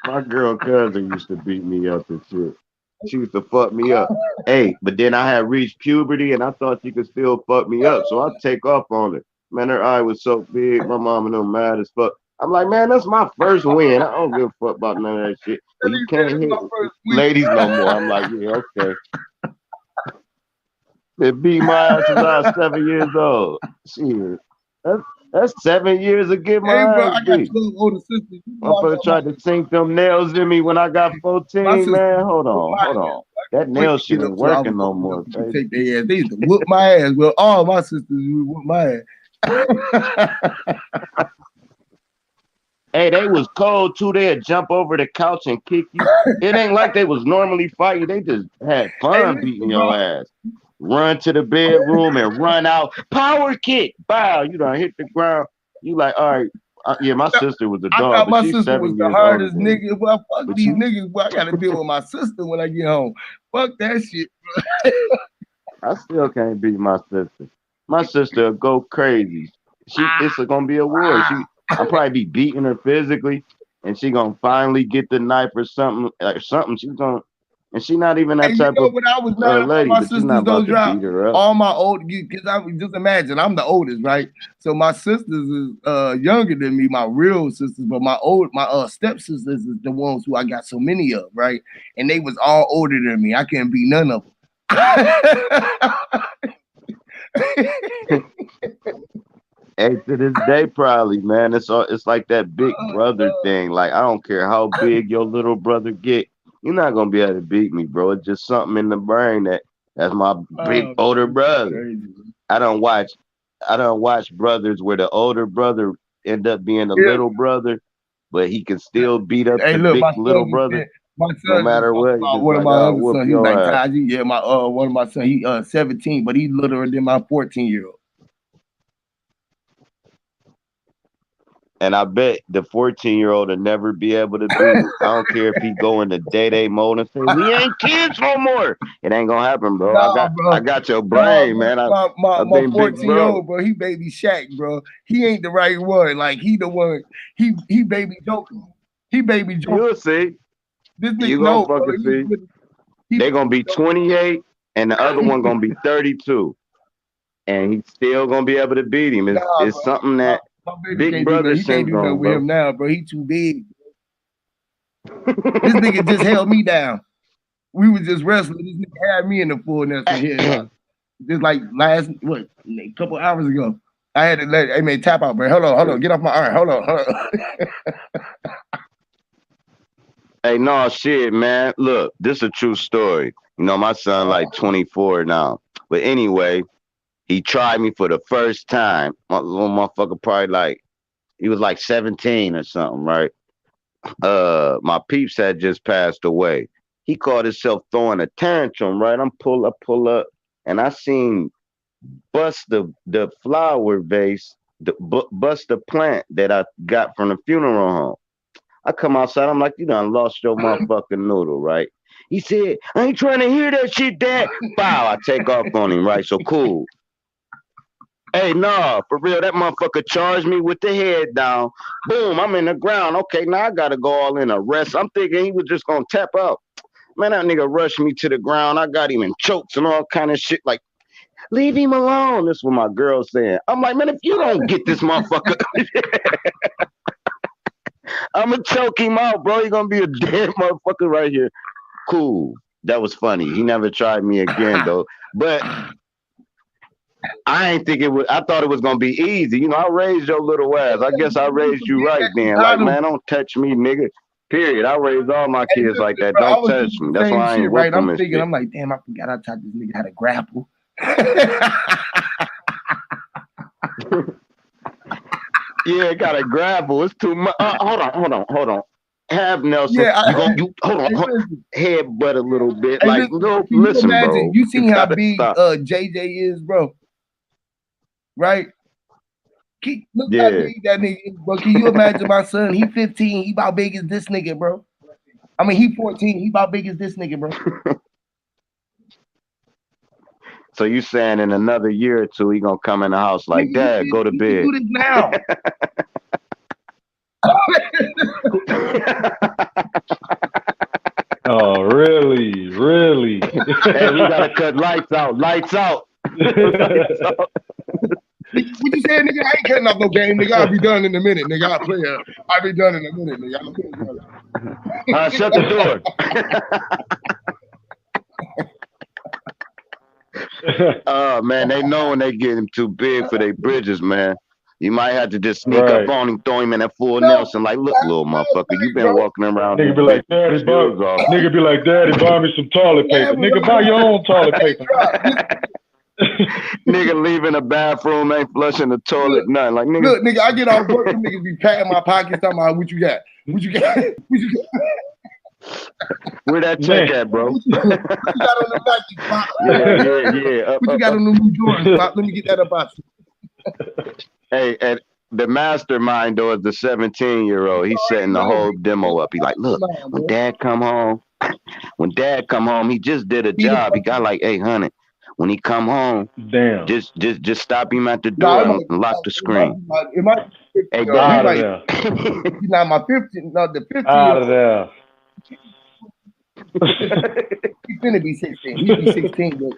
My girl cousin used to beat me up and shit. She used to fuck me up. Hey, but then I had reached puberty and I thought she could still fuck me up. So I'd take off on her. Man, her eye was so big. My mom and them mad as fuck. I'm like, man, that's my first win. I don't give a fuck about none of that shit. But you can't hit ladies no more. I'm like, yeah, okay. They beat my ass since I was 7 years old. Shit. That's 7 years of getting my ass beat. Motherfucker tried to sink them nails in me when I got 14, man. Hold on. That nail shit ain't working no more. Take their ass. They used to whoop my ass. Well, all my sisters would whoop my ass. Hey, they was cold too. They'd jump over the couch and kick you. It ain't like they was normally fighting. They just had fun beating your ass. Run to the bedroom and run out. Power kick. Bow. You done hit the ground. You like, all right. Yeah, my sister was a dog. I thought my sister was the hardest nigga. Well, fuck these niggas. Well, I got to deal with my sister when I get home. Fuck that shit, bro. I still can't beat my sister. My sister will go crazy. It's gonna be a war. I'll probably be beating her physically, and she gonna finally get the knife or something. She's gonna, and she not even that type of when I was lady. My but sisters not don't drop. beat her up. All my old, because I just imagine I'm the oldest, right? So my sisters is younger than me, my real sisters, but my stepsisters is the ones who I got so many of, right? And they was all older than me. I couldn't beat none of them. Hey, to this day, probably, man, it's like that big brother thing. Like, I don't care how big your little brother get, you're not gonna be able to beat me, bro. It's just something in the brain that's my big older brother. I don't watch brothers where the older brother end up being the little brother, but he can still beat up the big little brother. My son, no matter what, one of my other sons, he's like, Taji, yeah, one of my sons, he 17, but he's littler than my 14-year-old. And I bet the 14-year-old will never be able to beat him. I don't care if he go into day mode and say, we ain't kids no more. It ain't gonna happen, bro. I got your brain, man. My 14-year-old, bro, he baby Shaq, bro. He ain't the right one. Like, he the one, he baby Joker. He baby Joker. You'll see. This you gonna fucking see. They gonna be 28 and the other one gonna be 32. And he's still gonna be able to beat him. It's something that big brother he can't do nothing with him now, bro. He too big. This nigga just held me down. We was just wrestling. This nigga had me in the full nest of his. Just like a couple hours ago. I had to hey man, tap out, bro. Hold on. Get off my arm. Hold on. Hey, no shit, man. Look, this is a true story. You know, my son like 24 now. But anyway, he tried me for the first time. My little motherfucker probably he was like 17 or something, right? my peeps had just passed away. He caught himself throwing a tantrum, right? I'm pull up, and I seen bust the flower vase, bust the plant that I got from the funeral home. I come outside, I'm like, you done lost your motherfucking noodle, right? He said, I ain't trying to hear that shit, Dad. Bow, I take off on him, right? So cool. Hey, nah, for real, that motherfucker charged me with the head down. Boom, I'm in the ground. Okay, now I gotta go all in a rest. I'm thinking he was just gonna tap out. Man, that nigga rushed me to the ground. I got him in chokes and all kind of shit. Like, leave him alone. That's what my girl's saying. I'm like, man, if you don't get this motherfucker, I'm gonna choke him out, bro. He's gonna be a dead motherfucker right here. Cool. That was funny. He never tried me again, though. But I ain't think it was. I thought it was gonna be easy. You know, I raised your little ass. I guess I raised you right then. Like, man, don't touch me, nigga. Period. I raised all my kids like that. Bro, Don't touch me. That's why I ain't right? whip them I'm and thinking, shit. I'm like, damn, I forgot I taught this nigga how to grapple. Yeah, gotta grapple. It's too much. Hold on. Have Nelson. Yeah, Hold on. Headbutt a little bit. Hey, Like, no, can you listen, imagine? bro. You seen how big stop. JJ is, bro? Right? Look how big that nigga is, bro. Can you imagine my son? He 15. He about big as this nigga, bro. I mean, he 14. He about big as this nigga, bro. So you saying in another year or two he gonna come in the house like, Nigga, Dad, go to you bed. can do this now. Oh, really? Really? Hey, we gotta cut lights out. Lights out. Lights out. What you saying, nigga? I ain't cutting off no game, nigga. I'll be done in a minute, nigga. I'll be done in a minute, nigga. Shut the door. Oh man, they know when they get him too big for their bridges, man. You might have to just sneak up on him, throw him in that full Nelson. Like, look, little motherfucker, you been walking around. Nigga be like, Daddy, buy me some toilet paper. Nigga, buy your own toilet paper. Nigga leaving the bathroom, ain't flushing the toilet, nothing. Like, nigga. Look, nigga, I get off work, them niggas be patting my pockets, talking about what you got. What you got? What you got? Where that check at, bro? What you got on the Nike, Pop? Yeah. What you got on the new Jordans, Pop? Let me get that up out you. Hey, and the mastermind though is the 17-year-old. He's setting the whole demo up. He like, look, when Dad come home, he just did a job. He got like 800. When he come home, damn, just stop him at the door and lock the screen. Hey, out of there. He's not my 15. No, the 15. Out of there. He's gonna be 16. He'll be 16, but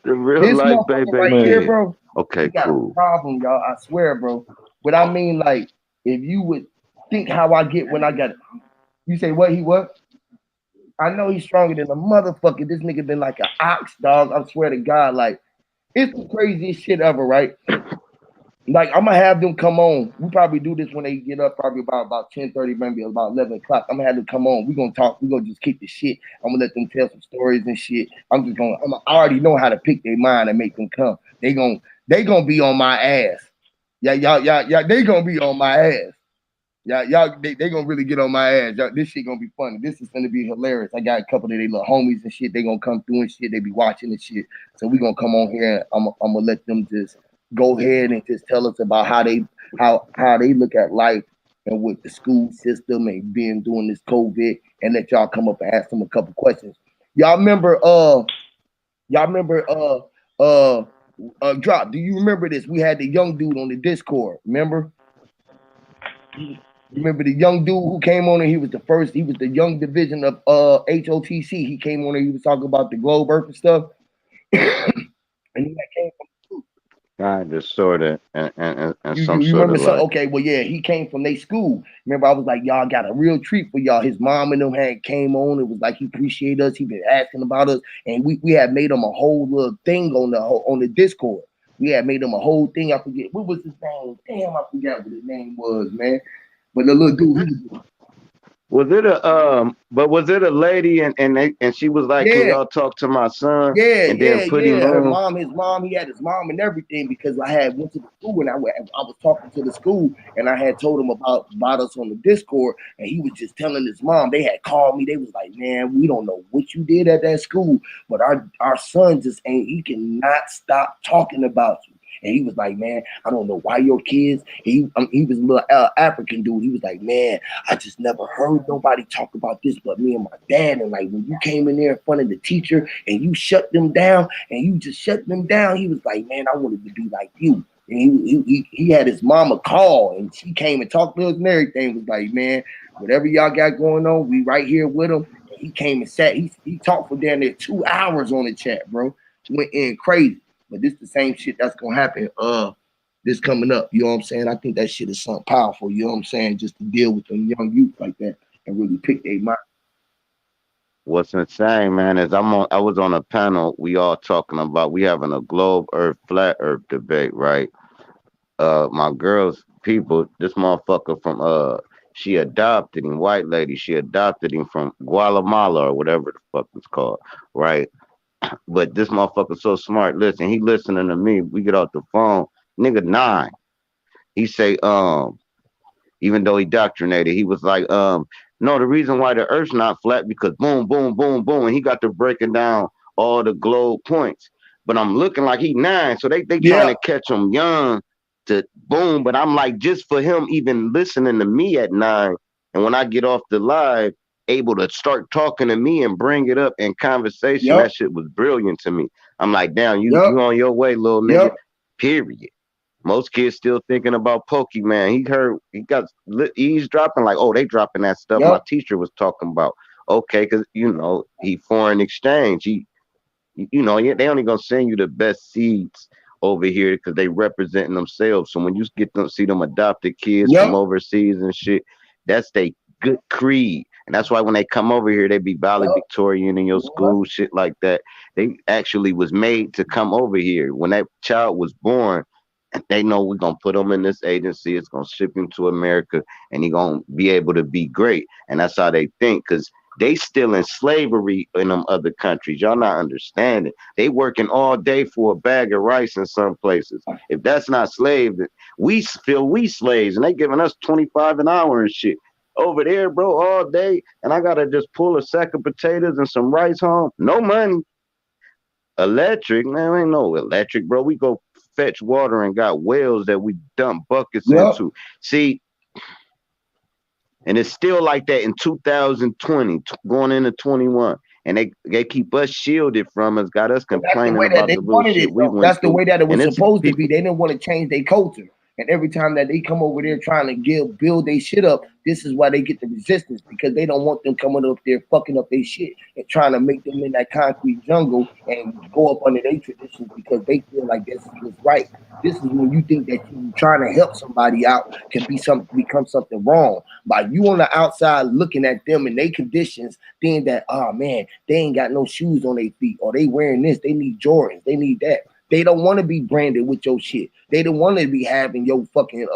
the real this life, baby, right here, bro. Okay, got cool. A problem, y'all. I swear, bro. But I mean, like, if you would think how I get when I got it. You say what? He what? I know he's stronger than a motherfucker. This nigga been like an ox, dog. I swear to God, like, it's the craziest shit ever, right? Like, I'm gonna have them come on. We probably do this when they get up, probably about 10:30, maybe about 11 o'clock. I'm gonna have them come on. We're gonna talk. We're gonna just kick the shit. I'm gonna let them tell some stories and shit. I already know how to pick their mind and make them come. They gonna be on my ass. Yeah, y'all, they gonna be on my ass. Y'all, they gonna really get on my ass. Y'all, this shit gonna be funny. This is gonna be hilarious. I got a couple of their little homies and shit. They gonna come through and shit. They be watching and shit. So we gonna come on here. And I'm gonna let them just go ahead and just tell us about how they look at life and with the school system and being doing this COVID, and let y'all come up and ask them a couple questions. Y'all remember Drop, do you remember this? We had the young dude on the Discord, remember? Remember the young dude who came on and he was the young division of HOTC. He came on and he was talking about the globe earth and stuff. And he came from kind of, sort of, and you some you sort remember of like. Okay, well, yeah, he came from their school. Remember, I was like, y'all got a real treat for y'all. His mom and them had came on. It was like he appreciated us. He been asking about us, and we had made him a whole little thing on the Discord. We had made him a whole thing. I forget what was his name. Damn, I forgot what his name was, man. But the little dude, Was it a but was it a lady and she was like, "Can Yeah, y'all talk to my son?" yeah, And then yeah, put him yeah. Her on. mom, his mom, he had his mom and everything because I had went to the school and I was talking to the school and I had told him about us on the Discord and he was just telling his mom. They had called me. They was like, "Man, we don't know what you did at that school, but our son just ain't. He cannot stop talking about you." And he was like, "Man, I don't know why your kids." He was a little African dude. He was like, "Man, I just never heard nobody talk about this but me and my dad. And like when you came in there in front of the teacher and you shut them down and you just shut them down, he was like, man, I wanted to be like you." And he had his mama call and she came and talked to us and everything. Was like, man, whatever y'all got going on, we right here with him. And he came and sat. He talked for down there 2 hours on the chat, bro. Went in crazy. But this the same shit that's gonna happen. This coming up. You know what I'm saying? I think that shit is something powerful. You know what I'm saying? Just to deal with them young youth like that and really pick their mind. What's insane, man, is I was on a panel. We all talking about we having a globe Earth, flat Earth debate, right? My girl's people, this motherfucker from she adopted him, white lady. She adopted him from Guatemala or whatever the fuck it's called, right? But this motherfucker so smart. Listen, he listening to me. We get off the phone, nigga 9. He say, even though he doctrinated, he was like, no, the reason why the earth's not flat because boom, boom, boom, boom, and he got to breaking down all the globe points. But I'm looking like he 9, so they trying Yeah, to catch him young to boom. But I'm like, just for him even listening to me at 9, and when I get off the live, able to start talking to me and bring it up in conversation, yep, that shit was brilliant to me. I'm like, damn, you yep, on your way, little nigga. yep, Period. Most kids still thinking about Pokemon. He heard he got eavesdropping like, oh, they dropping that stuff my yep, teacher was talking about. Okay, because he foreign exchange. They only gonna send you the best seeds over here because they representing themselves. So when you get them see them adopted kids from yep, overseas and shit, that's they good creed. And that's why when they come over here, they be yep, valedictorian in your yep, school, shit like that. They actually was made to come over here. When that child was born, they know we're gonna put him in this agency. It's gonna ship him to America, and he gonna be able to be great. And that's how they think, because they still in slavery in them other countries. Y'all not understanding. They working all day for a bag of rice in some places. If that's not slave, then we feel we slaves, and they giving us 25 an hour and shit. Over there, bro, all day, and I gotta just pull a sack of potatoes and some rice home. No money. Electric, man, ain't no electric, bro. We go fetch water and got wells that we dump buckets yep. into. See, and it's still like that in 2020, going into 21. And they keep us shielded from us, got us But that's the complaining way that about they the little wanted shit it, we though. went That's the through. way that it And was it's supposed to be. people, They didn't want to change their culture. And every time that they come over there trying to build their shit up, this is why they get the resistance because they don't want them coming up there fucking up their shit and trying to make them in that concrete jungle and go up under their traditions because they feel like this is what's right. This is when you think that you trying to help somebody out can become something wrong. By you on the outside looking at them and their conditions, thinking that, oh man, they ain't got no shoes on their feet or they wearing this, they need Jordans, they need that. They don't want to be branded with your shit. They don't want to be having your fucking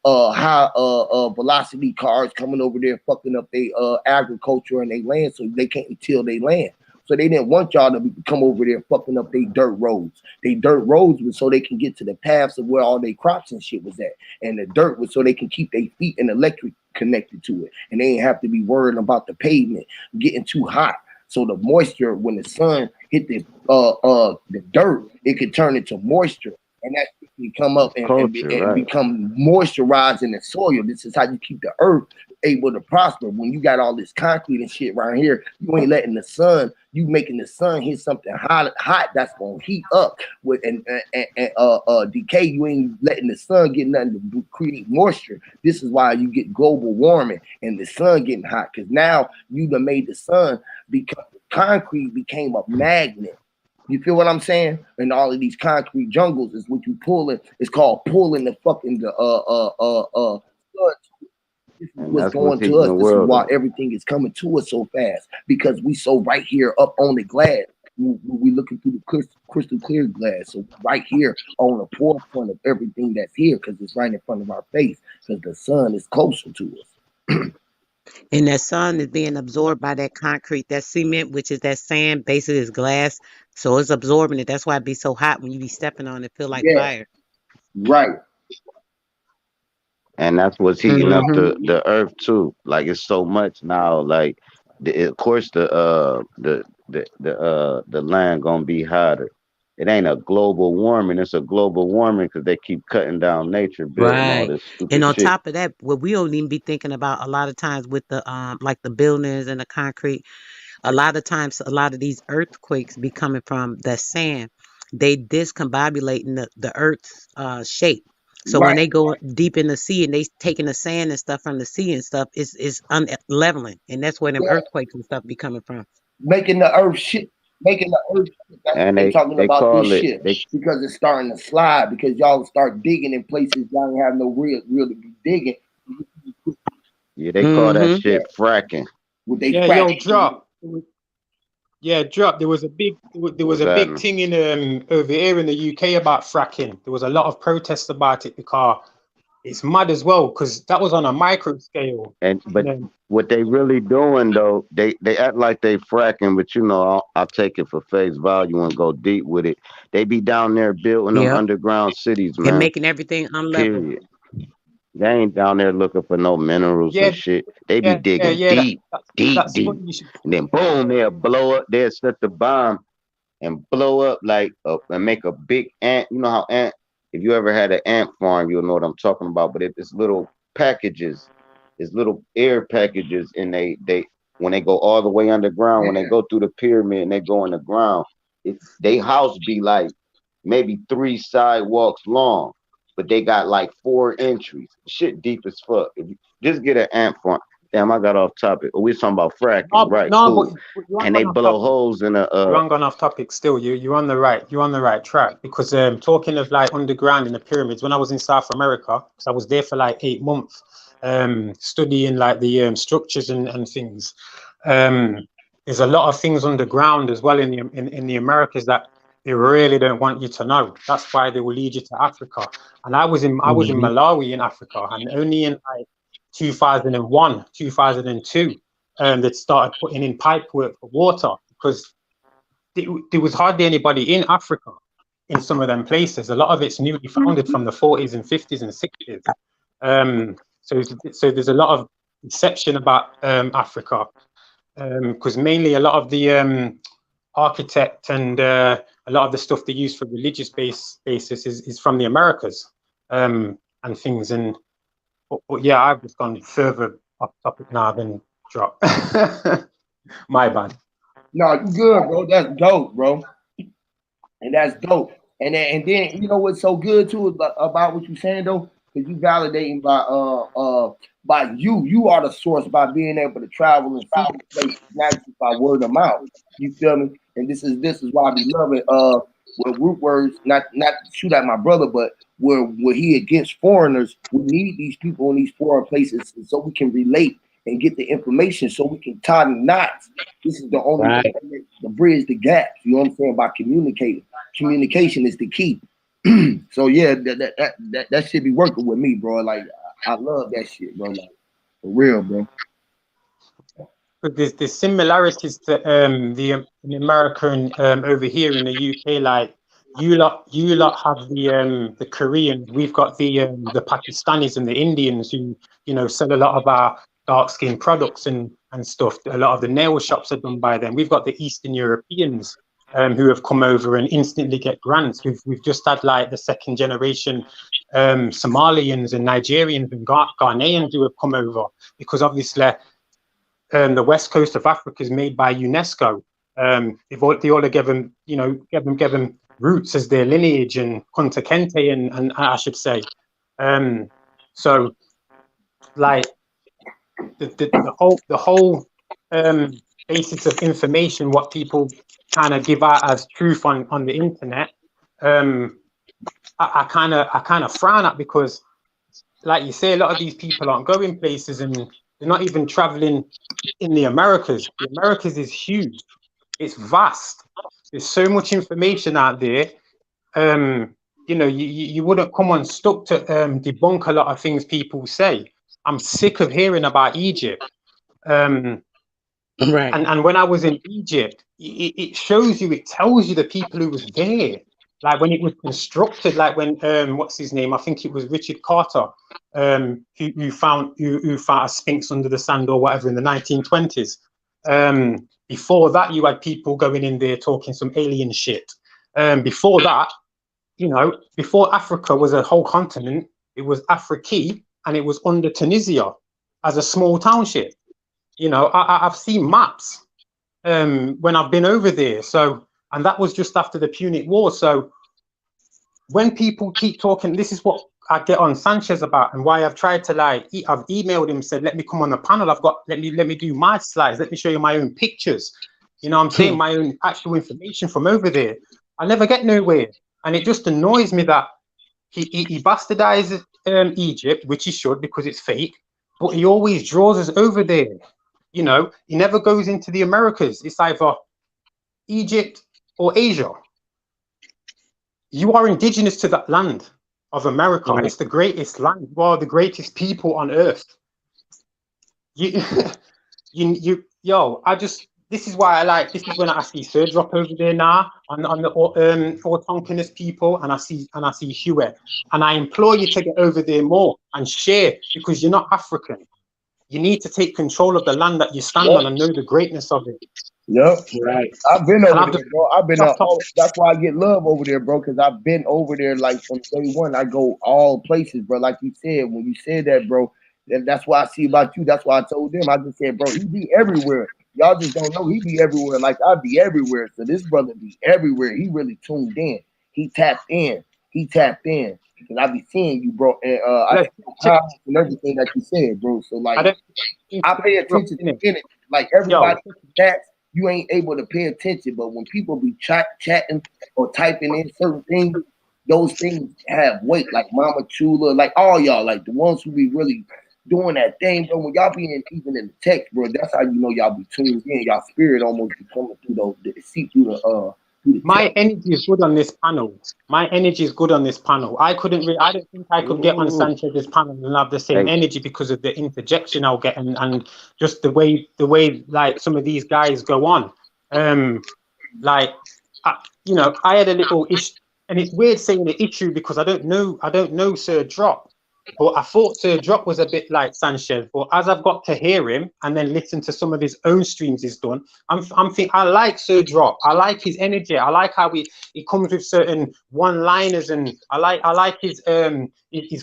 high velocity cars coming over there fucking up their agriculture and their land so they can't till their land. So they didn't want y'all to come over there fucking up their dirt roads. They dirt roads was so they can get to the paths of where all their crops and shit was at. And the dirt was so they can keep their feet and electric connected to it. And they ain't have to be worried about the pavement getting too hot. So the moisture, when the sun hit the dirt, it could turn into moisture, and that can come up it's and culture, right? become moisturized in the soil. This is how you keep the earth able to prosper. When you got all this concrete and shit around here, you ain't letting the sun. You making the sun hit something hot that's gonna heat up with and decay. You ain't letting the sun get nothing to create moisture. This is why you get global warming and the sun getting hot because now you done made the sun become concrete became a magnet. You feel what I'm saying? And all of these concrete jungles is what you pulling. It's called pulling the fucking sun. This is And what's that's what's going to heating us. the This is world why up. everything is coming to us so fast because we so right here up on the glass. We looking through the crystal clear glass. So right here on the forefront of everything that's here because it's right in front of our face because the sun is closer to us. And that sun is being absorbed by that concrete, that cement, which is that sand, basically is glass. So it's absorbing it. That's why it be so hot when you be stepping on it, feel like Yeah, fire. right. And that's what's heating up Hmm. the earth too. Like it's so much now. Like of course the land gonna be hotter. It ain't a global warming. It's a global warming because they keep cutting down nature, building all Right. this And stupid on shit. top of that, what we don't even be thinking about a lot of times with the like the buildings and the concrete, a lot of times a lot of these earthquakes be coming from the sand. They discombobulating the earth's shape. So when Right. they go deep in the sea and they taking the sand and stuff from the sea and stuff, it's unleveling. And that's where them Yeah. earthquakes and stuff be coming from. Making the earth shit. Making the earth shit. That's what And they talking they about this call it shit. they Because it's starting to slide. Because y'all start digging in places y'all ain't have no real to be digging. yeah, they call that Mm-hmm. Yeah. shit fracking. With they Yeah, frack. yo, drop. Yeah, drop. There was What's a big happening? thing in over here in the UK about fracking. There was a lot of protests about it because it's mad as well. Because that was on a micro scale. And And but then, what they really doing though, they act like they fracking, but you know, I'll take it for face value and go deep with it. They be down there building them Yep. underground cities, And man. making everything unlevel. Period. They ain't down there looking for no minerals yeah, and shit. They be digging yeah. deep, deep, That's deep, funny. You should. and then boom, they'll blow up. They'll set the bomb and blow up like and make a big ant. You know how ant? If you ever had an ant farm, you'll know what I'm talking about. But it's little packages, it's little air packages, and they when they go all the way underground, when they Yeah. go through the pyramid and they go in the ground, they house be like maybe 3 sidewalks long, but they got like 4 entries. Shit deep as fuck. If you just get an ant farm. Damn, I got off topic. We was talking about fracking, right? No, Cool. but you aren't And they gone off blow topic. holes in the You aren't gone off topic still. You're on the right track because talking of like underground in the pyramids, when I was in South America, because I was there for like 8 months, studying like the structures and things. There's a lot of things underground as well in the Americas that they really don't want you to know. That's why they will lead you to Africa. And I was in Hmm. Malawi in Africa, and only in like 2001, 2002, they started putting in pipe work for water because there was hardly anybody in Africa in some of them places. A lot of it's newly founded from the 40s and 50s and 60s. So there's a lot of deception about Africa because mainly a lot of the architect and a lot of the stuff they use for religious basis is from the Americas and things. But yeah, I've just gone further off topic now than drop. My bad. No, you good, bro. That's dope, bro. And that's dope. And then you know what's so good too about what you're saying though, because you validating by you. You are the source by being able to travel and see these places, not just by word of mouth. You feel me? And this is why I be loving with root words, not to shoot at my brother, but where he against foreigners, we need these people in these foreign places so we can relate and get the information so we can tie the knots. This is the only way Right. to bridge the gaps. You know what I'm saying? By communicating. Communication is the key. So yeah, that should be working with me, bro. Like I love that shit, bro. Like for real, bro. But there's similarities to the American over here in the UK. Like you lot have the Koreans. We've got the Pakistanis and the Indians who sell a lot of our dark skin products and stuff. A lot of the nail shops are done by them. We've got the Eastern Europeans who have come over and instantly get grants. We've just had like the second generation Somalians and Nigerians and Ghanaians who have come over because obviously. The west coast of Africa is made by UNESCO. They all give them roots as their lineage and Kunta Kinte and I should say. So like the whole basis of information, what people kind of give out as truth on the internet, I kind of frown at because, like you say, a lot of these people aren't going places and they're not even traveling in the Americas. The Americas is huge. It's vast. There's so much information out there. You wouldn't come unstuck to debunk a lot of things people say. I'm sick of hearing about Egypt. Right. And when I was in Egypt, it shows you, it tells you the people who was there, like when it was constructed, like when what's his name? I think it was Richard Carter, who found a sphinx under the sand or whatever in the 1920s. Before that, you had people going in there talking some alien shit. Before that, before Africa was a whole continent, it was Afrique, and it was under Tunisia as a small township. I've seen maps when I've been over there. So, and that was just after the Punic War. So when people keep talking, this is what I get on Sanchez about, and why I've tried to I've emailed him, said, let me come on the panel. Let me do my slides. Let me show you my own pictures. I'm saying my own actual information from over there. I never get nowhere. And it just annoys me that he bastardizes Egypt, which he should because it's fake, but he always draws us over there. He never goes into the Americas. It's either Egypt or Asia. You are indigenous to that land of America. Right. It's the greatest land. You are the greatest people on earth. This is why this is when I see Sir Drop over there now on the Autonkinous people, and I see Huey, and I implore you to get over there more and share, because you're not African. You need to take control of the land that you stand on and know the greatness of it. Yep. Right. I've been over there, bro. I've been that's why I get love over there, bro, because I've been over there like from day one. I go all places, bro. Like you said, when you said that, bro, that's why I see about you. That's why I told them. I just said, bro, he be everywhere. Y'all just don't know he be everywhere. Like I be everywhere. So this brother be everywhere. He really tuned in. He tapped in. And I be seeing you, bro. And I and everything that you said, bro. So like I pay attention to it. Like everybody chats, you ain't able to pay attention. But when people be chatting or typing in certain things, those things have weight. Like Mama Chula, like all y'all, like the ones who be really doing that thing, bro. When y'all be even in the text, bro, that's how you know y'all be tuned in. Y'all spirit almost be coming through the my energy is good on this panel. I don't think I could get on Sanchez's panel and have the same energy because of the interjection I'll get and just the way like some of these guys go on. I had a little issue, and it's weird saying the issue because I don't know Sir Drop. But I thought Sir Drop was a bit like Sanchez. But as I've got to hear him and then listen to some of his own streams he's done, I'm thinking I like Sir Drop. I like his energy. I like how he comes with certain one-liners, and I like his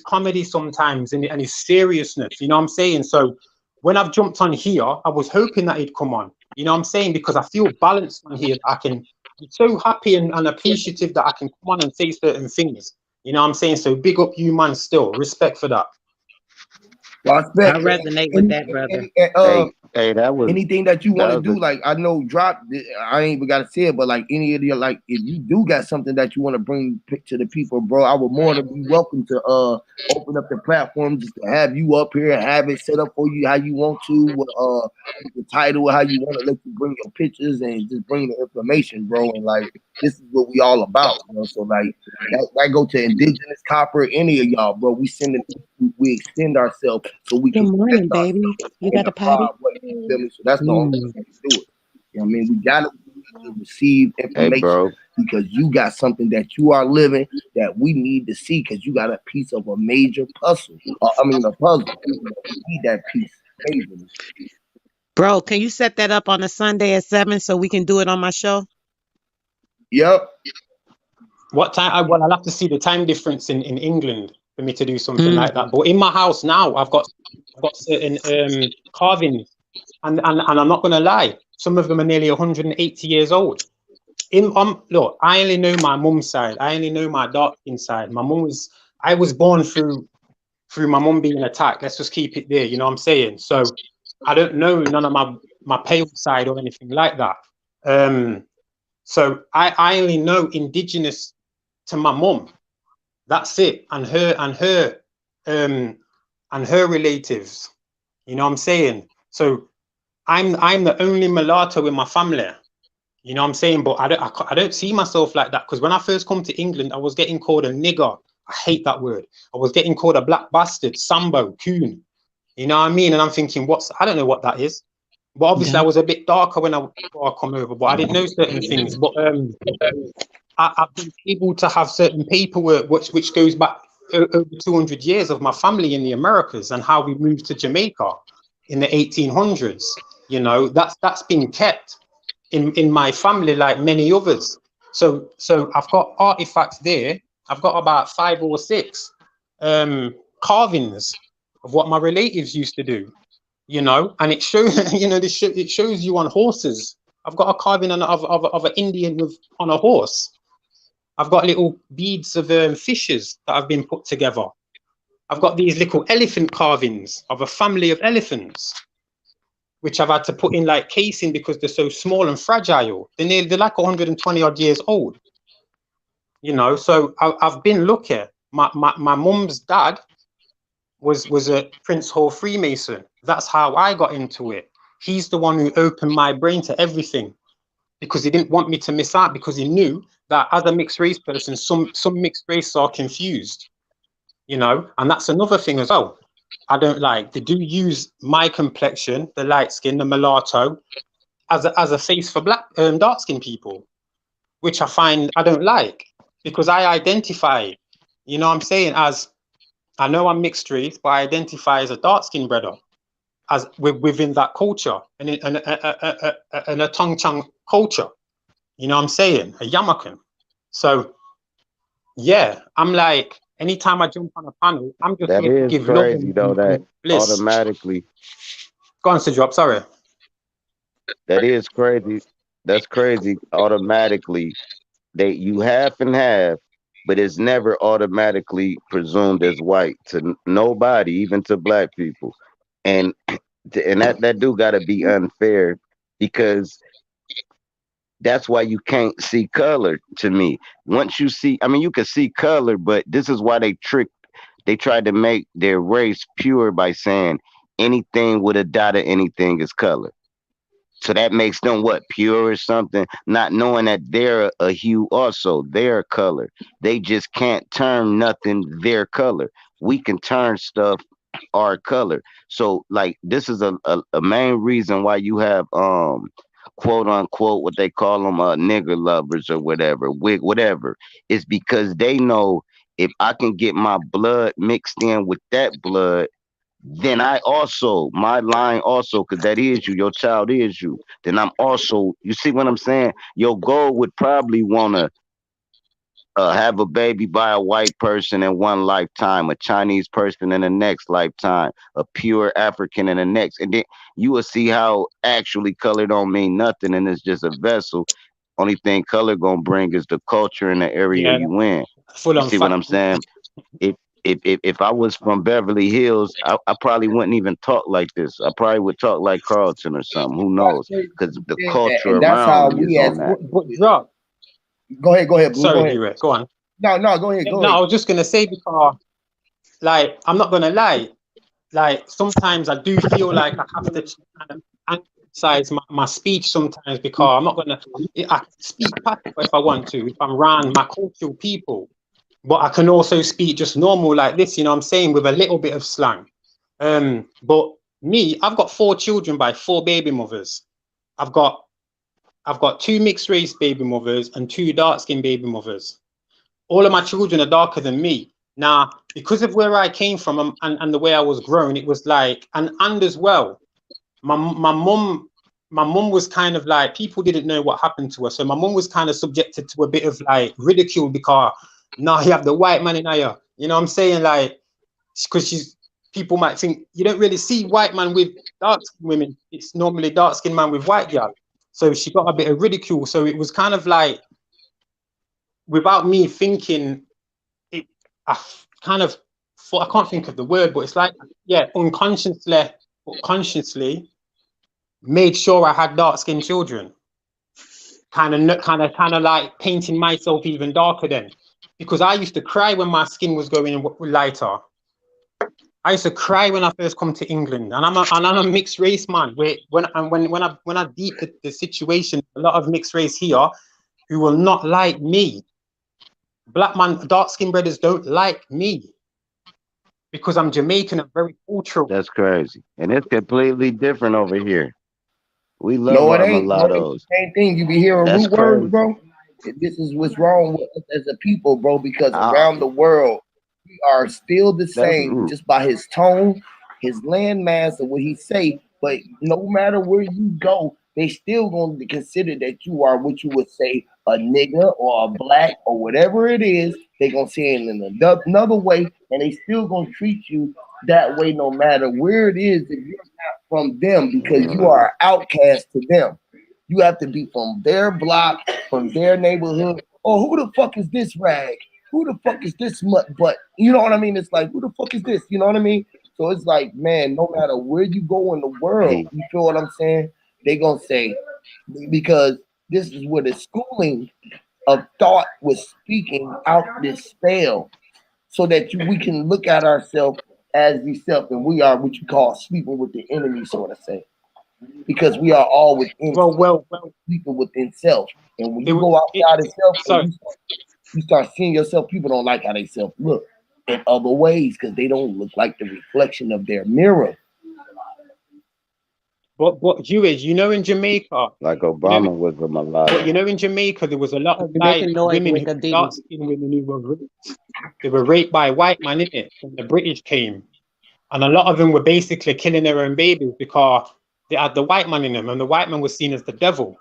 comedy sometimes and his seriousness. You know what I'm saying? So when I've jumped on here, I was hoping that he'd come on. You know what I'm saying? Because I feel balanced on here. I'm so happy and appreciative that I can come on and say certain things. You know what I'm saying? So big up you, man, still. Respect for that. I resonate with that, brother. Hey, that was anything that you want to do, like I know Drop, I ain't even got to say it, but like any of the, like if you do got something that you want to bring to the people, bro, I would more than be welcome to open up the platform just to have you up here and have it set up for you how you want to, the title, how you want to let you bring your pictures and just bring the information, bro. And like this is what we all about, you know. So like that go to Indigenous Copper, any of y'all, bro. We extend ourselves so we Good can. Good morning, baby. You got a potty? So that's the only way to do it. You know what I mean? We gotta receive information because you got something that you are living that we need to see because you got a piece of a major puzzle. A puzzle. We need that piece. Majorly. Bro, can you set that up on a Sunday at 7 so we can do it on my show? Yep. What time? Well, I'll have to see the time difference in England for me to do something like that. But in my house now, I've got certain carvings, and I'm not gonna lie, some of them are nearly 180 years old. Look, I only know my mum's side. I only know my dark skin side. I was born through my mum being attacked. Let's just keep it there. You know what I'm saying? So I don't know none of my pale side or anything like that. So I only know indigenous to my mum. That's it, and her relatives. You know what I'm saying? So I'm the only mulatto in my family. You know what I'm saying? But I don't see myself like that, because when I first come to England, I was getting called a nigger. I hate that word. I was getting called a black bastard, Sambo, coon. You know what I mean? And I'm thinking, I don't know what that is. But obviously I Yep. was a bit darker before I come over, but I didn't know certain things. But I've been able to have certain paperwork which goes back over 200 years of my family in the Americas and how we moved to Jamaica in the 1800s. You know, that's been kept in my family like many others. So I've got artifacts there. I've got about 5 or 6 carvings of what my relatives used to do. You know, and it shows, you know, it shows you on horses. I've got a carving of an Indian on a horse. I've got little beads of fishes that have been put together. I've got these little elephant carvings of a family of elephants, which I've had to put in like casing because they're so small and fragile. They're like 120 odd years old. You know, so I've been looking. My mum's dad was a Prince Hall Freemason. That's how I got into it. He's the one who opened my brain to everything because he didn't want me to miss out, because he knew that as a mixed race person, some mixed race are confused, you know, and that's another thing as well. I don't like, they do use my complexion, the light skin, the mulatto, as a face for black dark skinned people, which I find I don't like, because I identify, you know what I'm saying, as I know I'm mixed race, but I identify as a dark skinned brother, as within that culture and a Tong Chang culture. You know what I'm saying? A Yamakan. So yeah, I'm like, anytime I jump on a panel, I'm just That here to is give love crazy though. That and bliss. automatically, Go on, Sidrop, sorry. that is crazy. That's crazy. Automatically, you half and half, but it's never automatically presumed as white to nobody, even to black people. And that do got to be unfair, because that's why you can't see color to me. Once you see, I mean, you can see color, but this is why they tried to make their race pure by saying anything with a dot of anything is color. So that makes them what, pure or something, not knowing that they're a hue also, they're a color. They just can't turn nothing their color. We can turn stuff our color. So like this is a main reason why you have quote unquote what they call them nigger lovers or whatever, wig whatever, is because they know if I can get my blood mixed in with that blood, then I also, my line also, because that is you, your child is you. Then I'm also, you see what I'm saying? Your goal would probably want to have a baby by a white person in one lifetime, a Chinese person in the next lifetime, a pure African in the next. And then you will see how actually color don't mean nothing and it's just a vessel. Only thing color gonna bring is the culture in the area Yeah, you in. full You on see what fact. I'm saying? If if I was from Beverly Hills, I probably wouldn't even talk like this. I probably would talk like Carlton or something. Who Right, knows? Because the culture and that's how around me we is as on that. But Drop, go ahead, Blue, go sorry, ahead. Hero, go on. No, go ahead, Yeah, go no, ahead. I was just gonna say, because like I'm not gonna lie, like sometimes I do feel like I have to kind of emphasize my speech sometimes, because I'm not gonna, I can speak patois if I want to, if I'm around my cultural people, but I can also speak just normal like this, you know what I'm saying, with a little bit of slang. But me, I've got 4 children by 4 baby mothers. I've got 2 mixed race baby mothers and 2 dark skinned baby mothers. All of my children are darker than me. Now, because of where I came from and the way I was grown, it was like, and as well, my mum was kind of like, people didn't know what happened to her. So my mum was kind of subjected to a bit of like ridicule, because now you have the white man in her. You know what I'm saying? Like, because people might think you don't really see white man with dark skin women. It's normally dark skinned man with white girl. So she got a bit of ridicule. So it was kind of like, without me thinking, it, I kind of thought, I can't think of the word, but it's like, yeah, unconsciously or consciously made sure I had dark skinned children. Kind of like painting myself even darker then, because I used to cry when my skin was going lighter. I used to cry when I first come to England, and I'm a mixed race man. When I deep the situation, a lot of mixed race here who will not like me. Black man, dark skinned brothers don't like me because I'm Jamaican and very cultural. That's crazy. And it's completely different over here. We love No, it our ain't, bro. It's the mulattoes. same thing. You be hearing That's root words, crazy. bro. This is what's wrong with us as a people, bro, because Ah, around the world, we are still the that's same mm, just by his tone, his landmass, and what he say. But no matter where you go, they still going to consider that you are what you would say a nigga or a black or whatever it is. They going to say it in another way, and they still going to treat you that way no matter where it is if you're not from them because you mm, are an outcast to them. You have to be from their block, from their neighborhood. Oh, who the fuck is this rag? Who the fuck is this mutt butt? You know what I mean? It's like, who the fuck is this? You know what I mean? So it's like, man, no matter where you go in the world, hey, you feel what I'm saying? They gonna say, because this is where the schooling of thought was speaking out this spell, so that we can look at ourselves as the self, and we are what you call sleeping with the enemy, sort of say, because we are all within Well. sleeping within self. And when It, you go it, outside of self and so, you start seeing yourself, people don't like how they self look in other ways because they don't look like the reflection of their mirror. what you is, in Jamaica, like you know, Obama was a but mulatto. in Jamaica, there was a lot of You're like making noise women with who the dark Diddy. skinned women who were raped. They were raped by white man, innit? When the British came. And a lot of them were basically killing their own babies because they had the white man in them, and the white man was seen as the devil.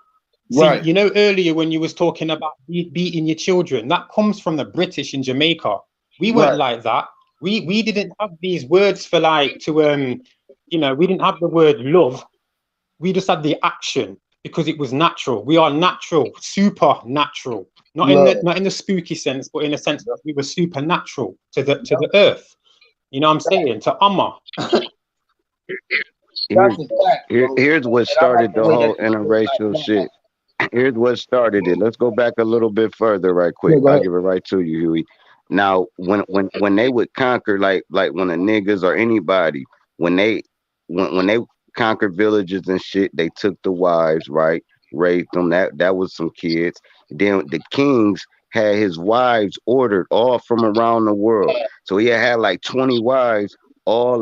See, Right, earlier when you was talking about beating your children, that comes from the British in Jamaica. We weren't right. like that. We didn't have these words for like to we didn't have the word love. We just had the action because it was natural. We are natural, supernatural. Love. Not in the spooky sense, but in a sense that we were supernatural to Yep. the earth. You know what I'm saying? To Amma. Here's That's a fact, bro. here's what And I like started the the way that whole you put it interracial like shit. that. Here's what started it. Let's go back a little bit further, right Yeah, quick. go I'll ahead. give it right to you, Huey. Now, when they would conquer, like when the niggas or anybody, when they when they conquered villages and shit, they took the wives, right, raised them. That was some kids. Then the kings had his wives ordered all from around the world. So he had like 20 wives, all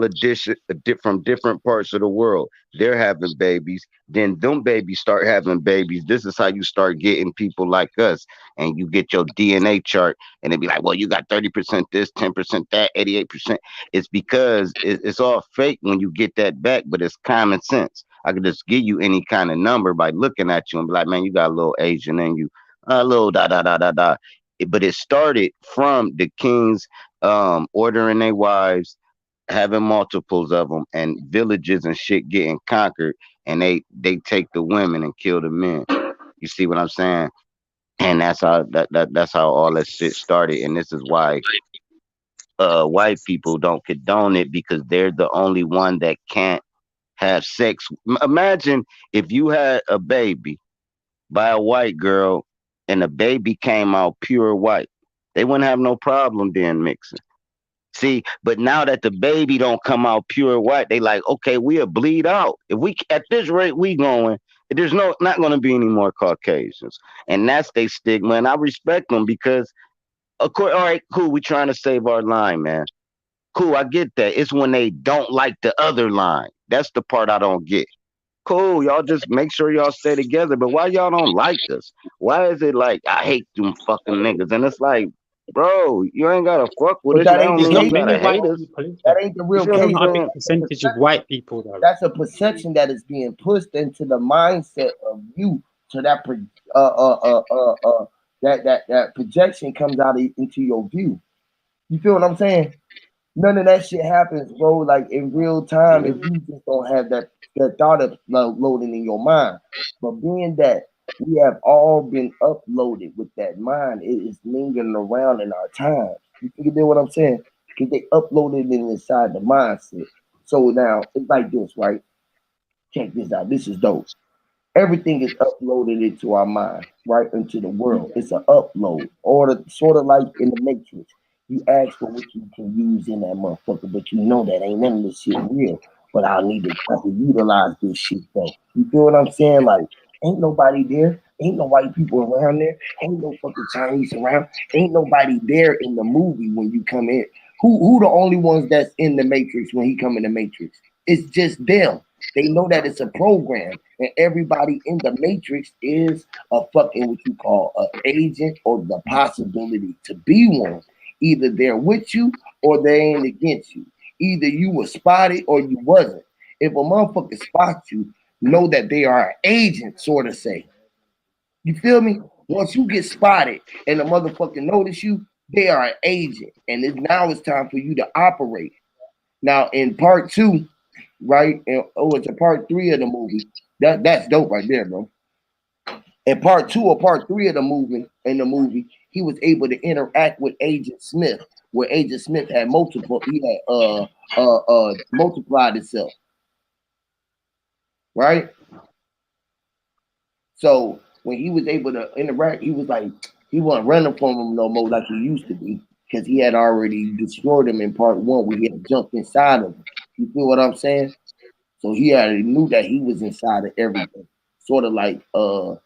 from different parts of the world. They're having babies. Then them babies start having babies. This is how you start getting people like us, and you get your DNA chart, and they be like, well, you got 30% this, 10% that, 88%. It's because it's all fake when you get that back, but it's common sense. I could just give you any kind of number by looking at you and be like, man, you got a little Asian in you, a little da da da da da. But it started from the kings ordering their wives, having multiples of them, and villages and shit getting conquered, and they take the women and kill the men. You see what I'm saying? And that's how all that shit started. And this is why white people don't condone it, because they're the only one that can't have sex. Imagine if you had a baby by a white girl and the baby came out pure white. They wouldn't have no problem then mixing. See, but now that the baby don't come out pure white, they like, okay, we'll bleed out. If we at this rate we going, there's not going to be any more Caucasians, and that's their stigma. And I respect them because, of course, all right, cool. We trying to save our line, man. Cool, I get that. It's when they don't like the other line. That's the part I don't get. Cool, y'all just make sure y'all stay together. But why y'all don't like us? Why is it like I hate them fucking niggas? And it's like, bro, you ain't gotta fuck with But us. that That ain't don't the There's mean not you case, many gotta white hate us. people, is that there? ain't the You real see what There's I'm case, not a bro. big saying? That's a percentage of perception. white people, though. That's a perception that is being pushed into the mindset of you. So that that projection comes out into your view. You feel what I'm saying? None of that shit happens, bro. Like in real time, if you just don't have that thought of loading in your mind. But being that we have all been uploaded with that mind, it is lingering around in our times. You get what I'm saying? Because they uploaded it inside the mindset. So now it's like this, right? Check this out. This is dope. Everything is uploaded into our mind, right into the world. It's an upload, or sort of like in the Matrix. You ask for what you can use in that motherfucker, but you know that ain't none of this shit real. But I need to fucking utilize this shit though. You feel what I'm saying? Like, ain't nobody there. Ain't no white people around there. Ain't no fucking Chinese around. Ain't nobody there in the movie when you come in. Who the only ones that's in the Matrix when he come in the Matrix? It's just them. They know that it's a program, and everybody in the matrix is a fucking what you call an agent or the possibility to be one. Either they're with you or they ain't against you. Either you were spotted or you wasn't. If a motherfucker spots you, know that they are an agent, sort of say. You feel me? Once you get spotted and the motherfucker notice you, they are an agent, and now it's time for you to operate. Now in part two, right? And, it's a part three of the movie. That's dope right there, bro. In part two or part three of the movie, he was able to interact with Agent Smith, where Agent Smith had multiplied itself, right? So when he was able to interact, he was like, he wasn't running from him no more like he used to be, because he had already destroyed him in part one where he had jumped inside of him. You feel what I'm saying? So he already knew that he was inside of everything, sort of like the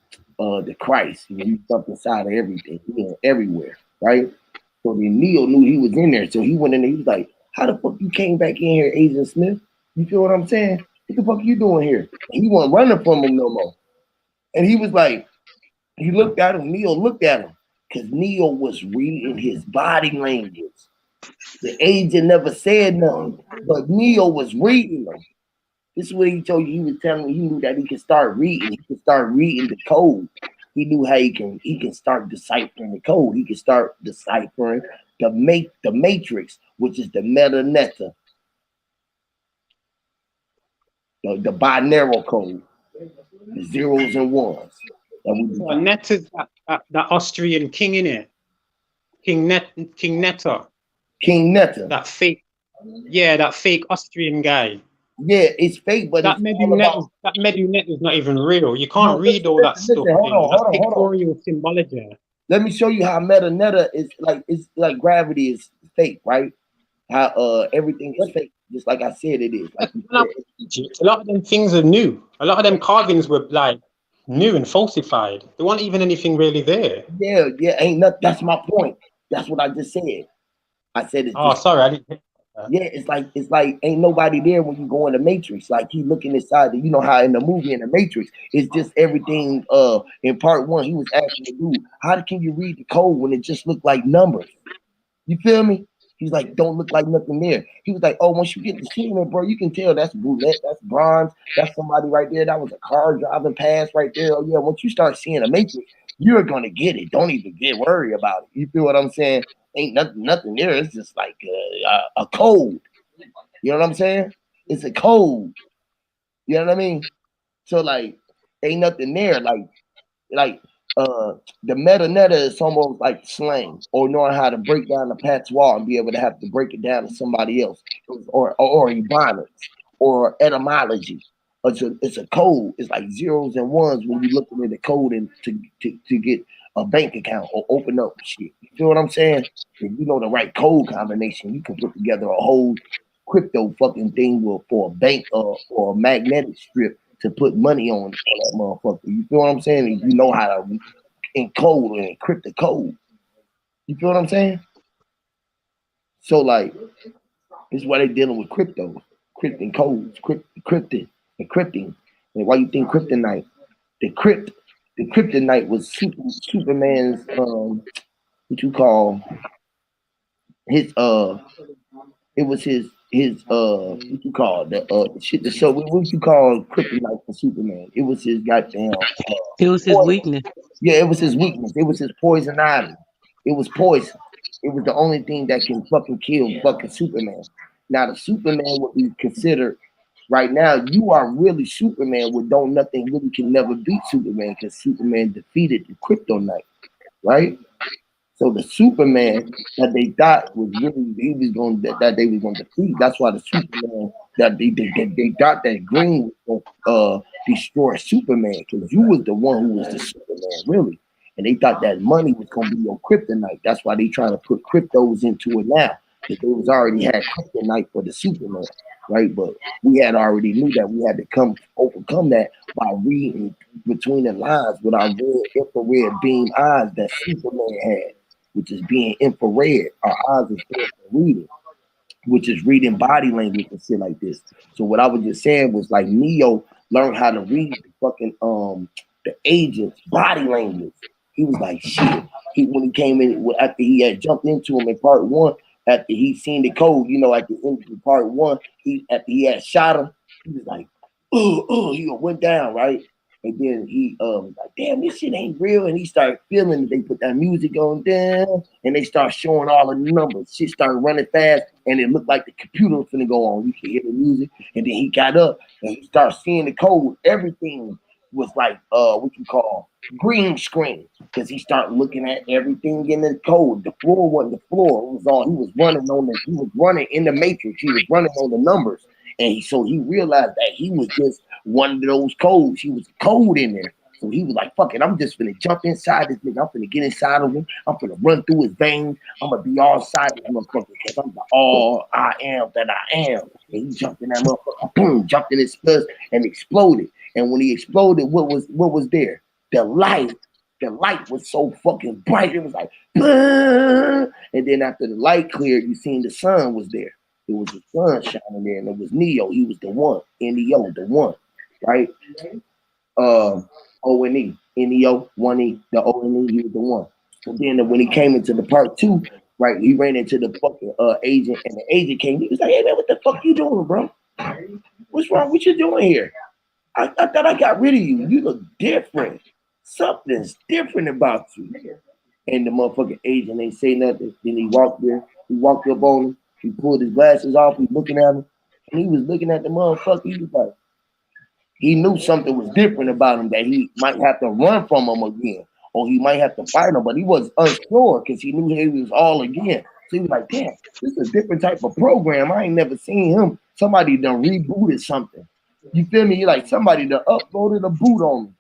Christ. He jumped inside of everything, everywhere, right? So then Neo knew he was in there, so he went in there. He was like, "How the fuck you came back in here, Agent Smith? You feel what I'm saying? What the fuck are you doing here?" And he wasn't running from him no more. And he was like, he looked at him. Neo looked at him because Neo was reading his body language. The agent never said nothing, but Neo was reading them. This is what he told you. He was telling me he knew that he could start reading. He could start reading the code. He knew how he can start deciphering the code. He could start deciphering the matrix, which is the meta-neta, the binary code, the zeros and ones. Neta's that Austrian king in it. King Neta. King Neta. That fake Austrian guy. Yeah, it's fake, but that Medunet is not even real. You can't read all that stuff. That's pictorial symbology. Let me show you how meta-neta is like. It's like gravity is fake, right? How everything is fake, just like I said it is. Like a lot of them things are new. A lot of them carvings were like new and falsified. There wasn't even anything really there. Yeah, ain't nothing. That's my point. That's what I just said. I said it. Oh, sorry, I didn't. Yeah, it's like ain't nobody there when you go in the Matrix. Like he looking inside you know how in the movie in the Matrix, it's just everything. In part one, he was asking the dude, how can you read the code when it just looked like numbers? You feel me? He's like, don't look like nothing there. He was like, oh, once you get the ceiling, bro, you can tell that's roulette, that's bronze, that's somebody right there. That was a car driving past right there. Oh yeah, once you start seeing a Matrix, you're gonna get it. Don't even get worried about it. You feel what I'm saying? Ain't nothing there. It's just like a code. You know what I'm saying? It's a code. You know what I mean? So like, ain't nothing there. Like the meta-neta is almost like slang or knowing how to break down the patois and be able to have to break it down to somebody else, or ebonics or etymology. It's a code. It's like zeros and ones when you're looking at the code and to get a bank account or open up shit. You feel what I'm saying? If you know the right code combination, you can put together a whole crypto fucking thing for a bank or a magnetic strip to put money on that motherfucker. You feel what I'm saying? And you know how to encode and encrypt the code. You feel what I'm saying? So like, this is why they're dealing with crypto, encrypting codes, encrypting. And why you think kryptonite? The kryptonite was Superman's what you call his it was his what you call the shit the show what you call kryptonite for Superman. It was his goddamn it was his weakness. Yeah, it was his weakness. It was his poison ivy. It was poison. It was the only thing that can fucking kill fucking Superman. Now the Superman would be considered right now, you are really Superman with nothing really can never beat Superman because Superman defeated the kryptonite, right? So the Superman that they thought was really that they was gonna defeat. That's why the Superman that they thought that Green was gonna destroy Superman because you was the one who was the Superman really, and they thought that money was gonna be your kryptonite. That's why they trying to put cryptos into it now because they was already had kryptonite for the Superman, right? But we had already knew that we had to overcome that by reading between the lines with our red infrared beam eyes that Superman had, which is being infrared. Our eyes is for reading. which is reading body language and shit like this. So what I was just saying was like Neo learned how to read the fucking the agent's body language. He was like shit. When he came in after he had jumped into him in part 1, after he seen the code, you know, at the end of part 1, after he had shot him, he was like, he went down, right? And then he was like, damn, this shit ain't real. And he started feeling it. They put that music on down and they start showing all the numbers. Shit started running fast and it looked like the computer was gonna go on. You could hear the music. And then he got up and he started seeing the code. Everything was like what you call green screen. Because he started looking at everything in the code. The floor wasn't the floor. It was all he was running in the matrix. He was running on the numbers. And so he realized that he was just one of those codes. He was a code in there. So he was like, fuck it, I'm just gonna jump inside this nigga. I'm gonna get inside of him. I'm gonna run through his veins. I'm gonna be all inside this motherfucker because I'm the all I am that I am. And he jumped in that motherfucker, boom, jumped in his fist and exploded. And when he exploded, what was there? The light. The light was so fucking bright. It was like, and then after the light cleared, you seen the sun was there. It was the sun shining there, and it was Neo. He was the one. Neo, the one, right? O-N-E. Neo, 1E, the O-N-E, he was the one. So then when he came into the part 2, right, he ran into the fucking agent, and the agent came. He was like, hey, man, what the fuck you doing, bro? What's wrong? What you doing here? I thought I got rid of you. You look different. Something's different about you. And the motherfucking agent ain't say nothing. Then he walked there. He walked up on him. He pulled his glasses off. He looking at him. And he was looking at the motherfucker. He was like, he knew something was different about him, that he might have to run from him again. Or he might have to fight him. But he was unsure because he knew he was all again. So he was like, damn, this is a different type of program. I ain't never seen him. Somebody done rebooted something. You feel me? Like somebody done uploaded a boot on me.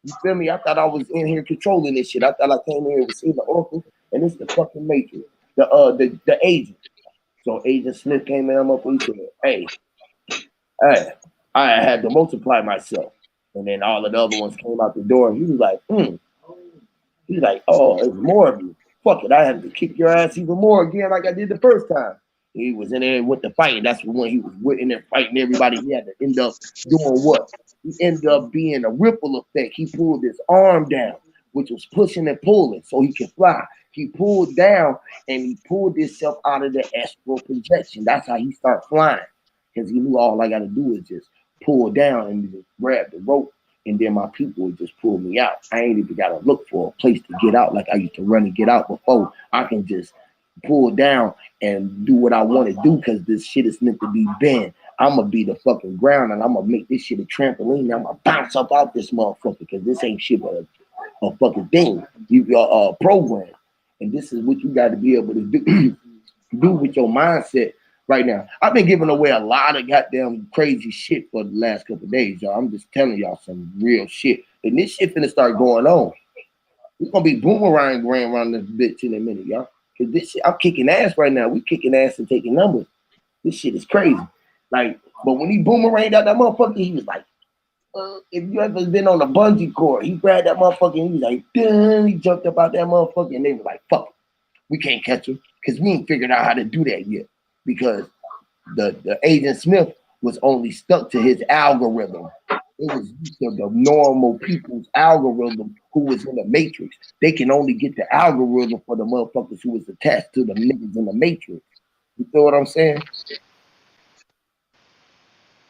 You feel me? I thought I was in here controlling this shit. I thought I came here to see the Oracle, and it's the fucking Matrix. The agent. So Agent Smith came in up and he said, hey, I had to multiply myself. And then all of the other ones came out the door. And he was like, He's like, oh, it's more of you. Fuck it, I had to kick your ass even more again like I did the first time. He was in there with the fight. That's when he was in there fighting everybody. He had to end up doing what? He ended up being a ripple effect. He pulled his arm down, which was pushing and pulling so he could fly. He pulled down and he pulled himself out of the astral projection. That's how he started flying. Because he knew all I got to do is just pull down and just grab the rope. And then my people would just pull me out. I ain't even got to look for a place to get out like I used to run and get out before. I can just pull down and do what I want to do because this shit is meant to be bent. I'm going to be the fucking ground and I'm going to make this shit a trampoline. I'm going to bounce up out this motherfucker because this ain't shit but a fucking thing. You program. And this is what you got to be able to do with your mindset right now. I've been giving away a lot of goddamn crazy shit for the last couple of days, y'all. I'm just telling y'all some real shit. And this shit finna start going on. We're gonna be boomerang going around this bitch in a minute, y'all. Cause this shit, I'm kicking ass right now. We kicking ass and taking numbers. This shit is crazy. Like, but when he boomeranged out that motherfucker, he was like, if you ever been on a bungee cord, he grabbed that motherfucker and he was like, he jumped up out that motherfucker and they were like, fuck, we can't catch him because we ain't figured out how to do that yet. Because the Agent Smith was only stuck to his algorithm. It was the normal people's algorithm who was in the Matrix. They can only get the algorithm for the motherfuckers who was attached to the niggas in the Matrix. You feel what I'm saying?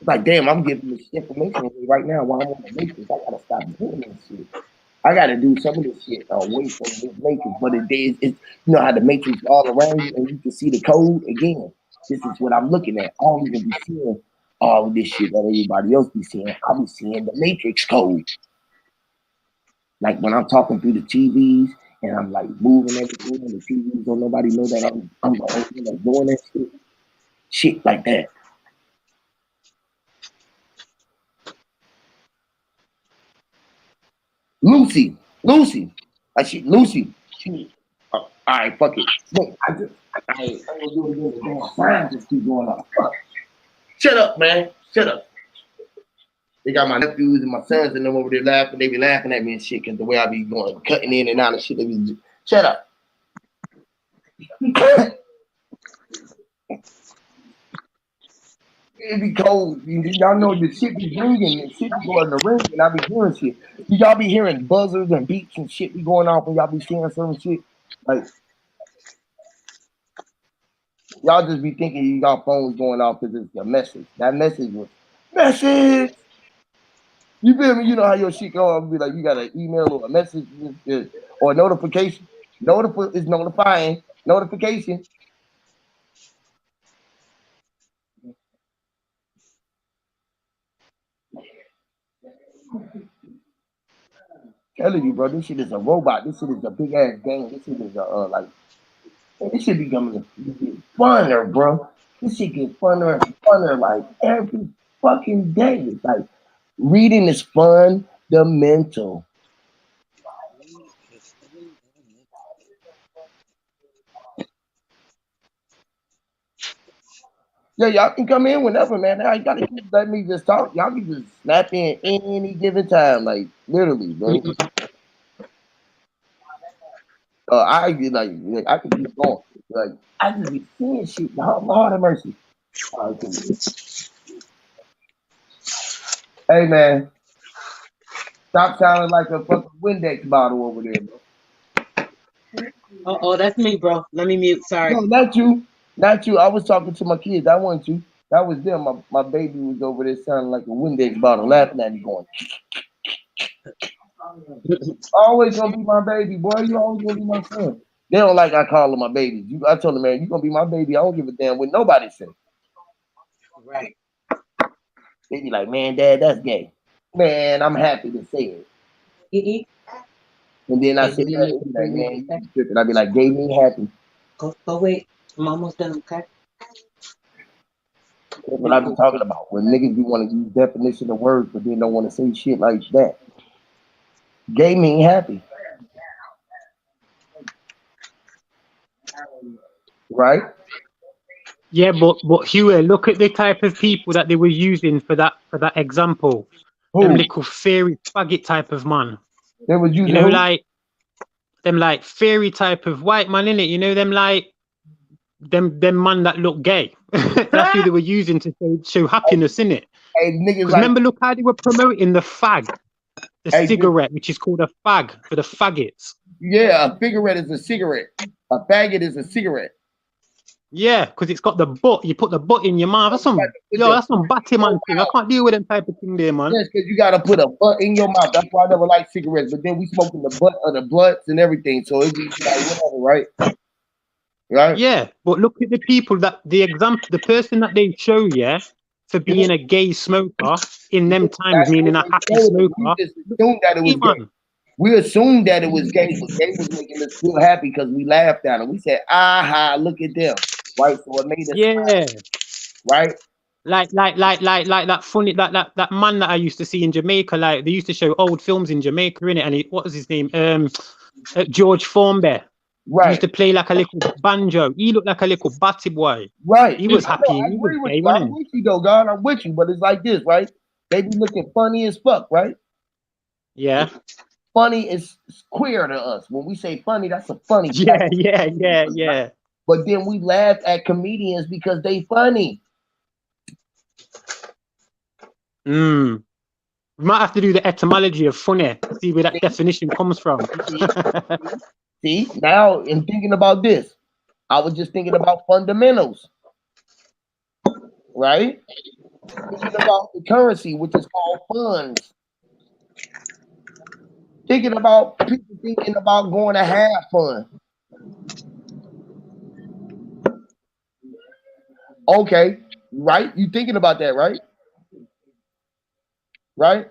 It's like, damn, I'm giving this information away right now while I'm on the Matrix. I gotta stop doing this shit. I gotta do some of this shit away from this Matrix. But it's you know how the Matrix all around you and you can see the code again. This is what I'm looking at. I don't even be seeing all of this shit that everybody else be seeing. I be seeing the Matrix code. Like when I'm talking through the TVs and I'm like moving everything and the TVs don't nobody know that I'm the only one doing that shit. Shit like that. Lucy. Like Lucy. All right, fuck it. Look, I ain't gonna do it again. Damn, signs just keep going off. Fuck. Shut up, man. Shut up. They got my nephews and my sons and them over there laughing. They be laughing at me and shit because the way I be going, cutting in and out of shit. They be shut up. It be cold. Y'all know the shit be ringing and shit be going to ring and I be hearing shit. Y'all be hearing buzzers and beeps and shit be going off when y'all be seeing some shit. Like y'all just be thinking you got phones going off because it's a message. That message was message. You feel me? You know how your shit go off. Be like you got an email or a message or a notification. Is notifying notification. Telling you, bro, this shit is a robot. This shit is a big ass game. This shit is a like. Man, this shit becoming funner, bro. This shit get funner and funner like every fucking day. It's like reading is fundamental. Yeah, y'all can come in whenever, man. Now you gotta keep letting me just talk. Y'all can just snap in any given time, like literally, bro. I get like I can keep going. Like I just be seeing shit. Lord have mercy. All right, cool. Hey man, stop sounding like a fucking Windex bottle over there, bro. Oh, that's me, bro. Let me mute. Sorry. No, not you. Not you. I was talking to my kids. I wasn't you. That was them. My baby was over there sounding like a Windex bottle, laughing at me, going, always gonna be my baby, boy. You always gonna be my son. They don't like I call them my babies. I told them, man, you gonna be my baby. I don't give a damn what nobody say. Right. They be like, man, dad, that's gay. Man, I'm happy to say it. And then I Okay, said, let me that, mute they be before like, you leave, man, okay? you tripping. I be like, gay me happy. Go wait. I'm almost done, okay? That's what I be talking about. When niggas be want to use definition of words, but then don't want to say shit like that. Gay mean happy. Right? Yeah, but Huey, look at the type of people that they were using for that example. Them Who? little fairy faggot type of man. They was You using know, who? like them like fairy type of white man in it. You know, them like them man that look gay. That's who they were using to show happiness in it. Hey, niggas Because like, remember, look how they were promoting the fag, the hey, cigarette, which is called a fag for the faggots. yeah, a cigarette is a cigarette. A faggot is a cigarette. Yeah, because it's got the butt. You put the butt in your mouth. That's some batty man thing. I can't deal with them type of thing there, man. Yes, because you gotta put a butt in your mouth. That's why I never liked cigarettes. But then we smoking the butt of the blunts and everything, so it be like whatever, right? Right? Yeah, but look at the people that the person that they show, yeah, for being a gay smoker in them times, That's meaning what a they happy showed us. We smoker. just assumed that it was Hey, gay. man. We assumed that it was gay, but gay was making us feel happy because we laughed at it. We said, aha, look at them. Right? So it made us Yeah. right? Like that funny that man that I used to see in Jamaica. Like they used to show old films in Jamaica, innit? And what was his name? George Formbear. He used Right. to play like a little banjo. He looked like a little batty boy. Right. He No, was happy. I He was agree with gay, you. I'm wasn't with you though, God. I'm with you. But it's like this, right? They be looking funny as fuck, right? he? Yeah. Funny is queer to us. When we say funny, that's a funny. Yeah. But then we laugh at comedians because they funny. We might have to do the etymology of funny, see where that definition comes from. See, now in thinking about this, I was just thinking about fundamentals, right? Thinking about the currency, which is called funds. Thinking about people thinking about going to have fun. Okay, right? You thinking about that, right? Right?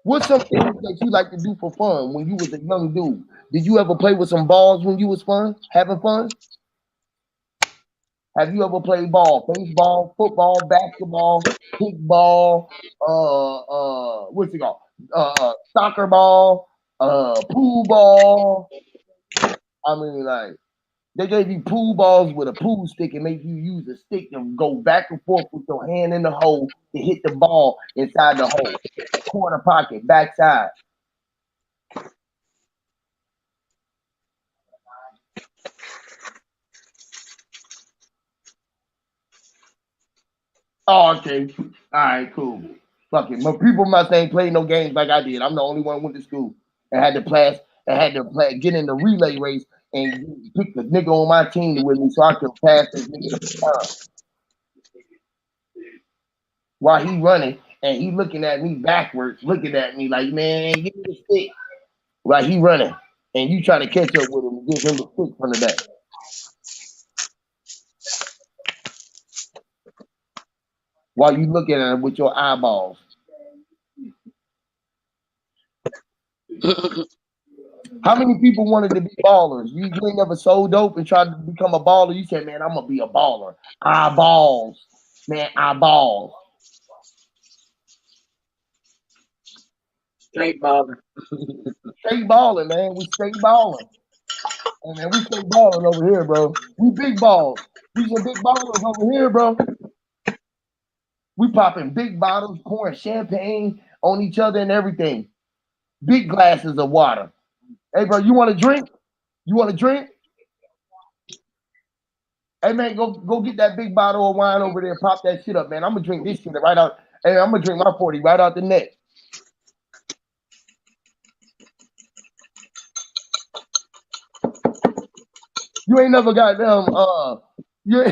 What's some things that you like to do for fun when you was a young dude? Did you ever play with some balls when you was having fun? Have you ever played ball? Baseball, football, basketball, kickball, what's it called? Soccer ball, pool ball. I mean, like they gave you pool balls with a pool stick and make you use a stick and go back and forth with your hand in the hole to hit the ball inside the hole. Corner pocket, backside. Oh, okay. All right, cool. Fuck it. But people must ain't played no games like I did. I'm the only one who went to school and had to get in the relay race and pick the nigga on my team with me so I could pass this nigga the baton while he running and he looking at me backwards, looking at me like, man, give me the stick while he running. And you try to catch up with him and give him the stick from the back. While you looking at him with your eyeballs. How many people wanted to be ballers? You ain't never sold dope and tried to become a baller. You said, man, I'm gonna be a baller. Eyeballs. Man, eyeballs. Straight baller. Straight balling, man. We straight balling. And man, we straight balling over here, bro. We big balls. We some big ballers over here, bro. We popping big bottles, pouring champagne on each other and everything. Big glasses of water. Hey, bro, you want to drink? You want to drink? Hey, man, go get that big bottle of wine over there. Pop that shit up, man. I'm gonna drink this shit right out. Hey, I'm gonna drink my 40 right out the neck. You ain't never got them. You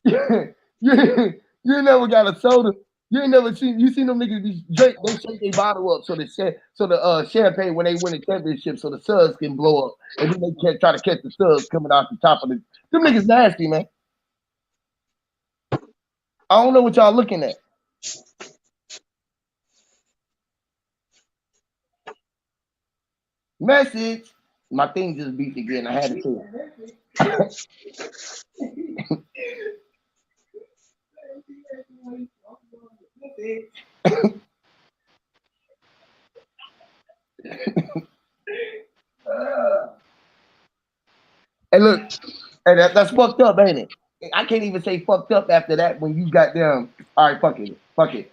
you ain't never got a soda. You ain't never seen them niggas be drink. They shake their bottle up so the champagne when they win the championship so the suds can blow up and then they can try to catch the suds coming out the top of the. Them niggas nasty, man. I don't know what y'all looking at. Message. My thing just beeped again. I had to say it. And look, and that's fucked up, ain't it? I can't even say fucked up after that when you got them. All right, fuck it, fuck it.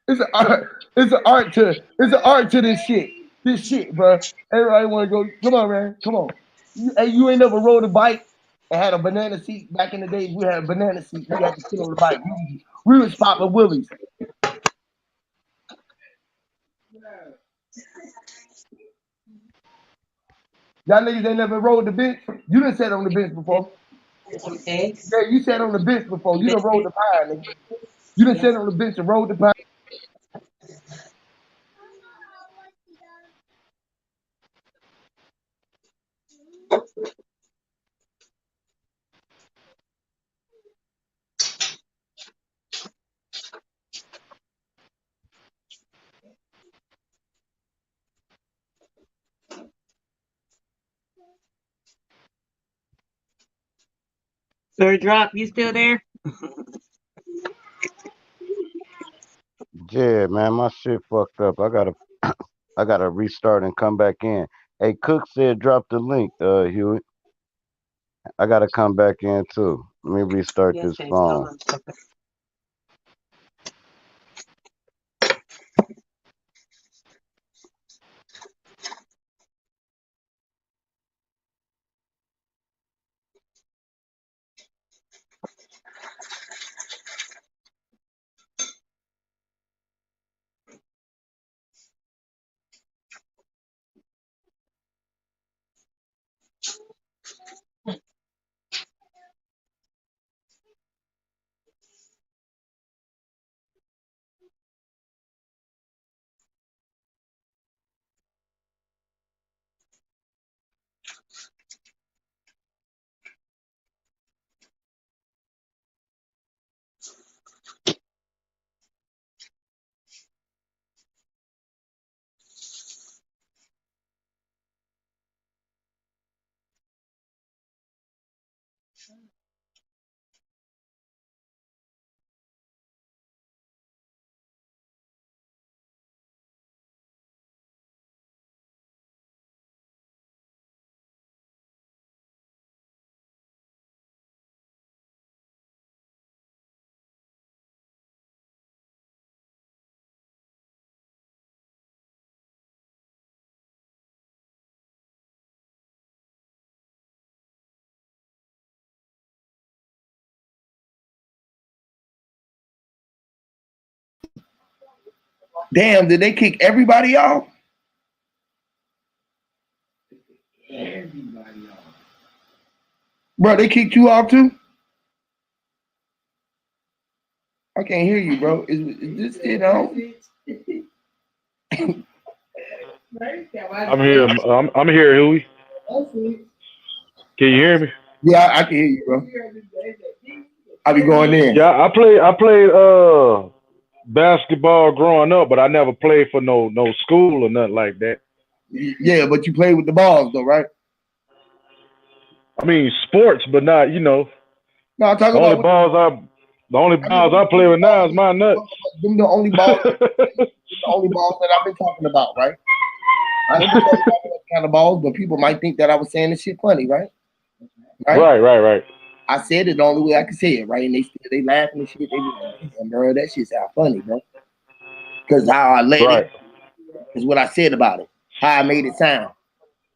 It's an art. It's an art to this shit. This shit, bro. Everybody want to go. Come on, man. Come on. You ain't never rode a bike and had a banana seat. Back in the days, we had a banana seat. We had to sit on the bike. We was popping willies. Y'all niggas ain't never rode the bench. You done sat on the bench before. Okay. Yeah, you sat on the bench before. You done rode the pine, nigga. You done sat on the bench and rode the pine. Sir Drop, you still there? Yeah, man, my shit fucked up. I gotta restart and come back in. Hey, Cook said drop the link, Huey. I gotta come back in too. Let me restart Yes, this thanks. Hold phone. on. Damn, did they kick everybody off? Everybody off. Bro, they kicked you off too? I can't hear you, bro. Is this it on? I'm here. I'm here, Huey. Can you hear me? Yeah, I can hear you, bro. I be going in. Yeah, I played basketball growing up, but I never played for no school or nothing like that. Yeah, but you play with the balls though, right? I mean sports, but not, you know. No, I'm talking The only about balls I play with now is my nuts. them the only balls. The only balls that I've been talking about, right? I ain't been talking about what kind of balls, but people might think that I was saying this shit funny, right? Right. I said it the only way I could say it, right? And they laughing and shit. They be like, damn, bro, that shit sound funny, bro. Because how I let it is what I said about it. How I made it sound.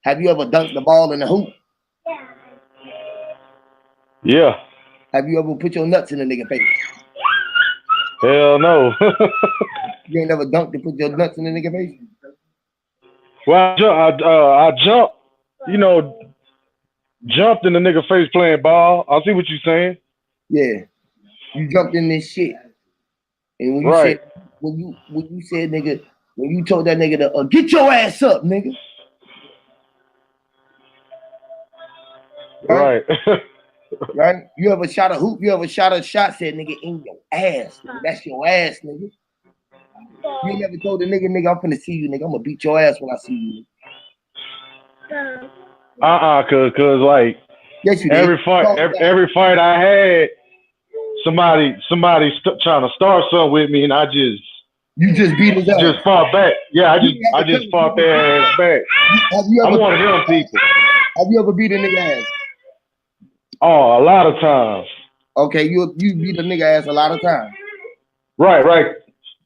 Have you ever dunked the ball in the hoop? Yeah. Have you ever put your nuts in a nigga face? Hell no. You ain't never dunked and put your nuts in a nigga face? Well, I jumped, you know, jumped in the nigga face playing ball. I see what you're saying. Yeah. You jumped in this shit. And when you said when you said nigga, when you told that nigga to get your ass up, nigga. Right. Right? You ever shot a hoop? You ever shot a shot? Said nigga in your ass. Nigga. That's your ass, nigga. You ain't never told the nigga, I'm finna see you, nigga. I'm gonna beat your ass when I see you. Cause like yes, you every did. fight I had, somebody trying to start something with me, and I just beat his ass. Just fought back. Yeah, I just fought their ass back. I'm one of them people. Have you ever beat a nigga ass? Oh, a lot of times. Okay, you beat a nigga ass a lot of times. Right.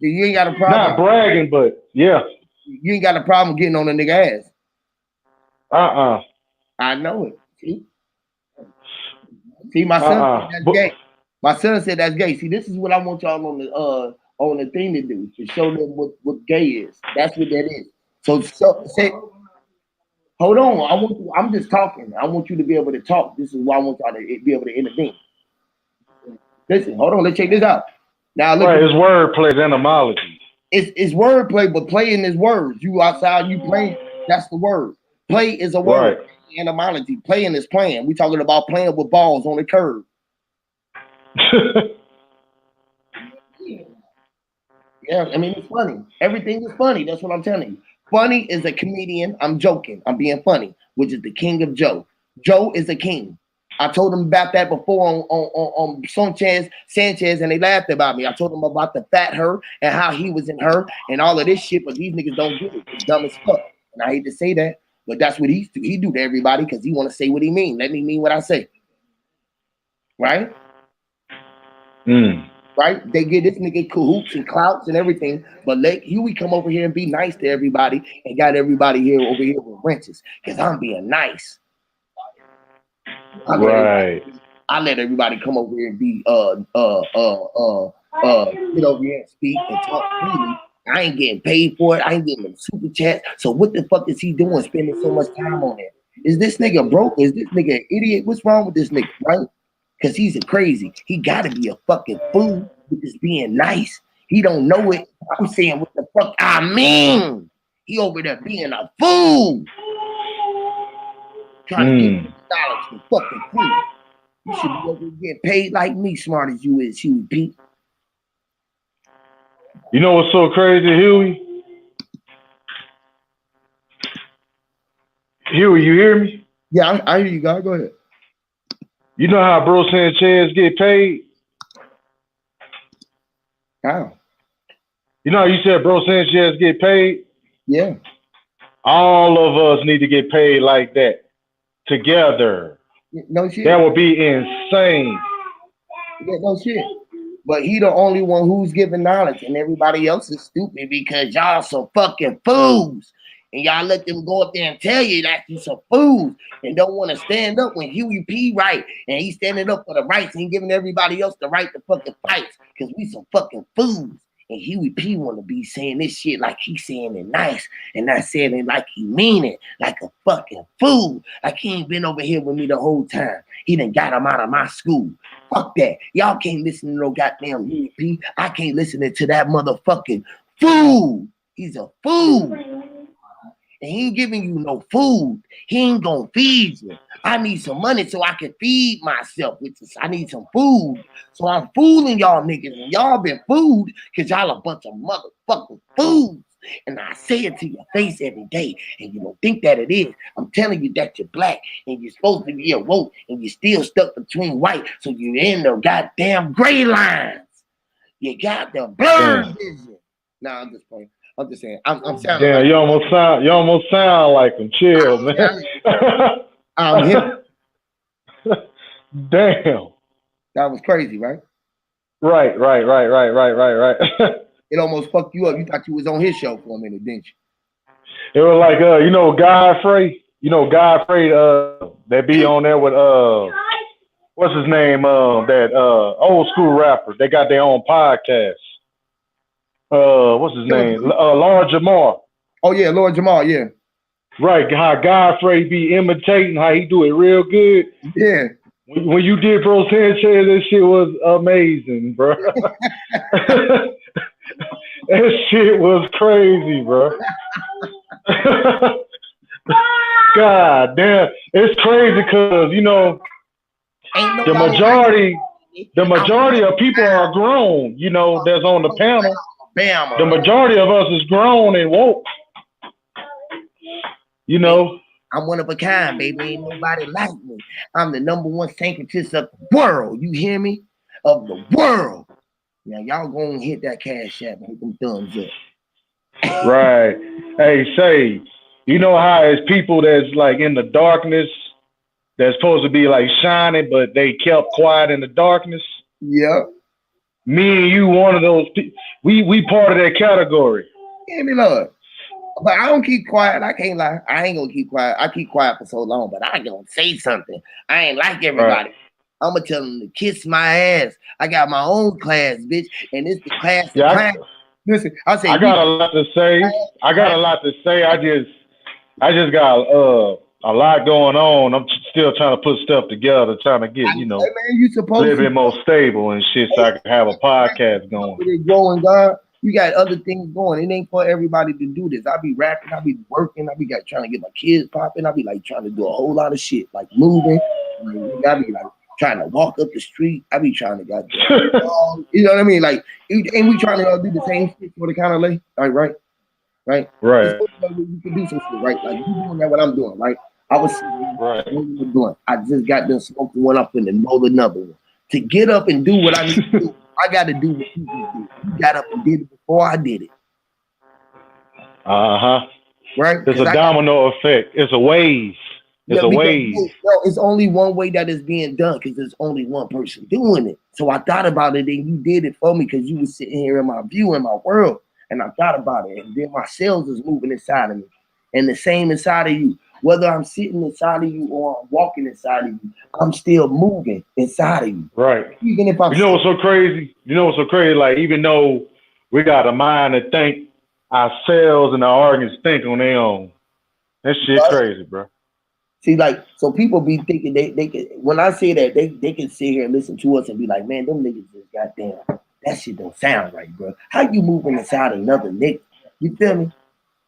You ain't got a problem. Not bragging, but yeah. You ain't got a problem getting on a nigga ass. I know it. See, my son said that's gay. My son said that's gay. See, this is what I want y'all on the thing to do, to show them what gay is. That's what that is. So say, hold on. I'm just talking. I want you to be able to talk. This is why I want y'all to be able to intervene. Listen, hold on. Let's check this out. Now look. Right, it's wordplay, etymology. It's wordplay, but playing is words. You outside, you playing. That's the word. Play is a word. Right. Etymology. Playing is playing. We talking about playing with balls on the curb. Yeah, I mean, it's funny. Everything is funny. That's what I'm telling you. Funny is a comedian. I'm joking. I'm being funny, which is the king of Joe. Joe is a king. I told them about that before on Sanchez, and they laughed about me. I told them about the fat her and how he was in her and all of this shit, but these niggas don't get it. It's dumb as fuck. And I hate to say that, but that's what he do to everybody because he want to say what he mean. Let me mean what I say. Right? Right? They get this nigga cahoots and clouts and everything, but let Huey come over here and be nice to everybody and got everybody here over here with wrenches because I'm being nice. I let everybody come over here and be get over here and speak and talk freely. I ain't getting paid for it. I ain't getting them super chats. So what the fuck is he doing spending so much time on it? Is this nigga broke? Is this nigga an idiot? What's wrong with this nigga, right? Because he's a crazy. He gotta be a fucking fool with this being nice. He don't know it. I'm saying what the fuck I mean. He over there being a fool. Trying to get dollars for fucking fool. You should be over getting paid like me, smart as you is, Huey P. You know what's so crazy, Huey? Huey, you hear me? Yeah, I hear you, God. Go ahead. You know how BROSANCHEZ get paid? How? You know how you said BROSANCHEZ get paid? Yeah. All of us need to get paid like that together. No shit. That would be insane. Yeah, no shit. But he the only one who's giving knowledge, and everybody else is stupid because y'all some fucking fools. And y'all let them go up there and tell you that you some fools and don't want to stand up when Huey P right and he's standing up for the rights and he giving everybody else the right to fucking fight because we some fucking fools. And Huey P want to be saying this shit like he saying it nice and not saying it like he mean it, like a fucking fool. Like he ain't been over here with me the whole time. He done got him out of my school. Fuck that. Y'all can't listen to no goddamn Huey P. I can't listen to that motherfucking fool. He's a fool. And he ain't giving you no food. He ain't gonna feed you. I need some money so I can feed myself. I need some food. So I'm fooling y'all niggas. And y'all been fooled because y'all a bunch of motherfucking fools. And I say it to your face every day. And you don't think that it is. I'm telling you that you're black and you're supposed to be awoke and you're still stuck between white. So you're in the goddamn gray lines. You got the blurred vision. Nah, I'm just playing. I'm just saying. I'm sounding. Yeah, like you almost sound like him. Chill, man. I'm him. Damn. That was crazy, right? Right. It almost fucked you up. You thought you was on his show for a minute, didn't you? It was like Godfrey. Godfrey that be on there with what's his name? That old school rapper. They got their own podcast. What's his name? Lord Jamar. Oh yeah, Lord Jamar, yeah. Right, how Godfrey be imitating, how he do it real good. Yeah. When you did Bro Sanchez, that shit was amazing, bro. That shit was crazy, bro. God damn, it's crazy because the majority of people are grown. That's on the panel. The majority of us is grown and woke. I'm one of a kind, baby. Ain't nobody like me. I'm the #1 sanctist of the world. You hear me? Of the world. Now y'all gonna hit that cash app and hit them thumbs up. Right. Hey, say, you know how it's people that's like in the darkness that's supposed to be like shining, but they kept quiet in the darkness? Yeah. Me and you, one of those people. We part of that category. Hear me, Lord. But I don't keep quiet. I can't lie. I ain't gonna keep quiet. I keep quiet for so long, but I gonna say something. I ain't like everybody. Right. I'm gonna tell them to kiss my ass. I got my own class, bitch, and it's the class. Yeah, listen, I got a lot to say. I just got a lot going on. I'm still trying to put stuff together, trying to get hey, man, you a little bit more stable and shit, so I can have a podcast going. Growing, God. You got other things going. It ain't for everybody to do this. I be rapping, I be working, I be trying to get my kids popping, I be like trying to do a whole lot of shit, like moving. I be like trying to walk up the street. I be trying to you know what I mean? Like, ain't we trying to do the same shit for the kind of lay? Like, right? Right. You can do some shit, right? Like you doing that, what I'm doing, right? I was doing. I just got done smoking one up and then roll another one. To get up and do what I need to do, I got to do what you do. You got up and did it before I did it. Right? It's a domino effect. It's a wave. It's a wave. No, it's only one way that is being done because there's only one person doing it. So I thought about it and you did it for me because you was sitting here in my view, in my world. And I thought about it. And then my cells is moving inside of me. And the same inside of you. Whether I'm sitting inside of you or I'm walking inside of you, I'm still moving inside of you. Right. Even if I'm what's so crazy? Like, even though we got a mind to think, our cells and our organs think on their own. That shit crazy, bro. See, like, so people be thinking they can, when I say that, they can sit here and listen to us and be like, man, them niggas just goddamn, that shit don't sound right, bro. How you moving inside another nigga? You feel me?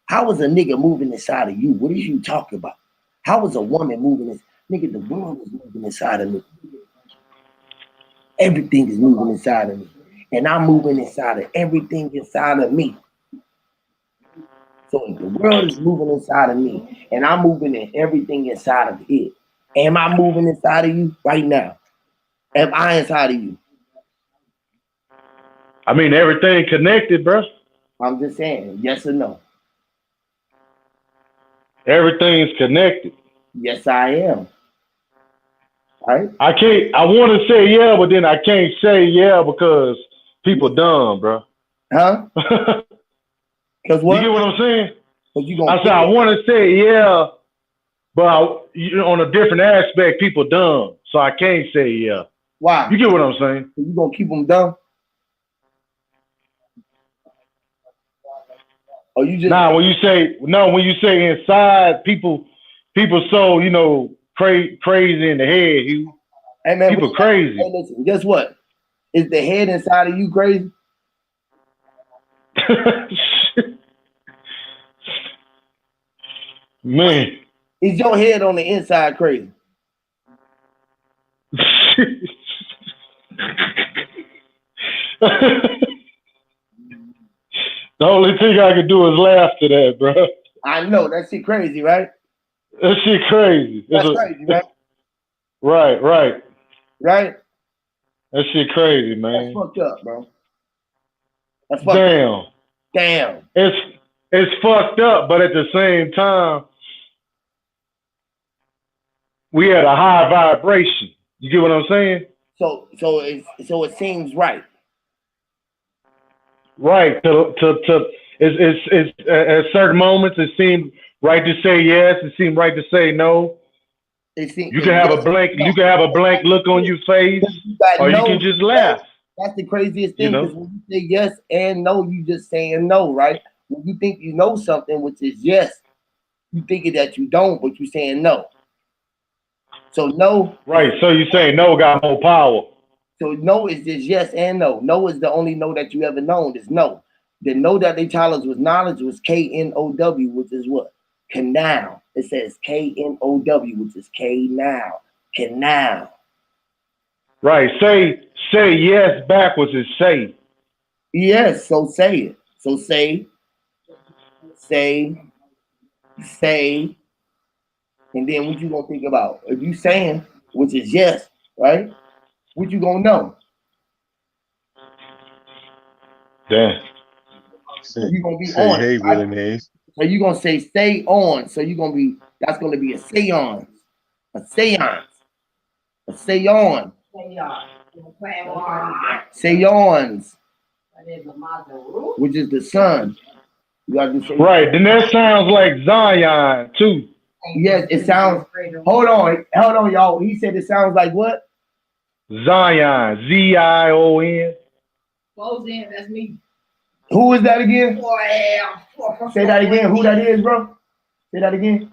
How is a nigga moving inside of you? What are you talking about? How is a woman moving this? Nigga, the world is moving inside of me. Everything is moving inside of me. And I'm moving inside of everything inside of me. So if the world is moving inside of me and I'm moving in everything inside of it, am I moving inside of you right now? Am I inside of you? I mean, everything connected, bro. I'm just saying, yes or no? Everything's connected. Yes, I am. Right? I want to say yeah, but then I can't say yeah because people dumb, bro. Huh? Because what? You get what I'm saying? I said I want to say yeah, but on a different aspect, people dumb, so I can't say yeah. Why? You get what I'm saying? You gonna keep them dumb? Or you just Now, when you say inside, people so crazy in the head. hey man, People crazy. hey, listen, guess what? Is the head inside of you crazy? Man. Is your head on the inside crazy? The only thing I can do is laugh to that, bro. I know that shit crazy, right? That shit crazy. That's crazy, right? Right. Right? That shit crazy, man. That's fucked up, bro. That's fucked up. Damn. It's fucked up, but at the same time, we at a high vibration. You get what I'm saying? So it seems right. Right. It's at certain moments it seems right to say yes. It seems right to say no. You can have a blank look on your face, or you can just laugh. That's the craziest thing, because when you say yes and no, you just saying no, right? When you think you know something, which is yes, you thinking that you don't, but you saying no. So no. Right. So you say no got more power. So no is just yes and no. No is the only no that you ever known is no. The no that they tell us was knowledge was K-N-O-W, which is what? Canal. It says K-N-O-W, which is K-now. Canal. Right. Say yes backwards is say. Yes, so say it. So say, and then what you gonna think about? If you saying, which is yes, right? What you gonna know? Damn. So you gonna be on. Hey, right? Willingness. So you gonna say stay on. So you gonna be, that's gonna be a seance. A seance. A seance. Seance. Which is the sun. You gotta do right, then that sounds like Zion too. Yes, it sounds. Hold on, y'all. He said it sounds like what? Zion, Z-I-O-N. Close in, that's me. Who is that again? Say that again. Who that is, bro? Say that again.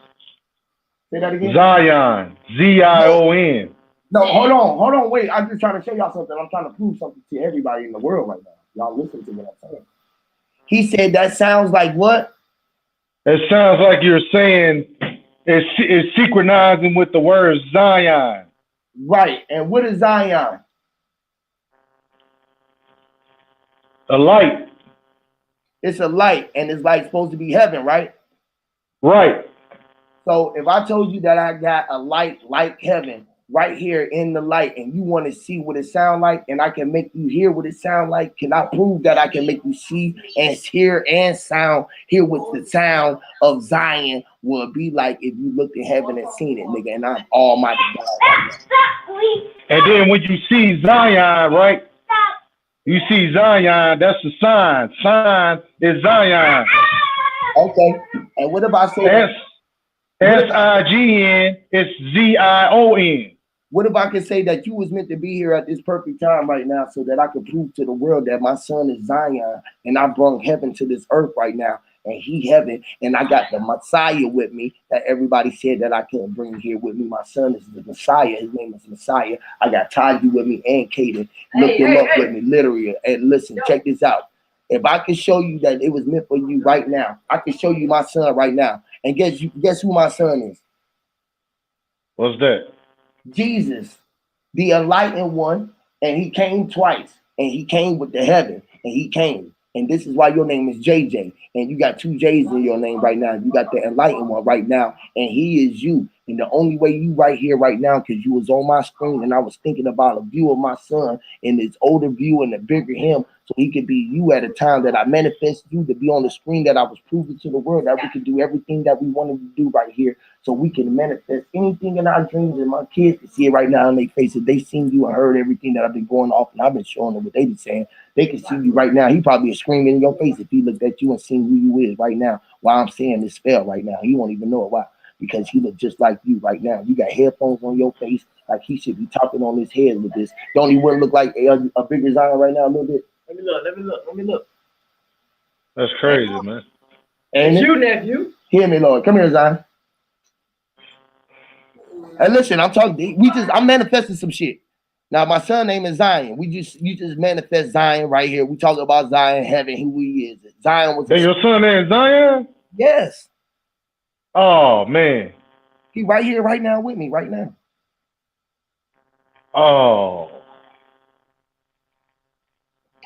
Zion, Z-I-O-N. No, hold on, wait. I'm just trying to show y'all something. I'm trying to prove something to everybody in the world right now. Y'all listen to what I'm saying. He said that sounds like what? It sounds like you're saying it's synchronizing with the word Zion. Right. And what is Zion? A light. It's a light, and it's like supposed to be heaven, right? Right. So if I told you that I got a light like heaven right here in the light, and you want to see what it sound like, and I can make you hear what it sound like, can I prove that I can make you see and hear and hear what the sound of Zion will be like if you looked at heaven and seen it, nigga, and I'm Almighty God. And then when you see Zion, right? You see Zion, that's the sign. Sign is Zion. Okay. And what about saying S-I-G-N, it's Z-I-O-N. What if I could say that you was meant to be here at this perfect time right now so that I could prove to the world that my son is Zion and I brought heaven to this earth right now and he heaven and I got the Messiah with me that everybody said that I couldn't bring here with me. My son is the Messiah. His name is Messiah. I got Taji with me and Kaden. Look him up with me, literally. And listen, check this out. If I could show you that it was meant for you right now, I could show you my son right now. And guess who my son is? What's that? Jesus, the enlightened one, and he came twice, and he came with the heaven, and he came. And this is why your name is JJ, and you got two J's in your name right now. You got the enlightened one right now, and he is you. And the only way you right here right now, because you was on my screen, and I was thinking about a view of my son in this older view and the bigger him, so he could be you at a time that I manifest you to be on the screen, that I was proving to the world that we could do everything that we wanted to do right here, so we can manifest anything in our dreams. And my kids can see it right now in their faces. They seen you and heard everything that I've been going off, and I've been showing them what they be saying. They can see you right now. He probably is screaming in your face if he looked at you and seen who you is right now while I'm saying this spell right now. He won't even know it. Why? Because he look just like you right now. You got headphones on your face, like he should be talking on his head with this. Don't he want to look like a bigger Zion right now a little bit? Let me look. That's crazy, man. Ain't It's it? you, nephew. Hear me, Lord. Come here, Zion. Hey, listen, I'm manifesting some shit. Now, my son name is Zion. You just manifest Zion right here. We talk about Zion, heaven, who he is. Zion was Then your son named Zion? Yes. Oh, man. He right here, right now with me, right now. Oh.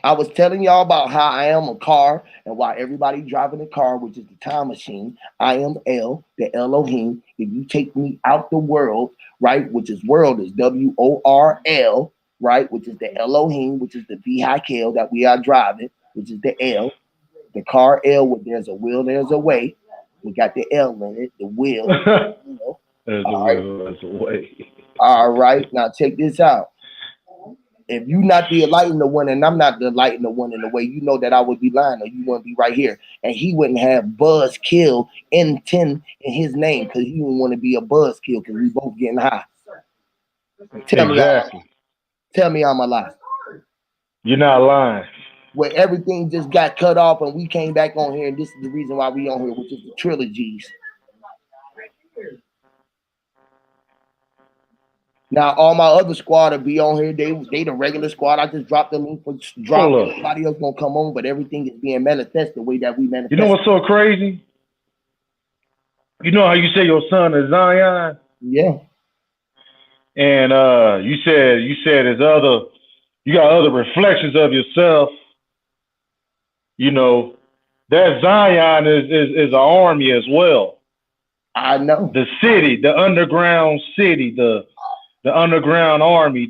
I was telling y'all about how I am a car and why everybody driving a car, which is the time machine. I am El, the Elohim. If you take me out the world, right, which is world is WORL, right, which is the Elohim, which is the vehicle that we are driving, which is the L. The car L, where there's a will, there's a way. We got the L in it, the will. There's All a right. will, there's a way. All right. Now check this out. If you not the light in the one and I'm not the light in the one in the way, you know that I would be lying or you wouldn't be right here. And he wouldn't have Buzz Kill N10 in his name because he wouldn't want to be a Buzz Kill because we both getting high. Tell me I'm a lie. You're not lying. Where everything just got cut off and we came back on here, and this is the reason why we on here, which is the trilogies. Now all my other squad will be on here. They the regular squad. I just dropped the link for everybody else gonna come on, but everything is being manifested the way that we manifest. You know what's so crazy? You know how you say your son is Zion? Yeah. And you said you got other reflections of yourself. You know, that Zion is an army as well. I know. The city, the underground city, the underground army,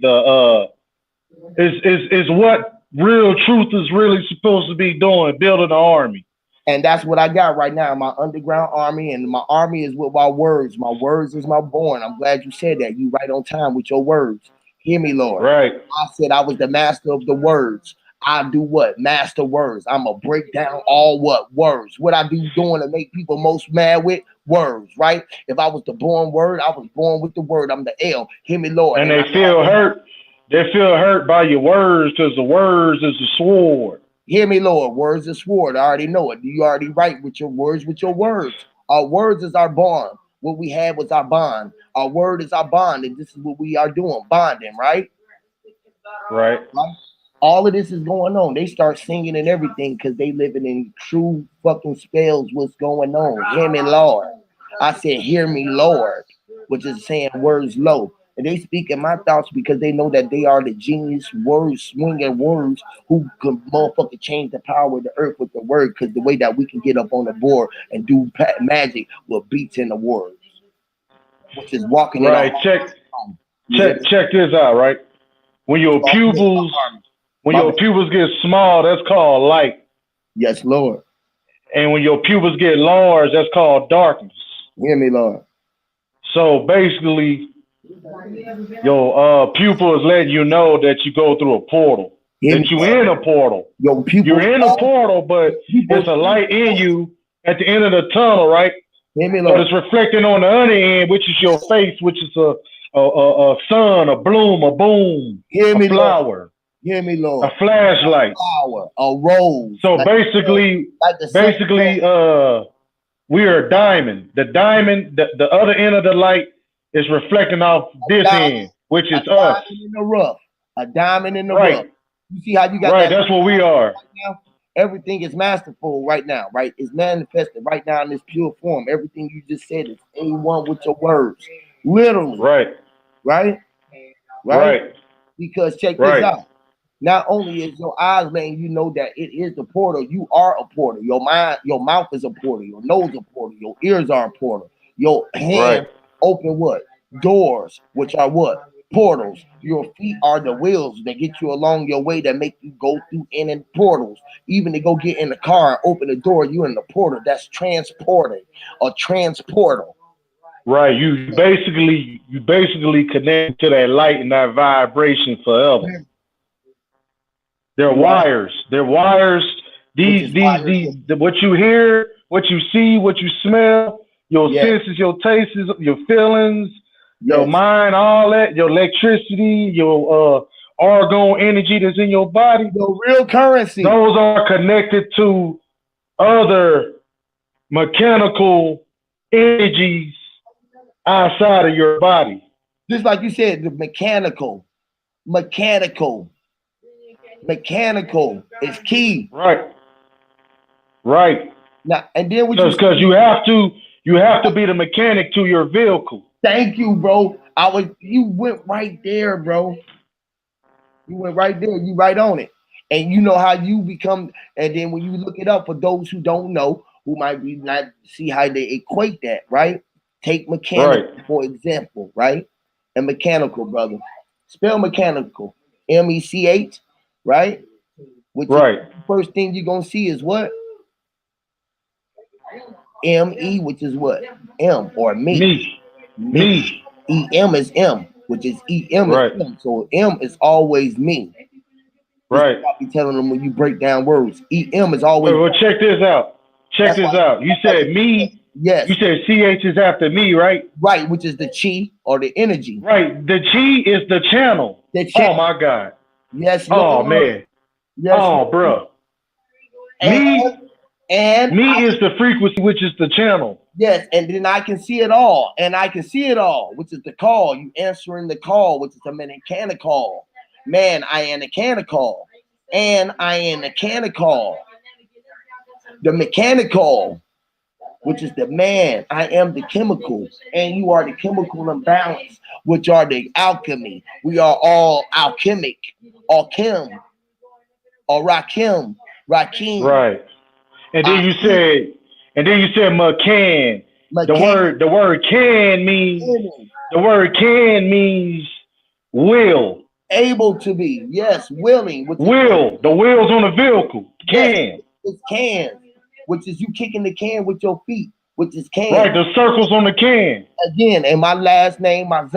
is what real truth is really supposed to be doing, building an army. And that's what I got right now, my underground army, and my army is with my words. My words is my born. I'm glad you said that. You right on time with your words. Hear me, Lord. Right. I said I was the master of the words. I do what? Master words. I'm going to break down all what? Words. What I do doing to make people most mad with? Words, right? If I was the born word, I was born with the word. I'm the L. Hear me, Lord. And they feel hurt. They feel hurt by your words because the words is the sword. Hear me, Lord. Words is sword. I already know it. You already right with your words, with your words. Our words is our bond. What we had was our bond. Our word is our bond. And this is what we are doing, bonding, right? Right. All of this is going on. They start singing and everything because they living in true fucking spells. What's going on? Hear me, Lord. I said, hear me, Lord, which is saying words low. And they speak in my thoughts because they know that they are the genius words, swinging words who can motherfucking change the power of the earth with the word. Because the way that we can get up on the board and do magic with beats in the words, which is walking right. Check this out, right? When your pupils get small, that's called light. Yes, Lord. And when your pupils get large, that's called darkness. Hear me, Lord. So basically, your pupil is letting you know that you go through a portal. That you in a portal. You're in a portal, but there's a light in you at the end of the tunnel, right? But it's reflecting on the other end, which is your face, which is a sun, a bloom, a boom, a flower. Hear me, Lord. A flashlight. A flower, a rose. So basically, we are a diamond. The diamond, the other end of the light is reflecting off this end, which is us. In the rough. A diamond in the rough. You see how you got that? That's what we are. Right now? Everything is masterful right now, right? It's manifested right now in this pure form. Everything you just said is A1 with your words. Literally. Right? Because check this out. Not only is your eyes letting you know that it is the portal, you are a portal. Your mind, your mouth is a portal, your nose a portal, your ears are a portal. Your hands open what? Doors, which are what? Portals. Your feet are the wheels that get you along your way that make you go through in portals. Even to go get in the car and open the door, you in the portal. That's transporting or transportal. Right. You basically connect to that light and that vibration forever. They're wires. They're wires. These what you hear, what you see, what you smell, your senses, your tastes, your feelings, your mind, all that, your electricity, your argon energy that's in your body. Your real currency. Those are connected to other mechanical energies outside of your body. Just like you said, the mechanical is key. Right. Right. Now, and then because you have to be the mechanic to your vehicle. Thank you, bro. You went right there, bro. You went right there. You right on it. And you know how you become. And then when you look it up, for those who don't know, who might be not see how they equate that, right? Take mechanical, for example, right? And mechanical, brother. Spell mechanical. MECH, right? Which is the first thing you're gonna see is what? ME, which is what? M or me. EM is M, which is EM is M. So M is always me. Right. I'll be telling them when you break down words. EM is always. Well, check this out. Check this out. You said me. Yes. You said CH is after me, right? Right, which is the chi or the energy. Right. The chi is the channel. Oh my God. Yes. Oh man. Yes. Oh, bro. Me is the frequency, which is the channel. Yes, and then I can see it all, which is the call. You answering the call, which is a mechanical. Man, I am mechanical, and I am mechanical. The mechanical, which is the man, I am the chemicals, and you are the chemical imbalance, which are the alchemy. We are all alchemic, or chem, or Rakim. Right. And then you said McCann. The word can means will. Able to be, yes, willing. The wheels on the vehicle. Can. Yes, it's can, which is you kicking the can with your feet, which is can. Right, the circles on the can. Again, and my last name, my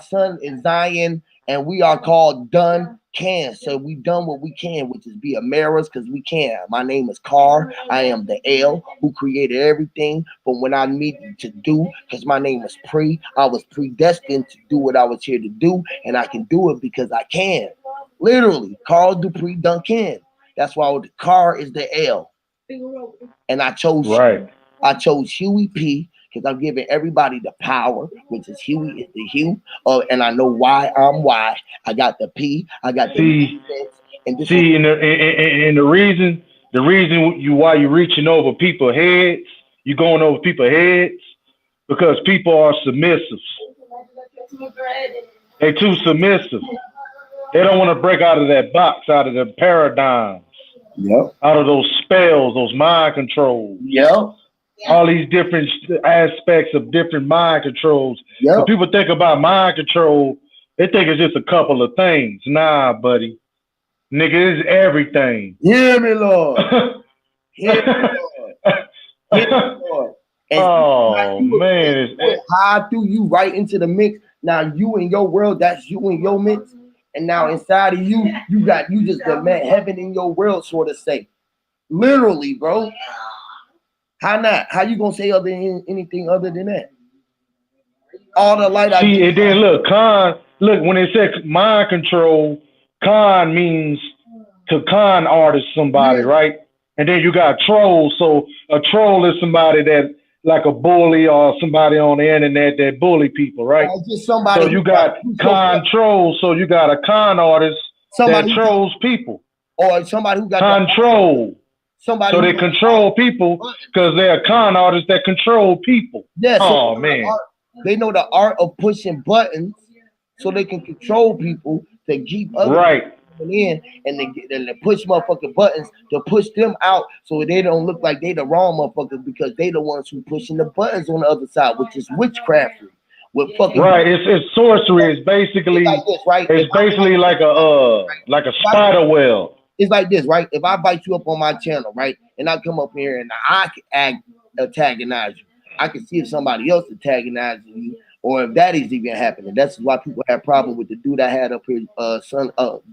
son is Zion, and we are called Done Can. So we done what we can, which is be America's because we can. My name is Carr. I am the L who created everything from when I needed to do, because my name was I was predestined to do what I was here to do, and I can do it because I can. Literally, Carl Dupree Duncan. That's why the car is the L. And I chose Huey P because I'm giving everybody the power, which is Huey is the Hue. And I know why I'm why. I got the P. I got the and the reason why you're reaching over people's heads, you're going over people's heads, because people are submissive. They're too submissive. They don't want to break out of that box, out of the paradigms, out of those spells, those mind controls. All these different aspects of different mind controls. When people think about mind control, they think it's just a couple of things. Nah, buddy. Nigga, it's everything. Hear me, Lord. Hear me, Lord. Oh, man. How I threw you right into the mix. Now you in your world, that's you in your mix. And now inside of you, you just met heaven in your world, sort of say. Literally, bro. How not? How you gonna say anything other than that? All the light. And then look, when it says mind control, con means to con artist somebody, right? And then you got troll. So a troll is somebody that like a bully or somebody on the internet that bully people, right? So you got control. So you got a con artist that trolls people. Or somebody who got control. So they control people because they're con artists that control people. Yes. Oh man. They know the art of pushing buttons so they can control people to keep other people in, and they push motherfucking buttons to push them out so they don't look like they the wrong motherfuckers because they the ones who pushing the buttons on the other side, which is witchcraft. With fucking it's sorcery. It's basically like this, right? It's basically like a spider web. It's like this, right? If I bite you up on my channel, right, and I come up here and I can antagonize you, I can see if somebody else antagonizing you, or if that is even happening. That's why people have problem with the dude I had up here, son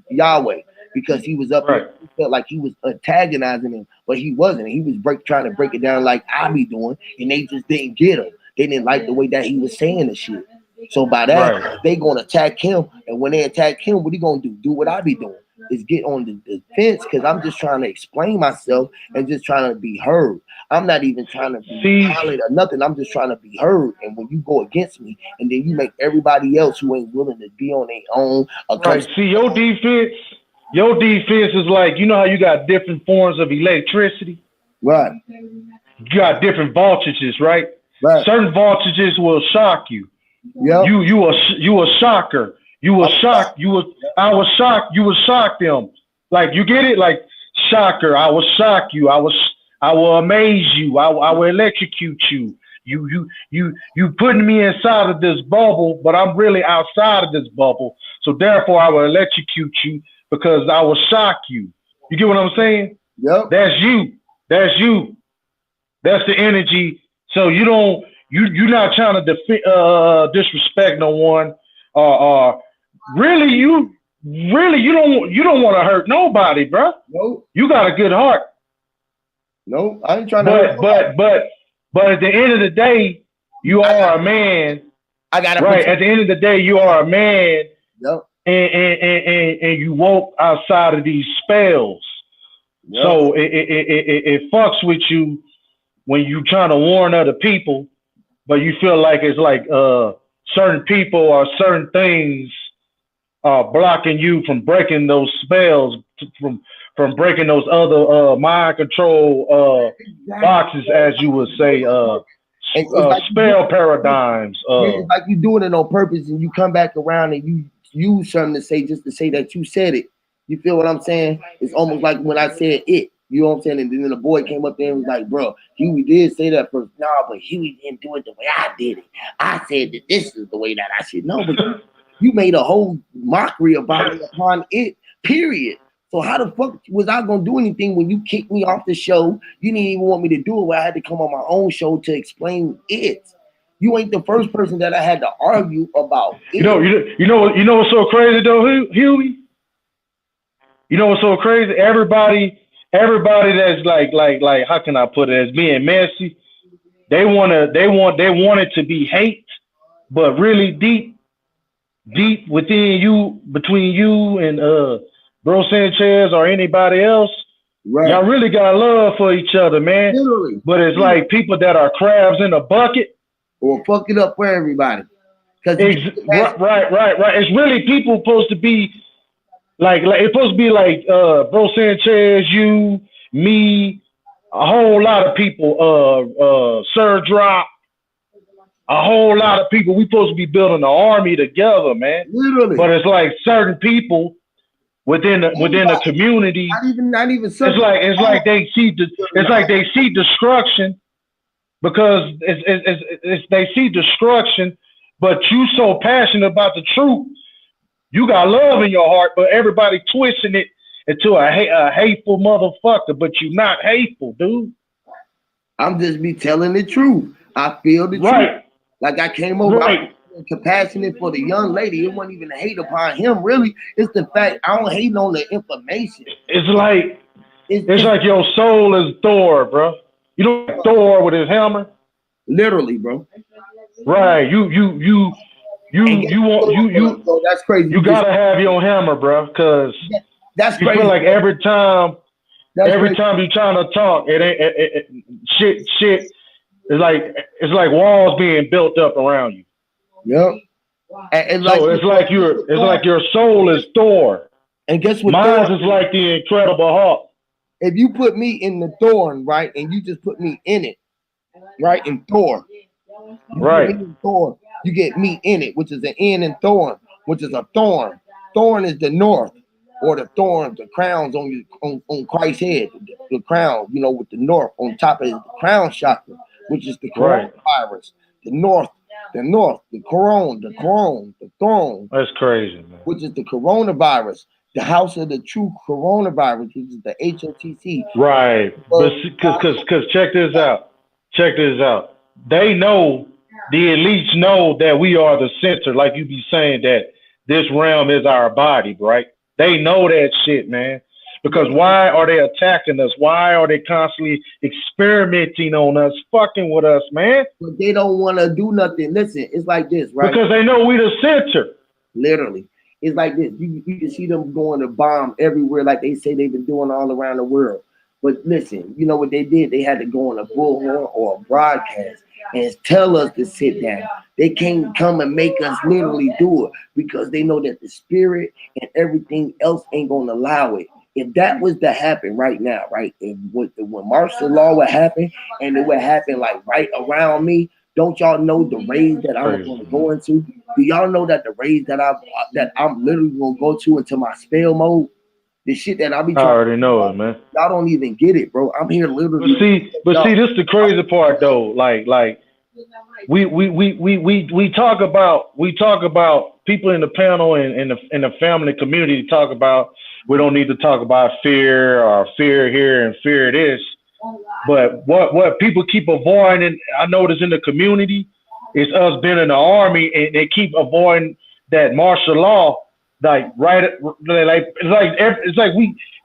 Yahweh, because he was up here, he felt like he was antagonizing him, but he wasn't. He was trying to break it down like I be doing, and they just didn't get him. They didn't like the way that he was saying the shit. So by that, they gonna attack him, and when they attack him, what he gonna do? Do what I be doing. is get on the defense because I'm just trying to explain myself and just trying to be heard. I'm not even trying to be violent or nothing. I'm just trying to be heard. And when you go against me, and then you make everybody else who ain't willing to be on their own, right? See, your defense is like, you know how you got different forms of electricity, right? You got different voltages, right? Right. Certain voltages will shock you. Yep. You a shocker. You will shock. I will shock. You will shock them. Like, you get it? Like, shocker. I will shock you. I will amaze you. I will electrocute you. You putting me inside of this bubble, but I'm really outside of this bubble. So therefore, I will electrocute you because I will shock you. You get what I'm saying? Yep. That's you. That's you. That's the energy. So you're not trying to disrespect no one. Really, you don't want to hurt nobody, bro. Nope. You got a good heart. No, I ain't trying to hurt nobody. But at the end of the day, you are a man. I got right. At the end of the day, you are a man. Yep. And you woke outside of these spells. Yep. So it fucks with you when you trying to warn other people, but you feel like it's like certain people or certain things are blocking you from breaking those spells, from breaking those other mind control boxes, as you would say, like spell paradigms. It's like you doing it on purpose, and you come back around and you use something to say just to say that you said it. You feel what I'm saying? It's almost like when I said it. You know what I'm saying? And then the boy came up there and was like, bro, Huey did say that first. No, but Huey didn't do it the way I did it. I said that this is the way that I should know. But you made a whole mockery about it upon it, period. So how the fuck was I going to do anything when you kicked me off the show? You didn't even want me to do it where I had to come on my own show to explain it. You ain't the first person that I had to argue about it. You know what's so crazy though, Huey? You know what's so crazy? Everybody that's like how can I put it, as being messy, they want it to be hate, but really deep within you, between you and BROSANCHEZ or anybody else, right, y'all really got love for each other, man. Literally. But it's like people that are crabs in a bucket. Or fuck it up for everybody. Right. It's really people supposed to be like it's supposed to be like BROSANCHEZ, you, me, a whole lot of people, Sir Drop, a whole lot of people. We supposed to be building an army together, man. Literally. But it's like certain people within the community. Not even. It's like they see destruction because they see destruction, but you so passionate about the truth. You got love in your heart, but everybody twisting it into a hateful motherfucker. But you're not hateful, dude. I'm just be telling the truth. I feel the truth. Like I came over, right, compassionate for the young lady. It wasn't even a hate upon him, really. It's the fact I don't hate on the information. It's like your soul is Thor, bro. You know Thor with his hammer? Literally, bro. Right. You that's crazy. You gotta have your hammer, bro, because that's you crazy. Feel like every time you're trying to talk, shit. It's like walls being built up around you. Yep. And it's like your soul is Thor. And guess what? Mine is like the Incredible Hulk. If you put me in the thorn, right, and you just put me in it, right, in Thor, right, Thor, you get me in it, which is an N in thorn, which is a thorn. Thorn is the north, or the thorn, the crowns on Christ's head, the crown, with the north on top of the crown chakra, which is the coronavirus. The north, the corona, the throne. That's crazy, man. Which is the coronavirus, the house of the true coronavirus, which is the HOTC. Right, because check this out. They know, the elites know that we are the center, like you be saying that this realm is our body, right? They know that shit, man. Because why are they attacking us? Why are they constantly experimenting on us, fucking with us, man? But they don't want to do nothing. Listen, it's like this, right? Because they know we the center. Literally. It's like this. You can see them going to bomb everywhere, like they say they've been doing all around the world. But listen, you know what they did? They had to go on a bullhorn or a broadcast and tell us to sit down. They can't come and make us literally do it because they know that the spirit and everything else ain't gonna allow it. If that was to happen right now, right? If when martial law would happen and it would happen like right around me, don't y'all know the rage that I'm gonna go into? Do y'all know that the rage that I'm literally gonna go to into my spell mode? The shit that I'll be I trying already know it, man. y'all don't even get it, bro. I'm here literally. But see, this is the crazy part though. Like we talk about people in the panel and in the family community talk about we don't need to talk about fear or fear here and fear this. But what people keep avoiding, and I notice in the community, is us being in the army, and they keep avoiding that martial law. Like it's like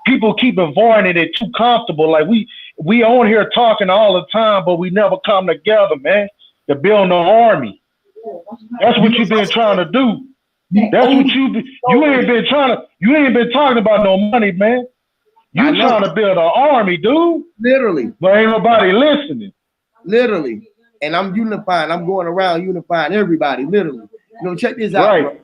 people keep avoiding it too comfortable. Like we on here talking all the time, but we never come together, man, to build an army. That's what you've been trying to do. That's what you ain't been talking about no money, man. You trying to build an army, dude. Literally. But ain't nobody listening. Literally. And I'm unifying. I'm going around unifying everybody, literally. You know, check this out, right. Bro.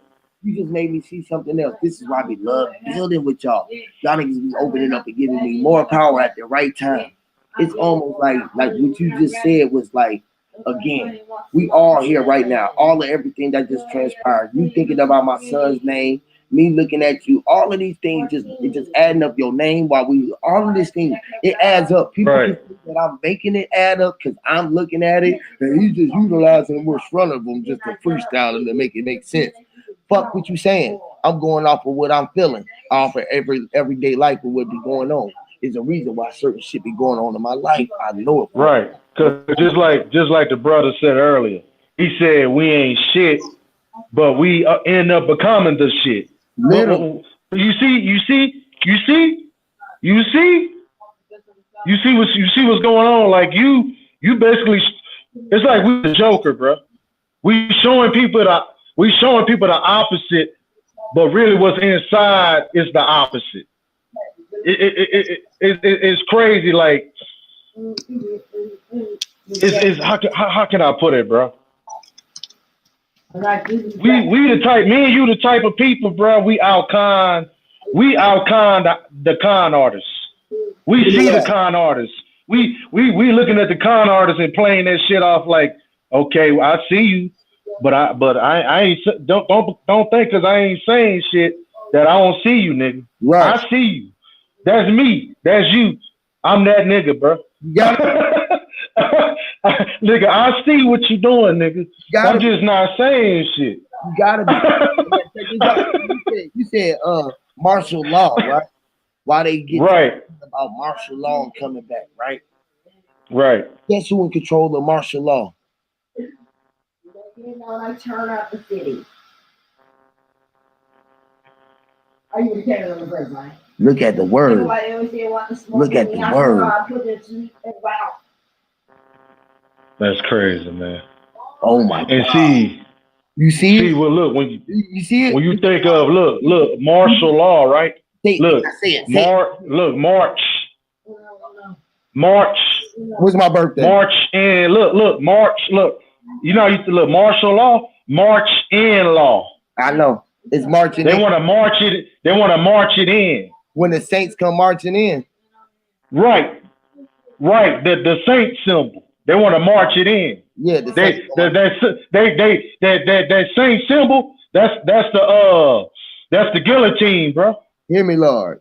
You just made me see something else. This is why we love building with y'all. Y'all niggas be opening up and giving me more power at the right time. It's almost like what you just said was like, again, we all here right now. All of everything that just transpired. You thinking about my son's name, me looking at you, all of these things just adding up your name while all of these things, it adds up. People think that I'm making it add up because I'm looking at it and he's just utilizing what's front of them just to freestyle and to make it make sense. Fuck what you saying. I'm going off of what I'm feeling, off of everyday life and what be going on. Is a reason why certain shit be going on in my life. I know it. Right. Cause just like the brother said earlier, he said we ain't shit, but we end up becoming the shit. Literally. You see what's going on. Like you basically, it's like we the Joker, bro. We showing people the opposite, but really what's inside is the opposite. It's crazy. Like, it's how can I put it, bro? We the type, me and you the type of people, bro. We outcon the con artists. We see the con artists. We looking at the con artists and playing that shit off like, okay, I see you, but I ain't don't think because I ain't saying shit that I don't see you, nigga. Right. I see you. That's me. That's you. I'm that nigga, bro. Nigga, I see what you doing, nigga. I'm just not saying shit. You gotta be. You said martial law, right? Why they get about martial law and coming back, right? Right. Guess who in control of martial law? I turn up the city. Are you dependent on the bird, right? Look at the word. Look at the word. That's crazy, man. Oh my God. And you see well, look, when you see it, when you think of look, martial law, right? Look, March. What's my birthday? March and look, March, look. You know, I used to look martial law, March in law. I know. It's marching. They want to march it. They want to march it in. When the saints come marching in. Right. The saint symbol. They want to march it in. Yeah, that saint symbol. That's the guillotine, bro. Hear me, Lord.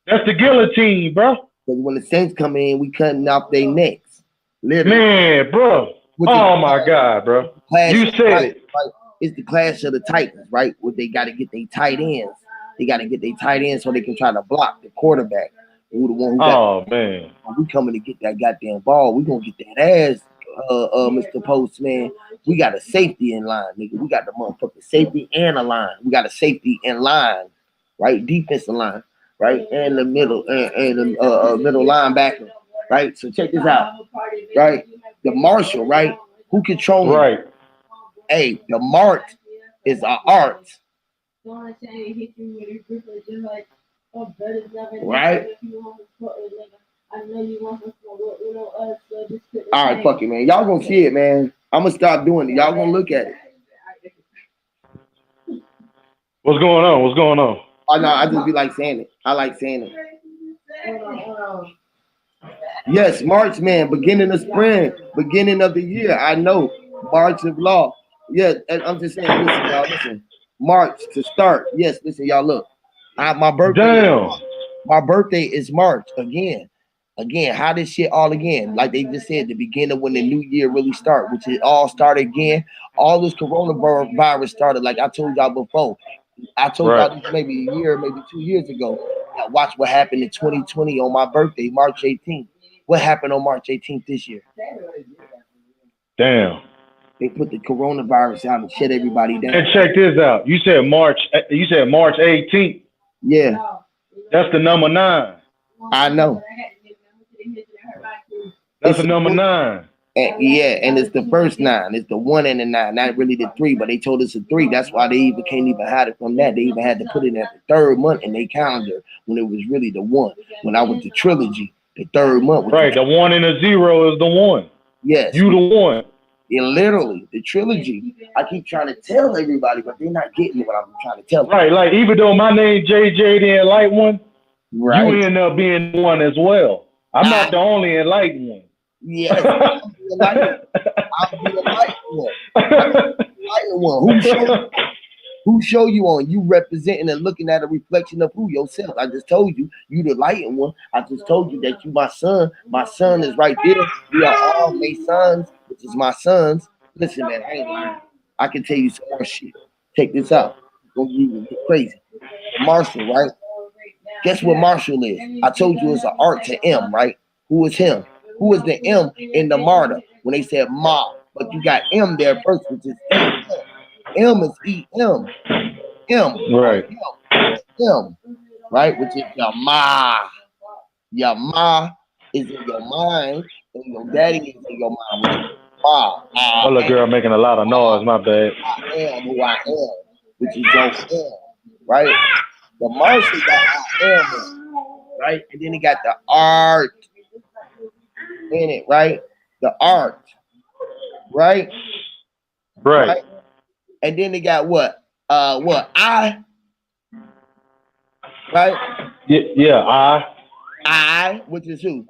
That's the guillotine, bro. Because when the saints come in, we cutting off their necks. Literally. Man, bro. Oh my God, bro. You said it. Right? It's the clash of the titans, right? Where they got to get their tight ends. They got to get their tight ends so they can try to block the quarterback. Who the one who got man. We coming to get that goddamn ball. We gonna get that ass, Mr. Postman. We got a safety in line, nigga. We got the motherfucking safety and a line. We got a safety in line, right? Defensive line, right? And the middle and the middle linebacker, right? So check this out, right? The marshal, right? Who controls? Right. Hey, the mart is an art. Right? All right, fuck it, man. Y'all gonna see it, man. I'm gonna stop doing it. Y'all gonna look at it. What's going on? What's going on? Oh no, I just be like saying it. I like saying it. Yes, March, man. Beginning of spring, beginning of the year. I know. March of law. Yeah, and I'm just saying, listen, y'all, listen. March to start. Yes, listen, y'all, look. My birthday. Damn. My birthday is March again. Again, how this shit all again? Like they just said, the beginning when the new year really start, which it all started again. All this coronavirus started, like I told y'all before. I told y'all this maybe a year, maybe 2 years ago. Now watch what happened in 2020 on my birthday, March 18th. What happened on March 18th this year? Damn. They put the coronavirus out and shut everybody down. And check this out. You said March 18th. Yeah. That's the number 9. I know. That's the number 9. And, yeah, and it's the first 9. It's the 1 and the 9, not really the 3, but they told us a 3. That's why they even can't even hide it from that. They even had to put it at the 3rd month in their calendar when it was really the 1. When I was the trilogy, the 3rd month. Right, the 1 and the 0 is the 1. Yes. You the 1. Yeah, literally, the trilogy. I keep trying to tell everybody, but they're not getting what I'm trying to tell them. Right, like even though my name JJ the Enlightened One, right, you end up being one as well. I'm not the only enlightened one. Yes, I'm the enlightened one. I'm the enlightened one. Who show you on? You representing and looking at a reflection of who? Yourself. I just told you, you the enlightened one. I just told you that you my son. My son is right there. We are all my sons, which is my sons. Listen, man, I ain't lying. I can tell you some more shit. Check this out. Don't even get crazy. Marshall, right? Guess what Marshall is? I told you it's an art to M, right? Who is him? Who is the M in the martyr when they said Ma? But you got M there first, which is M. M is E-M. M. Right. M. Right? Which is your ma. Your ma is in your mind, and your daddy is in your mind, which is ma. Oh, look, girl making a lot of noise, my bad. I am who I am, which is your M. Right? The Marshall got I am, right? And then he got the art in it, right? The art. Right? Right. And then they got what? I? Right? Yeah, I, which is who?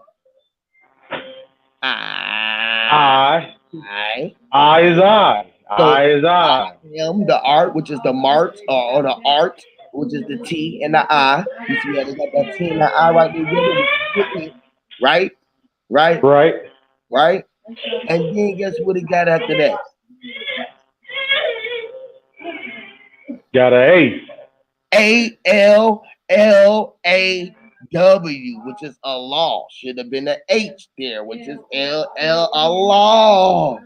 I is I. So I is I. am the art, which is the march, or the art, which is the T and the I. You see how they got that T and the I right there? Right? Right? Right. Right? And then guess what it got after that? Got an A. A-L-L-A-W, which is a law. Should have been an H there, which is L-L, a law.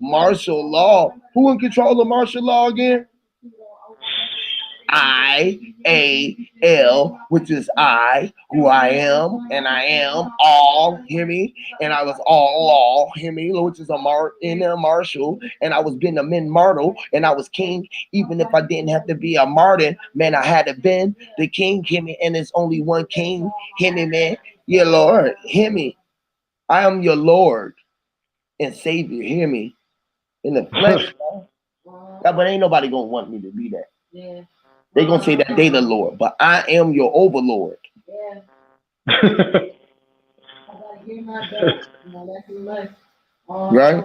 Martial law. Who in control of martial law again? I-A-L, which is I, who I am, and I am all, hear me? And I was all law, hear me? Which is a martial, and I was being a min martyr, and I was king, even if I didn't have to be a martyr, man, I had to been the king, hear me? And there's only one king, hear me, man? Yeah, Lord, hear me? I am your Lord and Savior, hear me? In the flesh, man. But ain't nobody gonna want me to be that. Yeah. They're gonna say that they the Lord, but I am your overlord. Yeah. Right?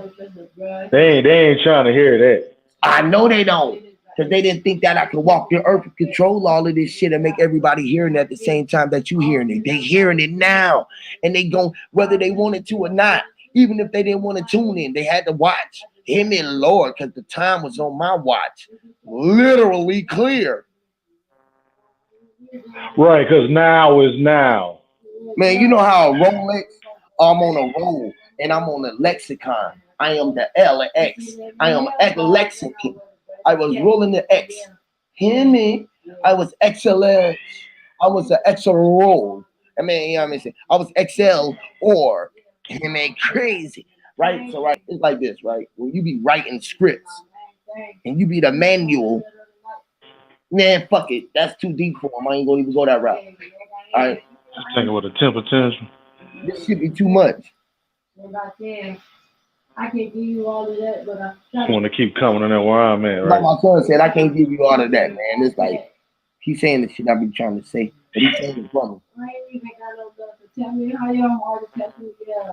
They ain't trying to hear that. I know they don't. Because they didn't think that I could walk the earth and control all of this shit and make everybody hearing it at the same time that you hearing it. They hearing it now. And they go, whether they wanted to or not, even if they didn't want to tune in, they had to watch. Hear me, Lord, because the time was on my watch. Literally clear. Right, because now is now. Man, you know how a Rolex, I'm on a roll and I'm on a lexicon. I am the L and X. I am X lexicon. I was rolling the X. Hear me? I was XLS. I was an XL roll. I mean, you know what I'm saying? I was XL or, hear me, crazy. Right? So, right, it's like this, right? When you be writing scripts and you be the manual Man, fuck it. That's too deep for him. I ain't gonna even go that route. All right. Just thinking with a temper tantrum. This should be too much. I can give you all of that, but I want to keep coming on that where I'm at, Like right? my son said, I can't give you all of that, man. It's like he's saying the shit I be trying to say, but he's saying it for me. I ain't even got no love to tell me how y'all already tell me, yeah.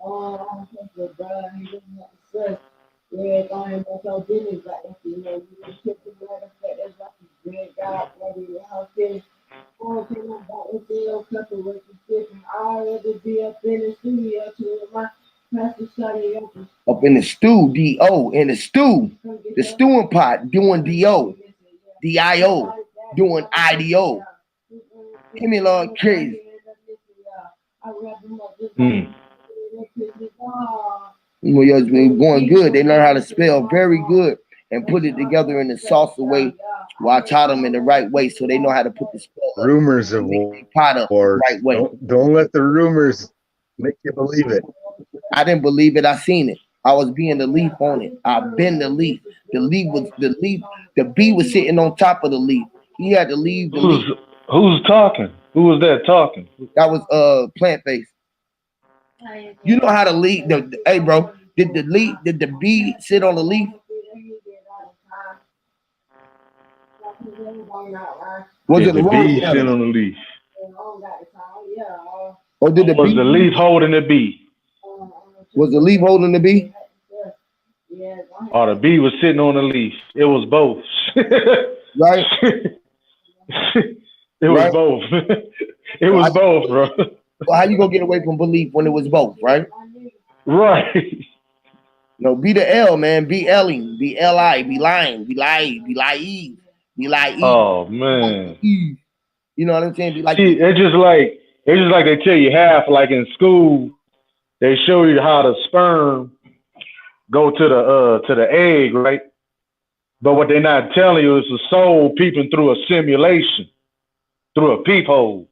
Oh, bro, he doesn't have to stress. Yeah, go ahead and make your business like that. You know, you just keep the matter of fact, that's like you great God, whether your house is. Oh, can I buy a deal, couple with the different? I'd rather be up in the studio to my pastor study Up in the stew, D.O. in the stew. The stewing pot doing D.O. D.I.O. doing I.D.O. Give me Lord crazy. Well, yours been going good. They learn how to spell very good and put it together in the salsa way. Well, I taught them in the right way, so they know how to put the spell up. Rumors of pot up the wars. right way. Don't let the rumors make you believe it. I didn't believe it. I seen it. I was being the leaf on it. I've been the leaf. The leaf was the leaf. The bee was sitting on top of the leaf. He had to leave the leaf. Who's talking? Who was that talking? That was Plant Face. You know how to leaf. Hey, bro, did the bee sit on the leaf? Was it the bee sitting on the leaf? Or did the was bee? the leaf holding the bee? Was the leaf holding the bee? Or the bee was sitting on the leaf? It was both. Right? It was both. It was both, bro. Well, how you gonna get away from belief when it was both, right? Right. No, be the L, man. Be L-ing. Be L-I. Be lying. Be lie. Be lie. Be lie. Oh man. You know what I'm saying? Be like. See, it's just like they tell you half. Like in school, they show you how the sperm go to the egg, right? But what they're not telling you is the soul peeping through a simulation, through a peephole.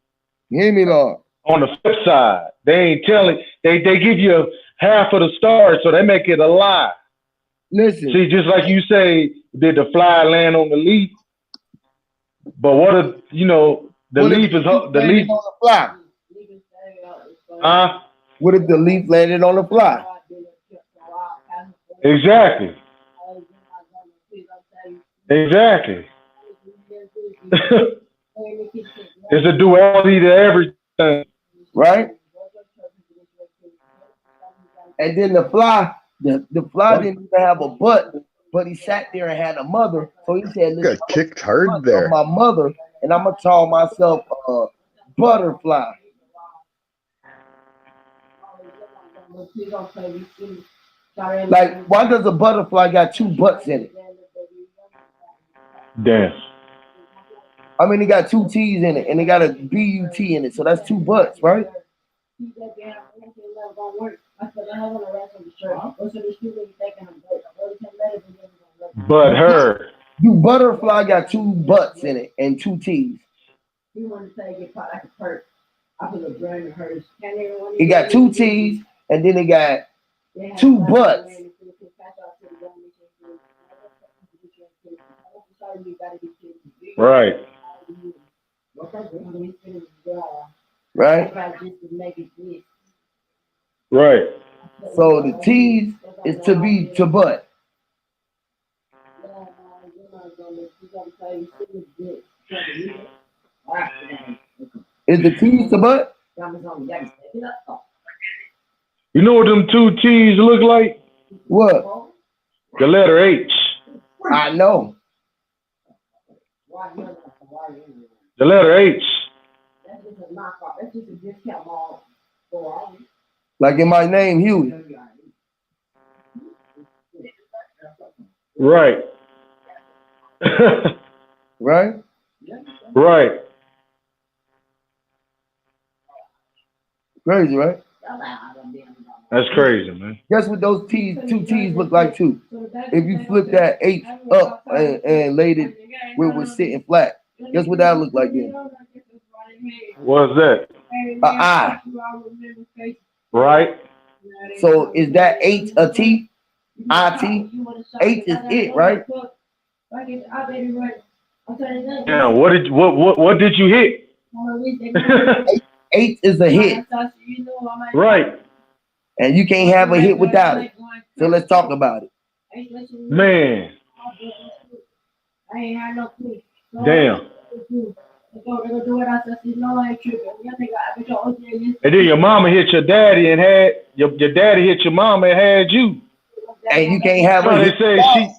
You hear me, Lord? On the flip side, they ain't telling. They give you half of the story, so they make it a lie. Listen. See, just like you say, did the fly land on the leaf? But what if the leaf is the leaf on the fly? Huh? What if the leaf landed on the fly? Exactly. Exactly. It's a duality to everything. Right? And then the fly didn't even have a butt, but he sat there and had a mother. So he said, "Listen, got kicked hard there. My mother, and I'm gonna call myself a butterfly." Like, why does a butterfly got two butts in it? Damn. I mean, it got two T's in it, and it got a B-U-T in it, so that's two butts, right? But her. You butterfly got two butts in it and two T's. It got two T's, and then it got two butts. Right. Right. Right. So the T's is to be to butt. Is the T's to butt? You know what them two T's look like? What? The letter H. I know. The letter H. Like in my name, Huey. Right. Right? Right. Crazy, right? That's crazy, man. Guess what those T's, two T's look like too? If you flip that H up and laid it where it was sitting flat, guess what that look like then? What's that? An I. Right. So is that H a T? I-T? H is it, right? Damn, what did you hit? 8 is a hit. Right. And you can't have a hit without it. So let's talk about it. Man. Damn. And then your mama hit your daddy and had your daddy hit your mama and had you. And you can't have a hit without it.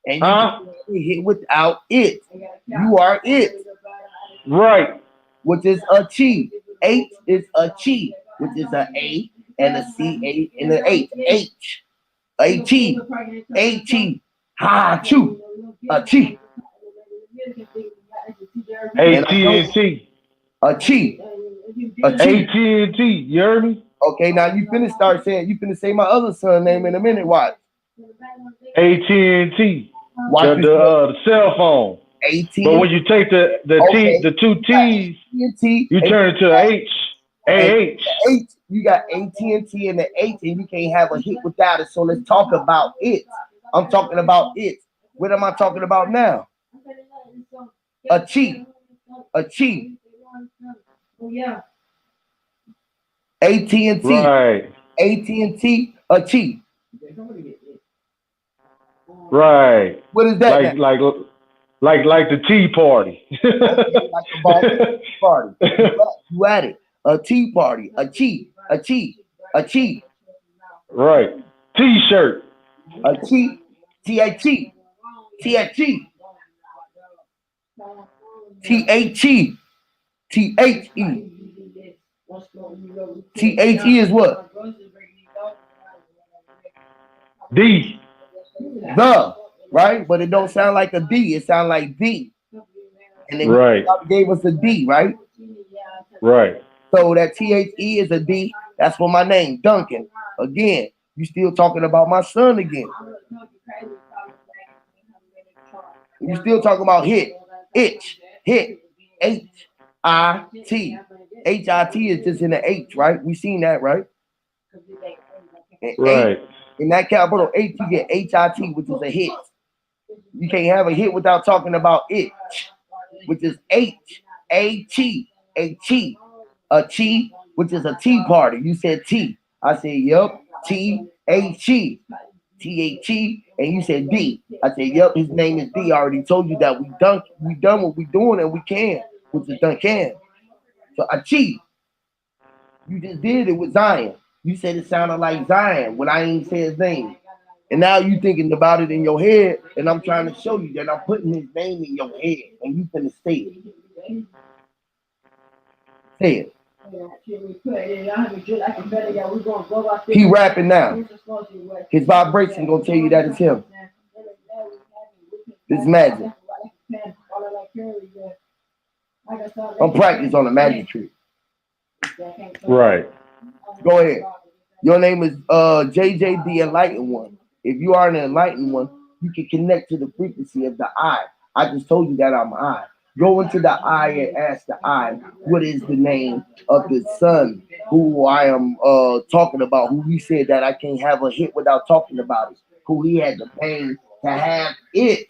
And you can't have a hit without it. You are it. Right. Which is a chi. 8 is a chi, which is a A and a C, 8 and an 8. H. A chi. A chi. Ha chu. A chi. AT&T. A chi. A chi. AT&T. You heard me? Okay, now you finna start saying, you finna say my other son name in a minute. Watch. AT&T. Watch the cell phone. AT&T. But when you take the two T's, you turn it to H. AH. You got AT&T and the H, and you can't have a hit without it. So let's talk about it. I'm talking about it. What am I talking about now? A chi. A chi. AT&T. Right. AT&T. A chi. Right. What is that? Like the Tea Party. Like the party. You at it. A tea party. A chi. A chi. A chi. Right. T-shirt. A chi. T-H-E. T-H-E. T-H-E. T-H-E. T-H-E is what? D. The. Right? But it don't sound like a D. It sounds like D. And then God gave us a D, right? Right. So that T-H-E is a D. That's for my name, Duncan. Again, you still talking about my son again. You still talking about hit. Itch. Hit. H-I-T. H-I-T is just in the H, right? We seen that, right? Right. In that capital H, you get H-I-T, which is a hit. You can't have a hit without talking about it, which is H-A-T. A chi. A chi, which is a tea party. You said T. I said, yup. T-H-E. T-H-E. And you said D. I said, yup, his name is D. I already told you that we done what we doing and we can, which is done can. So a chi. You just did it with Zion. You said it sounded like Zion when I ain't say his name. And now you thinking about it in your head, and I'm trying to show you that I'm putting his name in your head, and you finna say it. Say it. He rapping now. His vibration gonna tell you that it's him. It's magic. I'm practicing on the magic trick. Right. Go ahead. Your name is JJ the Enlightened One. If you are an enlightened one, you can connect to the frequency of the I. I just told you that I'm I. Go into the I and ask the I, what is the name of the son who I am talking about, who he said that I can't have a hit without talking about it, who he had the pain to have it.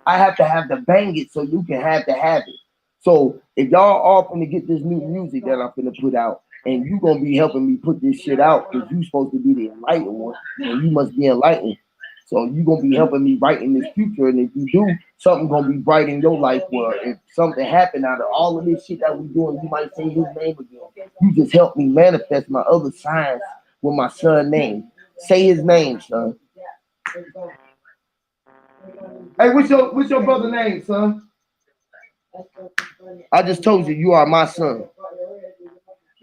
I have to have to bang it so you can have to have it. So if y'all all finna get this new music that I'm finna put out, and you gonna be helping me put this shit out because you supposed to be the enlightened one, and you must be enlightened. So you gonna be helping me right in this future, and if you do, something gonna be bright in your life. Where if something happened out of all of this shit that we doing, you might say his name again. You just help me manifest my other signs with my son's name. Say his name, son. Hey, what's your brother's name, son? I just told you you are my son.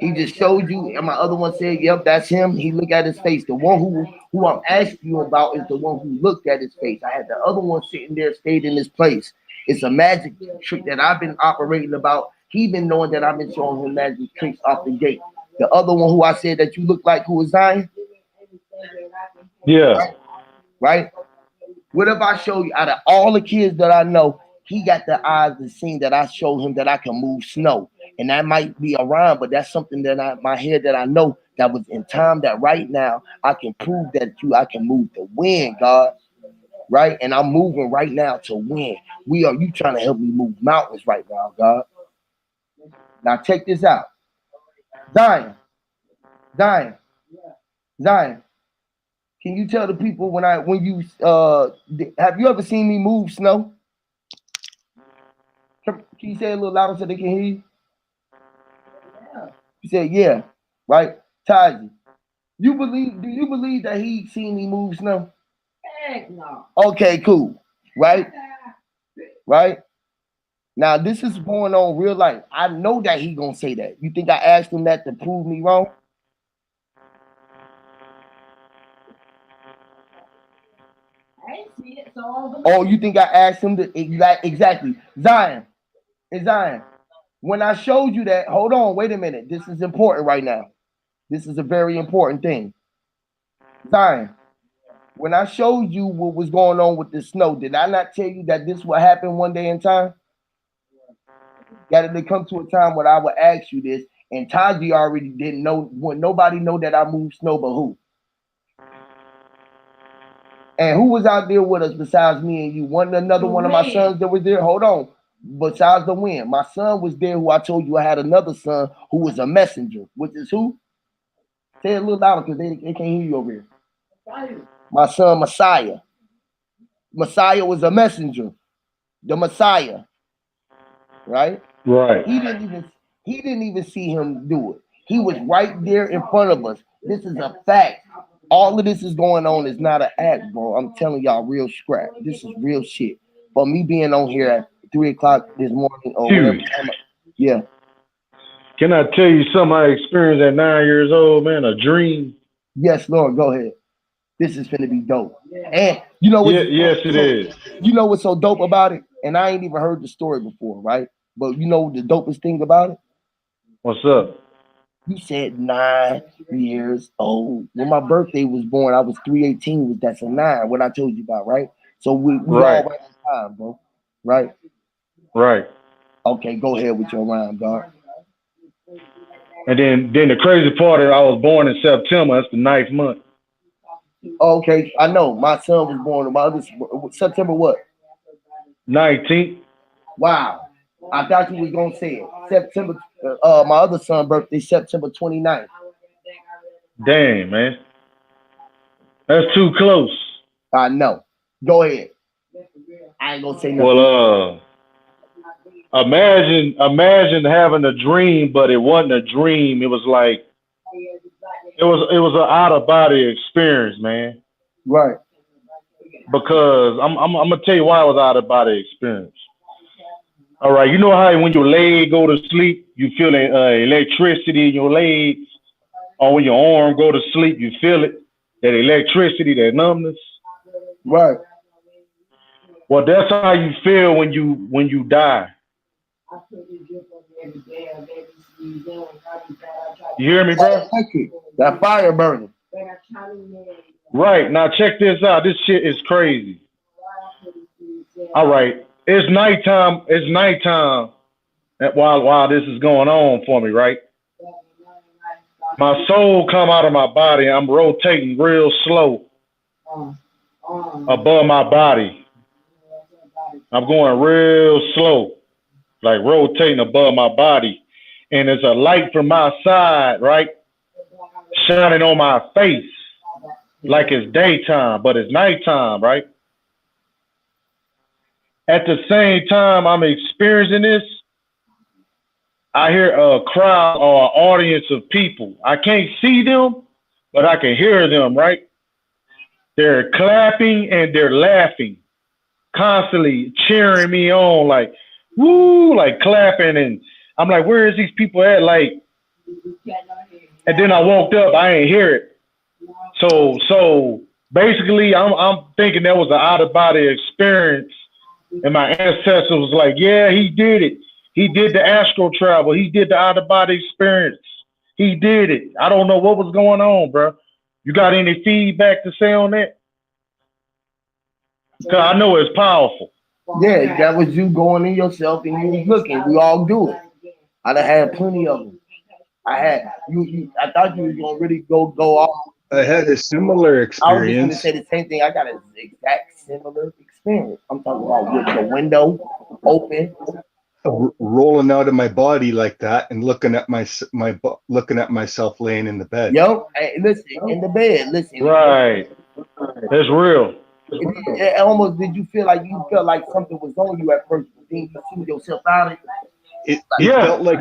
He just showed you, and my other one said, "Yep, that's him." He looked at his face. The one who I'm asking you about is the one who looked at his face. I had the other one sitting there, stayed in his place. It's a magic trick that I've been operating about. He been knowing that I've been showing him magic tricks off the gate. The other one who I said that you look like, who was Zion? Yeah. Right? What if I show you, out of all the kids that I know, he got the eyes to see that I showed him that I can move snow. And that might be a rhyme, but that's something that my head that I know that was in time, that right now I can prove that I can move the wind, God. right? And I'm moving right now to win. You trying to help me move mountains right now, God. Now check this out. Zion, Zion, Zion. Can you tell the people when you have you ever seen me move snow? Can you say it a little louder so they can hear you? You said yeah, right? Taji, do you believe that he seen me move snow? Heck no. Okay, cool. Right? Right? Now this is going on real life. I know that he gonna say that. You think I asked him that to prove me wrong? I ain't see it, so oh, you think I asked him to exactly? Zion, Zion. When I showed you that, hold on, wait a minute. This is important right now. This is a very important thing. Zion, when I showed you what was going on with the snow, did I not tell you that this would happen one day in time? Got to come to a time when I would ask you this, and Taji already didn't know. When nobody know that I moved snow, but who? And who was out there with us besides me and you? Another one of my sons that was there. Hold on. Besides the wind, my son was there. Who I told you I had another son who was a messenger, which is who? Say it a little louder because they can't hear you over here. My son Messiah. Messiah was a messenger. The Messiah. Right? Right. He didn't even see him do it. He was right there in front of us. This is a fact. All of this is going on is not an act, bro. I'm telling y'all real scrap. This is real shit. For me being on here at 3 o'clock this morning or whatever time, yeah. Can I tell you something I experienced at 9 years old, man? A dream. Yes, Lord, go ahead. This is finna be dope. And you know what? Yes, it is. You know what's so dope about it? And I ain't even heard the story before, right? But you know the dopest thing about it? What's up? You said 9 years old. When my birthday was born, I was 318. That's a 9. What I told you about, right? So we right. all right on time, bro. Right? Right. Okay, go ahead with your rhyme, dog. And then the crazy part is I was born in September. That's the 9th month. Okay, I know. My son was born in September what? 19th. Wow. I thought you was gonna say it. September. My other son's birthday, September 29th. Damn, man. That's too close. I know. Go ahead. I ain't gonna say nothing. Well, imagine having a dream, but it wasn't a dream. It was like it was an out of body experience, man. Right. Because I'm gonna tell you why it was out of body experience. All right, you know how when your leg go to sleep, you feel electricity in your legs, or when your arm go to sleep, you feel it, that electricity, that numbness. Right. Well, that's how you feel when you die. You hear me, bro? That fire burning. Right. Now check this out. This shit is crazy. All right. It's nighttime. It's nighttime while this is going on for me, right? My soul come out of my body. I'm rotating real slow above my body. I'm going real slow, like rotating above my body. And there's a light from my side, right? Shining on my face like it's daytime, but it's nighttime, right? At the same time I'm experiencing this, I hear a crowd or an audience of people. I can't see them, but I can hear them, right? They're clapping and they're laughing, constantly cheering me on, like, woo, like clapping. And I'm like, where is these people at? Like, and then I woke up, I ain't hear it. So basically I'm thinking that was an out of body experience. And my ancestor was like, yeah, he did it. He did the astral travel. He did the out of body experience. He did it. I don't know what was going on, bro. You got any feedback to say on that? Because I know it's powerful. Yeah, that was you going in yourself and you was looking. We all do it. I done had plenty of them. I thought you was gonna really go off I had a similar I was just gonna experience say the same thing. I got an exact similar experience. I'm talking about with the window open. rolling out of my body like that and looking at looking at myself laying in the bed. Yo, hey, listen, in the bed, listen. Right. That's real. It almost did you feel like something was on you at first, but then you see yourself out of it. It Yeah. felt like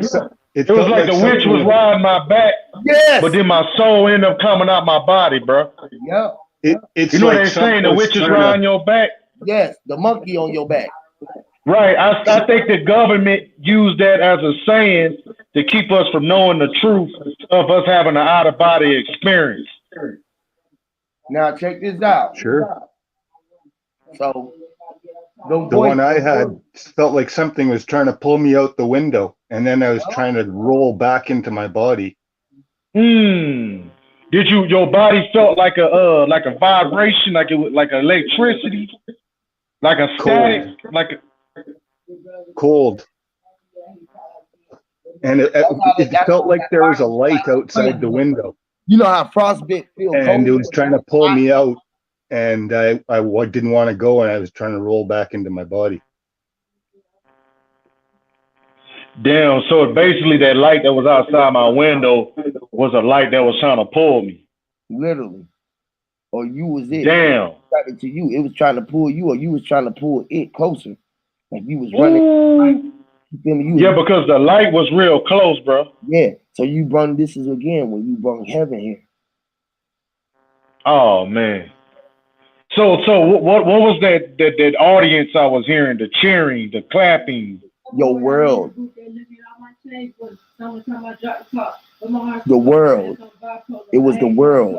It was like the witch was riding my back, Yes. but then my soul ended up coming out my body, bro. Yep. It's You know like what they saying? The something was witch is trying riding to. your back. Yes, the monkey on your back. Right. I think the government used that as a saying to keep us from knowing the truth of us having an out of body experience. Now check this out. Sure. So The one I had felt like something was trying to pull me out the window, and then I was trying to roll back into my body. Did your body felt like a vibration, like it was like electricity, like a static, like cold, and it felt like there was a light outside the window. You know how frostbite feels, and it was trying to pull me out, and I didn't want to go, and I was trying to roll back into my body. Damn, so basically that light that was outside my window was a light that was trying to pull me. Literally. Or you was it. Damn. To you. It was trying to pull you, or you was trying to pull it closer. Like you was running. You feel me? Yeah, because the light was real close, bro. Yeah. So you brung this is again when you brung heaven here. Oh man. So what was that audience I was hearing? The cheering, the clapping. Your world. The world. It was the world.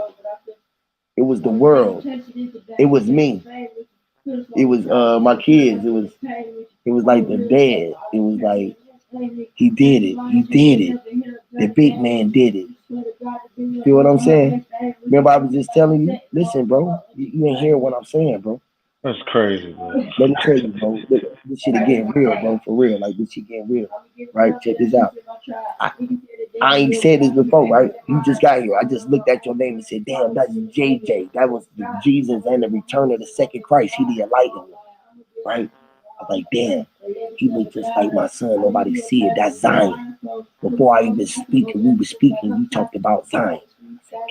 It was the world. It was me. It was my kids. It was like the dad. It was like he did it. He did it. The big man did it. Feel what I'm saying? Remember I was just telling you, listen, bro, you ain't hear what I'm saying, bro. That's crazy, bro. Let me tell you, bro. This shit getting real, bro. For real. Like this shit getting real. Right? Check this out. I ain't said this before, right? You just got here. I just looked at your name and said, damn, that's JJ. That was Jesus and the return of the second Christ. He the enlightenment. Right? I'm like, damn, he looked just like my son. Nobody see it. That's Zion. Before I even speak, and we were speaking, you talked about Zion.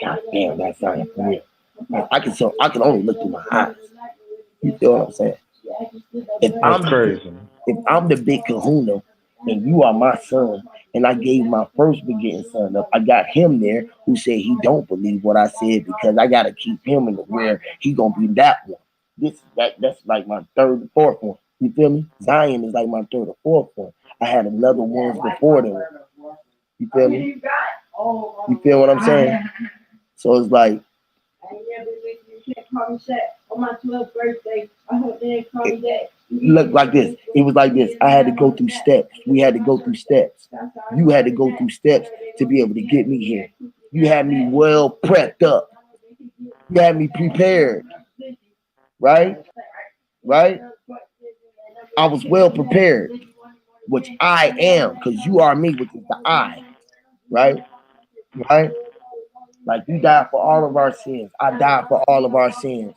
God damn, that's Zion for real. I can only look through my eyes. You feel what I'm saying? If I'm the big kahuna and you are my son, and I gave my first begetting son up, I got him there who said he don't believe what I said because I gotta keep him in the where he gonna be that one. That's like my third or fourth one. You feel me? Zion is like my third or fourth one. I had another ones before them. You feel me? You feel what I'm saying? So it's like on my 12th birthday, I hope they call me that. Look like this. It was like this. I had to go through steps. We had to go through steps. You had to go through steps to be able to get me here. You had me well prepped up. You had me prepared. Right? Right? I was well prepared, which I am, because you are me, which is the I. Right? Right? Like you died for all of our sins. I died for all of our sins.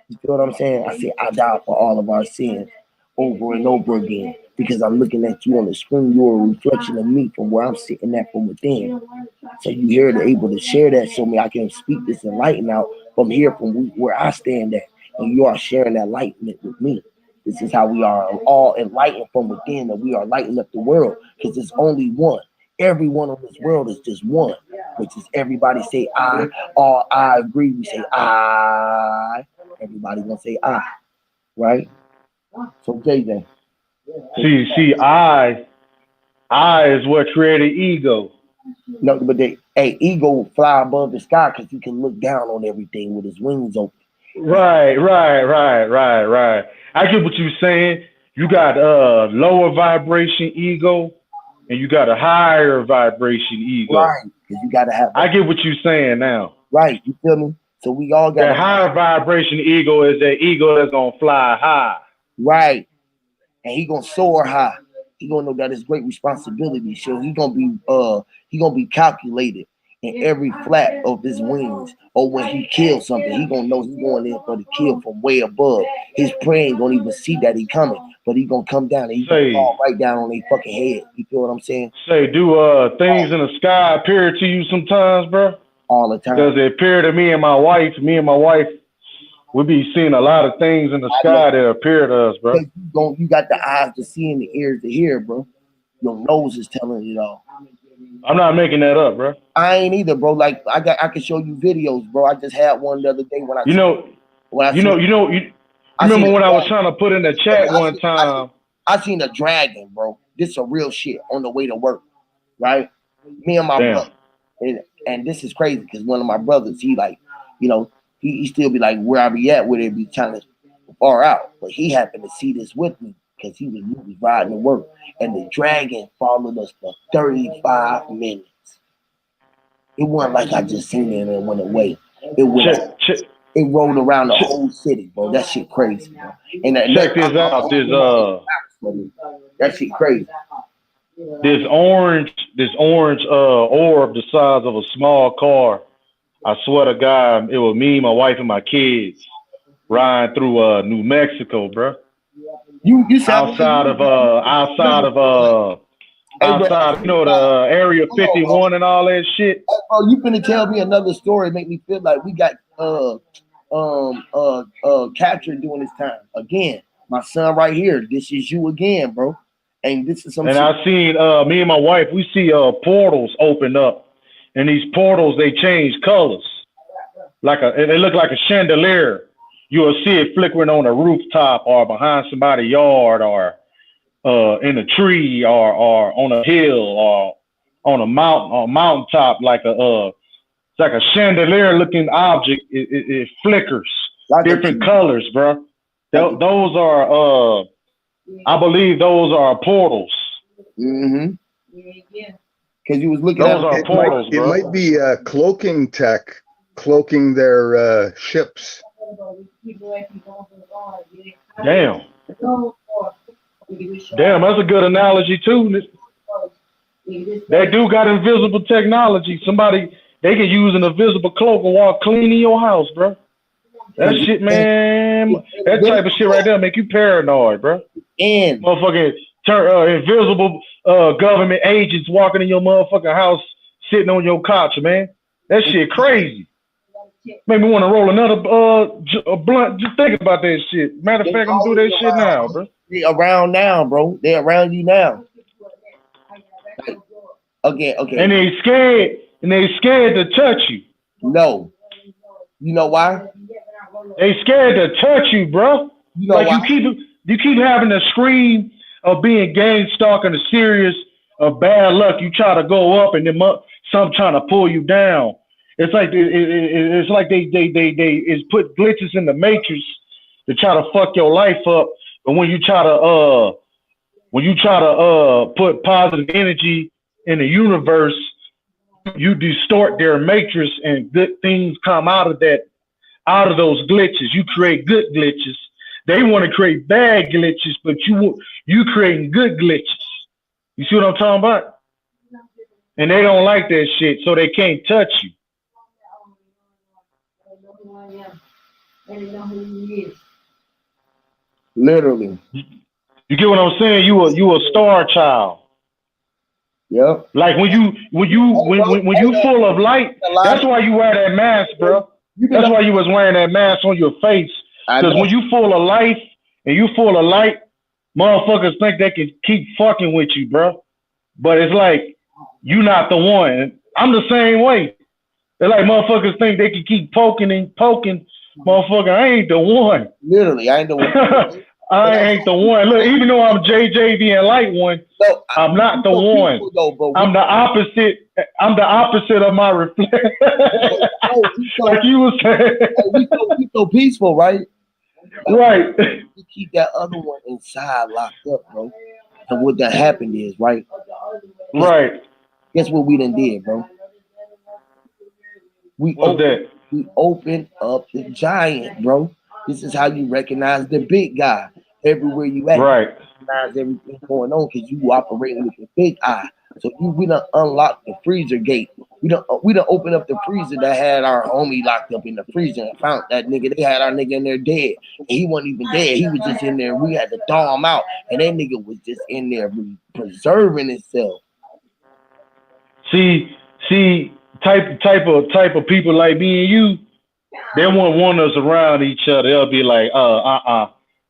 You feel what I'm saying? I said I died for all of our sins over and over again because I'm looking at you on the screen. You're a reflection of me from where I'm sitting at from within. So you here to able to share that so me I can speak this enlighten out from here from where I stand at. And you are sharing that enlightenment with me. This is how we are all enlightened from within, that we are lighting up the world because there's only one. Everyone on this world is just one, which is everybody say I, all I agree, we say I. Everybody gonna say I, right? So JJ. See, I is what created ego. No, but ego fly above the sky because he can look down on everything with his wings open. Right. I get what you're saying. You got lower vibration ego, and you got a higher vibration ego. Right, because you gotta have. I get what you're saying now. Right, you feel me? So we all got that higher vibration ego is that ego that's gonna fly high. Right, and he gonna soar high. He gonna know that it's great responsibility. So he gonna be calculated, in every flap of his wings. Or when he kills something, he gonna know he going in for the kill from way above. His prey ain't gonna even see that he coming, but he gonna come down and he gonna fall right down on their fucking head. You feel what I'm saying? Do things in the sky appear to you sometimes, bro? All the time. Because it appear to me and my wife. We be seeing a lot of things in the sky that appear to us, bro. You got the eyes to see and the ears to hear, bro. Your nose is telling you all. I'm not making that up, bro. I ain't either, bro. Like I can show you videos, bro. I just had one the other day when I remember when I was trying to put in the chat one time. I seen a dragon, bro. This is a real shit on the way to work, right? Me and my brother, and this is crazy because one of my brothers, he like, you know, he still be like where I be at, where they be trying to far out, but he happened to see this with me because he was riding to work, and the dragon followed us for 35 minutes. It wasn't like I just seen it and it went away. It rolled around the whole city, bro. That shit crazy, bro. And check this out. That shit crazy. This orange orb the size of a small car. I swear to God, it was me, my wife, and my kids riding through New Mexico, bro. Outside of the Area 51 and all that shit. Oh, you finna tell me another story? Make me feel like we got captured during this time again. My son right here. This is you again, bro. And this is some. And I seen me and my wife. We see portals open up, and these portals they change colors, they look like a chandelier. You will see it flickering on a rooftop or behind somebody's yard or in a tree or on a hill or on a mountaintop, it's like a chandelier looking object. It flickers different colors, bro. Those are I believe those are portals. Mm-hmm. Yeah. Because you was looking those are portals, bro. It might be cloaking tech, cloaking their ships. Damn, that's a good analogy too. They do got invisible technology. They can use an invisible cloak and walk clean in your house, bro. That shit, man. That type of shit right there make you paranoid, bro. And motherfucking invisible government agents walking in your motherfucking house, sitting on your couch, man. That shit crazy. Made me want to roll another blunt. Just think about that shit. Matter of fact, I'm doing that shit now, bro. They around now, bro. They around you now. Okay. And they scared to touch you. No. You know why? They scared to touch you, bro. You know why? You keep having a scream of being gang stalking, a serious of bad luck. You try to go up, and then some trying to pull you down. It's like they put glitches in the matrix to try to fuck your life up. But when you try to put positive energy in the universe, you distort their matrix, and good things come out of those glitches. You create good glitches. They want to create bad glitches, but you creating good glitches. You see what I'm talking about? And they don't like that shit, so they can't touch you. Literally. You get what I'm saying? You a star child. Yep. Like when you full of light, that's why you wear that mask, bro. That's why you was wearing that mask on your face. Because when you full of life and you full of light, motherfuckers think they can keep fucking with you, bro. But it's like you not the one. I'm the same way. They're like motherfuckers think they can keep poking. Motherfucker, I ain't the one. Literally, I ain't the one. I ain't the one. Look, even though I'm JJ the light one, I'm not the one. I'm the opposite. I'm the opposite of my reflection. Like you was saying. We so peaceful, right? Right. We keep that other one inside locked up, bro. And what that happened is, right? Right. Guess what we done did, bro? We opened up the giant, bro. This is how you recognize the big guy. Everywhere you at, right. You recognize everything going on because you operating with the big eye. So we done unlocked the freezer gate. We done opened up the freezer that had our homie locked up in the freezer and found that nigga. They had our nigga in there dead. And he wasn't even dead. He was just in there. We had to thaw him out. And that nigga was just in there preserving himself. See, type of people like me and you, they won't want us around each other. They'll be like,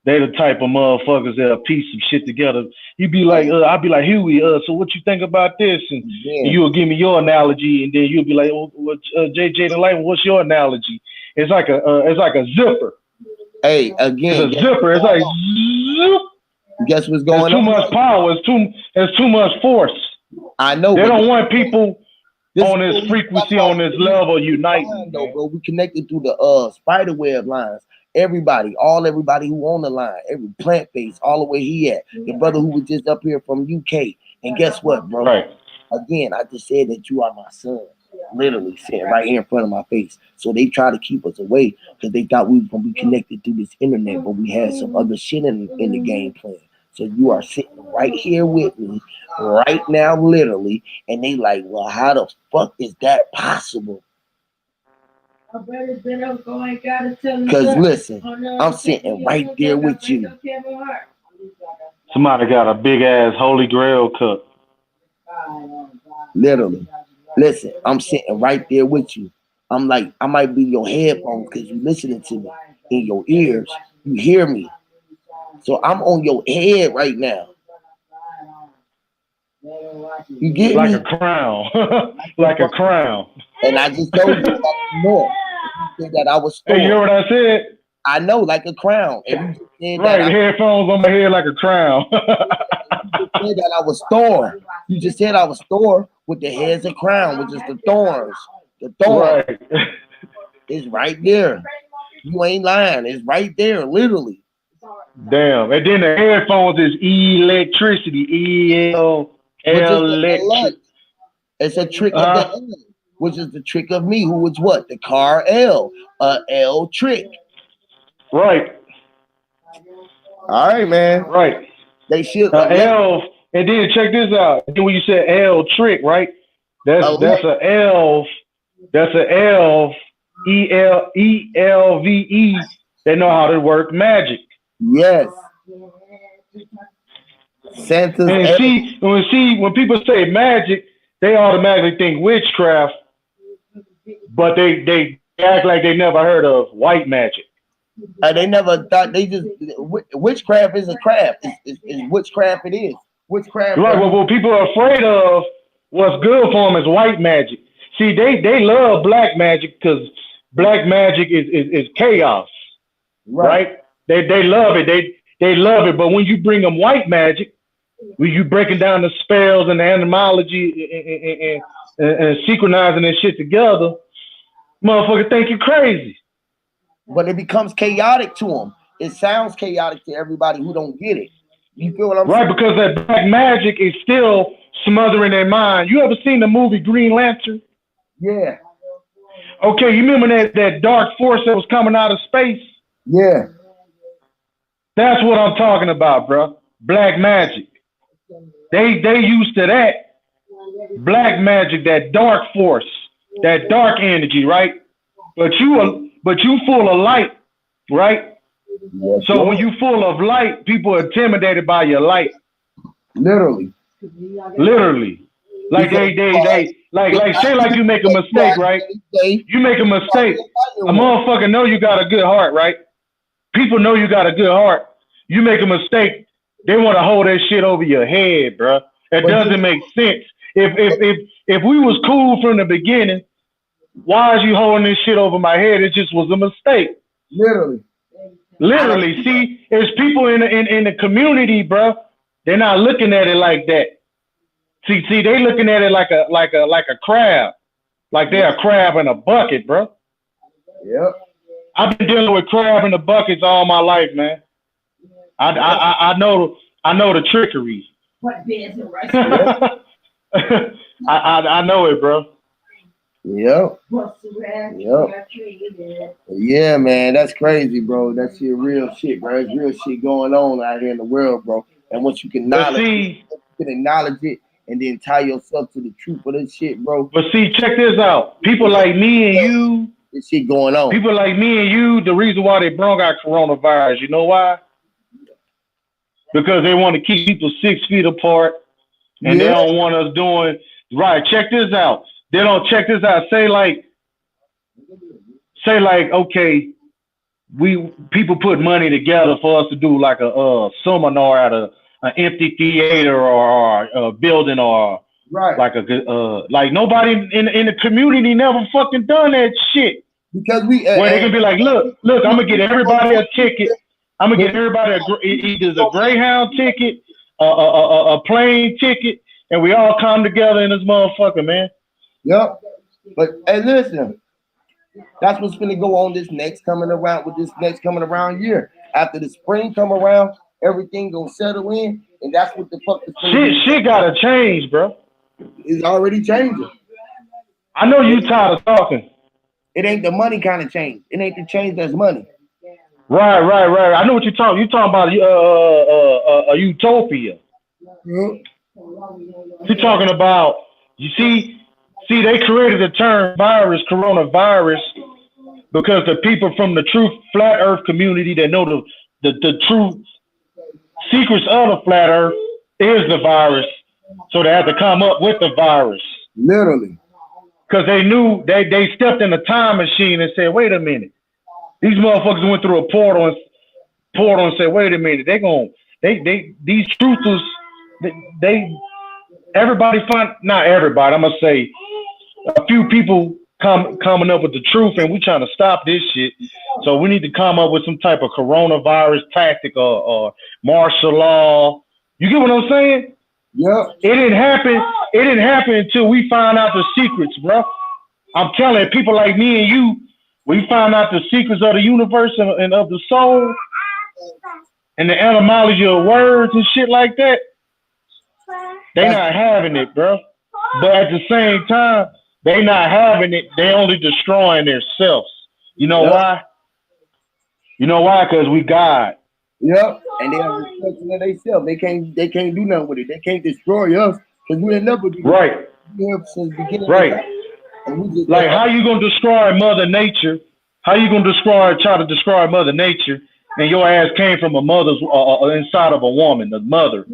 they the type of motherfuckers that'll piece some shit together. You'd be like, I'll be like, Huey, so what you think about this? And you'll give me your analogy, and then you'll be like, JJ the Light, what's your analogy? It's like a zipper. Hey, again, it's a zipper. It's like, zoop. Guess what's going on? Too much power. It's too much force. I know. They don't want people on this frequency, on this level, uniting. No, bro, we connected through the spider web lines. Everybody who on the line, every plant base, all the way he at. The brother who was just up here from UK. And guess what, bro? Right. Again, I just said that you are my son. Literally sitting right here in front of my face. So they try to keep us away because they thought we were gonna be connected through this internet, but we had some other shit in the game plan. So you are sitting right here with me right now, literally, and they like, well, how the fuck is that possible? Because listen, I'm sitting right there with you. Somebody got a big ass Holy Grail cup. Literally. Listen, I'm sitting right there with you. I'm like, I might be your headphones because you're listening to me in your ears. You hear me. So I'm on your head right now. You get like me? A crown. Like a crown. And I just told you more. You said that I was stored. Hey, you know what I said? I know, like a crown. And you just said right, that headphones on my head like a crown. You just said that I was stored. You just said I was stored with the heads of crown, which is the thorns. The thorns. Right. It's right there. You ain't lying. It's right there, literally. Damn. And then the headphones is electricity. Electric. It's a trick of the L, which is the trick of me, who is what? The car L. L trick. Right. All right, man. Right. They should. L. And then check this out. When you said L trick, right? That's a L. That's a L. ELVE. They know how to work magic. Yes. Santa's. And see, when people say magic, they automatically think witchcraft, but they act like they never heard of white magic. They never thought. They just witchcraft is a craft. It's witchcraft. It is witchcraft. Right. Well, what people are afraid of, what's good for them is white magic. See, they love black magic because black magic is chaos. Right? They love it. They love it. But when you bring them white magic, when you breaking down the spells and the etymology and synchronizing that shit together, motherfucker think you crazy. But it becomes chaotic to them. It sounds chaotic to everybody who don't get it. You feel what I'm saying? Right, because that black magic is still smothering their mind. You ever seen the movie Green Lantern? Yeah. Okay, you remember that dark force that was coming out of space? Yeah. That's what I'm talking about, bro. Black magic. They used to that. Black magic, that dark force, that dark energy, right? But you full of light, right? Yes, so when you full of light, people are intimidated by your light. Literally. Like they like say like you make a mistake, right? You make a mistake. A motherfucker know you got a good heart, right? People know you got a good heart. You make a mistake, they want to hold that shit over your head, bro. It doesn't make sense. If we was cool from the beginning, why is you holding this shit over my head? It just was a mistake. Literally. See, it's people in the community, bro. They're not looking at it like that. See, they looking at it like a crab, like they're a crab in a bucket, bro. Yep. I've been dealing with crab in the buckets all my life, man. I know the trickery. I know it, bro. Yep. Yeah, man, that's crazy, bro. That's your real shit, bro. There's real shit going on out here in the world, bro. And once you can acknowledge it, and then tie yourself to the truth of this shit, bro. But see, check this out. People like me and you, this shit going on. People like me and you, the reason why they brought out coronavirus, you know why? Because they want to keep people 6 feet apart, and they don't want us doing right. Check this out. They don't check this out. Say like, okay, people put money together for us to do like a seminar at an empty theater or a building or like like nobody in the community never fucking done that shit. Because we where they can be like, look, I'm gonna get everybody a ticket. I'm gonna get everybody either a Greyhound ticket, a plane ticket, and we all come together in this motherfucker, man. Yep. But hey, listen, that's what's gonna go on this next coming around year. After the spring come around, everything gonna settle in, and that's what the fuck is shit gotta change, bro. It's already changing. I know you tired of talking. It ain't the money kind of change. It ain't the change that's money. Right. I know what you're talking. You're talking about a utopia. You're talking about. You see, they created the term coronavirus, because the people from the true flat Earth community that know the true secrets of the flat Earth is the virus, so they had to come up with the virus. Literally. Because they knew they stepped in a time machine and said, wait a minute. These motherfuckers went through a portal and said, wait a minute, these truthers, everybody find, not everybody, I'm gonna say a few people coming up with the truth, and we trying to stop this shit. So we need to come up with some type of coronavirus tactic or martial law. You get what I'm saying? Yeah. It didn't happen until we found out the secrets, bro. I'm telling you, people like me and you, we found out the secrets of the universe and of the soul and the etymology of words and shit like that. They not having it, bro. But at the same time, they not having it. They only destroying themselves. You know why? You know why? Because we God. Yep, and they are reflection of themselves. They can't do nothing with it. They can't destroy us because we never do. Right. Since the beginning. Right. Like how you gonna destroy Mother Nature? How you gonna try to destroy Mother Nature? And your ass came from a mother's inside of a woman, the mother,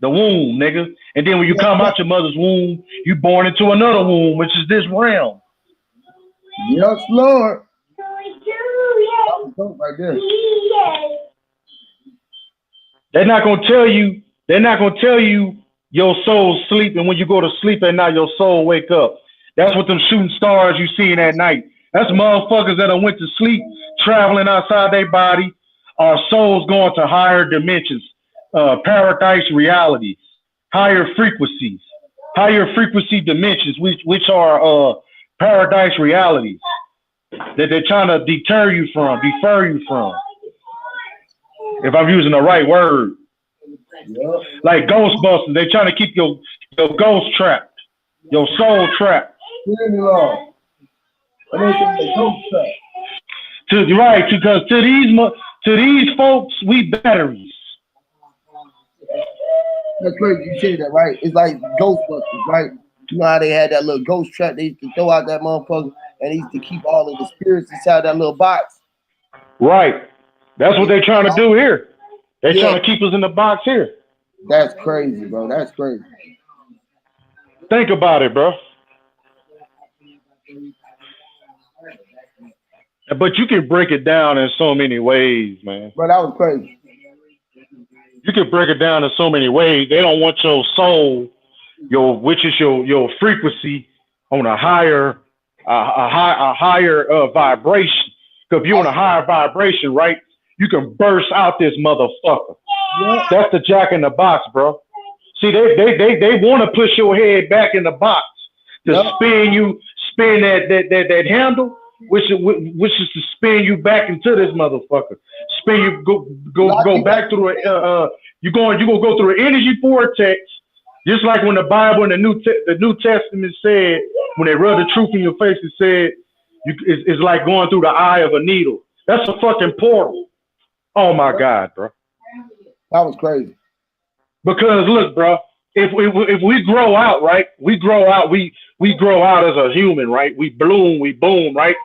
the womb, nigga. And then when you come out your mother's womb, you born into another womb, which is this realm. Yes, Lord. That was dope right there. They're not gonna tell you your soul's sleeping when you go to sleep at night, your soul wake up. That's what them shooting stars you seeing at night. That's motherfuckers that went to sleep, traveling outside their body. Our souls going to higher dimensions, paradise realities, higher frequency dimensions, which are paradise realities that they're trying to defer you from. If I'm using the right word. Yep. Like Ghostbusters, they're trying to keep your ghost trapped, your soul trapped. Because to these folks, we batteries. That's crazy you say that, right? It's like Ghostbusters, right? You know how they had that little ghost trap? They used to throw out that motherfucker, and they used to keep all of the spirits inside that little box. Right. That's what they're trying to do here. They're trying to keep us in the box here. That's crazy, bro. That's crazy. Think about it, bro. But you can break it down in so many ways, man. Bro, that was crazy. You can break it down in so many ways. They don't want your soul, which is your frequency, on a higher vibration. Because if you're on a higher vibration, right, you can burst out this motherfucker. Yeah. That's the jack in the box, bro. See, they want to push your head back in the box to spin that handle, which is to spin you back into this motherfucker. Spin you go back through you're gonna go through an energy vortex, just like when the Bible and the New Testament said, when they rub the truth in your face, it said it's like going through the eye of a needle. That's a fucking portal. Oh my God, bro. That was crazy. Because look, bro, if we grow out, right? We grow out as a human, right? We bloom, we boom, right?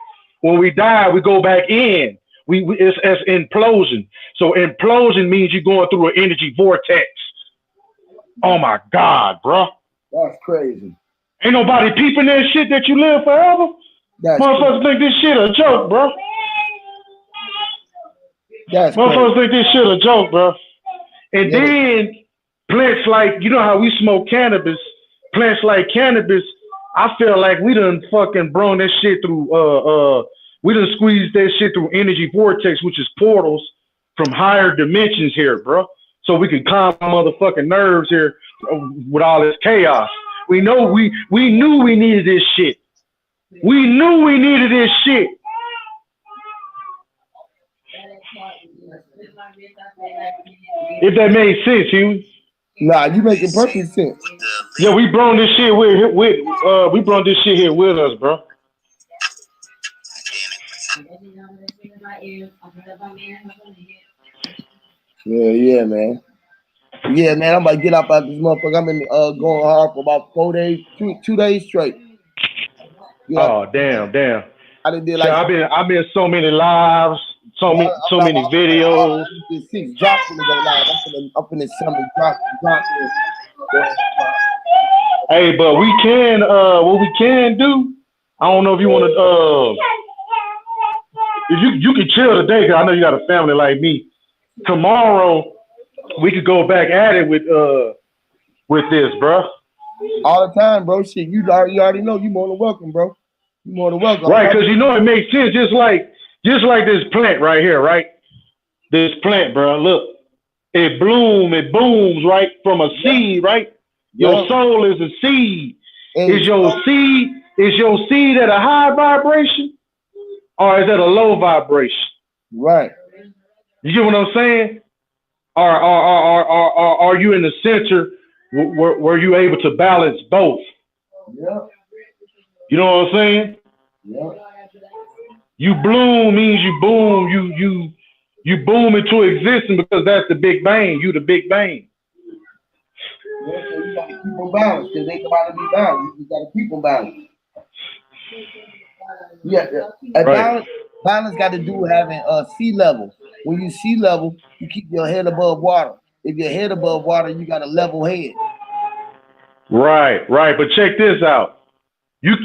When we die, we go back in. It's implosion. So implosion means you're going through an energy vortex. Oh my God, bro. That's crazy. Ain't nobody peeping that shit that you live forever. Motherfuckers think this shit a joke, bro. Motherfuckers think this shit a joke, bro. And then plants like, you know how we smoke cannabis, plants like cannabis, I feel like we done fucking blown that shit through, we done squeezed that shit through energy vortex, which is portals from higher dimensions here, bro. So we can calm motherfucking nerves here with all this chaos. We know we knew we needed this shit. We knew we needed this shit. If that made sense, Huey. Nah, you making perfect sense. Yeah, we brought this shit we brought this shit here with us, bro. Yeah, man. Yeah, man. I'm about to get up out this motherfucker. I'm in going hard for about 4 days, 2 days straight. Oh, damn. I done did like I've been so many lives, so many videos. This 6 drops to go live. I'm finna summon drop. Hey, but we can what we can do. I don't know if you want to if you can chill today, cause I know you got a family like me. Tomorrow we could go back at it with this, bro. All the time, bro. Shit, you already know. You more than welcome, bro. You more than welcome. Right, because you know it makes sense. Just like this plant right here, right? This plant, bro. Look, it booms, right, from a seed, right? Your soul is a seed. Is your seed at a high vibration, or is it a low vibration? Right. You get what I'm saying? Or are you in the center where you able to balance both? Yeah. You know what I'm saying? Yeah. You bloom means you boom. You boom into existence because that's the Big Bang. You the Big Bang. Yeah, so you gotta keep them balanced because ain't nobody be balanced. You gotta keep them balanced. Yeah. Right. Balance got to do with having sea level. When you sea level, you keep your head above water. If your head above water, you got a level head. Right. But check this out. You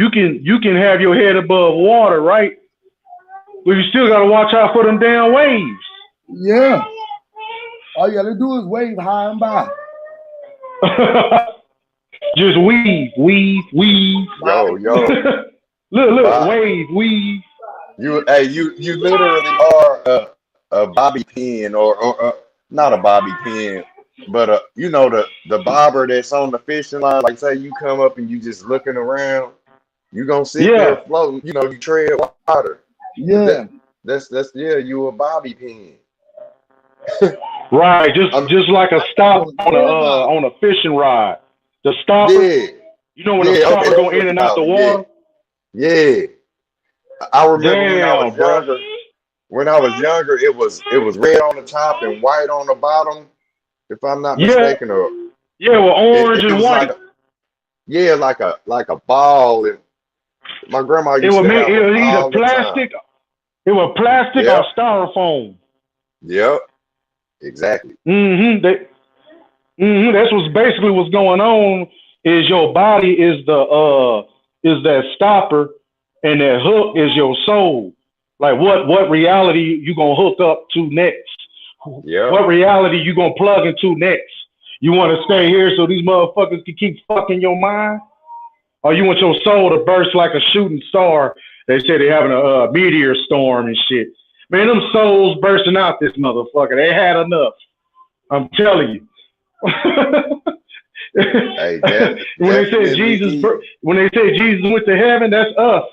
can have your head above water, right? But you still gotta watch out for them damn waves. Yeah. All you gotta do is wave high and by. Just weave. Yo. Look, wave, weave. You literally are a bobby pin or not a bobby pin, but you know the bobber that's on the fishing line. Like say you come up and you just looking around, you gonna sit there floating. You know you tread water. Yeah. That's you a bobby pin. Right, just like a stop on a fishing rod. The stopper. Yeah. You know when the stopper go in and out the water. Yeah. I remember when I was younger, it was red on the top and white on the bottom, if I'm not mistaken. Or well, orange and white. Like a ball. And my grandma used to have it was all either plastic. It was plastic or styrofoam. Yep. Exactly. That's what's basically what's going on. Is your body is that stopper, and that hook is your soul. Like what reality you gonna hook up to next? Yeah. What reality you gonna plug into next? You want to stay here so these motherfuckers can keep fucking your mind, or you want your soul to burst like a shooting star? They say they're having a meteor storm and shit. Man, them souls bursting out this motherfucker. They had enough. I'm telling you. Hey, when they say Jesus went to heaven, that's us.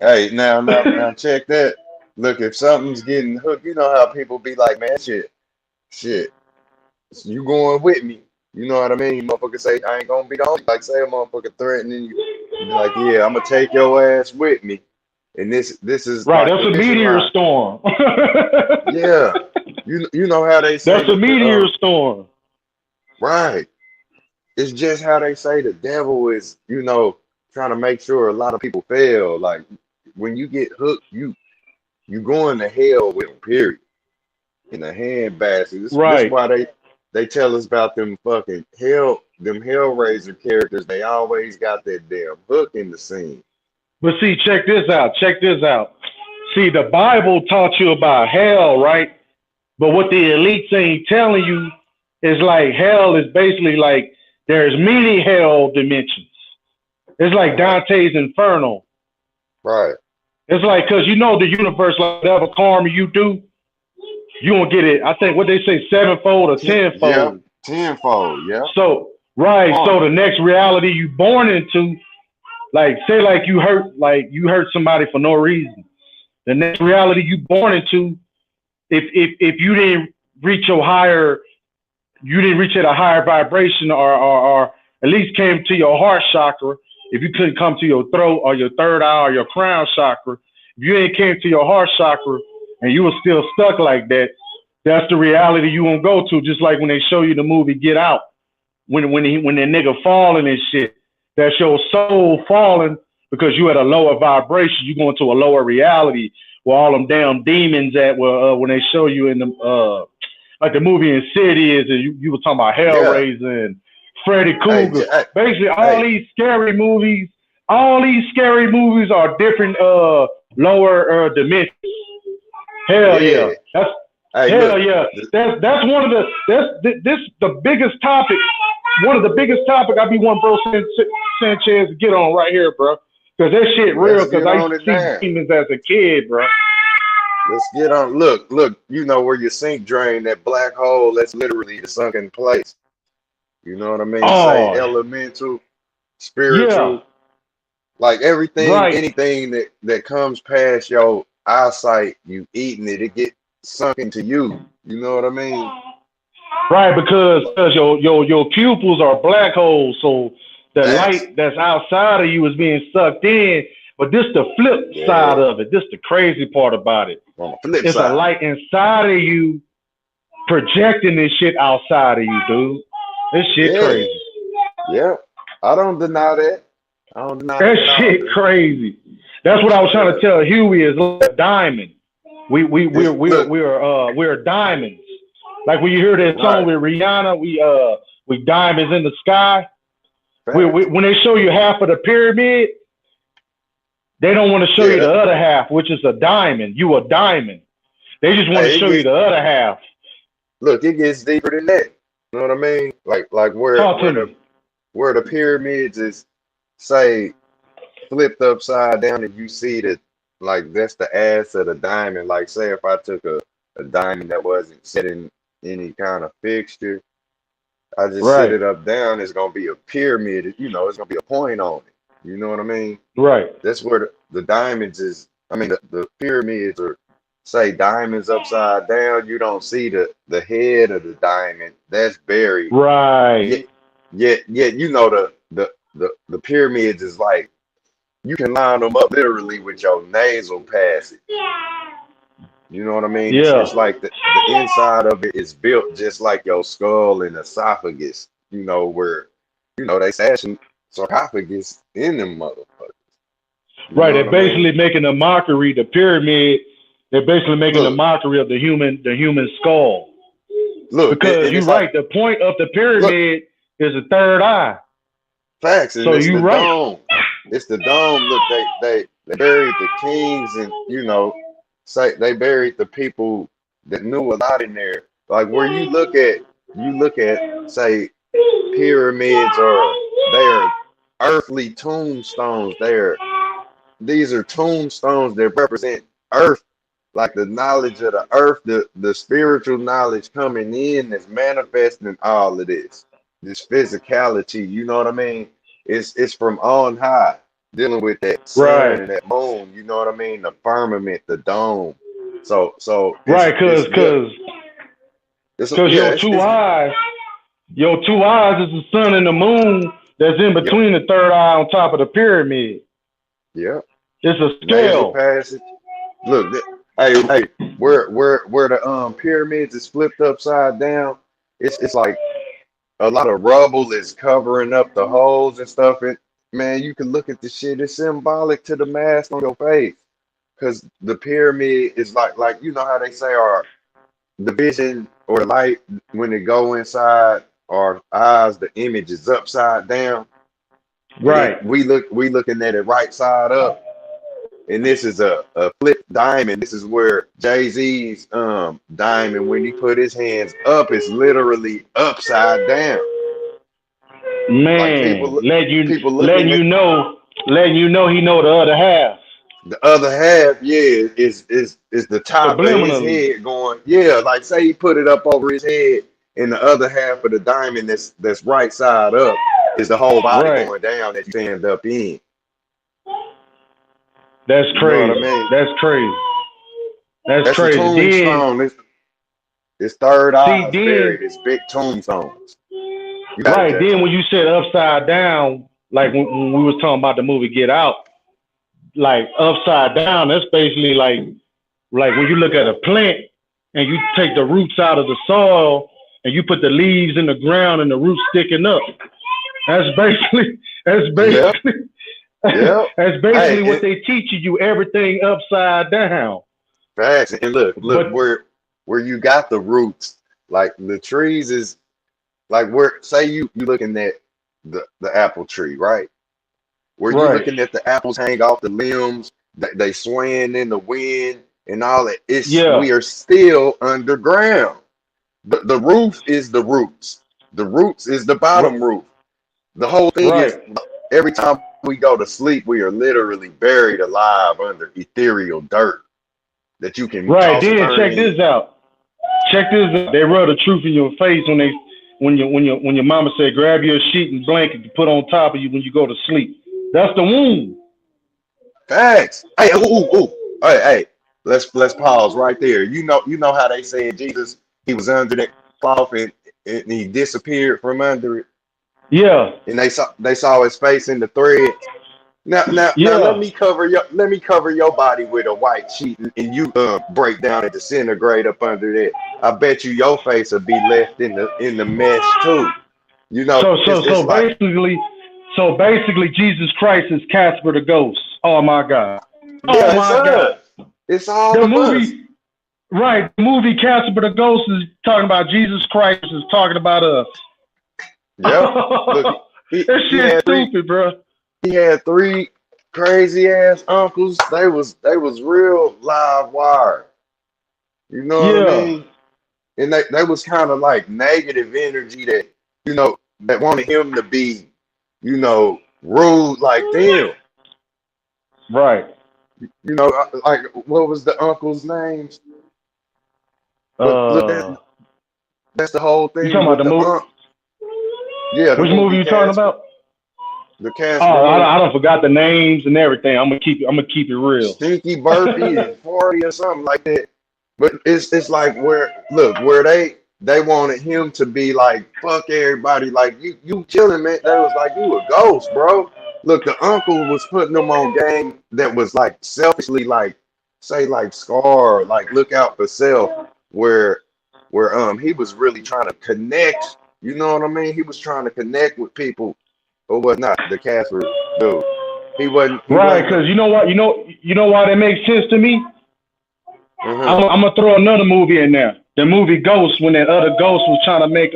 Hey, now check that. Look, if something's getting hooked, you know how people be like, man, shit, you going with me? You know what I mean? Motherfucker say, I ain't gonna be the only. Like say a motherfucker threatening you, you be like, yeah, I'm gonna take your ass with me. And this is right. Like that's a meteor storm. Yeah, you know how they say that's a meteor storm. Right. it's just how they say the devil is, trying to make sure a lot of people fail. Like when you get hooked, you going to hell with them, period. In a handbasket. This Right. why they tell us about them fucking them Hellraiser characters. They always got that damn hook in the scene. But see, check this out. Check this out. See, the Bible taught you about hell, right? But what the elites ain't telling you is like hell is basically like there's many hell dimensions. It's like Right, Dante's Inferno. right. It's like, because you know the universe, like whatever karma you do, you gonna get it. I think what they say, sevenfold or Yeah, tenfold. tenfold. Yeah, So right, so karma. the next reality you born into, like say you hurt somebody for no reason. The next reality you born into, if you didn't reach you didn't reach at a higher vibration, or at least came to your heart chakra. If you couldn't come to your throat or your third eye or your crown chakra, if you ain't came to your heart chakra and you were still stuck like that, that's the reality you won't go to. Just like when they show you the movie Get Out, when that nigga falling and shit, that's your soul falling because you at a lower vibration. You going to a lower reality where all them damn demons at. When they show you in the like the movie Insidious, and you were talking about Yeah. Hellraiser and Freddy Hey, Krueger. Basically, hey. all these scary movies are different lower dimensions. Hell yeah, Yeah. that's Hey, hell look. yeah. That's one of this the biggest topic. One of the biggest topic I be wanting Bro Sanchez to get on right here, bro. Because that shit real. Let's Because get I used on to it see now. demons as a kid, bro. Let's get on. Look. You know where your sink drain, that black hole? That's literally the sunken place. You know what I mean? Say Oh elemental, yeah, spiritual, like everything, right. anything that comes past your eyesight, you eating it, it get sunk into you. You know what I mean? Right, because your pupils are black holes, so the Facts. light that's outside of you is being sucked in. But this the flip side Yeah. of it. This the crazy part about it. On the flip It's a side. light inside of you projecting this shit outside of you, dude. This shit Yeah. crazy. Yeah. I don't deny that. I don't deny That that at all, shit man. crazy. That's what I was trying to Yeah. tell Huey is like a diamond. Look, We're diamonds. Like when you hear that song right. with Rihanna, we diamonds in the sky. Facts. When they show you half of the pyramid, they don't want to show you Yeah. the other half, which is a diamond. You a diamond. They just want to Hey, show you the other half. it gets deeper than that. You know what I mean? Like where Talk to where the me. where the pyramids is, say, flipped upside down, and you see that, like, that's the ass of the diamond. Like, say if I took a diamond that wasn't set in any kind of fixture, I just set Right, it up down, it's gonna be a pyramid, it's gonna be a point on it. You know what I mean? right, That's where the diamonds is. I mean, the pyramids are, say, diamonds upside down. You don't see the head of the diamond. That's buried. right, Yet, yet, the pyramids is like, you can line them up literally with your nasal passage. You know what I mean? yeah, It's like the inside of it is built just like your skull and esophagus. Where they fashion sarcophagus in them motherfuckers. You right. know They're what I mean? basically making a mockery. The pyramid. They're basically making a Look, mockery of the human skull. Because and you're it's like, right. The point of the look, pyramid is the third eye. facts, and So it's you're the right. dome. It's the dome. Look, they buried the kings, and say they buried the people that knew a lot in there. Like where you look at, say, pyramids, or they are earthly tombstones. These are tombstones that represent earth, like the knowledge of the earth, the spiritual knowledge coming in that's manifesting all of this physicality. You know what I mean? It's from on high, dealing with that sun Right, and that moon. You know what I mean? The firmament, the dome. So it's right. it's Cause, built. cause, It's cause yeah. your two eyes is the sun and the moon that's in Yep. between the third eye on top of the pyramid. Yep. It's a Nasal scale. passage. Look, hey, where the pyramids is flipped upside down, it's like a lot of rubble is covering up the holes and stuff. And man, you can look at the shit. It's symbolic to the mask on your face, because the pyramid is like you know how they say our the vision or the light when it go inside our eyes, the image is upside down, and then Right. we looking at it right side up. And this is a flip diamond. This is where Jay-Z's diamond, when he put his hands up, it's literally upside down. Like Man, people letting looking at you know, he know the other half. the other half, yeah, is the top of his Subliminally. head going, yeah, like say he put it up over his head, and the other half of the diamond that's right side up is the whole body Right. going down that you stand up in. That's You know what I crazy. mean? That's crazy. That's That's a crazy. Then tombstone. It's third see, eyes then buried. It's big tombstones. You got it, right, Jay. then when you said upside down, like when we was talking about the movie Get Out, like upside down, that's basically like when you look at a plant and you take the roots out of the soil and you put the leaves in the ground and the roots sticking up. That's basically Yep. Yep. that's basically Hey, what they teach you, everything upside down. facts. And look But where you got the roots. Like the trees is like where say you looking at the apple tree, right? Where you right, looking at the apples hang off the limbs, they swaying in the wind and all that. yeah, We are still underground. The roof is the roots. The roots is the bottom roof. The whole thing is right, every time we go to sleep, we are literally buried alive under ethereal dirt that you can right. toss and Then turn check in. this out. Check this out. They rub the truth in your face when your mama said grab your sheet and blanket to put on top of you when you go to sleep. That's the womb. Facts. Hey, ooh. Hey. Let's pause right there. You know how they say Jesus, he was under that cloth and he disappeared from under it, Yeah, and they saw his face in the threads. Now yeah. let me cover your body with a white sheet and you break down and disintegrate up under that. I bet you your face will be left in the mesh too. You know, So so it's so like basically, Jesus Christ is Casper the Ghost. Oh my God. Oh yeah, it's my God. us. It's all The of us. movie, right? The movie Casper the Ghost is talking about Jesus Christ is talking about us. Yep. Look, That he shit's had three stupid, bro. he had three crazy ass uncles. They was real live wire. You know what I Yeah, mean? And they was kind of like negative energy that that wanted him to be rude like them. right. Like what was the uncle's names? But look, Uh, that's the whole you thing talking about with the the movie? yeah, the Which movie movie you talking Casper, about? the Oh, Casper movie. I don't forgot the names and everything. I'm gonna keep it real. Stinky Burpee and Party or something like that. But it's like where they wanted him to be like fuck everybody, like you chilling, man. That was like you a ghost, bro. Look, the uncle was putting them on game that was like selfishly like say like Scar, like look out for self, where he was really trying to connect. You know what I mean? He was trying to connect with people or whatnot. The Casper dude, he Right, wasn't. because you know what, you know why that makes sense to me. Uh-huh. I'm gonna throw another movie in there. The movie Ghost, when that other ghost was trying to make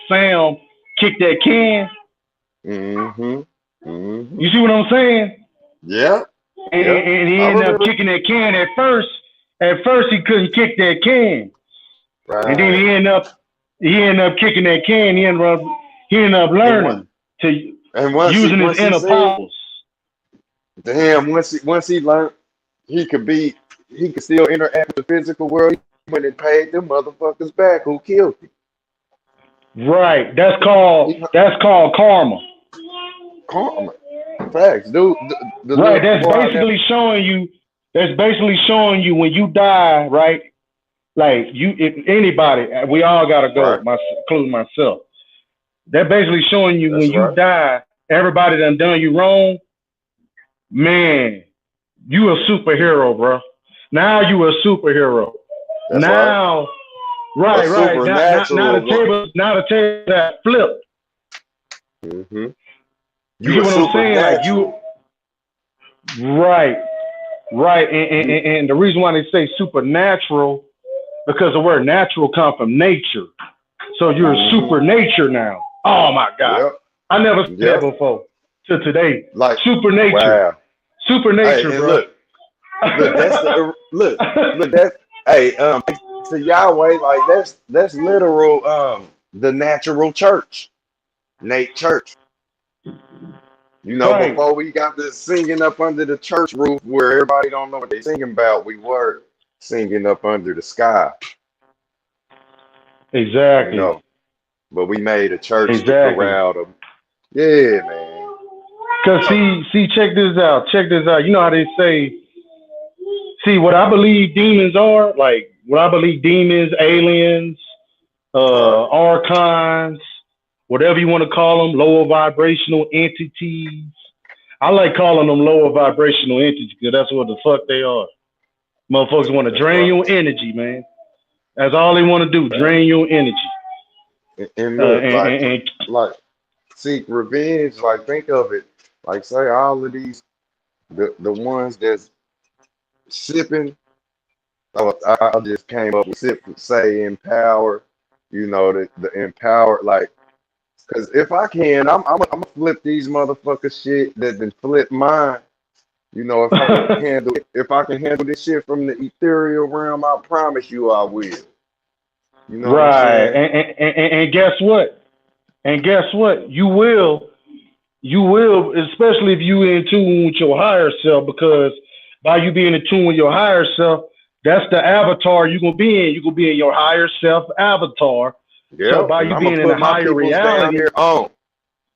Sam kick that can. Mm-hmm. Mm-hmm. You see what I'm saying? Yeah. Yeah. And he I ended up remember. kicking that can at first. At first he couldn't kick that can. And then Right. he ended up kicking that can. He ended up And what learning to and using his once he inner said, powers. damn, once he learned he could still interact with the physical world, he went and paid them motherfuckers back who killed him. Right. He That's called karma. karma. Facts, dude. The Right. little boy I never. That's basically showing you when you die, right? Like if anybody, we all gotta go, Right. including myself. That basically showing you That's when you right. die, everybody done you wrong, man, you a superhero, bro. Now you a superhero. That's right. Now a Right, right. Not a supernatural look. table, not a table that flipped. Hmm. You You get a what I'm saying? Like you, supernatural. right, right. You And the reason why they say supernatural because the word natural come from nature. So you're hmm super nature now. Oh my God. Yep. I never said that Yep. before. To today. Like, Super nature. wow. Super nature, Hey, and bro. look, that's the look, that's hey, to Yahweh, like that's literal, the natural church, Nate Church. You know, Right. before we got this singing up under the church roof where everybody don't know what they singing about, we were singing up under the sky, you Exactly. know. But we made a church to Exactly. corral them. Yeah, man. Cause So, see, check this out. Check this out. You know how they say, see what I believe demons are? Like what I believe demons, aliens, right. archons, whatever you want to call them, lower vibrational entities. I like calling them lower vibrational entities because that's what the fuck they are. Motherfuckers want to That's drain right. your energy, man. That's all they want to do, Fact. drain your energy. And Uh, look, and, and, and like seek revenge. Like, think of it. Like, say all of these, the ones that's sipping. Oh, I just came up with sip, say empower. You know, the empower. Like, cause if I can, I'm gonna flip these motherfuckers shit that then flip mine. You know, if I can handle it, if I can handle this shit from the ethereal realm, I promise you I will. You know what I'm right. saying? And guess what? And guess what? You will, especially if you in tune with your higher self, because by you being in tune with your higher self, that's the avatar you're gonna be in. You're gonna be in your higher self avatar. So Yeah, by and you I'm gonna being in a put my higher peoples down reality, here on.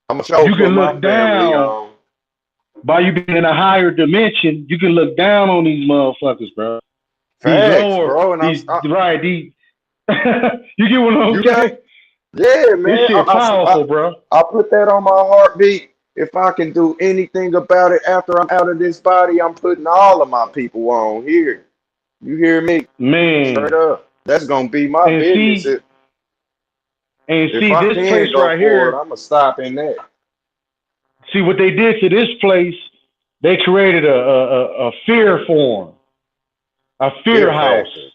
I'm gonna show you can put my look family down. on. By you being in a higher dimension, you can look down on these motherfuckers, bro. These Facts, lower, bro. And these right, these. You get what I'm you got, saying? yeah, This man. shit powerful, bro. I put that on my heartbeat. If I can do anything about it after I'm out of this body, I'm putting all of my people on here. You hear me? Straight Man. up. That's gonna be my And business. see, If I this place can go right for it, here. I'm gonna stop in that. See what they did to this place. They created a fear form, a fear Fear house. factor.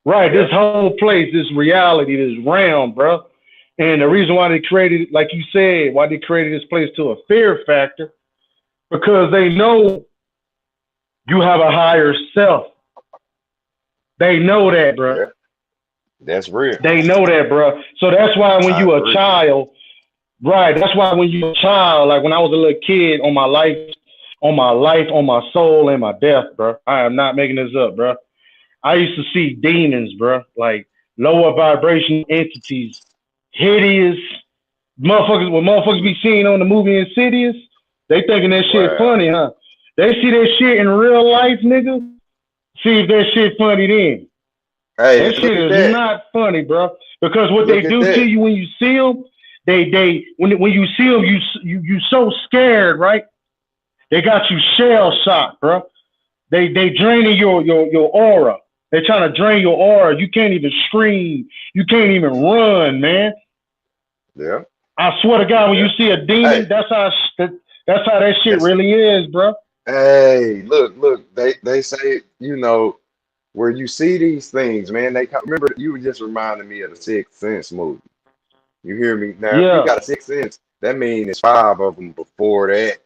Right. This Yeah. whole place, this reality, this realm, bro. And the reason why they created, like you said, why they created this place to a fear factor, because they know you have a higher self. They know that, bro. Yeah. That's real. They know that, bro. So that's why when I you a agree. child, right? That's why when you a child, like when I was a little kid, on my soul, and my death, bro. I am not making this up, bro. I used to see demons, bro, like lower vibration entities, hideous motherfuckers. What motherfuckers be seeing on the movie Insidious, they thinking that shit Wow. funny, huh? They see that shit in real life, nigga. See if that shit funny then. Hey, That and shit look at is that. not funny, bro. Because what they Look at do to that. you when you see them, when you see them, you so scared, right? They got you shell shocked, bro. They draining your aura. They're trying to drain your aura. You can't even scream. You can't even run, man. Yeah. I swear to God, when you Yeah. see a Hey, demon, that's how that shit that's really is, bro. hey, look, they say, where you see these things, man, remember you were just reminding me of the Sixth Sense movie. You hear me? Now, if you Yeah, got a Sixth Sense, that means it's five of them before that,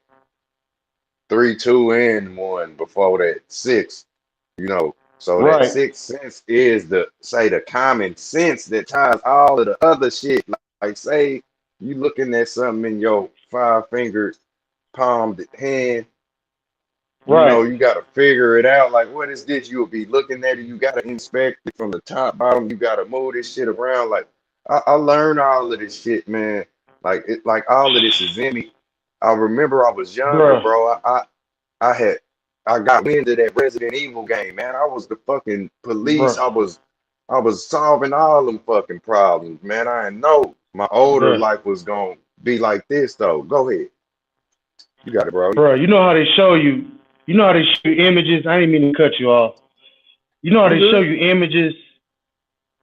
three, two, and one before that, six. So that right, Sixth Sense is the common sense that ties all of the other shit. Like say you looking at something in your five-fingered palmed hand. right, You got to figure it out. Like, what is this? You'll be looking at it. You got to inspect it from the top, bottom. You got to move this shit around. Like, I learned all of this shit, man. Like all of this is in me. I remember I was younger, bro, bro. I got wind of that Resident Evil game, man. I was the fucking police. bro, I was solving all them fucking problems, man. I didn't know my older bro, life was gonna be like this, though. Go ahead. You got it, bro. bro. You know how they show you. You know how they show you images. I didn't mean to cut you off. You know how You they show good? you images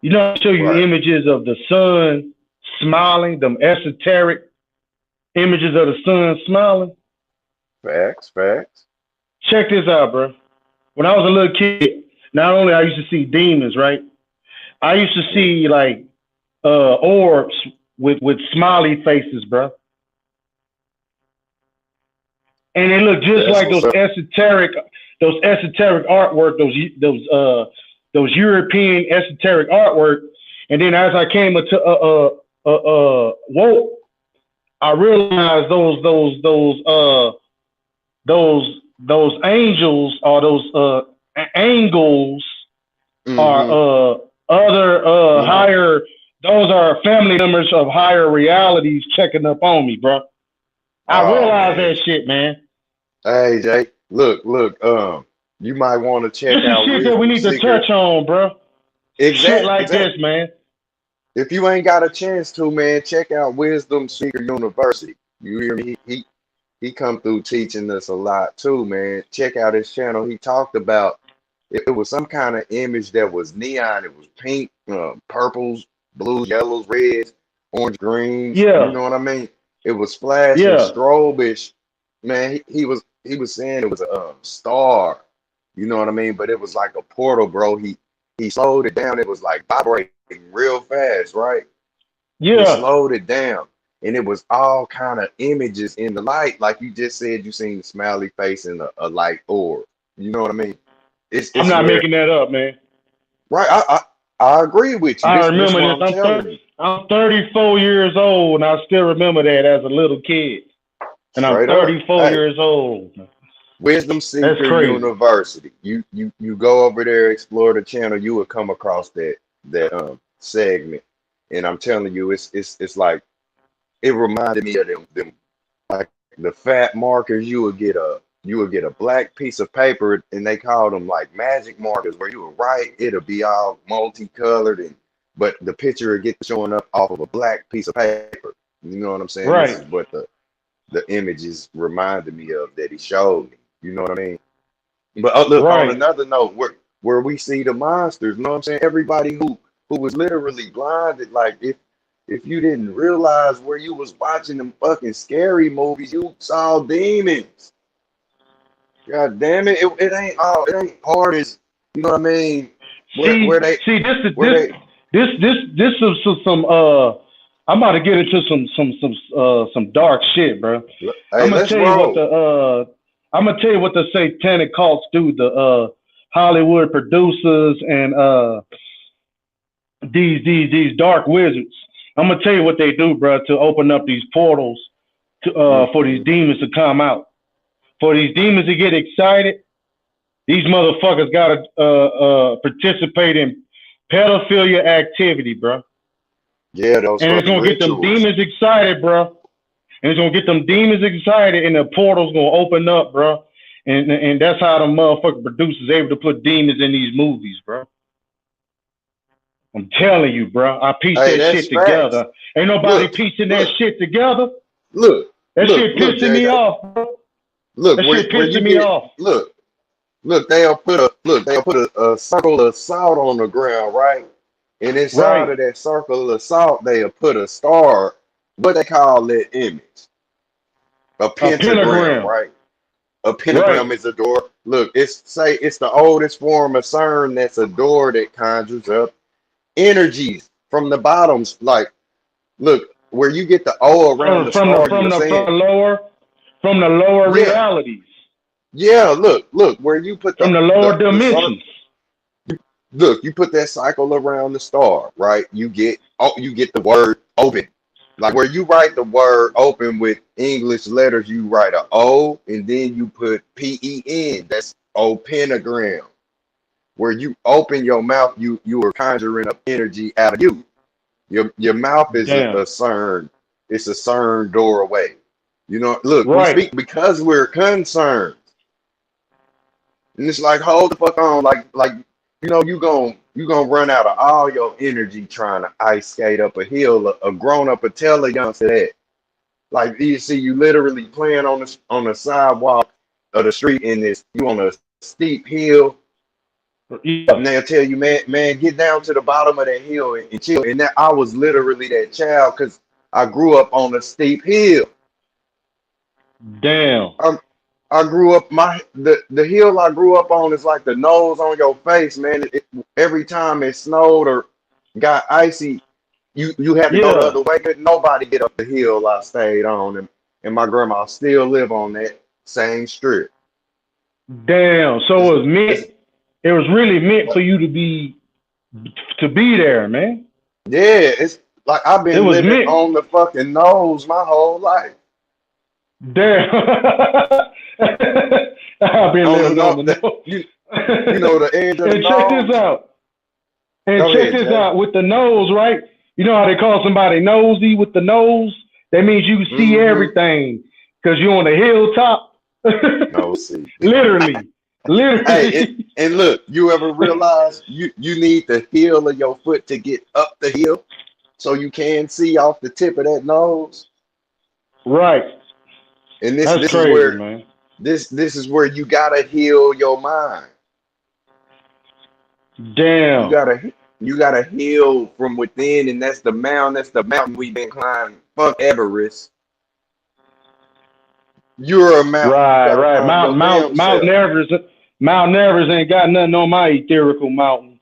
You know, I show you Right. images of the sun smiling, them esoteric images of the sun smiling. Facts. Facts. Check this out, bro. When I was a little kid, not only I used to see demons, right? I used to Mm. see like orbs with smiley faces, bro. And they look just That's like what's up. those esoteric artwork, those European esoteric artwork. And then as I came into woke, I realized those angels or those angles are Mm-hmm. other Mm-hmm. higher. Those are family members of higher realities checking up on me, bro. I Oh realized man. that shit, man. Hey Jay, look. You might want to This check is out shit that we Wisdom need to Seeker. touch on, bro. Shit like this, Exactly. man. If you ain't got a chance to, man, check out Wisdom Seeker University. You hear me? He come through teaching us a lot too, man. Check out his channel. He talked about it was some kind of image that was neon. It was pink, purples, blues, yellows, reds, orange, greens. You Yeah, know what I mean? It was flashing, yeah, strobish. Man, he was saying it was a star. You know what I mean? But it was like a portal, bro. He slowed it down. It was like vibrating real fast, right? He yeah. slowed it down, and it was all kind of images in the light, like you just said. You seen the smiley face and a light orb. You know what I mean? I'm It's not where making that up, man. right. I agree with you. I This remember what this. I'm telling you. I'm 34 years old, and I still remember that as a little kid. And I'm Straight up. 34 Hey, years old. Wisdom That's Seeker crazy. University. You go over there, explore the channel. You will come across that segment, and I'm telling you, it's like it reminded me of them like the fat markers. You would get a black piece of paper, and they called them like magic markers, where you would write, it'll be all multicolored, and but the picture would get showing up off of a black piece of paper. You know what I'm saying? This Right. is what the images reminded me of that he showed me. You know what I mean? But look, on Right. another note, where we see the monsters, you know what I'm saying? Everybody who was literally blinded, like if you didn't realize where you was watching them fucking scary movies, you saw demons. God damn it, it ain't hard as you know what I mean. Where See, where they see, this is where they this is some I'm about to get into some dark shit, bro. hey, I'm gonna let's tell you what roll. the satanic cults do. The Hollywood producers and these dark wizards. I'm gonna tell you what they do, bro, to open up these portals to for these Mm-hmm. demons to come out. For these demons to get excited, these motherfuckers gotta participate in pedophilia activity, bro. Yeah, those And it's fucking gonna get them rituals. demons excited, bro. And it's gonna get them demons excited, and the portal's gonna open up, bro. And that's how the motherfucking producers able to put demons in these movies, bro. I'm telling you, bro. I pieced Hey, that that's shit facts. together. Ain't nobody Look, piecing that look, shit together. look, That shit look, pissing me JJ. off, bro. Look That where shit where you pissing me get off. look, they'll put a circle of salt on the ground, right? And inside Right. of that circle of salt, they'll put a star, what they call that image, a A pentagram, pentagram. right? A Right. pentagram is a door. Look, it's the oldest form of CERN. That's a door that conjures up energies from the bottoms. Like, look, where you get the O around From the from the star, from you're the from saying, the lower from the lower yeah, realities. yeah. Look, where you put From the the the lower the circle. dimensions. Look, you put that cycle around the star, right? You get the word open. Like where you write the word open with English letters, you write a O and then you put PEN. That's O pentagram. Where you open your mouth, you are conjuring up energy out of you. Your mouth is a Damn. CERN. It's a CERN doorway. You know, look, we Right. speak because we're concerned. And it's like, hold the fuck on, like you gonna run out of all your energy trying to ice skate up a hill. A grown up would tell a youngster that. Like you see, you literally playing on the sidewalk of the street in this. You on a steep hill, Yeah, And they'll tell you, man, get down to the bottom of that hill and chill. And that I was literally that child because I grew up on a steep hill. damn. I, I grew up the hill I grew up on is like the nose on your face, man. Every time it snowed or got icy, you had to go the Yeah, other way. Could nobody get up the hill I stayed on, and my grandma still live on that same strip. damn. So It's, it was meant. it's It was really meant for you to be there, man. yeah, it's like I've It been was living meant. on the fucking nose my whole life. Damn. I've been On the living on nose, the nose. you know the edge of the And check this nose. out. And Go check ahead, this Jay. out with the nose, right? You know how they call somebody nosy with the nose? That means you can see Mm-hmm. everything because you're on the hilltop. No, see. Literally. Hey, Literally. and look, you ever realize you need the heel of your foot to get up the hill so you can see off the tip of that nose? Right. And this That's this is crazy, where man. this is where you gotta heal your mind. You Damn. gotta you gotta heal from within, and that's the mountain. That's the mountain we've been climbing. Fuck Everest. You're a mountain. You Right, gotta right. climb your damn Mount self. Everest. Mount Everest ain't got nothing on my etherical mountain.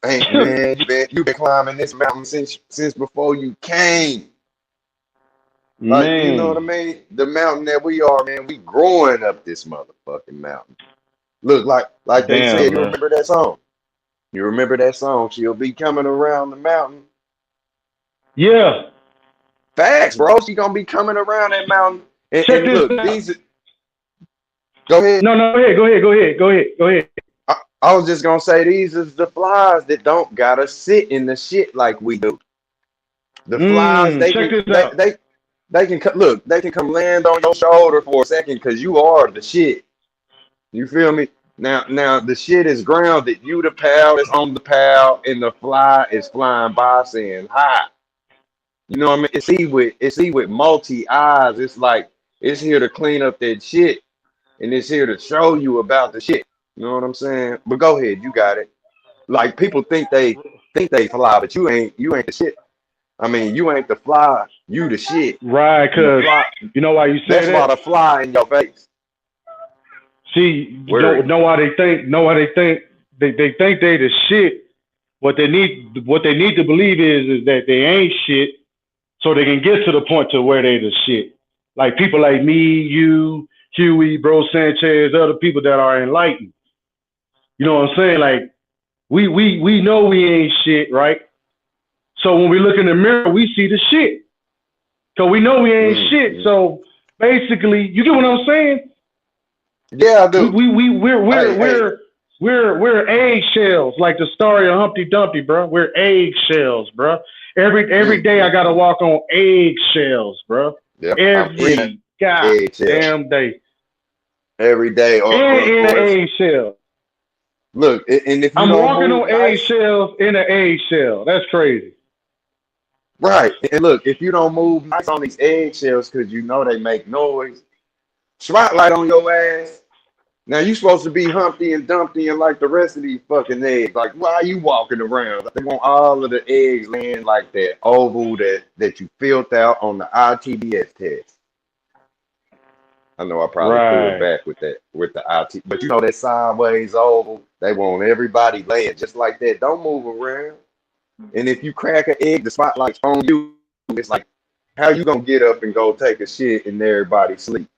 Ain't man, you been climbing this mountain since before you came. Like, you know what I Man. mean? The mountain that we are, man, we growing up this motherfucking mountain. Look, like they Damn, said, you bro. remember that song? You remember that song? She'll be coming around the mountain. Yeah. Facts, bro. She gonna be coming around that mountain. And, Check and this look, out. go ahead. No, no, go ahead. I was just gonna say these is the flies that don't gotta sit in the shit like we do. The flies, they Check can this they out. they they can look, they can come land on your shoulder for a second because you are the shit. You feel me? Now the shit is grounded. You the pal is on the pal, and the fly is flying by saying hi. You know what I mean? It's see with multi eyes. It's like it's here to clean up that shit, and it's here to show you about the shit. You know what I'm saying? But go ahead, you got it. Like people think they fly, but you ain't the shit. I mean, you ain't the fly. You the shit. Right, And the cause fly. you know why you say That's why that? the fly in your face. See, you Word. know why they think they think they the shit. What they need to believe is that they ain't shit, so they can get to the point to where they the shit. Like people like me, you, Huey, Bro Sanchez, other people that are enlightened. You know what I'm saying? Like we know we ain't shit, right? So when we look in the mirror, we see the shit. So we know we ain't shit. Mm. So basically, you get what I'm saying? Yeah, I We do. we we we're we're Hey, we're we're eggshells, like the story of Humpty Dumpty, bro. We're eggshells, bro. Every day I mm. gotta walk on eggshells, bro. Yep, I'm in an Every eggshell goddamn day, every day, and in an or if, eggshell. look, and if you I'm don't walking move on nice, eggshells in an eggshell. That's crazy. right? And look, if you don't move nice on these eggshells, because you know they make noise, spotlight on your ass. Now you supposed to be Humpty and Dumpty and like the rest of these fucking eggs. Like, why are you walking around? They want all of the eggs laying like that oval that you filled out on the ITBS test. I know I probably threw it Right. back with the IT, but you know that sideways oval. They want everybody laying just like that. Don't move around. And if you crack an egg, the spotlight's on you. It's like, how you gonna get up and go take a shit and everybody sleep?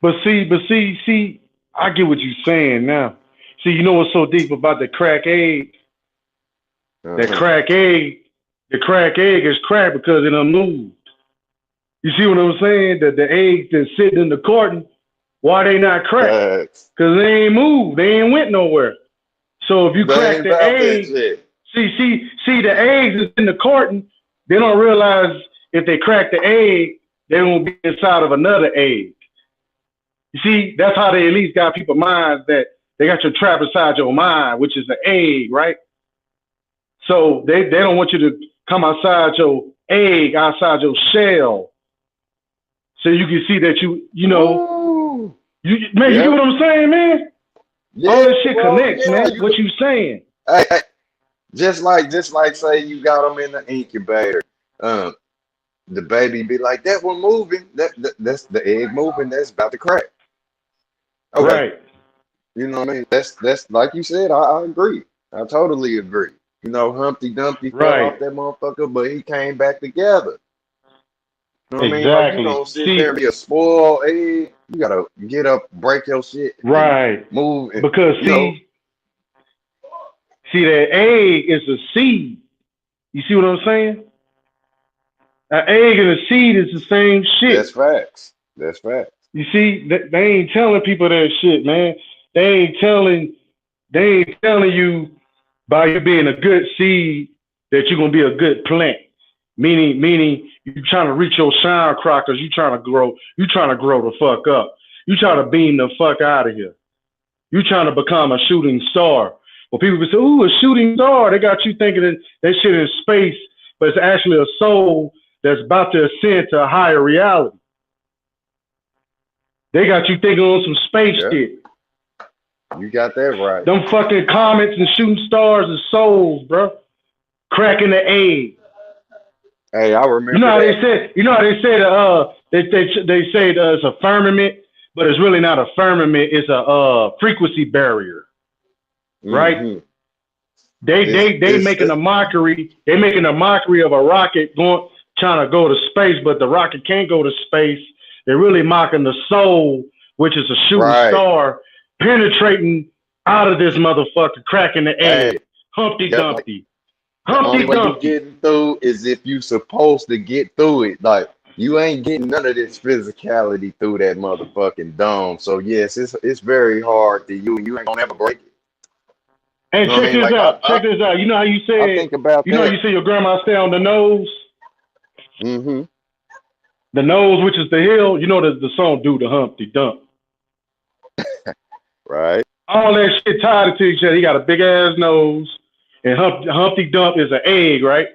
But see, I get what you're saying now. See, you know what's so deep about the crack egg? That Uh-huh. crack egg, the crack egg is cracked because it done moved. You see what I'm saying? That the eggs that's sitting in the carton, why they not cracked? Facts. Because they ain't moved. They ain't went nowhere. So if you They crack ain't the about that egg, shit. see the eggs that's in the carton, they don't realize if they crack the egg, they won't be inside of another egg. You see, that's how they at least got people minds that they got you trapped inside your mind, which is an egg, right? So they don't want you to come outside your egg, outside your shell, so you can see that you know Ooh. you man. You get Yep. what I'm saying, man? All Yeah, this shit bro. connects, Yeah, man. What you saying? hey, hey, just like say you got them in the incubator. Um, the baby be like, that one moving. That's the egg moving. That's about to crack. Okay, Right, you know what I mean? That's like you said. I agree. I totally agree. You know, Humpty Dumpty fell right. off that motherfucker, but he came back together. You know what I mean? Like you Exactly. don't sit there See, and be a spoiled egg. You gotta get up, break your shit, and right. move. And Because you know, see that egg is a seed. You see what I'm saying? An egg and a seed is the same that's shit. facts. That's facts. You see, they ain't telling people that shit, man. They ain't telling you by you being a good seed that you're gonna be a good plant. Meaning you trying to reach your shine crackers, you trying to grow the fuck up. You trying to beam the fuck out of here. You trying to become a shooting star. Well, people say, ooh, a shooting star. They got you thinking that shit in space, but it's actually a soul that's about to ascend to a higher reality. They got you thinking on some space Yeah, shit. you got that right. Them fucking comets and shooting stars and souls, bro. Cracking the egg. Hey, I You know remember how they that. said, they say it's a firmament, but it's really not a firmament, it's a frequency barrier, right? Mm-hmm. They It's making a mockery. They making a mockery of a rocket trying to go to space, but the rocket can't go to space. They're really mocking the soul, which is a shooting right. star, penetrating out of this motherfucker, cracking the Hey, egg. Humpty yep. Like Dumpty. the only Humpty way you Dumpty. getting through is if you supposed to get through it. Like you ain't getting none of this physicality through that motherfucking dome. So yes, it's very hard to you ain't gonna ever break it. You And know what I check mean? this Like out. Check this out. You know how you I said, think about you know how that. you say your grandma stay on the nose? Mm-hmm. The nose, which is the hill. You know the song "Do the Humpty Dump." Right. All that shit tied to each other. He got a big ass nose, and Humpty Dump is an egg, right?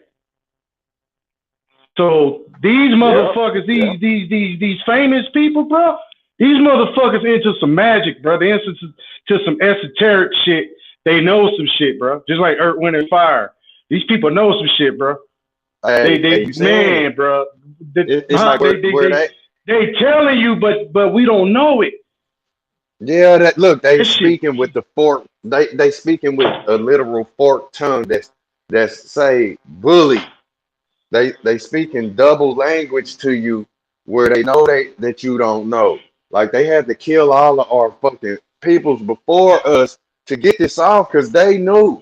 So these Yeah. motherfuckers, Yeah. these famous people, bro, these motherfuckers into some magic, bro. They into some esoteric shit. They know some shit, bro. Just like Earth, Wind, and Fire. These people know some shit, bro. Hey, you saying it? Man, bro. It's like where They telling you, but we don't know it. yeah, that look, they That shit. speaking with the fork. They speaking with a literal forked tongue that's say bully. They speaking double language to you where they know that you don't know. Like they had to kill all of our fucking peoples before us to get this off because they knew.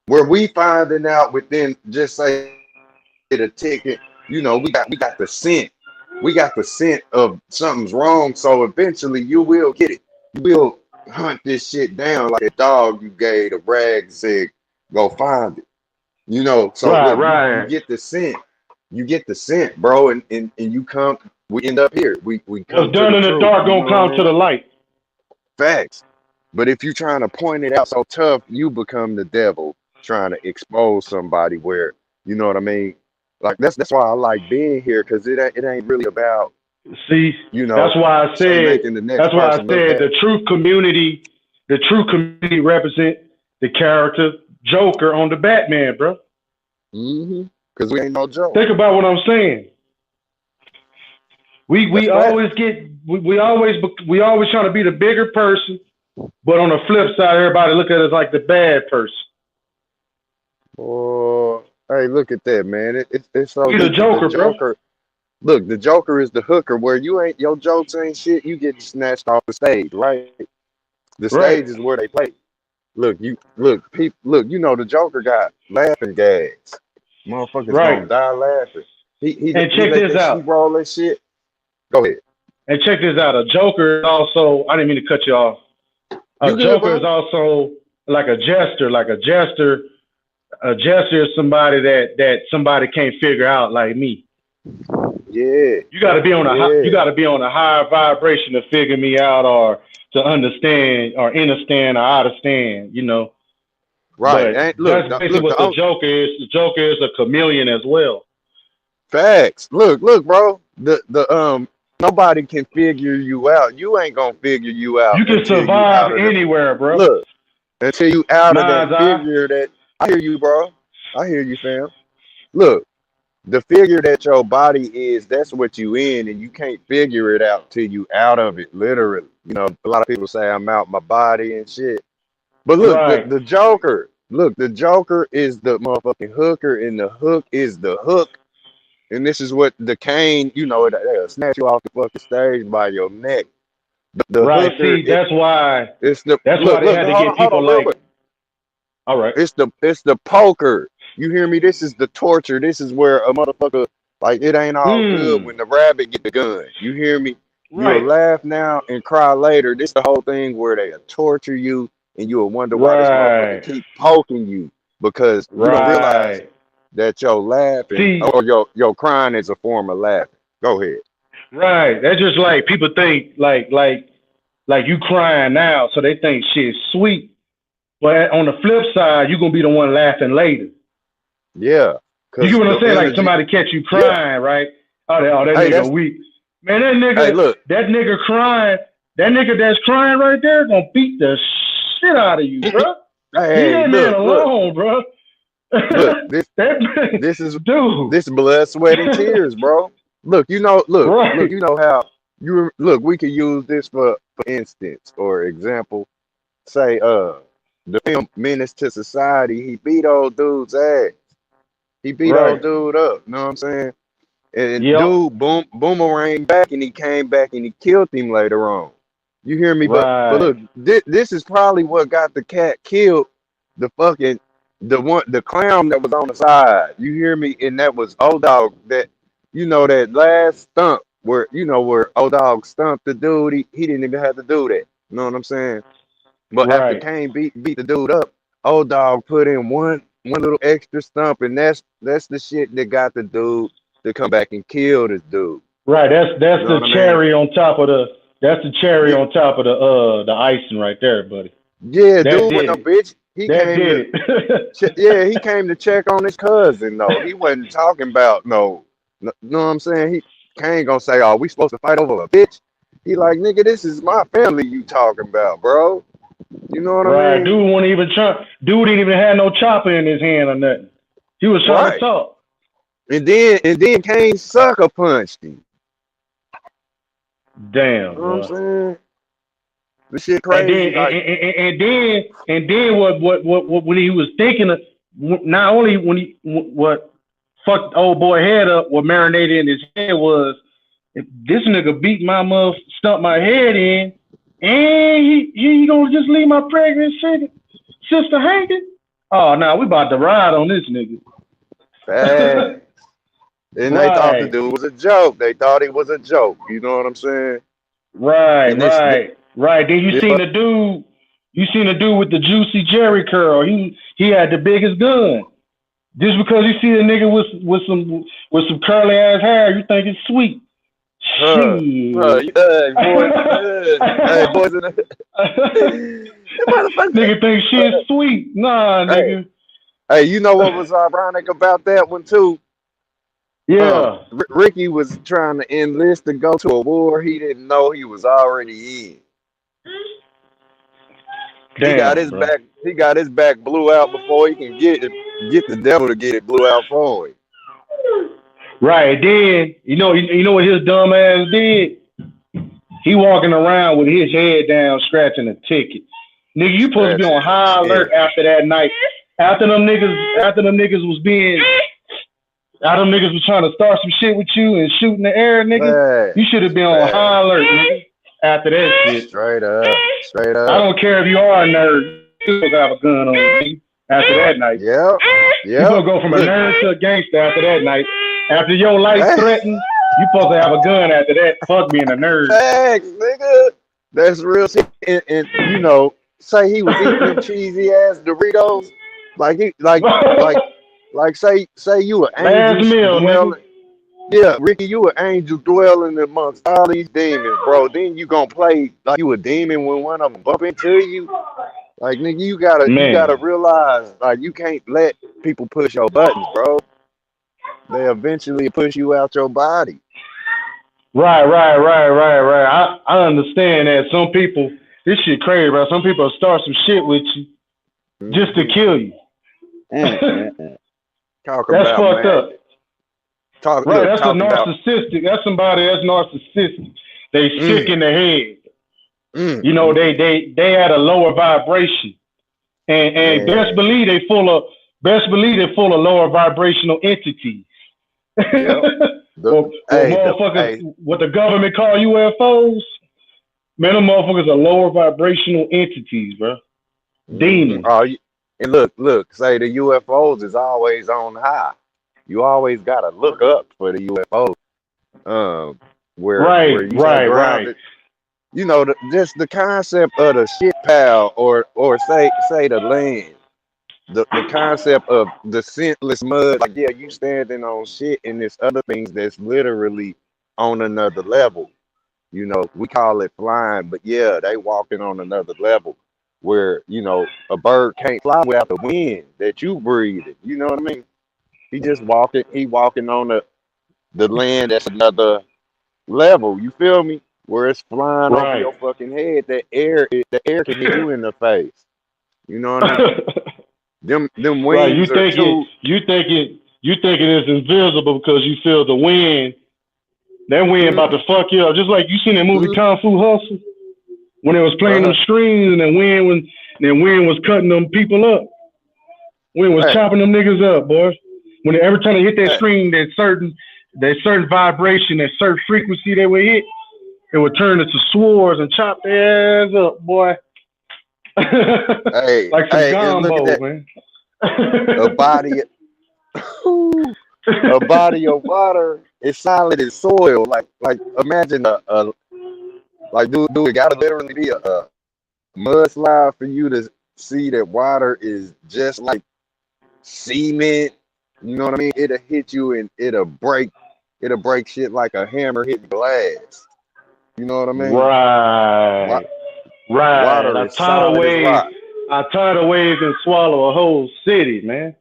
Where we finding out within just say the ticket, you know, we got the scent. We got the scent of something's wrong. So eventually you will get it. You will hunt this shit down like a dog you gave a rag and said, go find it. You know, so Right, look, you right. get the scent. You get the scent, bro, and you come, we end up here. We come What's to done the in the truth. dark You gonna know what I come to mean? the light. Facts. But if you're trying to point it out so tough, you become the devil trying to expose somebody where, you know what I mean? Like that's why I like being here because it ain't really about, See, you that's know, why I say said making the next that's why I person look said bad. the true community represent the character Joker on the Batman, bro. Mm-hmm. Because we ain't no joke. Think about what I'm saying. That's We fact. always we always trying to be the bigger person, but on the flip side, everybody look at us like the bad person. Oh, hey, look at that, man. It's so We the easy. The Joker, bro. Joker, look, the Joker is the hooker where you ain't your jokes ain't shit. You get snatched off the stage, right? The Right, stage is where they play. Look, you know the Joker got laughing gags. Motherfuckers right. gonna die laughing. And He check let this that she out. roll that shit. Go ahead. And check this out. A Joker is also. I didn't mean to cut you off. A You good, Joker is bro? also like a jester. Like a jester. A jester is somebody that somebody can't figure out, like me. Yeah, You got to be on you yeah. got to be on a higher vibration to figure me out or to understand or understand or understand. You know. Right. But And look, that's basically what the Joker is. The Joker is a chameleon as well. facts. Look, bro. The Nobody can figure you out. You ain't gonna figure you out You can until you survive out of the anywhere, bro. look. Until you out of that Mine's eye. figure that I hear you, bro. I hear you, fam. Look, the figure that your body is, that's what you in, and you can't figure it out till you out of it, literally. You know, a lot of people say I'm out my body and shit. But look, Right. the Joker, look, the Joker is the motherfucking hooker, and the hook is the hook. And this is what the cane, you know, it'll snatch you off the fucking stage by your neck. The Right. hooker, See, that's why. it's the That's why they had to get hold people on, real like. quick. All right. It's the poker. You hear me? This is the torture. This is where a motherfucker like it ain't all good when the rabbit get the gun. You hear me? You'll Right. laugh now and cry later. This the whole thing where they torture you and you'll wonder why this motherfucker Right. keep poking you because you don't realize Right. that your laughing See. or your crying is a form of laughing. Go ahead. Right. That's just like people think like you crying now, so they think shit's sweet. But on the flip side, you're gonna be the one laughing later. Yeah, You get cause what the I'm saying? Like energy. somebody catch you Yeah. crying, right? That Hey, nigga that's weak. Man, hey. Look. that nigga crying, that nigga that's crying right there gonna beat the shit out of you, bro. Leave Hey, that man look. alone, bro. Look, this that this is dude. this blood, sweat, and tears, bro. Look, Right, you know how look. We could use this for instance or example. Say, the film Menace to Society. He beat old dude's ass. He beat old right. dude up. You know what I'm saying? And Yep. dude, boomerang back, and he came back and he killed him later on. You hear me? But Right. look, this is probably what got the cat killed. The fucking the clown that was on the side. You hear me? And that was old dog. That that last stump where old dog stumped the dude. He didn't even have to do that. You know what I'm saying? But after Right. Kane beat the dude up, old dog put in one little extra stump, and that's the shit that got the dude to come back and kill this dude. Right. You That's know the what I mean? cherry on top of Yeah, the icing right there, buddy. yeah, That dude wasn't did no it. bitch. He That came did to it. yeah, he came to check on his cousin though. He wasn't talking about no, know what I'm saying? He Kane gonna say, "Oh, we supposed to fight over a bitch?" He like, nigga, this is my family you talking about, bro. You know what I Right. mean? Dude wasn't even trying. Dude didn't even have no chopper in his hand or nothing. He was trying to Right. talk. And then Kane sucker punched him. You Damn, know what I'm bro. saying? This shit And then crazy. Like, what when he was thinking of, not only when he what fucked old boy head up, what marinated in his head was, if this nigga beat my mother, stumped my head in, and he gonna just leave my pregnant sister hanging. Oh no, we about to ride on this nigga. fast. And they thought the Right, dude was a joke. They thought it was a joke. You know what I'm saying? right, And this, right, right. Then this you seen the dude with the juicy Jerry curl. He had the biggest gun. Just because you see a nigga with some curly ass hair, you think it's sweet. Shit. hey, boys in the, the motherfucker. Nigga think shit sweet. Nah, Hey, nigga. hey, you know what was ironic about that one too? Yeah. Ricky was trying to enlist to go to a war he didn't know he was already in. He got Damn, his bro. back. He got his back blew out before he can get the devil to get it blew out for him. Right. Then you know what his dumb ass did? He walking around with his head down, scratching a ticket. Nigga, you supposed to be on Scratching the high alert ticket. after that night. After them niggas was being Out them niggas was trying to start some shit with you and shoot in the air, nigga. You should have been on Fast. high alert, nigga. After that shit. Straight up. Straight I up. don't care if you are a nerd. You supposed to have a gun on you, nigga. After that night. Yep. You supposed to go from a Look. nerd to a gangster after that night. After your life Facts. threatened, you supposed to have a gun after that. Fuck being a nerd. Facts, nigga. That's real shit. And say he was eating them cheesy ass Doritos. Like say you an Last angel meal, nigga. dwelling. Yeah, Ricky, you an angel dwelling amongst all these demons, bro. Then you gonna play like you a demon when one of them bump into you. Like, nigga, you gotta Man. realize, like, you can't let people push your buttons, bro. They eventually push you out your body. Right. I understand that some people, this shit crazy, bro. Some people start some shit with you just to Mm-hmm. kill you. Talk That's about fucked up. magnet. Right, that's a Talk about. narcissistic. That's somebody that's narcissistic. They sick Mm, in the head. mm, You know, mm, they had a lower vibration, and best man. believe they full of lower vibrational entities. Yep. well, motherfuckers, Hey. what the government call UFOs, man, them motherfuckers are lower vibrational entities, bro. Mm-hmm. Demons. And look. Say the UFOs is always on high. You always gotta look up for the UFO. Um, where you stay Right. grounded. You know, just the concept of the shit pile, or say the land. The concept of the scentless mud, like yeah, you standing on shit, and there's other things that's literally on another level. You know, we call it flying, but yeah, they walking on another level where, you know, a bird can't fly without the wind that you breathing. You know what I mean? He walking on the land that's another level. You feel me? Where it's flying over Right. your fucking head. The air can hit you in the face. You know what I mean? Them Right. You wings are thinking too. it's invisible because you feel the wind. That wind about to fuck you up. Just like you seen that movie Kung Fu Hustle when they was playing them strings and the wind was cutting them people up. Wind was Hey, chopping them niggas up, boy. Every time they hit that hey, string, that certain vibration, that certain frequency they would hit, it would turn into swords and chop their ass up, boy. Like some and look at gumbo, that. man. A body, a body of water is solid as soil. Like imagine like do it gotta literally be a mudslide for you to see that water is just like cement. You know what I mean? It'll hit you and it'll break shit like a hammer hitting glass. You know what I mean? Wa- Right. Water is solid as rock. A tidal wave can swallow a whole city, man.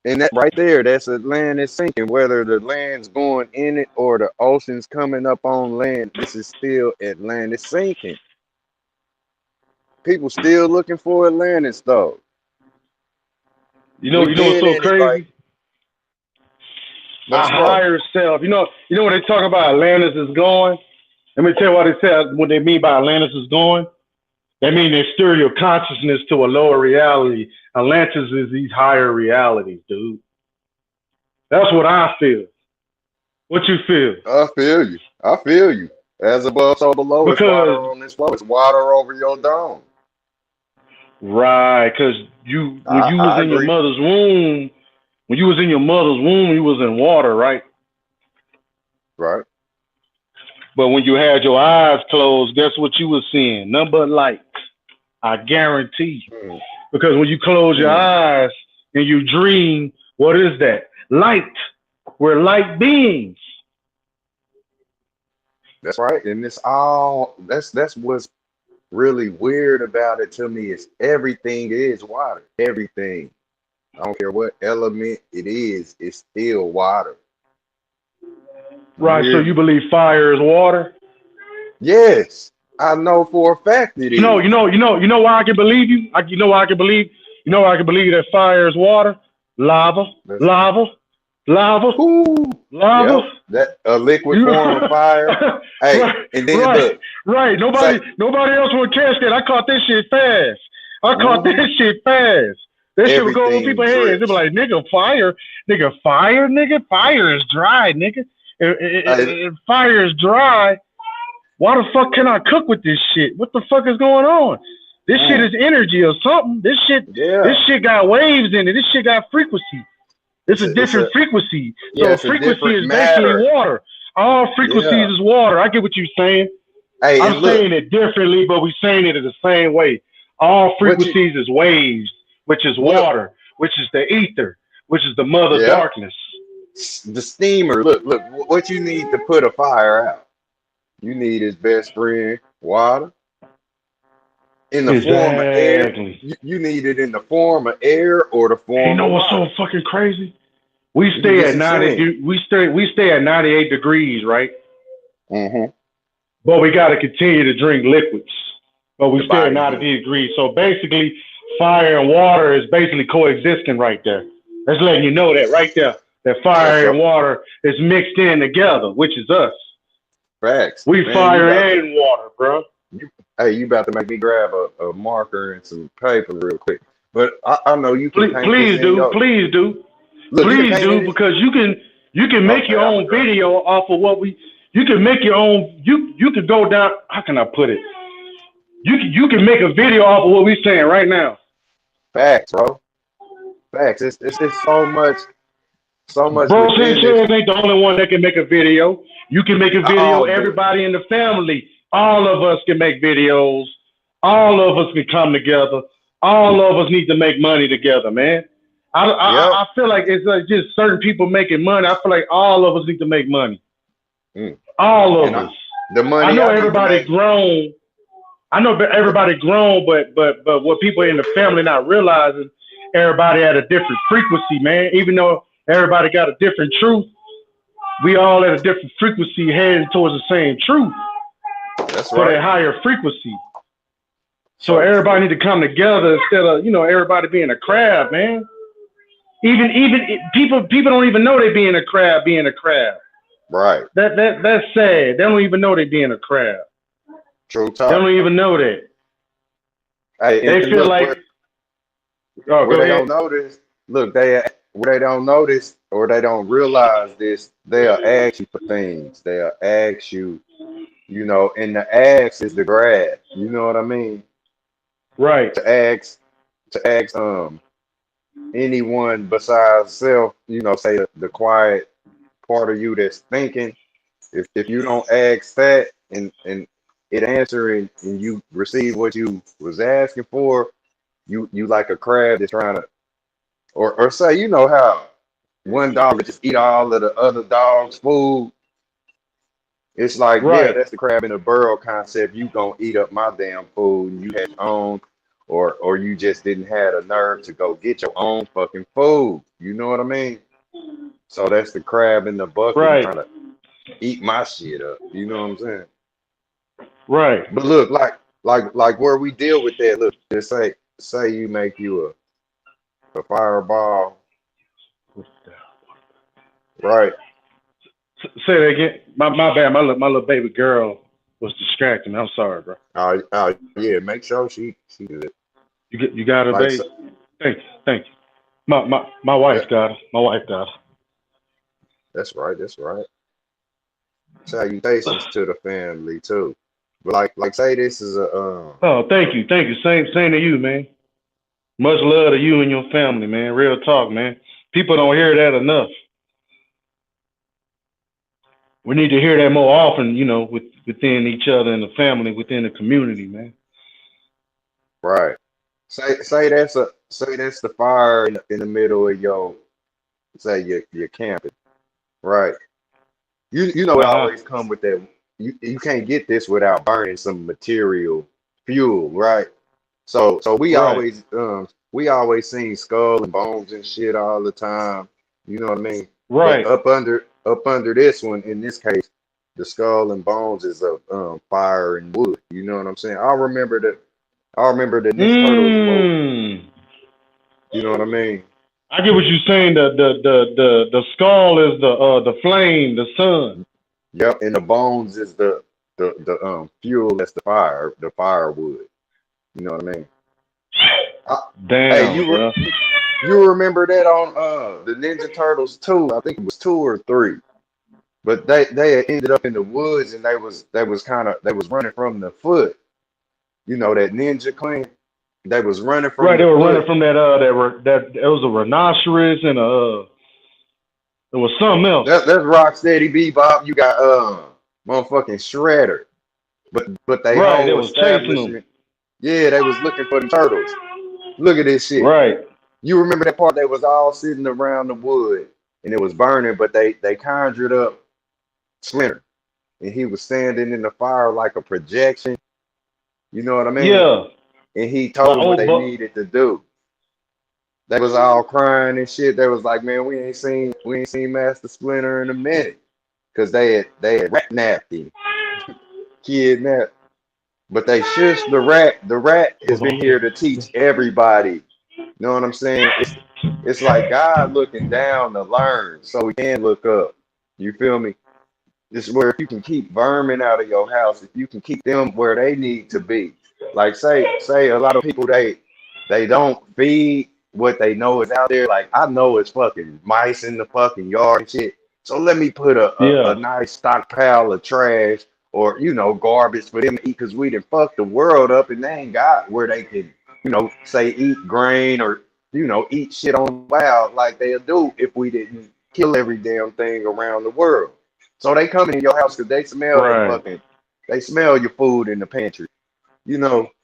And that right there, that's a land that's sinking. Whether the land's going in it or the ocean's coming up on land, this is still Atlantic sinking. People still looking for Atlantis though. We You know what's been so in it like, crazy? Our let's go. higher self. You know when they talk about Atlantis is going? Let me tell you what they say, what they mean by Atlantis is going. They mean they steer your consciousness to a lower reality. Atlantis is these higher realities, dude. That's what I feel. What you feel? I feel you. I feel you. As above, so below. It's water Because on this floor. It's water over your dome. right, because when you was I in your agree. mother's womb, you was in water, right? Right. But when you had your eyes closed, guess what you was seeing? Nothing but light. I guarantee you. Mm, Because when you close your mm. eyes and you dream, what is that? Light. We're light beings. That's right. And it's all that's what's really weird about it to me is everything is water. Everything. I don't care what element it is, it's still water. You Right, so hear you me? believe fire is water? Yes, I know for a fact it is. You know why I can believe you? You know why I can believe that fire is water? Lava, That's lava, lava, whoo. lava. Yep. That a liquid You form of fire. Hey, right, and then right, look, right. say Nobody else would catch that. I caught this shit fast. I caught mhm, that shit fast. That shit would go over everything people's heads. They'd be drips. like, nigga, fire is dry, nigga. Hey, If fire is dry, why the fuck can I cook with this shit? What the fuck is going on? This shit mm, is energy or something. This yeah. shit got waves in it. This shit got frequency. It's a It's a different frequency. yeah, So it's a frequency different is basically matter. water. All frequencies Yeah. is water. I get what you're saying. Hey, and I'm look, saying it differently, but we're saying it in the same way. All what you frequencies is waves, which is what water, which is the ether, which is the mother yeah. darkness. The steamer. Look, what you need to put a fire out. You need his best friend, water, in the form of air. Exactly. You need it in the form of air or the And you form know of what's so water. fucking crazy? We You can stay get at some 90. sand. We stay at 98 degrees, right? Mm-hmm. But we got to continue to drink liquids. But we The stay at body 90 heat. degrees. So basically, fire and water is basically coexisting right there. That's letting you know that right there. That That's fire so and water is mixed in together, which is us. facts. We Man, fire and water, bro. you about to make me grab a marker and some paper real quick. But I know you can paint this Please in do, your please do, look, you can please paint do, it in. because you can make Okay, your I'm gonna own grab it. video off of what we. You can make your own. You could go down. How can I put it? You can make a video off of what we're saying right now. Facts, bro. Facts. It's so much Bro within this. Sanchez ain't the only one that can make a video. You can make a video. Oh, but Everybody in the family, all of us can make videos. All of us can come together. All of us need to make money together, man. yep. I feel like it's like just certain people making money. I feel like all of us need to make money. Mm. All And of us. the I money know I need to everybody make. grown. I know everybody grown, but what people in the family not realizing, everybody at a different frequency, man. Even though everybody got a different truth, we all at a different frequency heading towards the same truth That's for that right. higher frequency. So So everybody need to come together instead of everybody being a crab, man. Even people don't even know they being a crab. right. That's sad. They don't even know they being a crab. True They talk. don't even know that. Hey, They and feel look like, oh, where go they ahead. don't notice. Look, where they don't notice or they don't realize this. They'll ask you for things. They'll ask you. And the ask is the grab. You know what I mean? Right, To ask, anyone besides self. Say the quiet part of you that's thinking. If you don't ask that and it answering and you receive what you was asking for, you like a crab that's trying to or say how one dog would just eat all of the other dog's food. It's like, yeah, right, that's the crab in the barrel concept. You gonna eat up my damn food and you had your own, or you just didn't have the nerve to go get your own fucking food. You know what I mean? So that's the crab in the bucket and right, trying to eat my shit up. You know what I'm saying? right. But look, like where we deal with that. Look, just say you make you a fireball, right? Say that again. My bad. My little baby girl was distracting. I'm sorry, bro. Yeah, make sure she good. You got her, Like babe. so, Thank you. My wife yeah, got her. My wife got that's right, that's right. Salutations to the family too. But like say this is a her. Oh, thank you, thank you. Same to you, man. Much love to you and your family, man. Real talk, man. People don't hear that enough. We need to hear that more often, within each other and the family, within the community, man. right. Say that's the fire in the middle of your say your camping, right? It Uh huh. always come with that. You can't get this without burning some material fuel, right? So Right. we always seen skull and bones and shit all the time. You know what I mean? But Right. up under this one, in this case, the skull and bones is of fire and wood. You know what I'm saying? I remember the Ninja Turtles movie. Mmm. You know what I mean? I get what you're saying. The skull is the flame, the sun. Yep. And the bones is the fuel that's the firewood. You know what I mean? I, hey, Damn, bro. you remember that on the Ninja Turtles 2? I think it was 2 or 3. But they had ended up in the woods and they was running from the foot. That ninja clan. They was running from Right, they the were running foot. from that it was a rhinoceros and there was something else. That's Rocksteady Bebop. You got motherfucking Shredder. But they Right, they whole was chasing them. establishment, yeah, they was looking for the turtles. Look at this shit. Right. You remember that part? They was all sitting around the wood and it was burning, but they conjured up Splinter and he was standing in the fire like a projection. You know what I mean? Yeah. And he Like told them what old they buck. needed to do. They was all crying and shit. They was like, man, we ain't seen Master Splinter in a minute. Cause they had rat napped him, kidnapped. But they shushed the rat. The rat has been here to teach everybody. You know what I'm saying? It's like God looking down to learn so we can look up. You feel me? This is where if you can keep vermin out of your house, if you can keep them where they need to be. Like say a lot of people they don't feed what they know is out there. Like I know it's fucking mice in the fucking yard and shit. So let me put a Yeah. nice stockpile of trash or garbage for them to eat because we done fucked the world up and they ain't got where they can, say eat grain or eat shit on wild like they'll do if we didn't kill every damn thing around the world. So they come in your house because Right. they smell your food in the pantry,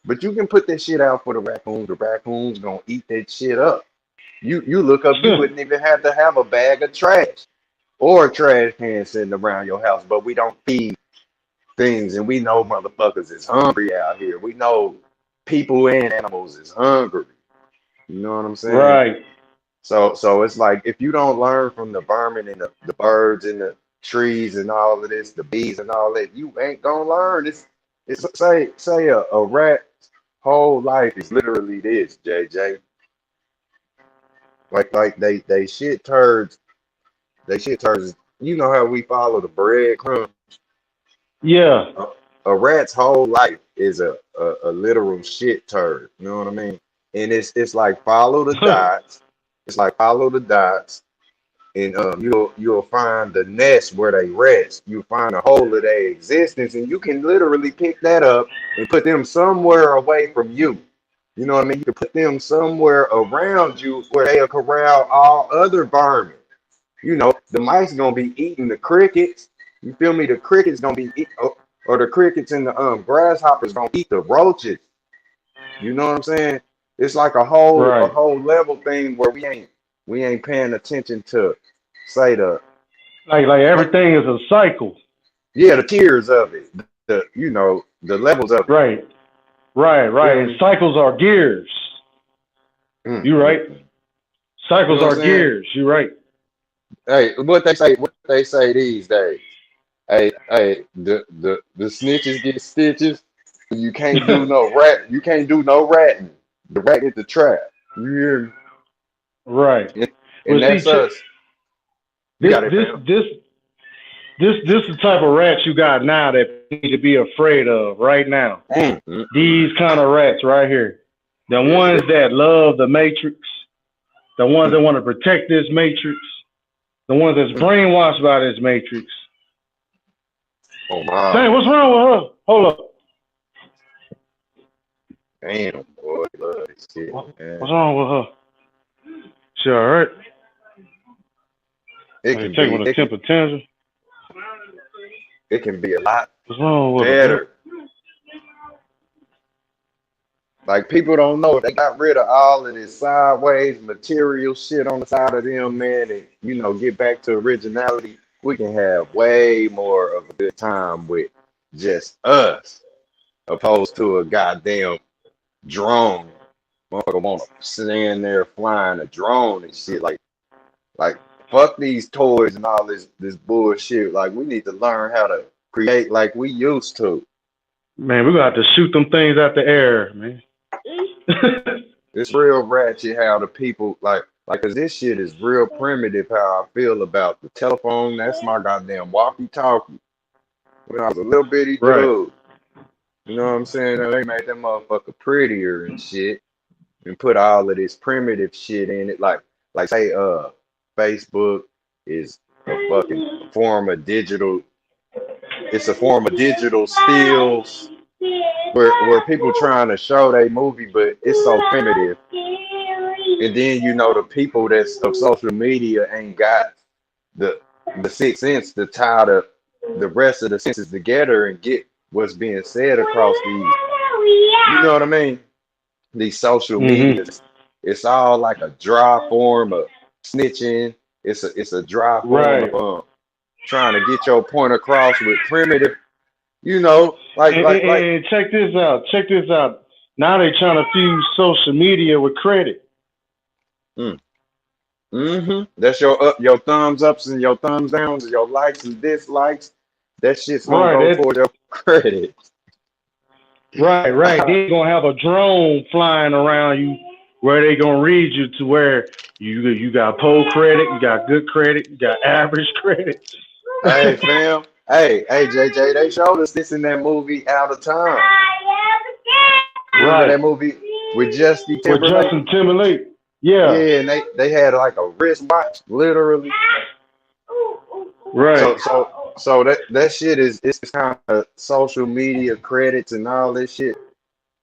but you can put that shit out for the raccoons. The raccoons gonna eat that shit up. You look up, you wouldn't even have to have a bag of trash or a trash can sitting around your house, but we don't feed things, and we know motherfuckers is hungry out here. We know people and animals is hungry. You know what I'm saying? Right. So it's like if you don't learn from the vermin and the birds and the trees and all of this, the bees and all that, you ain't gonna learn. It's say a rat's whole life is literally this, JJ. Like they shit turds. You know how we follow the breadcrumbs? Yeah. A rat's whole life is a literal shit turd. You know what I mean? And it's like follow the dots. It's like follow the dots, and you'll find the nest where they rest. You'll find a hole of their existence, and you can literally pick that up and put them somewhere away from you. You know what I mean? You can put them somewhere around you where they'll corral all other vermin. The mice gonna be eating the crickets. You feel me? The crickets gonna be or the crickets and the grasshoppers gonna eat the roaches. You know what I'm saying? It's like a whole Right. level thing where we ain't paying attention to say Like like everything is a cycle. the tiers of it, the levels of it. Right. Right. You Right. feel And me? cycles are gears. Mm, You mm, right. mm. You Cycles know what I'm are saying? gears. You right. Hey, what they say these days. Hey, the snitches get stitches. You can't do no rat. You can't do no ratting. The rat is the trap. You hear me? Right. And, Well, and see, that's us. You this got it, this fam. this this is the type of rats you got now that you need to be afraid of right now. Mm, mm, These kind of rats right here. The yes, ones sir. that love the matrix, the ones that Mm, want to protect this matrix, the ones that's mm. brainwashed by this matrix. Oh my. Dang, what's wrong with her? Hold up. Damn, boy, love this shit, man. What's wrong with her? She all right? It Hey, can take be, with a it can, temper tantrum. it can be a lot What's wrong with her, man? better. Like people don't know they got rid of all of this sideways material shit on the side of them, man, and get back to originality. We can have way more of a good time with just us, opposed to a goddamn drone. Motherfucker want to stand there flying a drone and shit. Like fuck these toys and all this bullshit. Like we need to learn how to create like we used to. Man, we're gonna have to shoot them things out the air, man. It's real ratchet how the people cause this shit is real primitive how I feel about the telephone. That's my goddamn walkie-talkie. When I was a little bitty Right. dude. You know what I'm saying? They made that motherfucker prettier and shit and put all of this primitive shit in it. Like say Facebook is a fucking form of digital. It's a form of digital stills where people trying to show they movie, but it's so primitive. And then the people that's of social media ain't got the sixth sense to tie the rest of the senses together and get what's being said across these. You know what I mean? These social Mm-hmm. medias. It's all like a dry form of snitching. It's a dry form Right. of trying to get your point across with primitive. Like And, like and, like and check this out. Check this out. Now they trying to fuse social media with credit. Mm. That's your thumbs ups and your thumbs downs, your likes and dislikes. That shit's gonna Right, go that toward your credit. right. They're gonna have a drone flying around you where they gonna read you to where you got poor credit, you got good credit, you got average credit. Hey, fam. Hey, JJ, they showed us this in that movie Out of Time. Remember Right. that movie with Justin With Timberlake? Justin Timberlake. Yeah. Yeah, and they had like a wristwatch, literally. Right. So that shit is it's kind of social media credits and all this shit.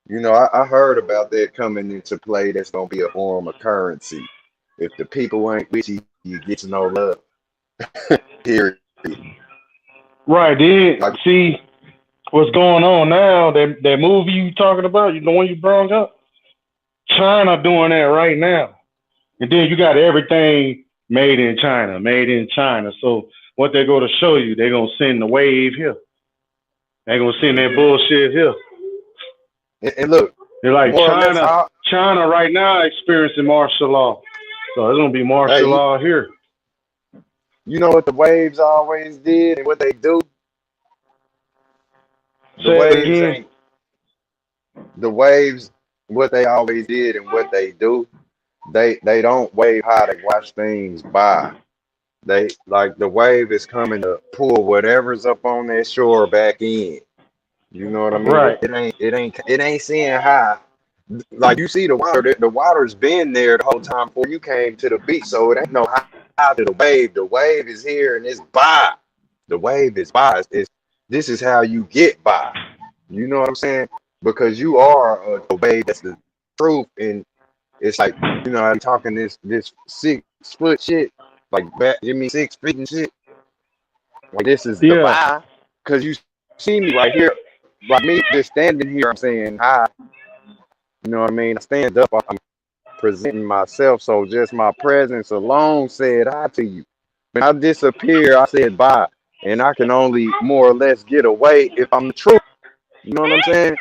You know, I heard about that coming into play. That's gonna be a form of currency. If the people ain't with you, you get no love. Period. Right. Then Like, see what's going on now. That movie you talking about, the one you brought up, China doing that right now. And then you got everything made in China, made in China. So what they're going to show you, they're going to send the wave here. They're going to send that mhm. bullshit here. And look, They're like more or less, China right now experiencing martial law. So it's going to be martial hey, law here. you know what the waves always did and what they do? The Say it waves again. ain't the waves. What they always did and what they do. They don't wave how they watch things by. They like the wave is coming to pull whatever's up on that shore back in. You know what I mean? Right. It ain't seeing high. Like you see the water, the water's been there the whole time before you came to the beach. So it ain't no high to the wave. The wave is here and it's by. The wave is by. This is how you get by. You know what I'm saying? Because you are a wave. That's the truth. And it's like, I'm talking this 6 foot shit. Like back, give me 6 feet and shit. Like this is the Yeah. buy. Cause you see me right here. Like me just standing here, I'm saying hi. You know what I mean? I stand up, I'm presenting myself. So just my presence alone said hi to you. When I disappear, I said bye. And I can only more or less get away if I'm the truth. You know what I'm saying?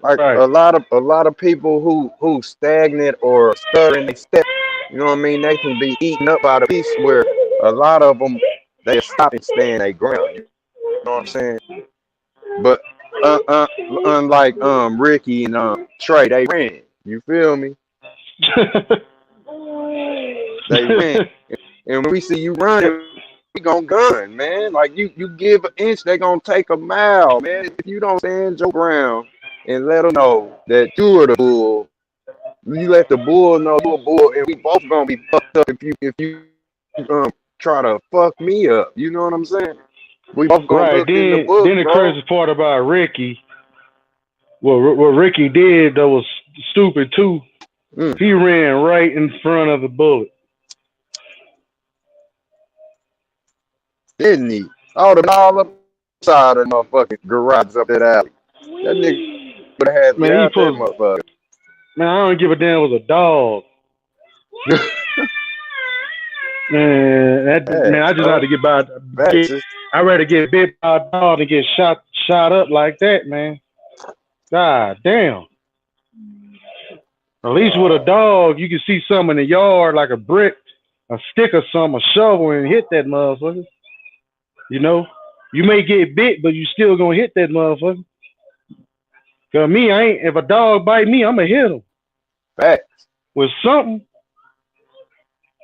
Like Right. a lot of people who stagnant or stutter in their step, you know what I mean? They can be eaten up by the beast where a lot of them they stop and stand their ground. You know what I'm saying? But uh, uh, unlike Ricky and Trey, they ran. You feel me? They ran. And when we see you running, we gonna gun, man. Like you give an inch, they gonna take a mile, man. If you don't stand your ground and let them know that you are the bull, you let the bull know you're a bull, and we both gonna be fucked up if you try to fuck me up. You know what I'm saying? We both gonna Right. look in the Then book, the bro. crazy part about Ricky, what Ricky did that was stupid too. Mm, He ran right in front of the bullet. didn't he? I would have been all up side of the motherfucking garage up that alley. That nigga would have had me Man, he out that supposed. motherfucker. Man, I don't give a damn. It was a dog. Man, I Facts, just had bro. to get by. Facts. Get, I rather get bit by a dog than get shot up like that, man. God damn. At least with a dog, you can see something in the yard like a brick, a stick or something, a shovel, and hit that motherfucker. You know, you may get bit, but you still gonna hit that motherfucker. Cause me, I ain't. If a dog bite me, I'ma hit him Facts. with something.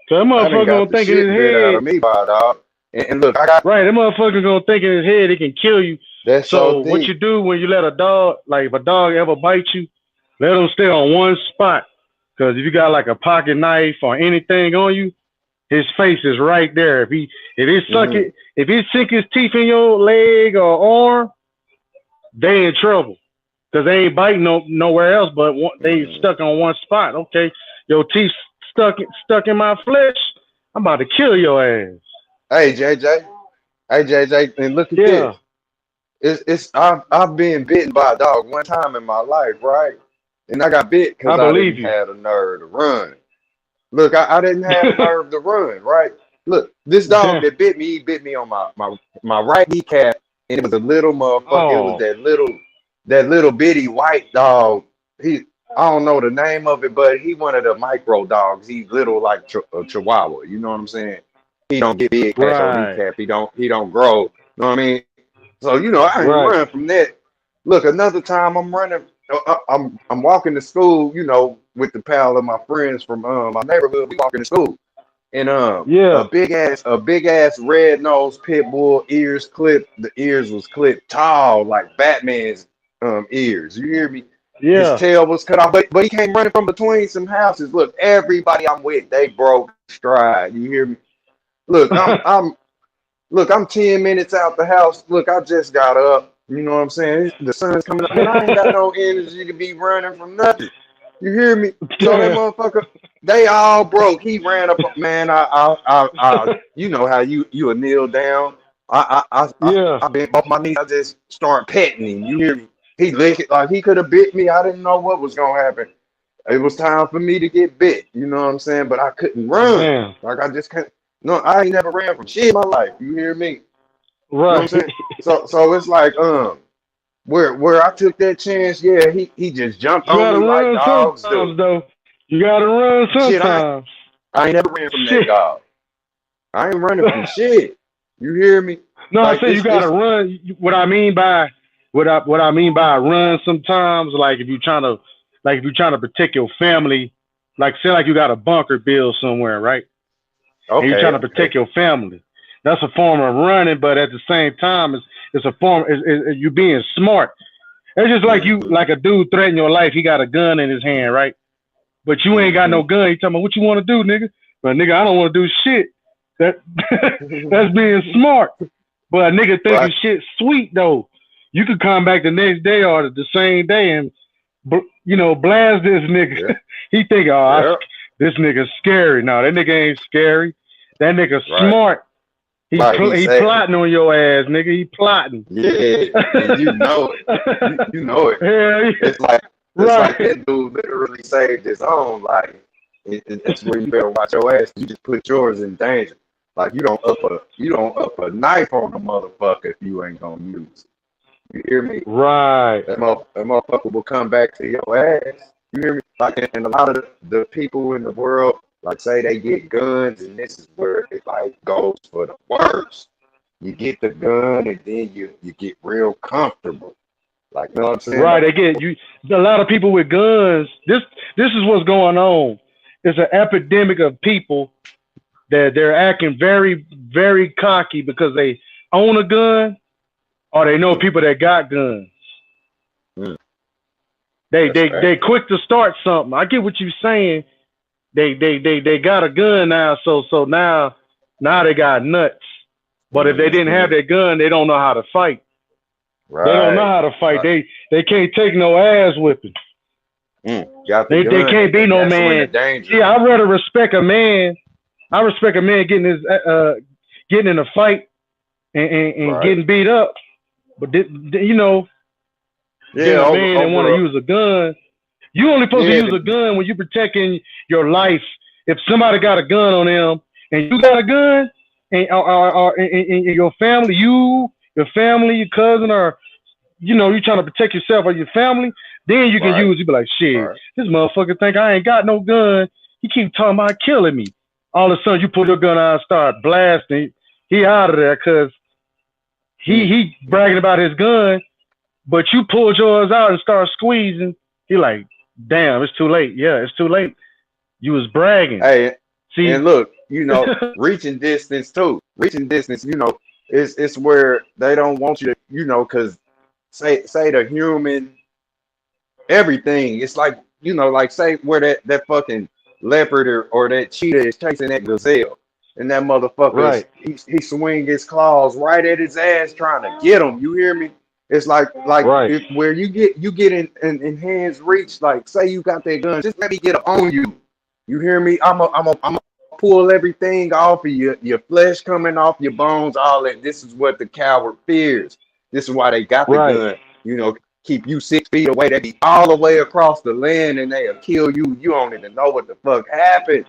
Cause that I done motherfucker got gonna the think in his shit bit out of head. me by a dog. And look, I got Right, that motherfucker gonna think in his head it can kill you. that's so So what you deep. do when you let a dog, like if a dog ever bites you, let him stay on one spot. Cause if you got like a pocket knife or anything on you, his face is right there. Hmm. If he sink his teeth in your leg or arm, they in trouble. Cause they ain't biting nowhere else, but they Hmm. stuck on one spot. Okay, your teeth stuck in my flesh. I'm about to kill your ass. Hey JJ. Hey JJ, and look at Yeah, this. I've been bitten by a dog one time in my life, right? And I got bit I because I believe didn't you. have the nerve to run. Look, I didn't have the nerve to run, right? Look, this dog that bit me, he bit me on my right kneecap, and it was a little motherfucker. It was Oh, that little bitty white dog. I don't know the name of it, but he one of the micro dogs. He's little like a Chihuahua. You know what I'm saying? He don't get big past your Right. kneecap. He don't grow. You know what I mean? So I ain't Right. run from that. Look, another time I'm running. I'm walking to school. With the pal of my friends from my neighborhood. We walking to school, and Yeah. a big ass red nosed pit bull, ears clipped. The ears was clipped tall like Batman's ears. You hear me? His Yeah. tail was cut off, but he came running from between some houses. Look, everybody I'm with, they broke stride. You hear me? Look, I'm 10 minutes out the house. Look, I just got up. You know what I'm saying? The sun's coming up, man. I ain't got no energy to be running from nothing. You hear me? So that motherfucker, they all broke. He ran up, man. You know how you a kneel down. Yeah. I bent both my knees. I just start petting him. You hear me? He licked it like he could have bit me. I didn't know what was gonna happen. It was time for me to get bit. You know what I'm saying? But I couldn't run. Damn. Like I just can't. No, I ain't never ran from shit in my life. You hear me? You know what I'm Right. saying? So it's like where I took that chance, yeah, he just jumped You on gotta me like run dogs do. sometimes, though. You gotta run Shit, sometimes. I ain't never ran from that Shit. dog. I ain't running from shit. You hear me? No, I Like say you gotta it's run. What I mean by run sometimes, like if you're trying to protect your family, like say like you got a bunker built somewhere, right? And you're trying to okay. protect your family. That's a form of running, but at the same time, it's a form. You being smart. It's just like Hmm. like a dude threatening your life. He got a gun in his hand, right? But you ain't got Hmm. no gun. You talking about what you want to do, nigga? But nigga, I don't want to do shit. That that's being smart. But a nigga thinking Right. shit sweet though. You could come back the next day or the same day and blast this nigga. Yeah. He think, Yeah. this nigga's scary. No, that nigga ain't scary. That nigga Right. smart. Right. He He said, plotting on your ass, nigga. He plotting. yeah, and you know it. You know it. Hell yeah. It's like Right. that dude literally saved his own life. That's where you better watch your ass. You just put yours in danger. Like you don't up a knife on a motherfucker if you ain't gonna use it. You hear me? Right. That motherfucker will come back to your ass. You hear me? Like, and a lot of the people in the world, like, say they get guns, and this is where it like goes for the worst. You get the gun, and then you get real comfortable. Like, you know what I'm saying? Right. They get you. A lot of people with guns. This is what's going on. It's an epidemic of people that they're acting very, very cocky because they own a gun or they know Mm, people that got guns. mm, They that's they fact. they quick to start something. I get what you're saying. They got a gun now, so now they got nuts. But if they didn't have Hmm. that gun, they don't know how to fight. They don't know Right. how to fight. Right. They can't take no ass whipping. Got the They gun, can't be and no that's when the man. See, danger. I'd rather respect a man. I respect a man getting in a fight and Right. getting beat up. But Yeah. than a Over man that want to over. use a gun. You only supposed to Yeah. use a gun when you protecting your life. If somebody got a gun on them and you got a gun, and or in your family, your family, your cousin, or you trying to protect yourself or your family, then you can Right. use. You be like, shit, Right. this motherfucker think I ain't got no gun. He keep talking about killing me. All of a sudden, you pull your gun out and start blasting. He out of there because Mm, he mm. bragging about his gun, but you pulled yours out and start squeezing. He like, damn, it's too late. Yeah, it's too late. You was bragging. Hey, and See, look, reaching distance too. Reaching distance, it's where they don't want you to, because say the human everything. It's like, like say where that fucking leopard or that cheetah is chasing that gazelle, and that motherfucker's right, he swing his claws right at his ass trying to get him. You hear me? It's like right, if where you get in hands reach. Like say you got that gun, just let me get on you. You hear me? I'm a pull everything off of you, your flesh coming off your bones, all that. This is what the coward fears. This is why they got the right. gun. Keep you 6 feet away. They be all the way across the land and they'll kill you. You don't even know what the fuck happened.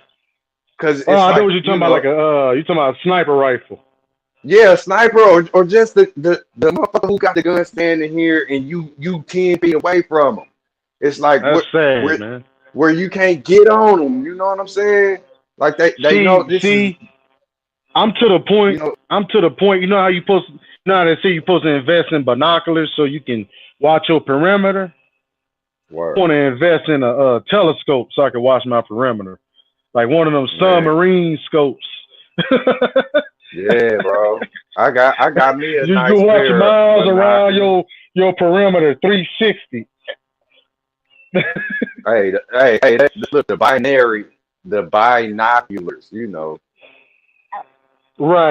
Cause Oh, it's I know like, what you're talking about. Like you talking about a sniper rifle. yeah, sniper or just the motherfucker who got the gun standing here and you 10 feet away from him. It's like That's sad, man. where you can't get on them. You know what I'm saying? Like they know this is, See, I'm to the you point. know, I'm to the point. You know how you know how they say you're supposed to invest in binoculars so you can watch your perimeter. I word, want to invest in a telescope so I can watch my perimeter, like one of them man. submarine scopes. Yeah, bro. I got me a You nice can watch pair of miles around binoculars. your perimeter, 360. Hey, look, the binoculars, you know,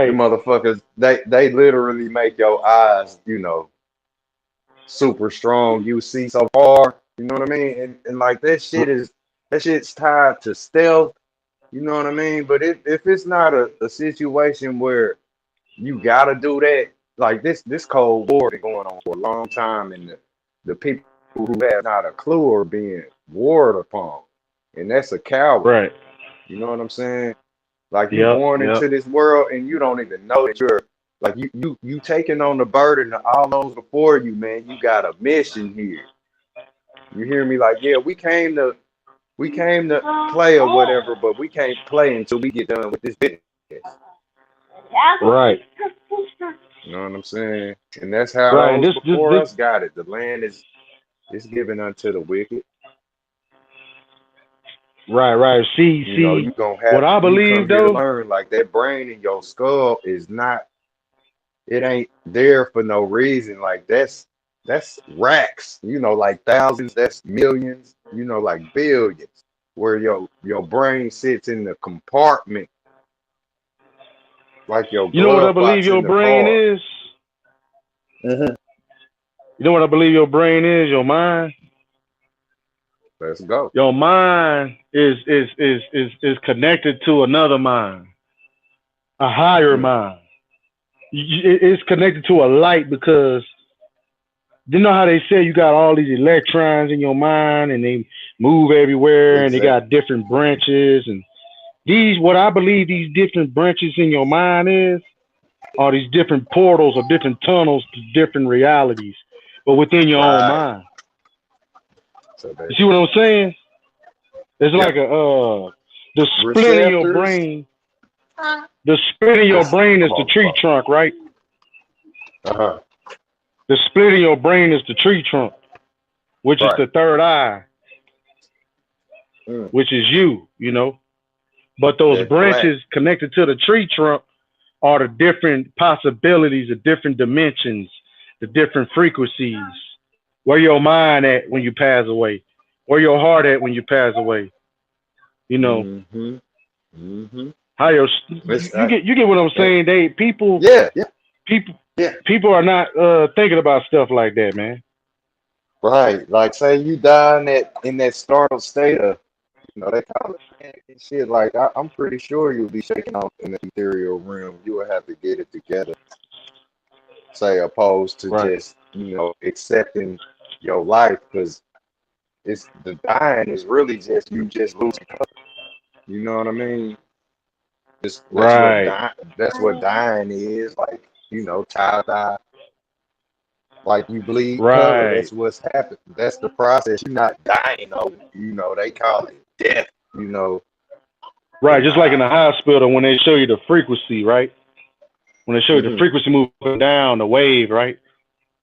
the Right. motherfuckers, they literally make your eyes, you know, super strong. You see so far, you know what I mean? And like that shit's tied to stealth, you know what I mean? But if it's not a situation where you gotta do that, like this Cold War been going on for a long time, and the people who have not a clue are being warred upon, and that's a coward. Right. You know what I'm saying? Like you Yep. born Yep. into this world and you don't even know that you're like you taking on the burden of all those before you, man. You got a mission here. You hear me? Like, yeah, we came to play or whatever, but we can't play until we get done with this business. Right. You know what I'm saying? And that's how Right. And those before this. us got it. The land is given unto the wicked. Right. Right. You know, See. you gonna What have I you believe come here to though. learn like that brain in your skull is not, it ain't there for no reason. Like that's racks, you know, like thousands, that's millions, you know, like billions, where your brain sits in the compartment like your You know what I glove believe box your in the brain car. is. Hmm. You know what I believe your brain is. Your mind. Let's go. Your mind is connected to another mind, a higher Mm. mind. It's connected to a light because you know how they say you got all these electrons in your mind and they move everywhere and they Exactly. got different branches and these what I believe these different branches in your mind is are these different portals or different tunnels to different realities, but within your own Right. mind. So You they, see what I'm saying? It's yeah, like the split in your receptors. brain. The split in your This brain is come the on, tree trunk, right? uh-huh. The split in your brain is the tree trunk, which is Right. the third eye, Mm. which is you, you know. But those That's black. branches connected to the tree trunk are the different possibilities, the different dimensions, the different frequencies. Where your mind at when you pass away? Where your heart at when you pass away? You know Mm-hmm. Mm-hmm. how your It's you get what I'm eh, saying? yeah, yeah, People yeah. people are not thinking about stuff like that, man. Right. Like say you die in that startled state of, you know, they call it panic and shit. Like I'm pretty sure you'll be shaking off in the ethereal realm. You will have to get it together. Say opposed to Right. just, you know, accepting your life, because it's the dying is really just you just losing color. You know what I mean? Right. That's what dying is. Like, you know, child die. Like you bleed color. Right. That's what's happened. That's the process. You're not dying of it. You know, they call it death, you know. But Right. Just like in nah. the hospital when they show you the frequency, right? When they show you the Hmm. frequency moving down, the wave, right?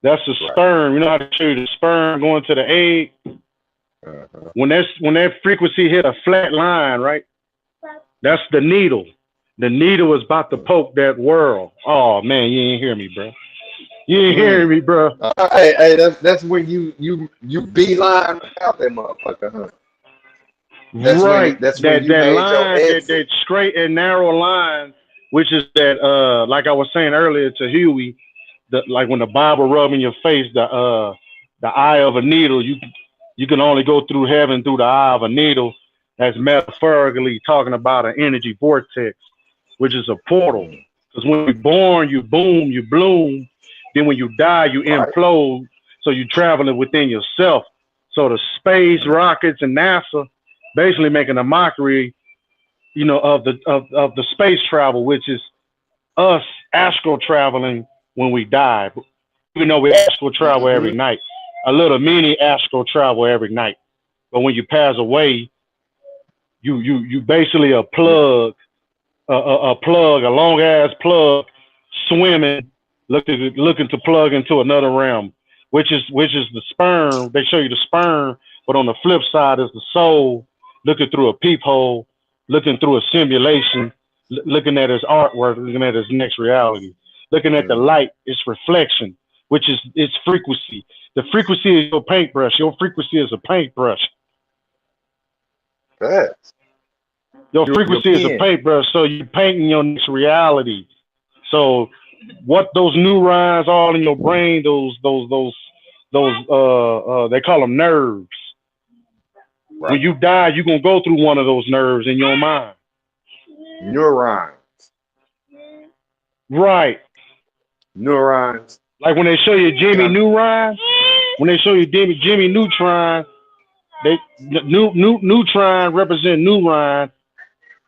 That's the Right. sperm. You know how to show you the sperm going to the egg? Uh-huh. When that frequency hit a flat line, right? That's the needle. The needle is about to poke that world. Oh man, you ain't hear me, bro. You ain't Mm. hearing me, bro. Hey, that's when you beeline out that motherfucker, huh? That's when Right. that's when That you that made your line, that exit. straight and narrow line, which is that like I was saying earlier to Huey, like when the Bible rubbing your face, the eye of a needle, you can only go through heaven through the eye of a needle. That's metaphorically talking about an energy vortex, which is a portal. Mm. Because when you're born, you boom, you bloom. Then when you die, you Right. implode. So you're traveling within yourself. So the space Mm. rockets and NASA basically making a mockery, of the space travel, which is us astral traveling when we die. Even though we astral travel every Mm-hmm. night. a little mini astral travel every night. But when you pass away, you basically a plug, a long ass plug, swimming, looking to plug into another realm, which is the sperm. They show you the sperm, but on the flip side is the soul looking through a peephole, looking through a simulation, looking at his artwork, looking at his next reality, looking at the light, its reflection, which is its frequency. The frequency is your paintbrush. Your frequency is a paintbrush. Facts. Your Your frequency is a pen. paintbrush, so you're painting your next reality. So what those neurons all in your brain, those they call them nerves. Right. When you die, you're gonna go through one of those nerves in your mind. Neurons. Right. Neurons. Like when they show you Jimmy Neutron, when they show you Jimmy Neutron, they neutron represent neuron,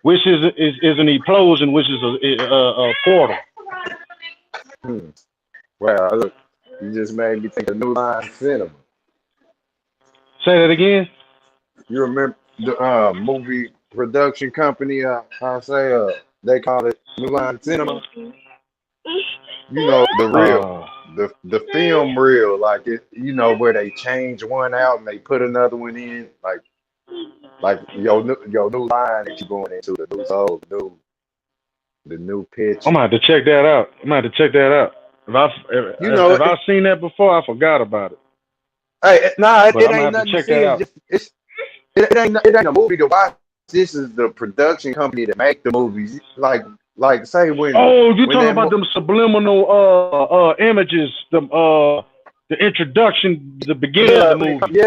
which is an implosion, which is a portal. Wow, look, you just made me think of New Line Cinema. Say that again. You remember the movie production company? They call it New Line Cinema. You know the reel, the film reel, like it. You know where they change one out and they put another one in, like your new line that you're going into, the new pitch. I'm gonna have to check that out. If I've seen that before, I forgot about it. Hey, nah, it I'm ain't gonna have to nothing to check see. that out. It ain't a movie to watch. This is the production company that make the movies. Like say when. Oh, you talking about them subliminal images, the introduction, the beginning of the movie.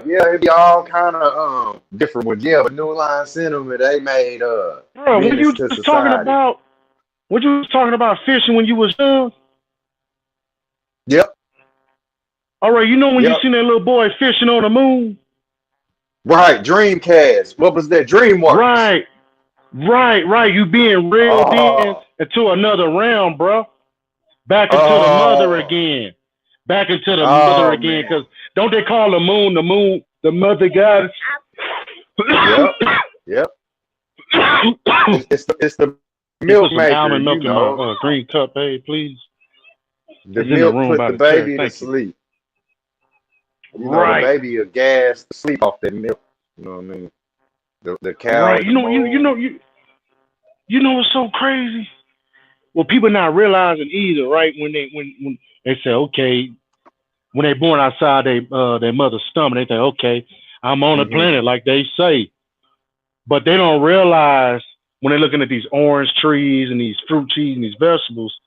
Yeah, it'd be all kind of different ones. Yeah, but New Line Cinema, they made Bro, when you was talking about fishing when you was young. Yep. All right, you know when you seen that little boy fishing on the moon. Right, Dreamcast. What was that? DreamWorks. Right. You being reeled in into another realm, bro. Back into the mother again. Back into the mother again. Because don't they call the moon, the mother goddess? Yep. It's the milk maker, almond milk in my green cup, hey, please. The milk put the baby to sleep. You know, the baby will gas to sleep off that milk. You know what I mean? The cow. Right. You know what's so crazy? Well, people not realizing either, right? When they say, okay, when they born outside their mother's stomach, they think, okay, I'm on a planet, like they say. But they don't realize when they're looking at these orange trees and these fruit trees and these vegetables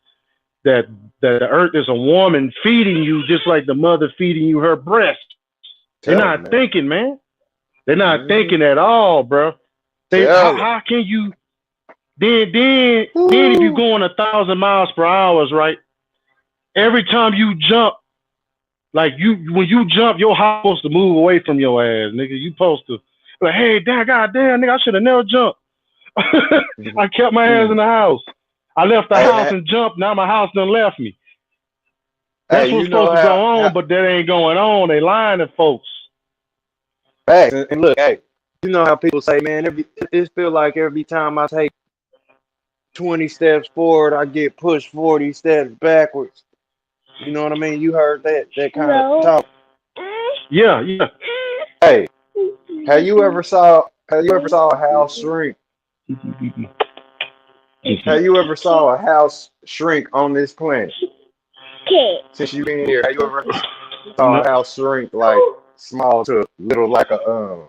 that the earth is a woman feeding you just like the mother feeding you her breast. They're not thinking, man. They're not thinking at all, bro. How can you then if you're going 1,000 miles per hour, right? Every time you jump, like when you jump, your house supposed to move away from your ass, nigga. You supposed to like, hey, goddamn, nigga, I should have never jumped. I kept my ass in the house. I left the house and jumped. Now my house done left me. That's what's supposed to go on, but that ain't going on. They lying to folks. Facts. And look, hey, you know how people say, man, it feel like every time I take 20 steps forward, I get pushed 40 steps backwards. You know what I mean? You heard that kind of talk. Yeah. Hey, have you ever saw a house shrink? Have you ever saw a house shrink on this planet? Since you've been here, have you ever saw a house shrink like small to little, like a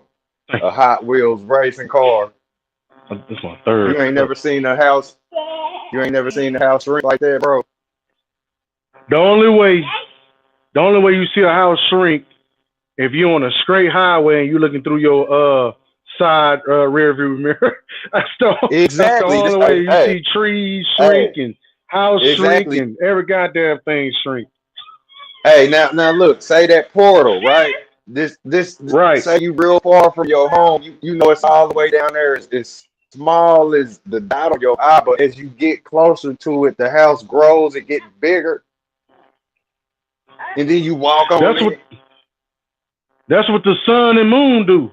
Hot Wheels racing car? That's my third. You ain't never seen a house shrink like that, bro. The only way you see a house shrink if you're on a straight highway and you're looking through your side rear view mirror. That's the only way you see trees shrink and house shrink and every goddamn thing shrink. Hey, now look, say that portal, right? This right. Say you real far from your home, you know it's all the way down there. It's small as the dot of your eye, but as you get closer to it, the house grows, it gets bigger. and then you walk on That's in what it. that's what the sun and moon do.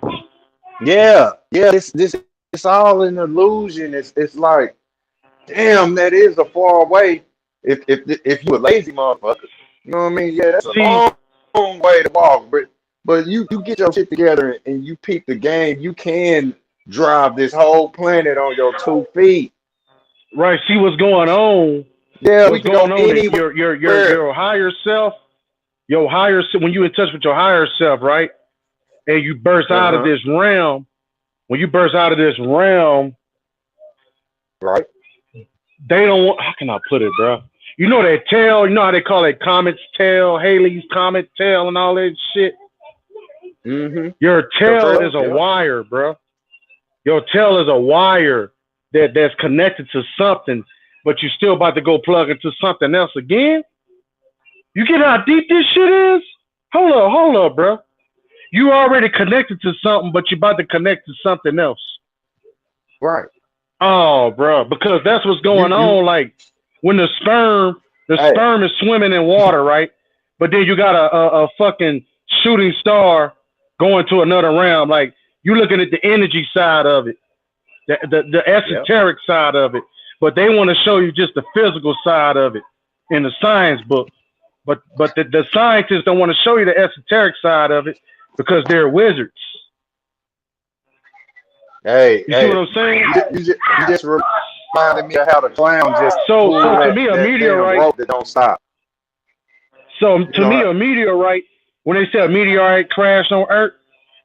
Yeah, yeah. This it's all an illusion. It's like, damn, that is a far way. If you a lazy motherfucker, you know what I mean? Yeah, that's a See, long way to walk. But you get your shit together and you peep the game. You can drive this whole planet on your 2 feet. right, see what's going on. Yeah, we What's can go going on that anywhere. your higher self, when you in touch with your higher self, right? And you burst out of Uh-huh. this realm, when you burst out of this realm, Right. they don't want, how can I put it, bro? You know that tail, you know how they call it comet's tail, Haley's comet tail and all that shit? Mm-hmm. Your Your tail tail, is a yeah. wire, bro. Your tail is a wire that's connected to something, but you still about to go plug into something else again? You get how deep this shit is? Hold up, bro. You already connected to something, but you're about to connect to something else. Right. Oh, bro, because that's what's going You on. Like when the sperm hey, is swimming in water, right? But then you got a fucking shooting star going to another realm. Like you looking at the energy side of it, the yep. esoteric side of it, but they want to show you just the physical side of it in the science book. But the scientists don't want to show you the esoteric side of it because they're wizards. Hey, You see what hey, I'm saying? you just reminded me of how the clown just So pulled to me, a that damn meteorite. rope that don't stop. So You to know, me, a meteorite. When they say a meteorite crashed on Earth,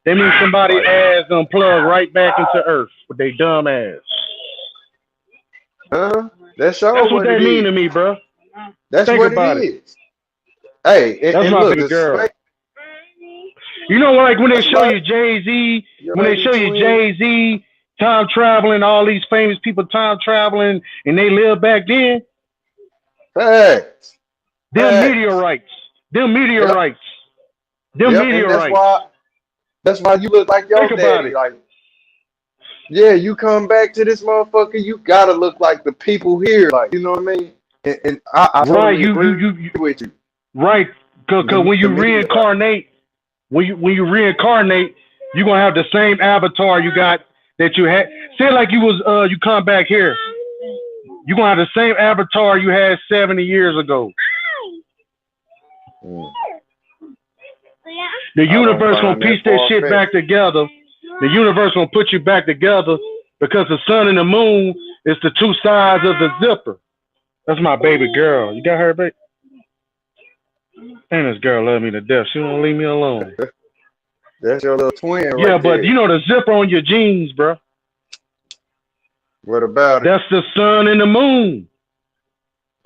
they mean somebody right. ass gonna plug right back into Earth with their dumb ass. That's sure That's what what it they mean to is. me, bro. That's Think what it about it. is. Hey, That's and my look, baby girl. You know, like when they that's show like you Jay-Z, your when they baby show you twin. Jay-Z time traveling, all these famous people time traveling, and they live back then. Facts. Them Facts. meteorites. Them Yep. meteorites. Them Yep. And meteorites. that's why you look like Think your about daddy. it. Like, yeah, you come back to this motherfucker, you gotta look like the people here. Like, you know what I mean? And I Right. totally agree with you. Right. Cause when The you meteorite. reincarnate, when you reincarnate, you're gonna have the same avatar you got that you had. Say like you come back here, you're gonna have the same avatar you had 70 years ago. Mm. The I don't universe gonna find that piece that far shit fetched. back together. The universe gonna put you back together because the sun and the moon is the two sides of the zipper. That's my baby girl. You got her, babe? And this girl love me to death. She won't leave me alone. That's your little twin Yeah, right but there. you know the zipper on your jeans, bro. What about it? That's the sun and the moon.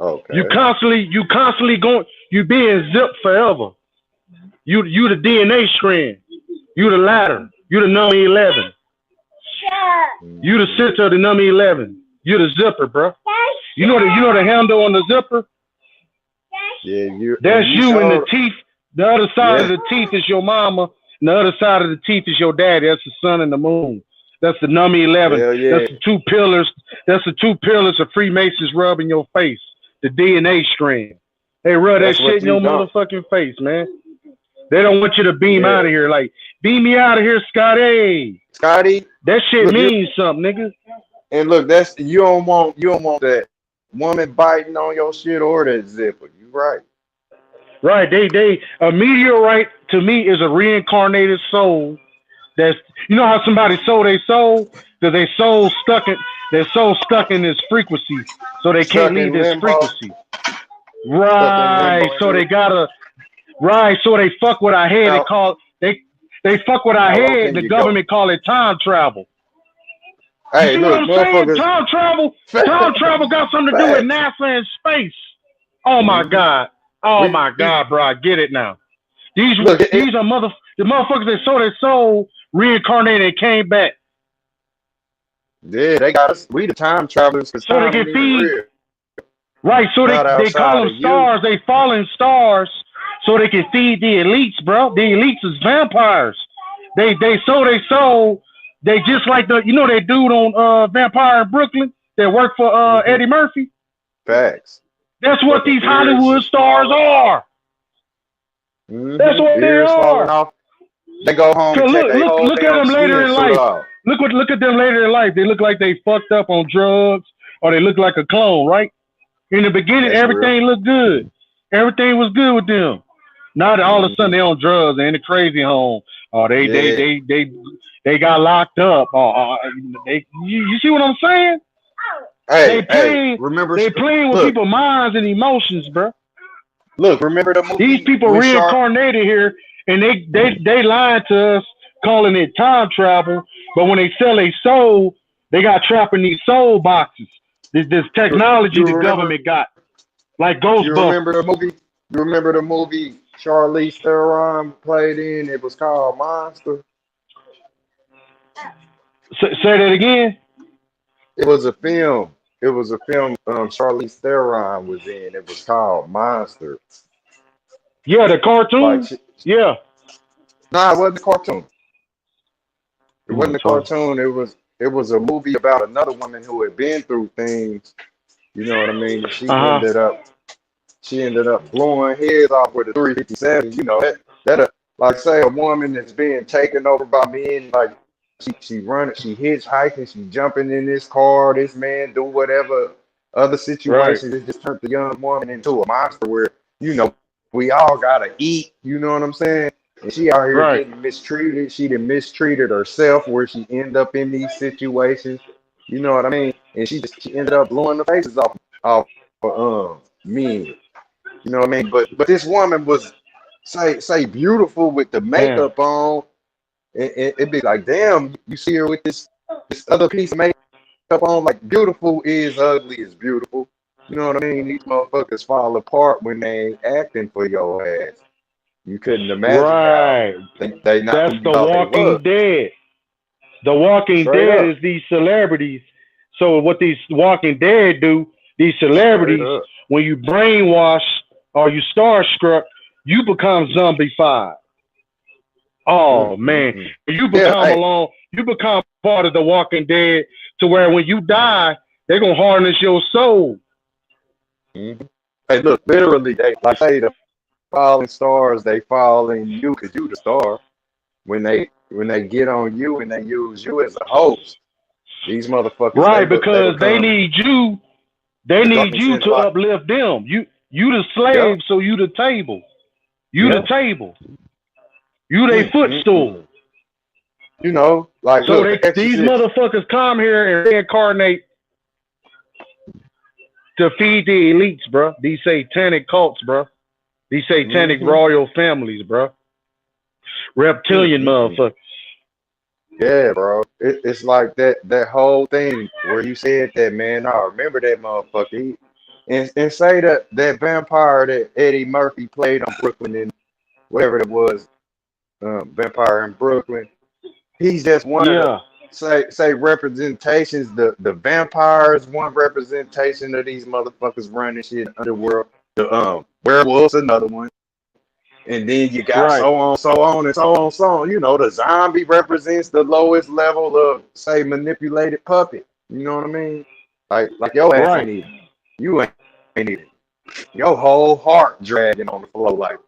Okay. You constantly going. You being zipped forever. You the DNA strand. You the ladder. You the number 11. You the center of the number 11. You the zipper, bro. You know the handle on the zipper. Yeah, That's you in the showed. teeth. The other side of Yeah. the teeth is your mama. And the other side of the teeth is your daddy. That's the sun and the moon. That's the number 11. Hell yeah. That's the two pillars. That's the two pillars of Freemasons rub in your face. The DNA strand. They rub that That's shit what in you your don't. motherfucking face, man. They don't want you to beam Yeah. out of here. Like, beam me out of here, Scotty. Scotty, That shit look, means something, nigga. and look, that's you don't want that woman biting on your shit or that zipper. You right. Right. A meteorite to me is a reincarnated soul. That's, you know how somebody sold their soul? Because their soul stuck in this frequency. So they can't Stuck leave in this limbo. frequency. Stuck in Right. limbo. So they gotta, right. So they fuck with our head. They fuck with our How low head. can The you go? government call it time travel. You Hey, see what look, I'm saying? motherfuckers. Time travel got something to do with Facts. NASA and space. Oh my Mm-hmm. God. Oh We my God, bro. I get it now. These look. are the motherfuckers that sold their soul, reincarnated and came back. Yeah, they got us. We the time travelers because So they time can ain't even feed. real. Right, so Not they call outside them of you. stars, they fallen stars, so they can feed the elites, bro. The elites is vampires. They sold their soul. They just like that dude on Vampire in Brooklyn that worked for Mm-hmm. Eddie Murphy. Facts. That's what Fucking these fierce Hollywood and stars flawless. are. That's what they Ears falling are. off. They go home and Cause take their whole look at damn them later skin in suit life. off. Look at them later in life. They look like they fucked up on drugs, or they look like a clone, right? In the beginning, That's real. everything looked good. Everything was good with them. Now that all of a sudden they on drugs, they in the crazy home, or Yeah. they got locked up, or you see what I'm saying? They Hey, playing remember? they playing with Look, people's minds and emotions, bro. remember the These movie people when Shark? reincarnated here, and they lied to us, calling it time travel. But when they sell a soul, they got trapped in these soul boxes. This technology You the remember? government got, like You remember Ghostbusters. the movie? You remember the movie Charlize Theron played in? It was called Monster. Say that again. It was a film. It was a film. Charlize Theron was in. It was called Monster. Yeah, the Like, cartoon. Yeah. nah, it wasn't a cartoon. It You want wasn't a to talk? cartoon. It was a movie about another woman who had been through things. You know what I mean? And Uh huh. she ended up blowing heads off with a 357. You know that like say a woman that's being taken over by men, like she running, she hitchhiking, she jumping in this car, this man do whatever other Right. situations. It just turned the young woman into a monster where, we all gotta eat, you know what I'm saying? And she out here Right. getting mistreated. She done mistreated herself where she end up in these situations. You know what I mean? And she ended up blowing the faces off men. You know what I mean? But this woman was say beautiful with the Damn. makeup on. It'd be like, damn, you see her with this other piece of makeup on. Like, beautiful is ugly is beautiful. You know what I mean? These motherfuckers fall apart when they ain't acting for your ass. You couldn't imagine how Right. they not That's who you the thought they Walking was. Dead. The Walking Straight Dead up. is these celebrities. So what these Walking Dead do, these Straight celebrities, up. when you brainwash or you starstruck, you become zombified. Oh man, Mm. you Yeah, become hey. along. You become part of the Walking Dead to where when you die, they're gonna harness your soul. Mhm. Hey, look, literally, they like say the falling stars, they fall in you because you the star. When they get on you and they use you as a host, these motherfuckers Right, they because they become need you. They the need darkness you in to life. uplift them. You the Yep, slave, so you the table. You the yep. table. You they footstool. Mm. Like So look, The these Exorcist. motherfuckers come here and reincarnate to feed the elites, bro. These satanic cults, bro. These satanic Mm-hmm. royal families, bro. Reptilian Mm. motherfuckers. Yeah, bro. It's like that whole thing where you said that, man. I remember that motherfucker. And say that vampire that Eddie Murphy played on Brooklyn and whatever it was, vampire in Brooklyn. He's just one of the Yeah. say representations. The vampires one representation of these motherfuckers running shit in the underworld. The werewolves another one. And then you got Right. so on, and so on, so on. The zombie represents the lowest level of, say, manipulated puppet. You know what I mean? Like your ass Right. ain't even. You ain't even. Your whole heart dragging on the floor, like,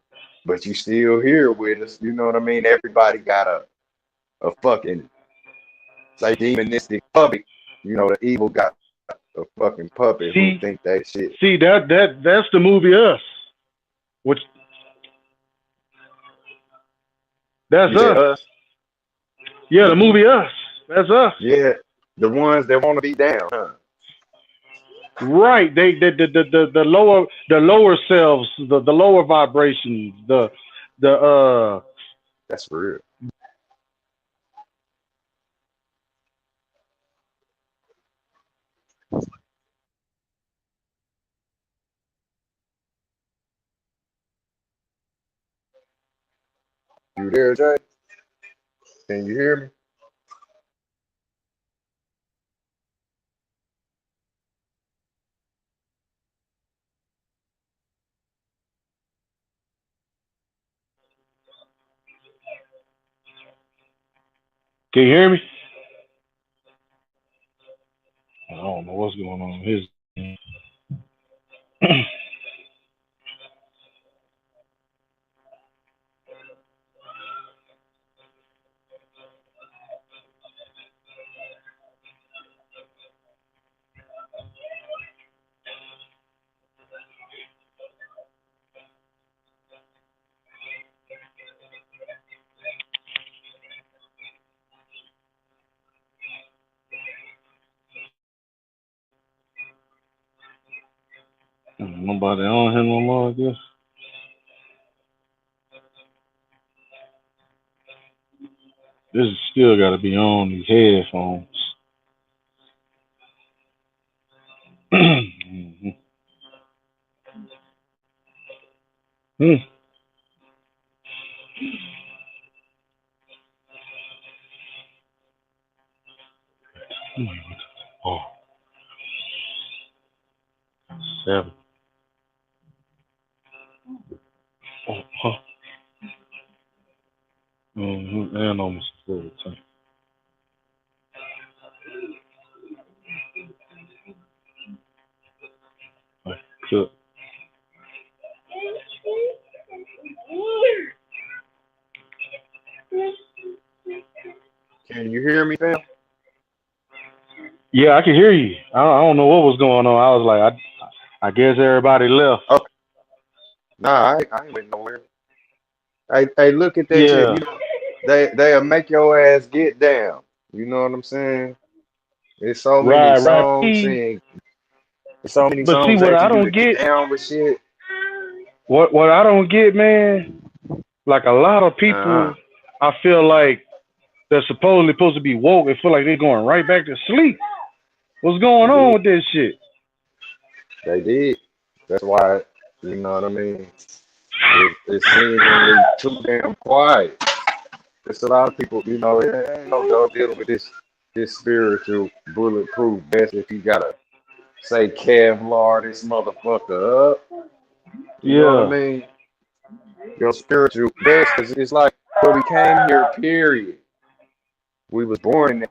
but you still here with us. You know what I mean? Everybody got a fucking, say, demonistic puppet. The evil got a fucking puppet who See, think that shit. that's the movie Us. Which that's You said us. us? Yeah, the Hmm. movie Us. That's us. Yeah, the ones that want to be down, huh? Right. The lower selves, the lower vibrations, the That's for real. You there, Jay? Can you hear me? can you hear me? I don't know what's going on. His Nobody on here no more, I guess. This is still got to be on these headphones. Mm-hmm. Oh, 7. Oh, huh. Mm-hmm. And almost full time. Like, cook. Can you hear me, fam? Yeah, I can hear you. I don't know what was going on. I was like, I guess everybody left. Okay. Nah, I ain't went nowhere. Hey, look at that shit. Yeah. You know, they'll make your ass get down. You know what I'm saying? There's so many Right, right. songs saying, there's so many But see, songs what I asking you to don't get get, down with shit. what I don't get, man, like a lot of people, I feel like they're supposed to be woke and feel like they're going right back to sleep. What's going on with this shit? They did. That's why, you know what I mean? It's seemingly too damn quiet. There's a lot of people, you know, it ain't no dog dealing with this spiritual bulletproof vest if you gotta say Kevlar this motherfucker up. You know what I mean? Your spiritual vest, 'cause it's like when we came here, period. We was born in that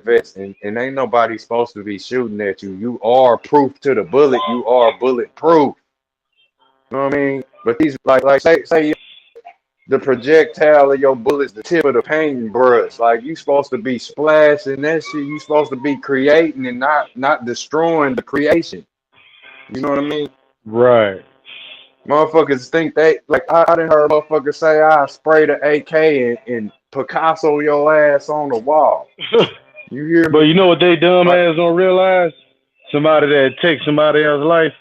vest, and ain't nobody supposed to be shooting at you. You are proof to the bullet. You are bulletproof. You know what I mean? But these like say the projectile of your bullet's the tip of the paintbrush. Like you supposed to be splashing that shit. You supposed to be creating and not destroying the creation. You know what I mean? Right. Motherfuckers think they like I done heard motherfuckers say I spray the AK and Picasso your ass on the wall. You hear me? But you know what they dumb ass don't realize? Somebody that takes somebody else's life,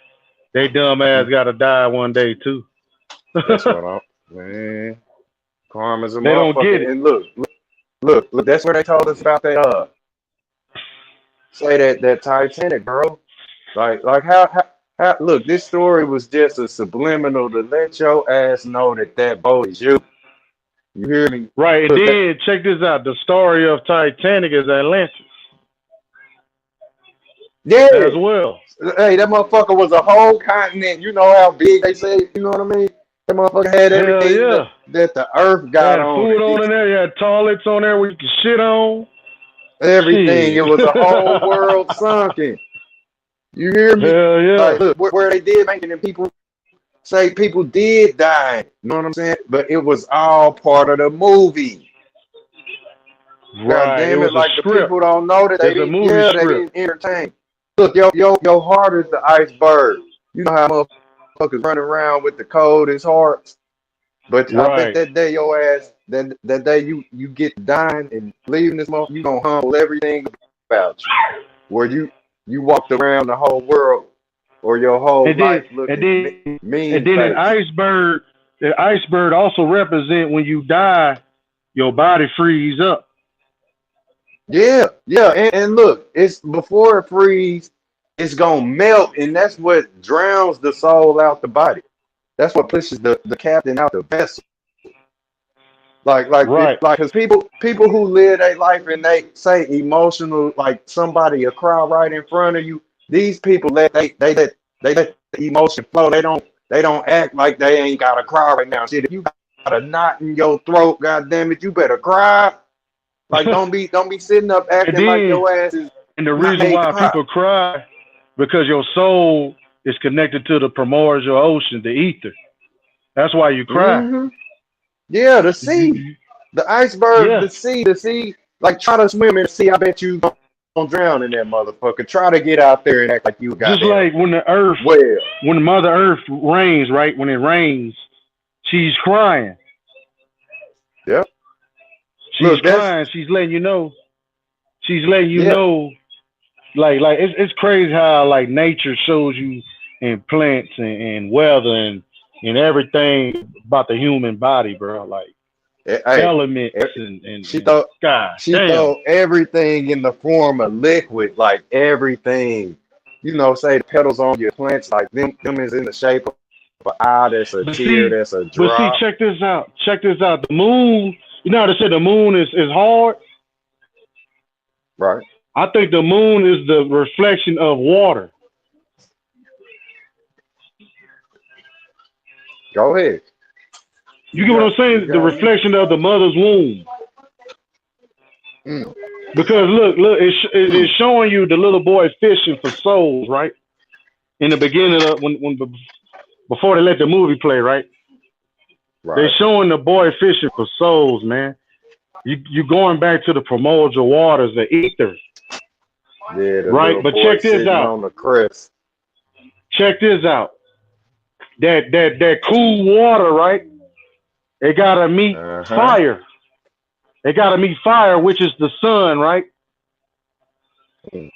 they dumb ass gotta die one day too. That's what I'm man. Karma's a They don't get motherfucker. it. And look, that's where they told us about that say that Titanic, bro. Like how look, this story was just a subliminal to let your ass know that boat is you. You hear me? Right, and Look, then check this out. The story of Titanic is Atlantis. yeah. As well. Hey, that motherfucker was a whole continent. You know how big they say, you know what I mean? That motherfucker had everything Hell yeah. that the earth got Had on food on it. in there, you had toilets on there where you could shit on. Everything. Shit. It was a whole world sunken. You hear me? Hell yeah. Like, look, where they did make it, and people say people did die. You know what I'm saying? But it was all part of the movie. Right. God damn it, like the people don't know that they It's a didn't, movie they script. didn't entertain. Look, your heart is the iceberg. You know how motherfuckers running around with the coldest hearts. But I bet that day your ass, that day you get dying and leaving this motherfucker, you gonna humble everything about you. Where you walked around the whole world or your whole life looking mean. And then the iceberg also represent when you die, your body frees up. Yeah. And look, it's before it freeze, it's gonna melt, and that's what drowns the soul out the body. That's what pushes the captain out the vessel. Like, because people who live their life and they say emotional, like somebody will cry right in front of you. These people let the emotion flow. They don't act like they ain't gotta cry right now. Shit, if you got a knot in your throat, god damn it, you better cry. Like don't be sitting up acting like your ass is. And the reason why people cry because your soul is connected to the primordial ocean, the ether. That's why you cry. Mm-hmm. Yeah, the sea, the iceberg, the sea. Like try to swim in the sea. I bet you gonna drown in that motherfucker. Try to get out there and act like you got. Just like when the earth, when Mother Earth rains, right? When it rains, she's crying. Yep. She's crying. She's letting you know. She's letting you know. Like it's crazy how like nature shows you and plants and weather and everything about the human body, bro. Like Hey, elements eh, she and thought God she damn. thought everything in the form of liquid, like everything. Say the petals on your plants, like them is in the shape of an eye, that's a But tear, see, that's a but see, drop. check this out. Check this out. The moon, you know how they say the moon is hard? Right. I think the moon is the reflection of water. Go ahead. You You get what I'm got you saying? The got me. reflection of the mother's womb. Mm, Because look, it's showing you the little boy fishing for souls, right? In the beginning of when before they let the movie play, right? They right. showing the boy fishing for souls, man. You going back to the primordial waters, the ether, Yeah, the right? little But boy check this sitting out. on the crest. Check this out. That cool water, right? It gotta meet Uh-huh. fire. It gotta meet fire, which is the sun, right? Mm,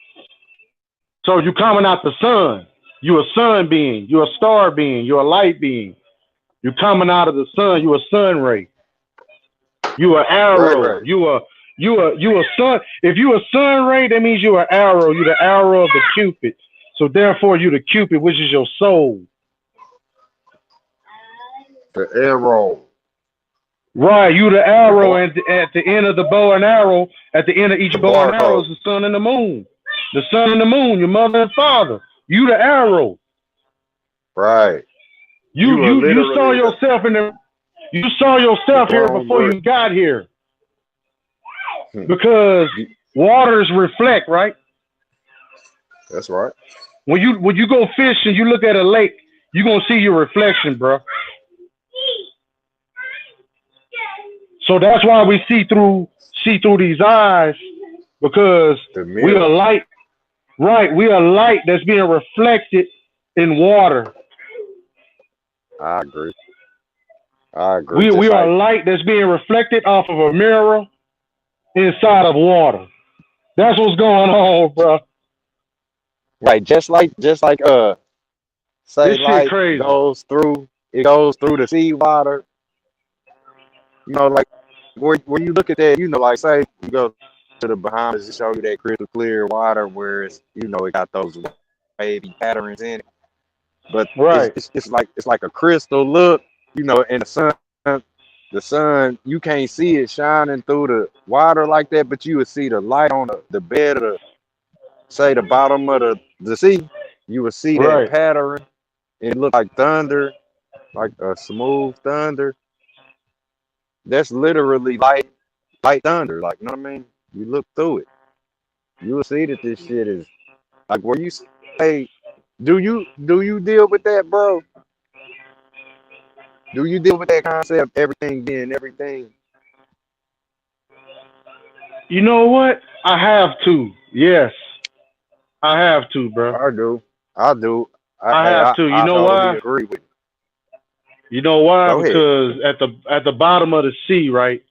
So you coming out the sun. You a sun being. You a star being. You a light being. You coming out of the sun. You a sun ray. You a right, arrow. right. You a sun. If you a sun ray, that means you an arrow. You the arrow of the Cupid. So therefore, you the Cupid, which is your soul. The arrow, Right. You the the arrow, bar, and at the end of the bow and arrow, at the end of each the bow and arrow barcode. is the sun and the moon. The sun and the moon. Your mother and father. You the arrow. Right. You are You saw literally the yourself in the. You saw the yourself here throne before grip. you got here Hmm. because You- waters reflect, right? That's right. When you go fish and you look at a lake, you're gonna see your reflection, bro. So that's why we see through these eyes because The we are mirror. light, right? We are light that's being reflected in water. I agree. I agree. We Just are like light that's being reflected off of a mirror inside of water. That's what's going on, bro. right, just like say This shit light crazy. goes through the seawater. Like where you look at that, like say you go to the Bahamas to show you that crystal clear water where it got those wavy patterns in it. But Right. it's like a crystal look, and the sun, you can't see it shining through the water like that, but you would see the light on the bed of the bottom of the sea. You would see that Right. pattern. It looked like thunder, like a smooth thunder. That's literally light thunder. Like, you know what I mean? You look through it, you will see that this shit is like where you say, do you deal with that, bro? Do you deal with that concept, everything being everything? You know what? I have to. Yes, I have to, bro. I do. I do. I I I, have I to. You I know totally why? agree with you. You know why? Go ahead. Because at the bottom of the sea, right?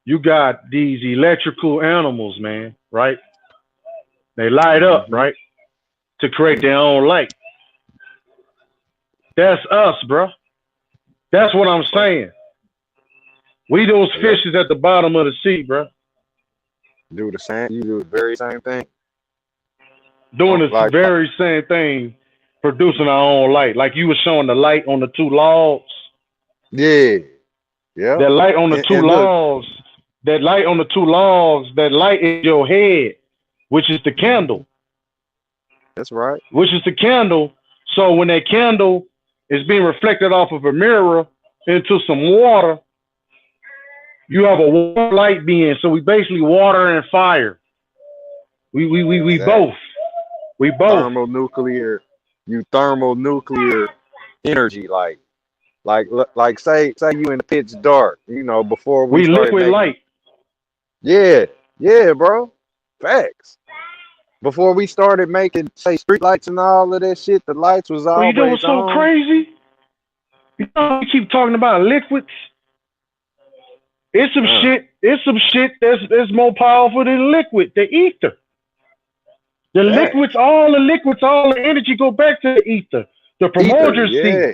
You got these electrical animals, man. Right? They light up, Mm-hmm. right, to create their own light. That's us, bro. That's what I'm Right. saying. We those Yeah. fishes at the bottom of the sea, bro, Do the same. You do the very same thing. doing the Like, very same thing, producing our own light. Like you were showing the light on the two logs. yeah. Yeah. That light on the And, two and look, logs. That light on the two logs. That light in your head, which is the hmm candle. that's right. Which is the candle. So when that candle is being reflected off of a mirror into some water, you have a water light being. So we basically water and fire. We both. Exactly. We both. Thermonuclear. You thermonuclear energy, like say you in the pitch dark. Before we We started liquid making. light. Yeah. Yeah, bro. Facts. Before we started making, say, street lights and all of that shit, the lights was Well, you know always what's so on. crazy? You know, we keep talking about liquids. It's some Uh, shit. It's some shit that's more powerful than liquid. The ether. The Fact. liquids, all the energy go back to the ether. The Ether, primordial sea. yeah.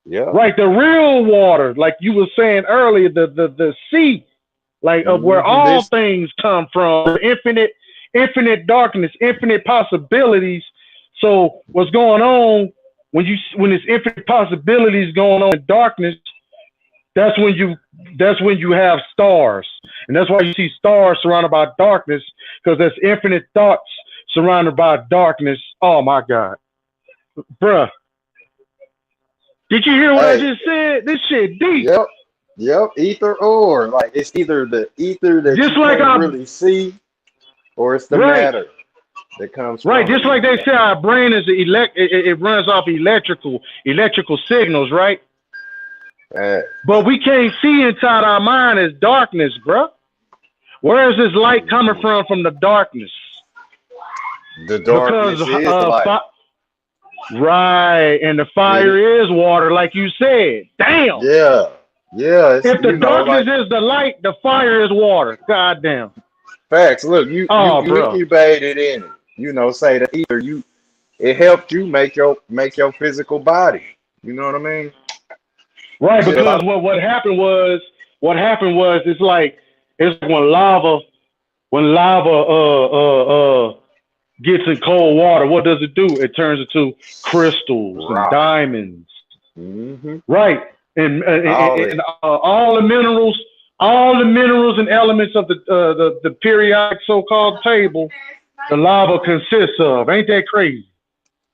Yeah. Right, the real water, like you were saying earlier, the sea, like of where all This things come from, infinite darkness, infinite possibilities. So what's going on when there's infinite possibilities going on in darkness? That's when you have stars, and that's why you see stars surrounded by darkness, because there's infinite thoughts surrounded by darkness. Oh my God, bruh. Did you hear what I hey, just said? This shit deep. yep, either or. Like it's either the ether that Just you like can't really see, or it's the right, matter that comes right. from Just like they say, our brain is it runs off electrical signals, right? it. But we can't see inside our mind as darkness, bruh. Where is this light coming from the darkness? The darkness Because is the light. right, and the fire is water, like you said. Damn. Yeah. If the darkness is the light, the fire is water. God damn. Facts. Look, you incubated in it. Say the ether. It helped you make your physical body. You know what I mean? Right, because what happened was it's like when lava gets in cold water, what does it do? It turns into crystals and diamonds. Mm-hmm. Right. And all the minerals and elements of the periodic so-called table, the lava consists of. Ain't that crazy?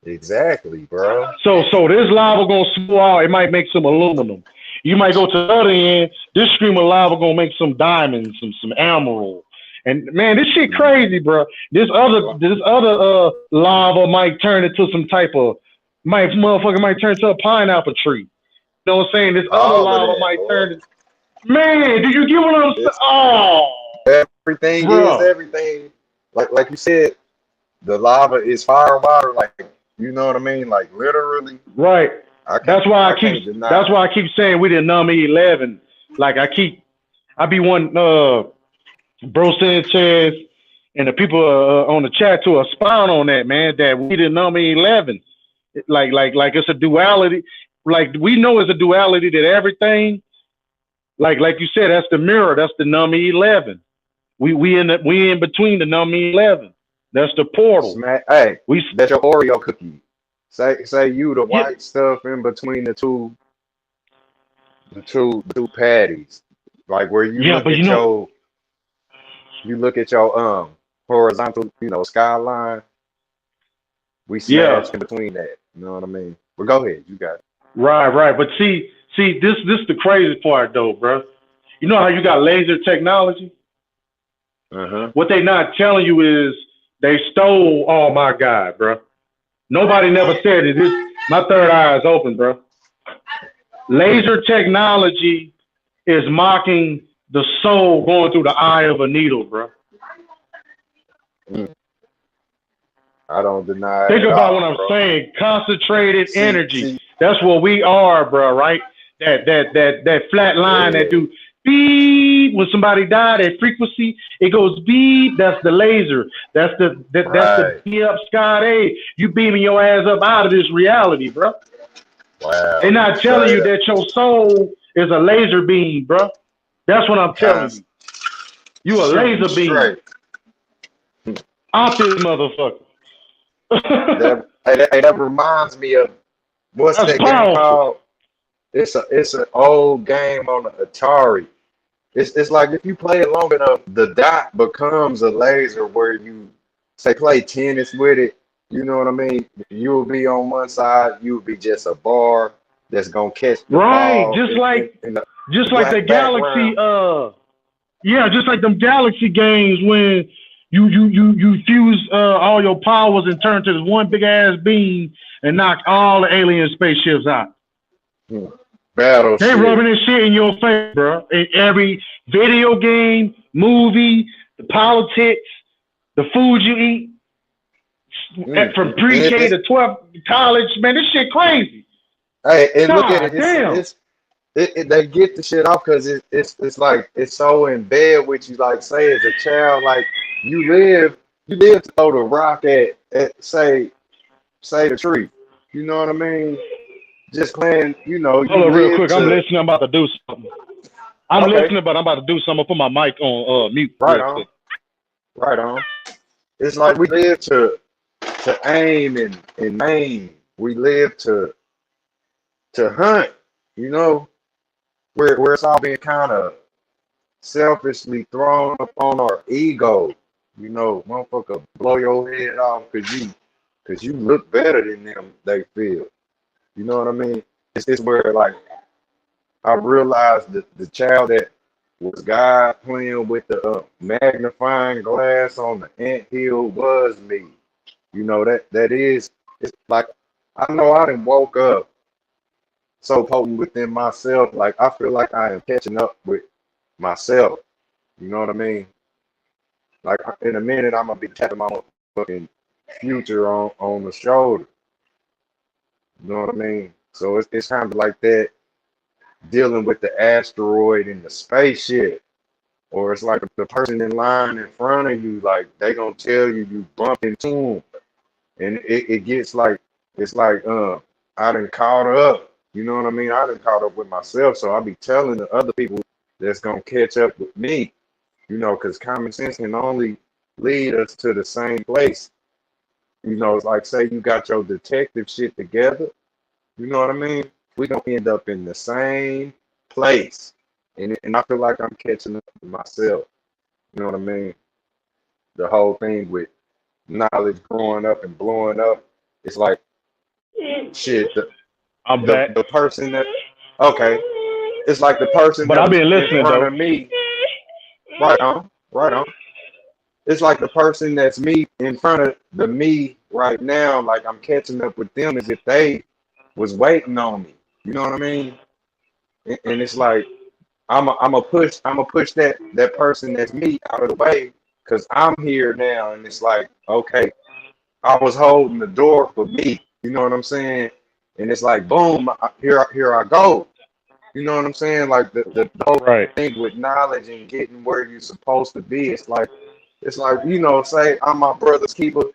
Exactly, bro. So this lava gonna spool out. It might make some aluminum. You might go to the other end. This stream of lava gonna make some diamonds, some emerald. And man, this shit crazy, bro. This other lava might turn into some type of motherfucker might turn into a pineapple tree. You know what I'm saying? This other lava might turn to, man, do you get what I'm saying? Oh, everything is everything. Like you said, the lava is fire water, like you know what I mean? Like literally. Right. That's why I keep saying we did number 11. Like I be one BROSANCHEZ and the people on the chat to expound on that, man, that we did number 11. Like it's a duality. Like we know it's a duality that everything, like you said, that's the mirror, that's the number 11. We in between the number 11. That's the portal. Hey, that's your Oreo cookie. Say you the white stuff in between the two patties, like where you look at your horizontal, skyline. We smashed in between that. You know what I mean? But go ahead, you got it. Right. But see, this the crazy part though, bro. You know how you got laser technology? What they not telling you is they stole. Oh my God, bro. Nobody never said it. My third eye is open, bro. Laser technology is mocking the soul going through the eye of a needle, bro. I don't deny. Think about what I'm saying. Concentrated energy. That's what we are, bro. Right? That flat line that do beep when somebody died. That frequency, it goes beep. That's the laser. That's the beam up sky. Hey, you beaming your ass up out of this reality, bro. Wow. They're not telling you that your soul is a laser beam, bro. That's what I'm telling you. You a laser beam. Out this motherfucker. that reminds me of what's that game called? It's an old game on the Atari. It's like if you play it long enough, the dot becomes a laser where you say play tennis with it. You know what I mean? You'll be on one side, you'll be just a bar that's gonna catch the ball. Just like the galaxy. Just like them galaxy games when you fuse all your powers and turn to this one big ass beam and knock all the alien spaceships out. They rubbing this shit in your face, bro. In every video game, movie, the politics, the food you eat, from pre-K to 12 college, man, this shit crazy. Hey, and look at it. They get the shit off because it's like it's so in bed with you. Like say as a child, like you live You live to throw the rock at say the tree. You know what I mean? Just playing, you know, you Hold on real live quick. I'm to listening. I'm about to do something. I'm okay, listening, but I'm about to do something. Put my mic on mute right real on, quick. right on. It's like we live to aim and maim. We live to hunt, you know, where it's all being kind of selfishly thrown upon our ego. You know, motherfucker blow your head off cause you look better than them, they feel. You know what I mean? It's where like I realized that the child that was God playing with the magnifying glass on the anthill was me. You know that is it's like I know I done woke up so potent within myself. Like I feel like I am catching up with myself. You know what I mean? Like in a minute, I'm gonna be tapping my fucking future on the shoulder. You know what I mean? So it's kind of like that dealing with the asteroid and the spaceship, or it's like the person in line in front of you, like they gonna tell you bump into them, and it gets like it's like I done caught up. You know what I mean? I done caught up with myself, so I'll be telling the other people that's gonna catch up with me. You know, because common sense can only lead us to the same place. You know, it's like say you got your detective shit together. You know what I mean? We gonna end up in the same place, and I feel like I'm catching up with myself. You know what I mean? The whole thing with knowledge growing up and blowing up. It's like shit. I'm back. The person that okay, it's like the person But that I've was been in listening front though. of me. Right on, right on. It's like the person that's me in front of the me right now, like I'm catching up with them as if they was waiting on me. You know what I mean? And it's like I'm a push that person that's me out of the way because I'm here now, and it's like okay, I was holding the door for me. You know what I'm saying? And it's like boom, here I go. You know what I'm saying? Like the whole Right. thing with knowledge and getting where you're supposed to be. It's like, you know, say I'm my brother's keeper. You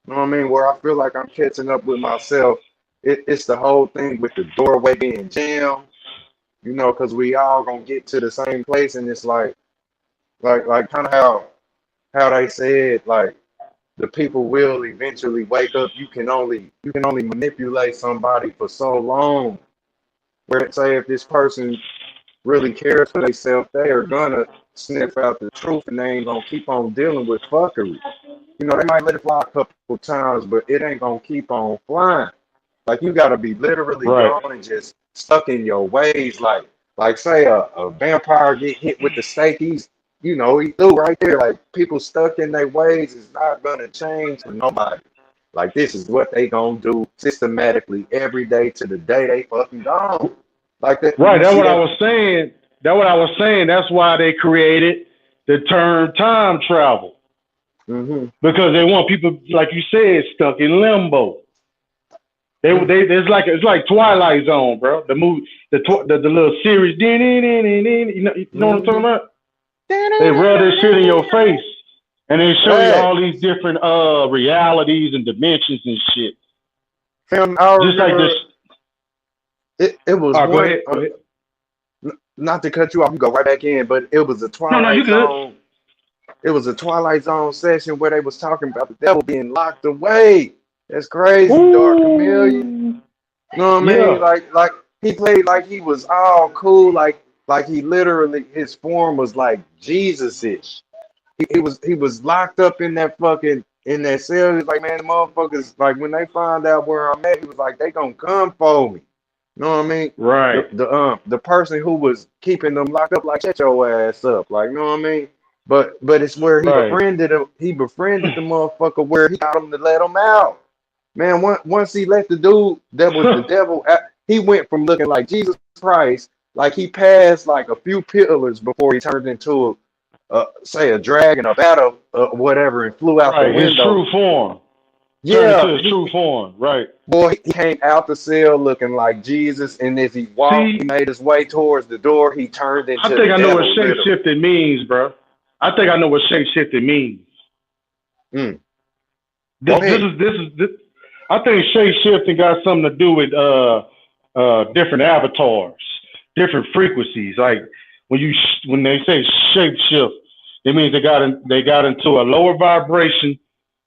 know what I mean? Where I feel like I'm catching up with myself. It's the whole thing with the doorway being jammed, you know, because we all gonna get to the same place, and it's like kind of how they said like the people will eventually wake up. You can only manipulate somebody for so long. Where they say if this person really cares for themselves, they are gonna sniff out the truth, and they ain't gonna keep on dealing with fuckery. You know, they might let it fly a couple times, but it ain't gonna keep on flying. Like you gotta be literally Right. gone and just stuck in your ways. Like say a vampire get hit with the stake, he threw right there. Like people stuck in their ways is not gonna change for nobody. Like this is what they gonna do systematically every day to the day they fucking gone. Like that, Right. you That's see what I that? was saying. That's what I was saying. That's why they created the term time travel. Mm-hmm. Because they want people, like you said, stuck in limbo. It's like Twilight Zone, bro. The movie, the little series. You know what I'm talking Mm-hmm. about? They rub this shit in your face, and they show you all Facts. these different realities and dimensions and shit. Fam, I Just like this. remember it was Go one. ahead. Go ahead. Not to cut you off, you go right back in, but it was a No, you Twilight good. Zone. It was a Twilight Zone session where they was talking about the devil being locked away. That's crazy, Dark Chameleon. Ooh. You know what I mean? Yeah. Like he played like he was all cool, like he literally his form was like Jesus-ish. He was locked up in that cell. He was like, man, the motherfuckers, like when they find out where I'm at, he was like, they gonna come for me. You know what I mean? Right. The person who was keeping them locked up, like shut your ass up, like you know what I mean? But it's where he Right. befriended him. He befriended the motherfucker where he got him to let him out. Man, once he let the dude that was the devil, he went from looking like Jesus Christ, like he passed like a few pillars before he turned into say a dragon, a bat, whatever, and flew out the Right. His window. true form. Turn into Yeah, his true form. Right. boy, he came out the cell looking like Jesus, and as he walked, he See, made his way towards the door. He turned I into the think I know what devil, shape literally. shifting means, bro. I think I know what shape shifting means. Mm. This is. I think shape shifting got something to do with different avatars, different frequencies. Like when they say shape shift, it means they got into a lower vibration,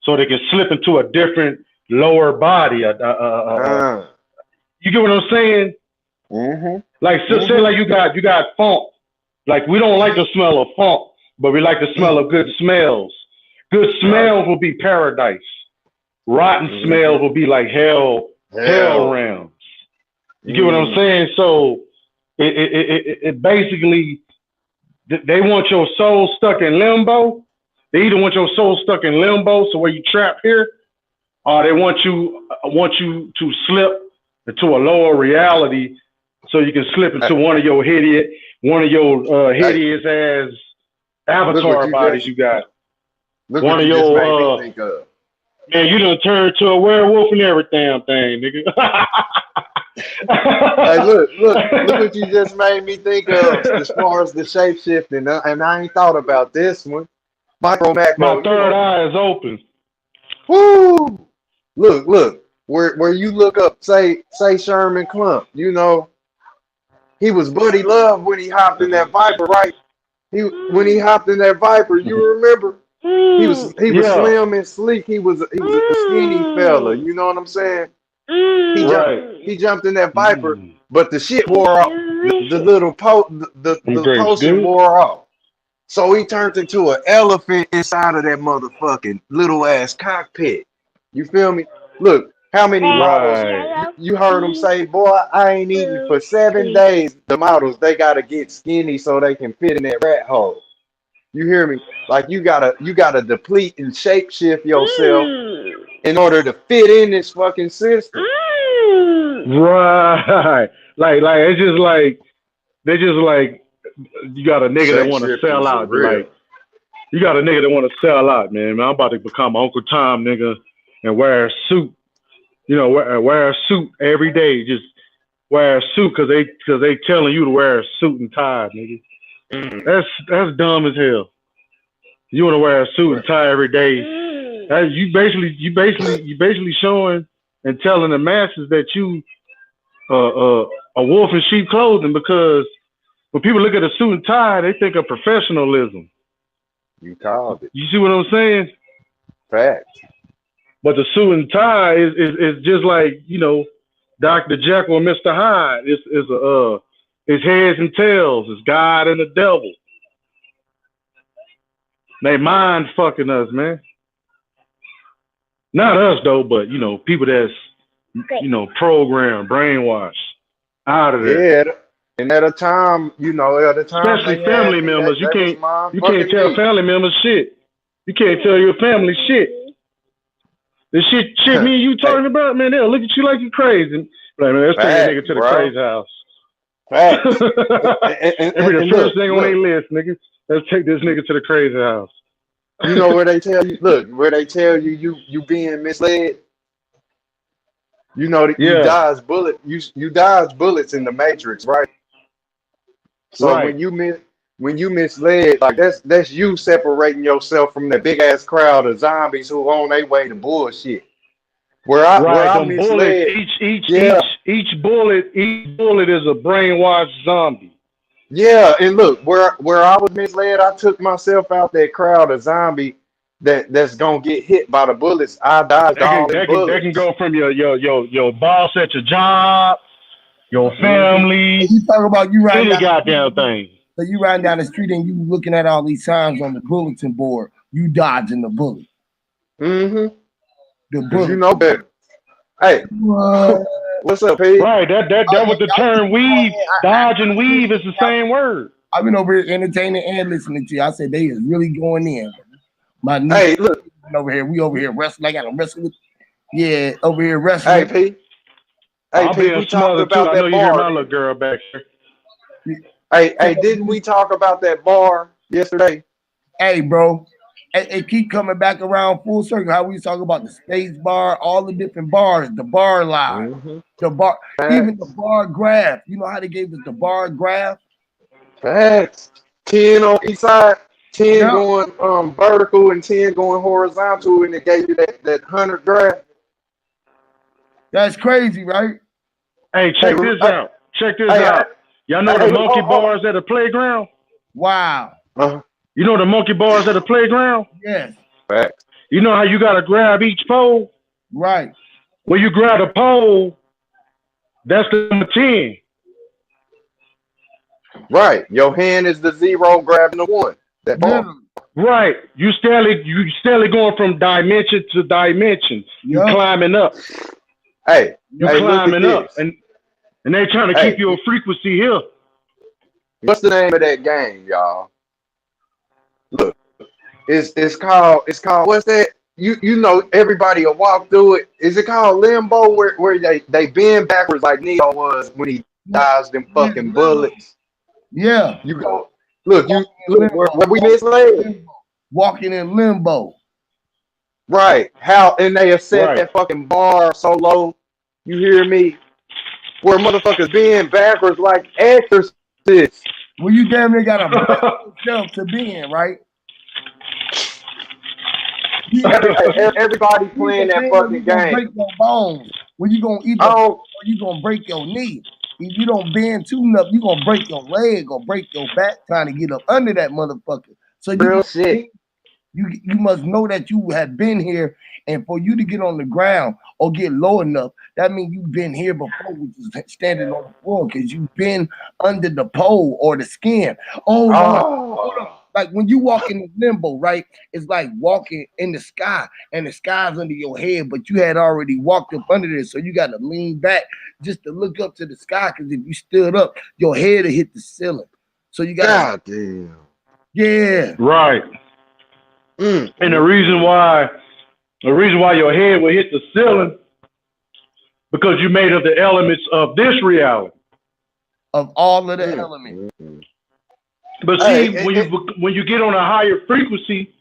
so they can slip into a different lower body. You get what I'm saying? Mm-hmm. Like say like you got funk. Like we don't like the smell of funk, but we like the smell of good smells. Good smells will be paradise. Rotten smells will be like hell realms. You get what I'm saying? So it basically, they want your soul stuck in limbo. They either want your soul stuck in limbo, so where you trapped here, or they want you to slip into a lower reality, so you can slip into one of your hideous ass avatar bodies you got. Look one what of you just made me your think of. man, you done turned to a werewolf and every damn thing, nigga. Hey, look what you just made me think of as far as the shape shifting, and I ain't thought about this one. Micro macro, My third eye is open. Woo! Look, where you look up, say Sherman Clump, you know, he was Buddy Love when he hopped in that Viper, right? When he hopped in that Viper, you remember? He was slim and sleek. He was a skinny fella. You know what I'm saying? He jumped in that Viper, but the shit wore off. The potion wore off. So he turned into an elephant inside of that motherfucking little ass cockpit. You feel me? Look, how many models you heard them say, boy, I ain't eating for 7 days. The models, they gotta get skinny so they can fit in that rat hole. You hear me? Like you gotta deplete and shape shift yourself in order to fit in this fucking system. Right. Like it's just like they just like you got a nigga that Shape want to shifters sell are out. real. Like you got a nigga that want to sell out, man. I'm about to become Uncle Tom, nigga, and wear a suit. You know, wear a suit every day. Just wear a suit because they telling you to wear a suit and tie, nigga. That's dumb as hell. You want to wear a suit and tie every day. You basically showing and telling the masses that you a wolf in sheep clothing, because when people look at a suit and tie, they think of professionalism. You called it. You see what I'm saying? Facts. But the suit and tie is just like, you know, Dr. Jekyll and Mr. Hyde. It's heads and tails. It's God and the devil. They mind fucking us, man. Not us though, but you know, people that's programmed, brainwashed, out of there. Yeah, and at a time, Especially family members. You can't tell family members shit. You can't tell your family shit. The shit me and you talking about, man, they'll look at you like you're crazy. Like, man, let's take a nigga to the crazy house. Facts. That'd be the first thing on their list, nigga. Let's take this nigga to the crazy house. You know where they tell you, where they tell you being misled. You know that you dodge bullets in the Matrix, right? So when you misled, like that's you separating yourself from that big ass crowd of zombies who on their way to bullshit. Where I misled, each bullet is a brainwashed zombie. Yeah, and look, where I was misled, I took myself out that crowd of zombie that's gonna get hit by the bullets. I dodged all the bullets. That can go from your boss at your job, your family. And you talk about you riding any goddamn thing. So you riding down the street and you looking at all these signs on the bulletin board. You dodging the bullet. Mm-hmm. The bullet. You know better. Hey, what's up, Pete? Right, that was the term weave. Dodge and weave is the same word. I've been over here entertaining and listening to you. I said they is really going in. My hey, look over here. We over here wrestling. I got to wrestle with. Yeah, over here wrestling. Hey, Pete. Hey, Pete, we talked about that bar. I know you hear my little girl back here. Hey, didn't we talk about that bar yesterday? Hey, bro. It keep coming back around full circle. How we talk about the space bar, all the different bars, the bar line, the bar, even the bar graph. You know how they gave us the bar graph? Facts. 10 on each side, 10 Yeah, going vertical and 10 going horizontal, and it gave you that 100 graph. that's crazy, right? Hey, Hey, check this out. Check this hey, out. Y'all know the hey, monkey bars at the playground? Wow. You know the monkey bars at the playground? Yes. Facts. You know how you gotta grab each pole? Right. When you grab a pole, that's the number 10. Right. Your hand is the 0 grabbing the 1. That bar. Literally. Right. You steadily going from dimension to dimension. You Yup. climbing up. Hey, You hey, look at climbing up. this. And they trying to Hey, keep your frequency here. what's the name of that game, y'all? Look, it's called what's that? You know everybody will walk through it. Is it called Limbo where they bend backwards like Neo was when he dodged them Yeah, fucking bullets? yeah. You go look, you look Limbo. where we misled. Walking in limbo. Right. How and they have set Right. that fucking bar so low, you hear me? Where motherfuckers being backwards like exorcists. Well, you damn near got to break yourself to be in, right? Everybody playing that fucking You gonna break game. your bones. When you gonna either Oh, or you gonna break your knee. If you don't bend too enough, you gonna break your leg or break your back trying to get up under that motherfucker. So real shit. you must know that you have been here, and for you to get on the ground or get low enough, that means you've been here before, which is standing on the floor, because you've been under the pole or the skin. Oh no, hold on. Oh, Like when you walk in the limbo, right? It's like walking in the sky, and the sky's under your head, but you had already walked up under there, so you got to lean back just to look up to the sky, because if you stood up, your head will hit the ceiling. So you got to, god damn. yeah. Right. And the reason why your head will hit the ceiling, because you made of the elements of this reality. Of all of the elements. But see, when you get on a higher frequency,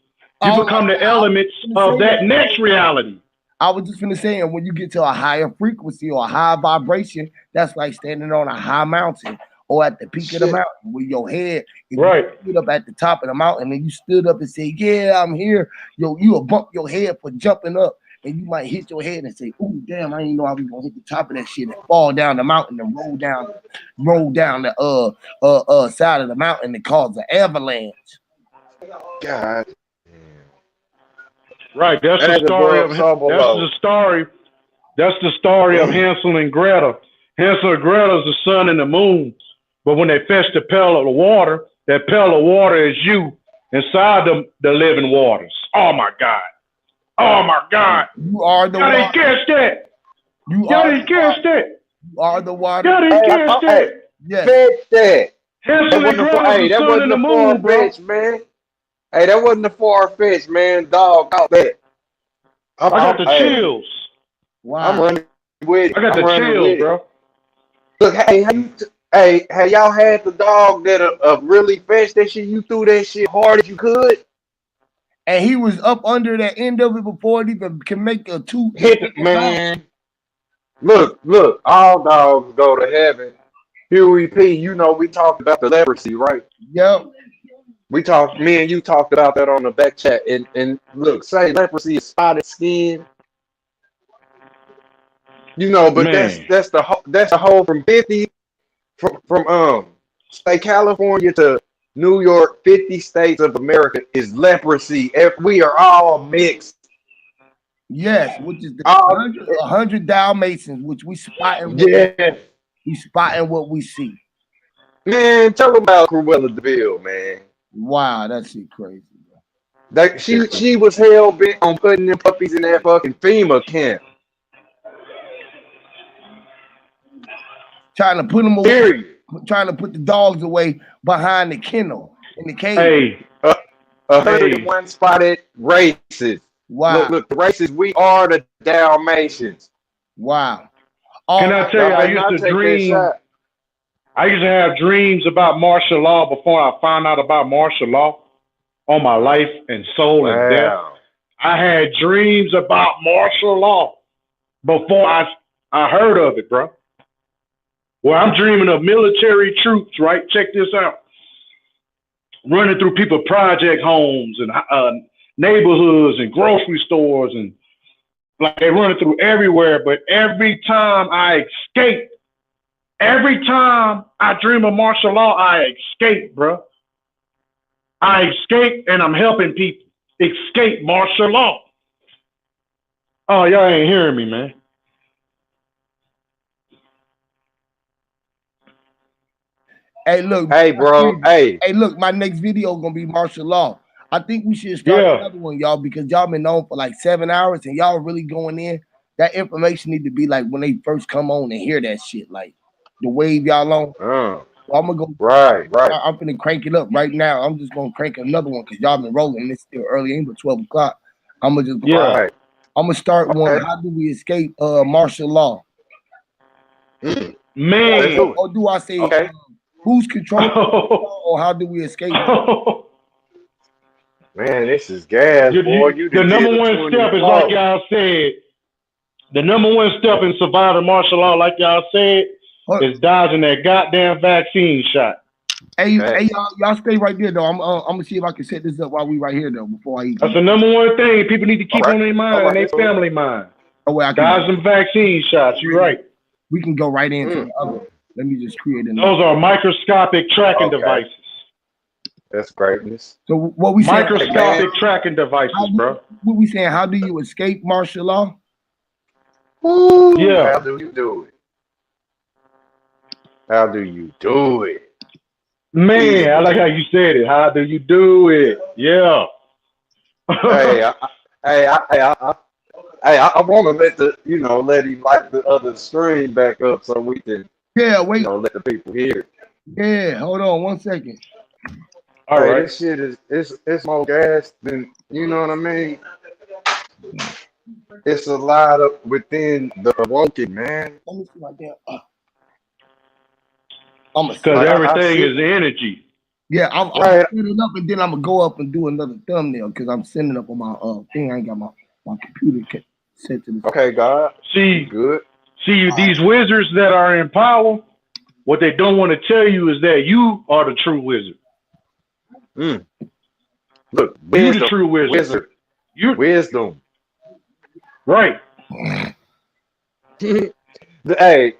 you become the elements of that next reality. I was just gonna say, and when you get to a higher frequency or a high vibration, that's like standing on a high mountain or at the peak of the mountain with your head. If you stood up at the top of the mountain and you stood up and said, "Yeah, I'm here," you will bump your head for jumping up, and you might hit your head and say, "Oh, damn, I didn't know I was gonna hit the top of that shit and fall down the mountain and roll down the side of the mountain and cause an avalanche." God. Right, that's the story of Hansel and Gretel. Hansel and Gretel is the sun and the moon, but when they fetch the pail of water, that pail of water is you inside the living waters. Oh my God! Oh my God! You are the water. You Y'all didn't catch that. You are the water. Y'all didn't catch that. Yes. Fetch that. Hansel and Gretel is the sun and the moon, bro. Man. Hey, that wasn't the far-fetched, man. Dog out that. I got the chills. Wow. I'm running with it. I got the chills, bro. Look, hey, have y'all had the dog that really fetched that shit? You threw that shit hard as you could, and he was up under the end of it before it even can make a two hit it, man. Look, all dogs go to heaven. Huey P, you know we talked about the leprosy, right? Yep. Me and you talked about that on the back chat. And look, say leprosy is spotted skin. You know, but that's the whole from 50 from state California to New York, 50 states of America is leprosy. We are all mixed. Yes, which is the 100 Dalmatians, which we spotting. We spotting what we see. Man, tell them about Cruella DeVille, man. Wow, that shit crazy. That she was hell bent on putting them puppies in that fucking FEMA camp. Trying to put them away, trying to put the dogs away behind the kennel in the cage. Hey, 101 spotted races. Wow. Look, the races, we are the Dalmatians. Wow. Can I tell you, I used to dream. I used to have dreams about martial law before I found out about martial law on my life and soul and death. I had dreams about martial law before I heard of it, bro. Well, I'm dreaming of military troops, right? Check this out. running through people project homes and neighborhoods and grocery stores, and like they running through everywhere. But every time I escape, every time I dream of martial law, I escape, bro. I escape and I'm helping people escape martial law. Oh, y'all ain't hearing me, man. Hey, look. Hey, bro. Hey. Hey, look. My next video gonna be martial law. I think we should start another one, y'all, because y'all been known for like 7 hours and y'all really going in. That information need to be like when they first come on and hear that shit, like the wave y'all on. So I'm gonna go. Right. I'm finna crank it up right now. I'm just gonna crank another one because y'all been rolling. It's still early, ain't but 12 o'clock. I'm gonna just I'm gonna start one. How do we escape martial law? Man. Or do I say who's controlling or how do we escape? Man, this is gas, boy. The number one step is like y'all said. The number one step in surviving martial law, like y'all said, is dodging that goddamn vaccine shot. Hey, y'all stay right there though. I'm gonna see if I can set this up while we right here though. Before I eat. That's the number one thing people need to keep on their mind and their family mind. Dodge some vaccine shots. You're right. We can go right into the other. Let me just create another. Those are microscopic tracking devices. That's greatness. So what we saying? Microscopic tracking devices, bro. What we saying? How do you escape martial law? Yeah. How do you do it? How do you do it? Man, I like how you said it. How do you do it? Yeah. I want to let let him light the other stream back up so we can let the people hear it. Yeah, hold on 1 second. All right. This shit it's more gas than, you know what I mean? It's a lot of within the woken, man. Let me see my damn. Because everything is energy. Yeah, I'm setting up and then I'm gonna go up and do another thumbnail because I'm sending up on my thing. I ain't got my computer set to this. Okay, God. See, these wizards that are in power, what they don't want to tell you is that you are the true wizard. Look, you the true wizard. Wisdom. Right. Hey,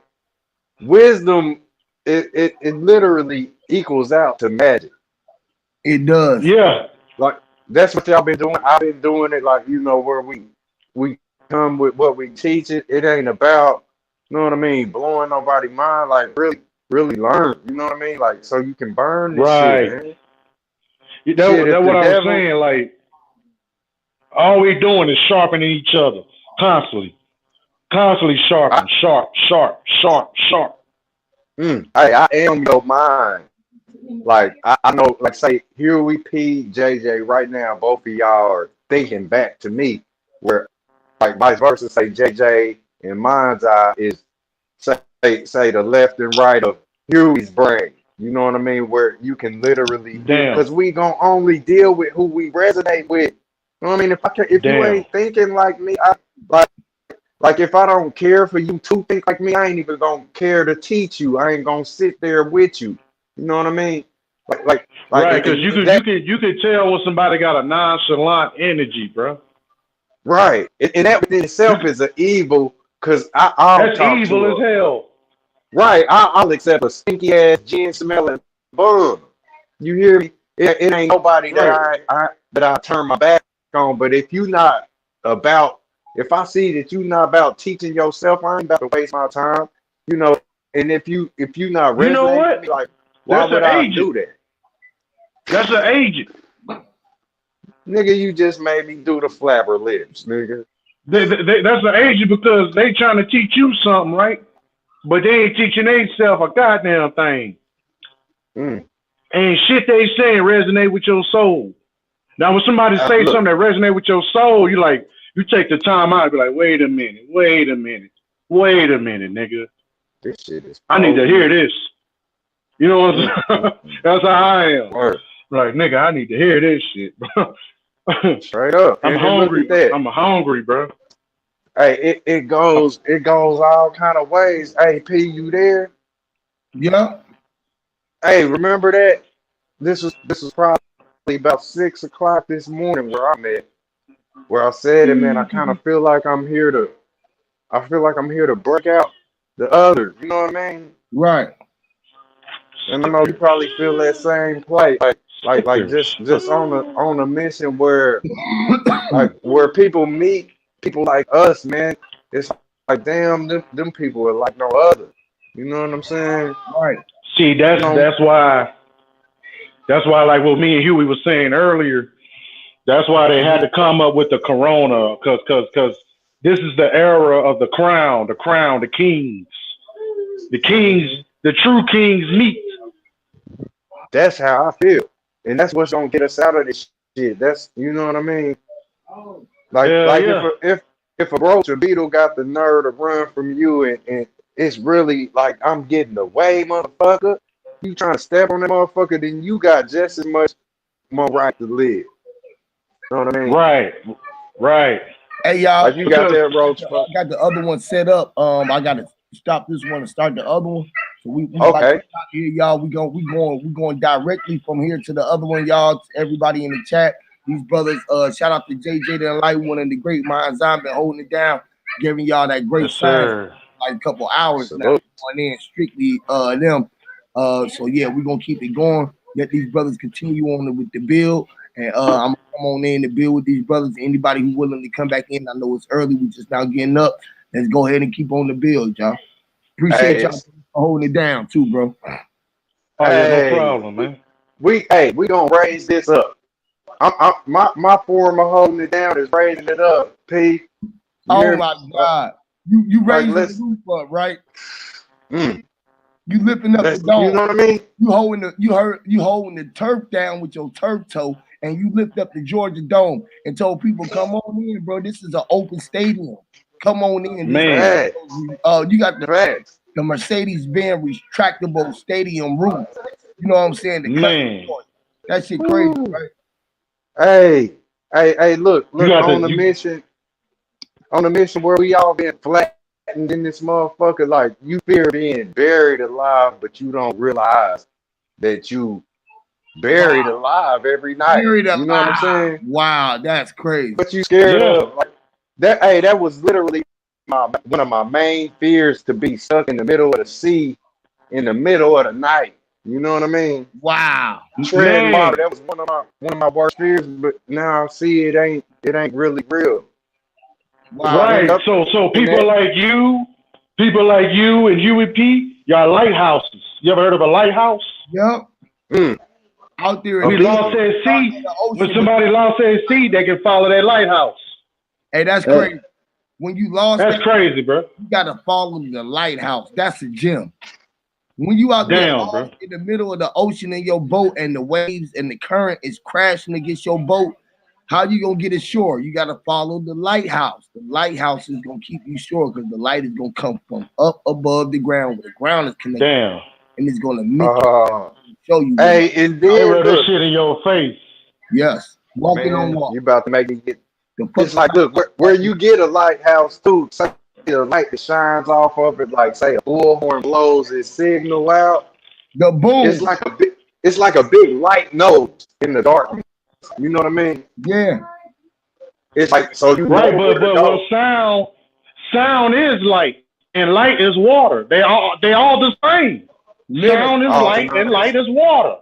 wisdom. It literally equals out to magic. It does. Yeah. Like that's what y'all been doing. I've been doing it like, where we come with what we teach it. It ain't about, you know what I mean, blowing nobody's mind, like really learn. You know what I mean? Like so you can burn this shit, man. That's what I was saying. Like all we doing is sharpening each other constantly. Constantly sharpen, sharp. I am your mind. Like I know, like say Huey P, JJ, right now, both of y'all are thinking back to me, where like vice versa, say JJ in mind's eye is say the left and right of Huey's brain. You know what I mean? Where you can literally, because we gonna only deal with who we resonate with. You know what I mean? If you ain't thinking like me, like if I don't care for you to think like me, I ain't even gonna care to teach you. I ain't gonna sit there with you. You know what I mean? Like right, because you could tell when somebody got a nonchalant energy, bro. Right, and that within itself is an evil. Because that's evil as hell. Right, I'll accept a stinky ass gin smelling bum. You hear me? It ain't nobody that I turn my back on. But if you not about, if I see that you not about teaching yourself, I ain't about to waste my time. And if you not resonating with me, like why would I do that? That's an agent. Nigga, you just made me do the flabber lips, nigga. That's an agent because they trying to teach you something, right? But they ain't teaching themselves a goddamn thing. And shit they saying resonate with your soul. Now, when somebody say something that resonate with your soul, you take the time out and be like, wait a minute, nigga. This shit is. I need to hear this. You know what I'm saying? That's how I am. Like, nigga, I need to hear this shit, bro. Straight up. I'm hungry. I'm hungry, bro. Hey, it goes all kind of ways. Hey, P, you there? Yeah. Hey, remember that? this was probably about 6 o'clock this morning where I'm at, where I said it, man. I feel like I'm here to break out the others. You know what I mean? Right. And I know you probably feel that same play, like just on a mission where where people meet people like us, man. It's like damn, them people are like no other. You know what I'm saying? Right. See, You know, that's why like what me and Huey was saying earlier. That's why they had to come up with the corona, cause this is the era of the crown, the kings, the true kings meet. that's how I feel, and that's what's gonna get us out of this shit. That's you know what I mean. Hell Like yeah. if a roach or beetle got the nerve to run from you and it's really like I'm getting away, motherfucker. You trying to step on that motherfucker, then you got just as much more right to live. You know what I mean? Right. Right. Hey y'all, Like you got Because that roach I got the other one set up. I gotta stop this one and start the other one. So we about to okay. stop here, y'all. We going directly from here to the other one, y'all. Everybody in the chat, these brothers. Shout out to JJ the Light, one of the great minds. I've been holding it down, giving y'all that great yes, science sir. like a couple hours now. Salute. Going in strictly them. So yeah, we're gonna keep it going. Let these brothers continue on with the build. And I'm gonna come on in and build with these brothers. Anybody who's willing to come back in, I know it's early. We just now getting up. Let's go ahead and keep on the build, y'all. Appreciate Hey, y'all for holding it down too, bro. Oh yeah, no hey, problem, man. we gonna raise this up. My form of holding it down is raising it up. P, you Oh hear me? my God, you Like raising the let's roof up, right? mm, You lifting up the let's you dome. know what I mean? You holding the turf down with your turf toe, and you lift up the Georgia Dome and told people, "Come on in, bro. This is an open stadium. Come on in." This, Man. Facts, you got facts. the Mercedes-Benz retractable stadium roof. You know what I'm saying? The cut Man. joint. That shit crazy, Woo. right? Hey, hey, look, You got on the the you mission where we all been flattened in this motherfucker. Like you fear being buried alive, but you don't realize that you buried Wow. alive every night. Buried You know what I'm alive. saying? Wow, that's crazy. What you scared yeah. of? Like that. Hey, that was literally one of my main fears to be stuck in the middle of the sea in the middle of the night. You know what I mean? Wow. Treading water. Man. That was one of my worst fears. But now I see it ain't really real. Cause I Wow, end Right. up So in people that. like you and Huey P, y'all lighthouses. You ever heard of a lighthouse? yep. Mm, Out there a in We the beat. lost their out in sea. the When ocean, but somebody lost their sea, they can follow that lighthouse. hey, that's Uh, crazy. When you lost That's that, crazy, bro. you gotta follow the lighthouse. That's a gem. When you out there Damn, bro. lost in the middle of the ocean in your boat and the waves and the current is crashing against your boat, how you gonna get ashore? You gotta follow the lighthouse. The lighthouse is gonna keep you shore because the light is gonna come from up above the ground where the ground is connected, Damn. and it's gonna meet uh, you, show you where. hey, and They then rub this look, shit in your face. Yes, walking on man, water. you about to make me get. The It's fucking like, look, where lighthouse. you get a lighthouse too. Say the light that shines off of it, like say a bullhorn blows its signal out. The It's boom. like it's like a big light nose in the darkness. You know what I mean? Yeah. It's like so you Right, know where to but go. sound is light and light is water. They all the same. Literally. Sound is All light and times. light is water.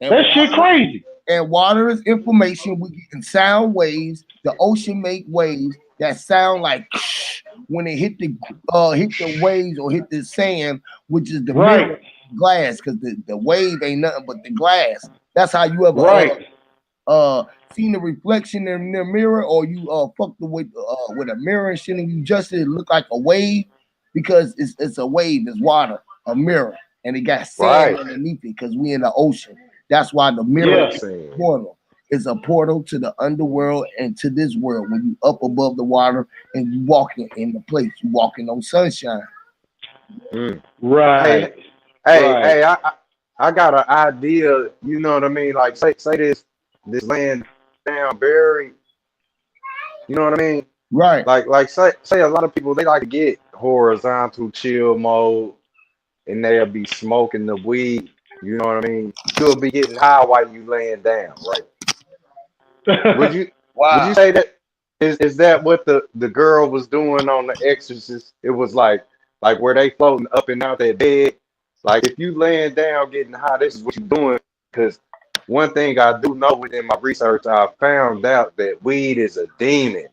And That shit water crazy. and water is information. We get sound waves. The ocean make waves that sound like when it hit the waves or hit the sand, which is the Right, mirror glass, because the wave ain't nothing but the glass. That's how you ever right, seen the reflection in the mirror, or you fucked with a mirror and shit, and you just it look like a wave because it's a wave, it's water, a mirror, and it got sand Right. underneath it because we in the ocean. That's why the mirror yeah, is a Quicksand. portal. It's a portal to the underworld and to this world. When you up above the water and you walking in the place, you walking on sunshine. Mm. Hey, right, right. hey, I got an idea. You know what I mean? Like say this land down buried. You know what I mean? Right. Like say a lot of people they like to get horizontal chill mode and they'll be smoking the weed You know what I mean? You'll be getting high while you laying down, right? Would you Wow. say that is that what the girl was doing on The Exorcist? It was like where they floating up and out that bed. Like if you laying down getting high, this is what you doing. Because one thing I do know within my research, I found out that weed is a demon.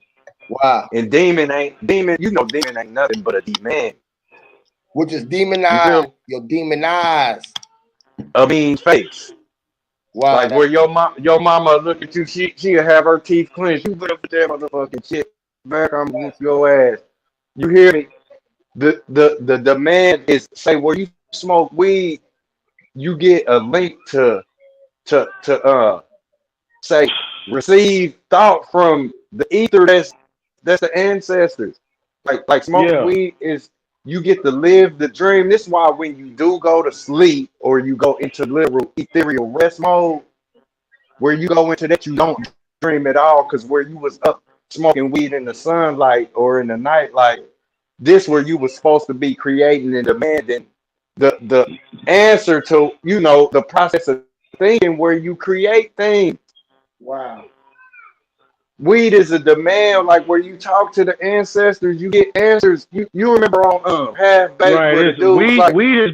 Wow. And demon ain't nothing but a demon. Which is You demonized. feel You're demonized. a mean face. Wow. Like where your mama look at you, she'll have her teeth clenched. You better put that motherfucking shit back on whoop your ass. You hear me? The demand is say where you smoke weed, you get a link to say receive thought from the ether that's the ancestors. Like smoking Yeah. weed is you get to live the dream. This is why when you do go to sleep or you go into literal ethereal rest mode, where you go into that, you don't dream at all. Because where you was up smoking weed in the sunlight or in the night, like this, where you was supposed to be creating and demanding the answer to the process of thinking, where you create things. Wow. Weed is a demand, like where you talk to the ancestors, you get answers. You remember on Half Baked Right. where the It's dude was weed. like, Weed is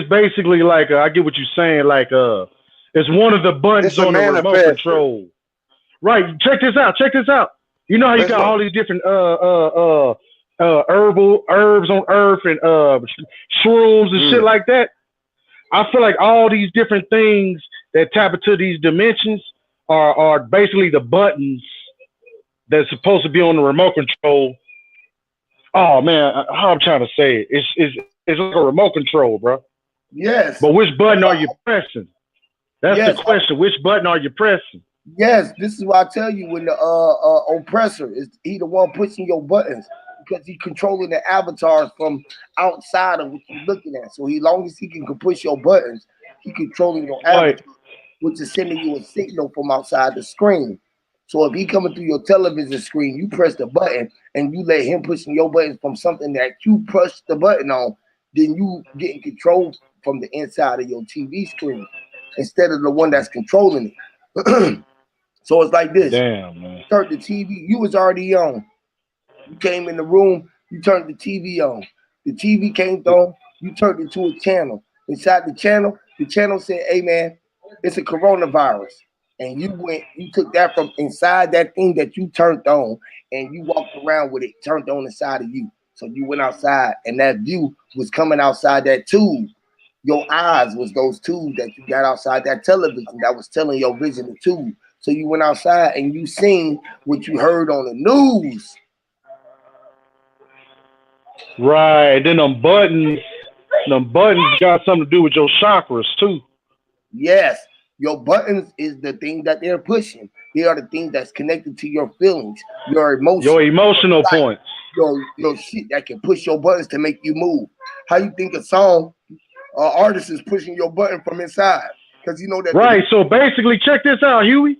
basically like I get what you're saying. Like it's one of the buttons it's a on the remote manifester. control. Right. Check this out. Check this out. You know how you Let's got go. all these different herbal herbs on earth and shrooms and shit like that. I feel like all these different things that tap into these dimensions are basically the buttons that's supposed to be on the remote control. Oh man, how I'm trying to say it. It's like a remote control, bro. Yes. But which button are you pressing? That's the Yes. question. Which button are you pressing? Yes. This is why I tell you when the oppressor is he the one pushing your buttons because he controlling the avatars from outside of what you're looking at. So he long as he can push your buttons, he controlling your Right. avatar, which is sending you a signal from outside the screen. So if he coming through your television screen, you press the button and you let him pushing your buttons from something that you push the button on, then you getting control from the inside of your TV screen instead of the one that's controlling it. So it's like this. Damn, man. Turn the TV, you was already on. You came in the room, you turned the TV on. The TV came on, you turned it to a channel. Inside the channel said, hey man, it's a coronavirus. And you took that from inside that thing that you turned on and you walked around with it turned on inside of you. So you went outside and that view was coming outside that tube. Your eyes was those tubes that you got outside that television that was telling your vision the tube. So you went outside and you seen what you heard on the news. Right. Then them buttons got something to do with your chakras too. Yes, your buttons is the thing that they're pushing. They are the things that's connected to your feelings, your Your emotions, emotional points. your shit that can push your buttons to make you move. How you think a song artist is pushing your button from inside? Because you know that Right. So basically, check this out, Huey.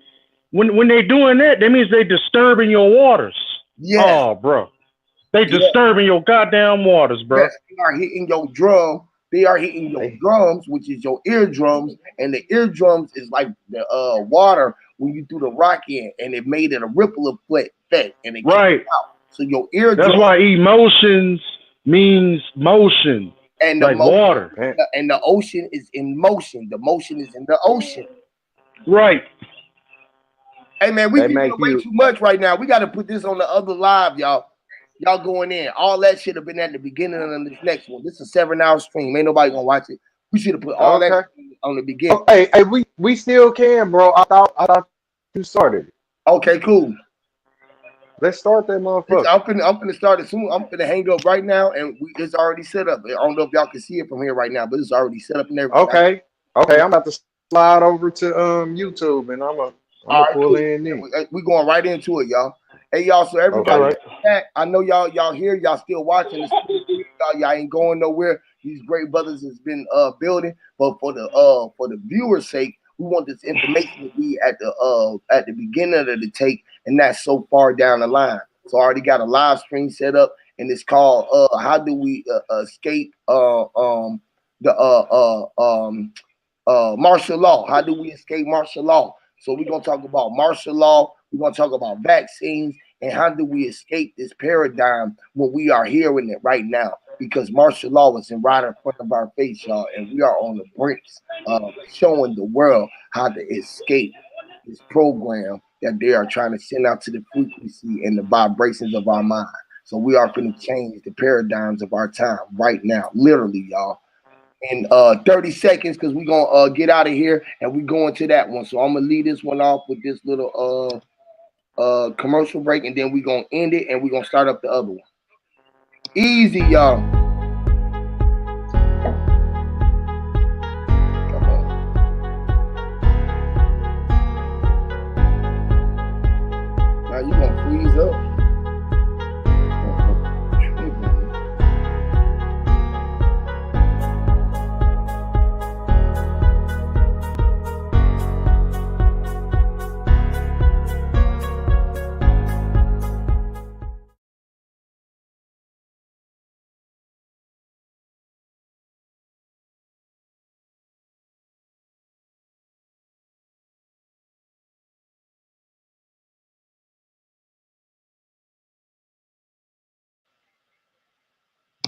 When they doing that, that means they disturbing your waters. yes, Oh, bro. They yes, disturbing your goddamn waters, bro. yes, they are hitting your drum. They are hitting your drums, which is your eardrums, and the eardrums is like the water when you threw the rock in, and it made it a ripple effect, and it came Right. out. So your That's eardrum why emotions means motion, and the like motion water. and the ocean is in motion. The motion is in the ocean. Right. Hey man, we They giving make away you too much right now. We got to put this on the other live, y'all. Y'all going in. All that should have been at the beginning of this next one. This is a 7-hour stream. Ain't nobody gonna watch it. We should have put all that okay. on the beginning. Oh, hey, we still can, bro. I thought you started. Okay, cool. Let's start that motherfucker. I'm finna start it soon. I'm finna hang up right now, and it's already set up. I don't know if y'all can see it from here right now, but it's already set up and everything. Okay. I'm about to slide over to YouTube and I'm All a right, pull cool. in these. We going right into it, y'all. Hey, y'all. So All everybody, right. I know y'all here. Y'all still watching this. Y'all ain't going nowhere. These great brothers has been building, but for the viewers' sake, we want this information to be at the beginning of the take, and that's so far down the line. So I already got a live stream set up, and it's called "How Do We Escape martial law. How do we escape martial law? So we're gonna talk about martial law. We're gonna talk about vaccines and how do we escape this paradigm when we are hearing it right now? Because martial law is right in front of our face, y'all, and we are on the brinks of showing the world how to escape this program that they are trying to send out to the frequency and the vibrations of our mind. So we are going to change the paradigms of our time right now, literally, y'all. In 30 seconds, because we're gonna get out of here and we go into that one. So I'm gonna leave this one off with this little commercial break, and then we're gonna end it and we're gonna start up the other one. Easy, y'all.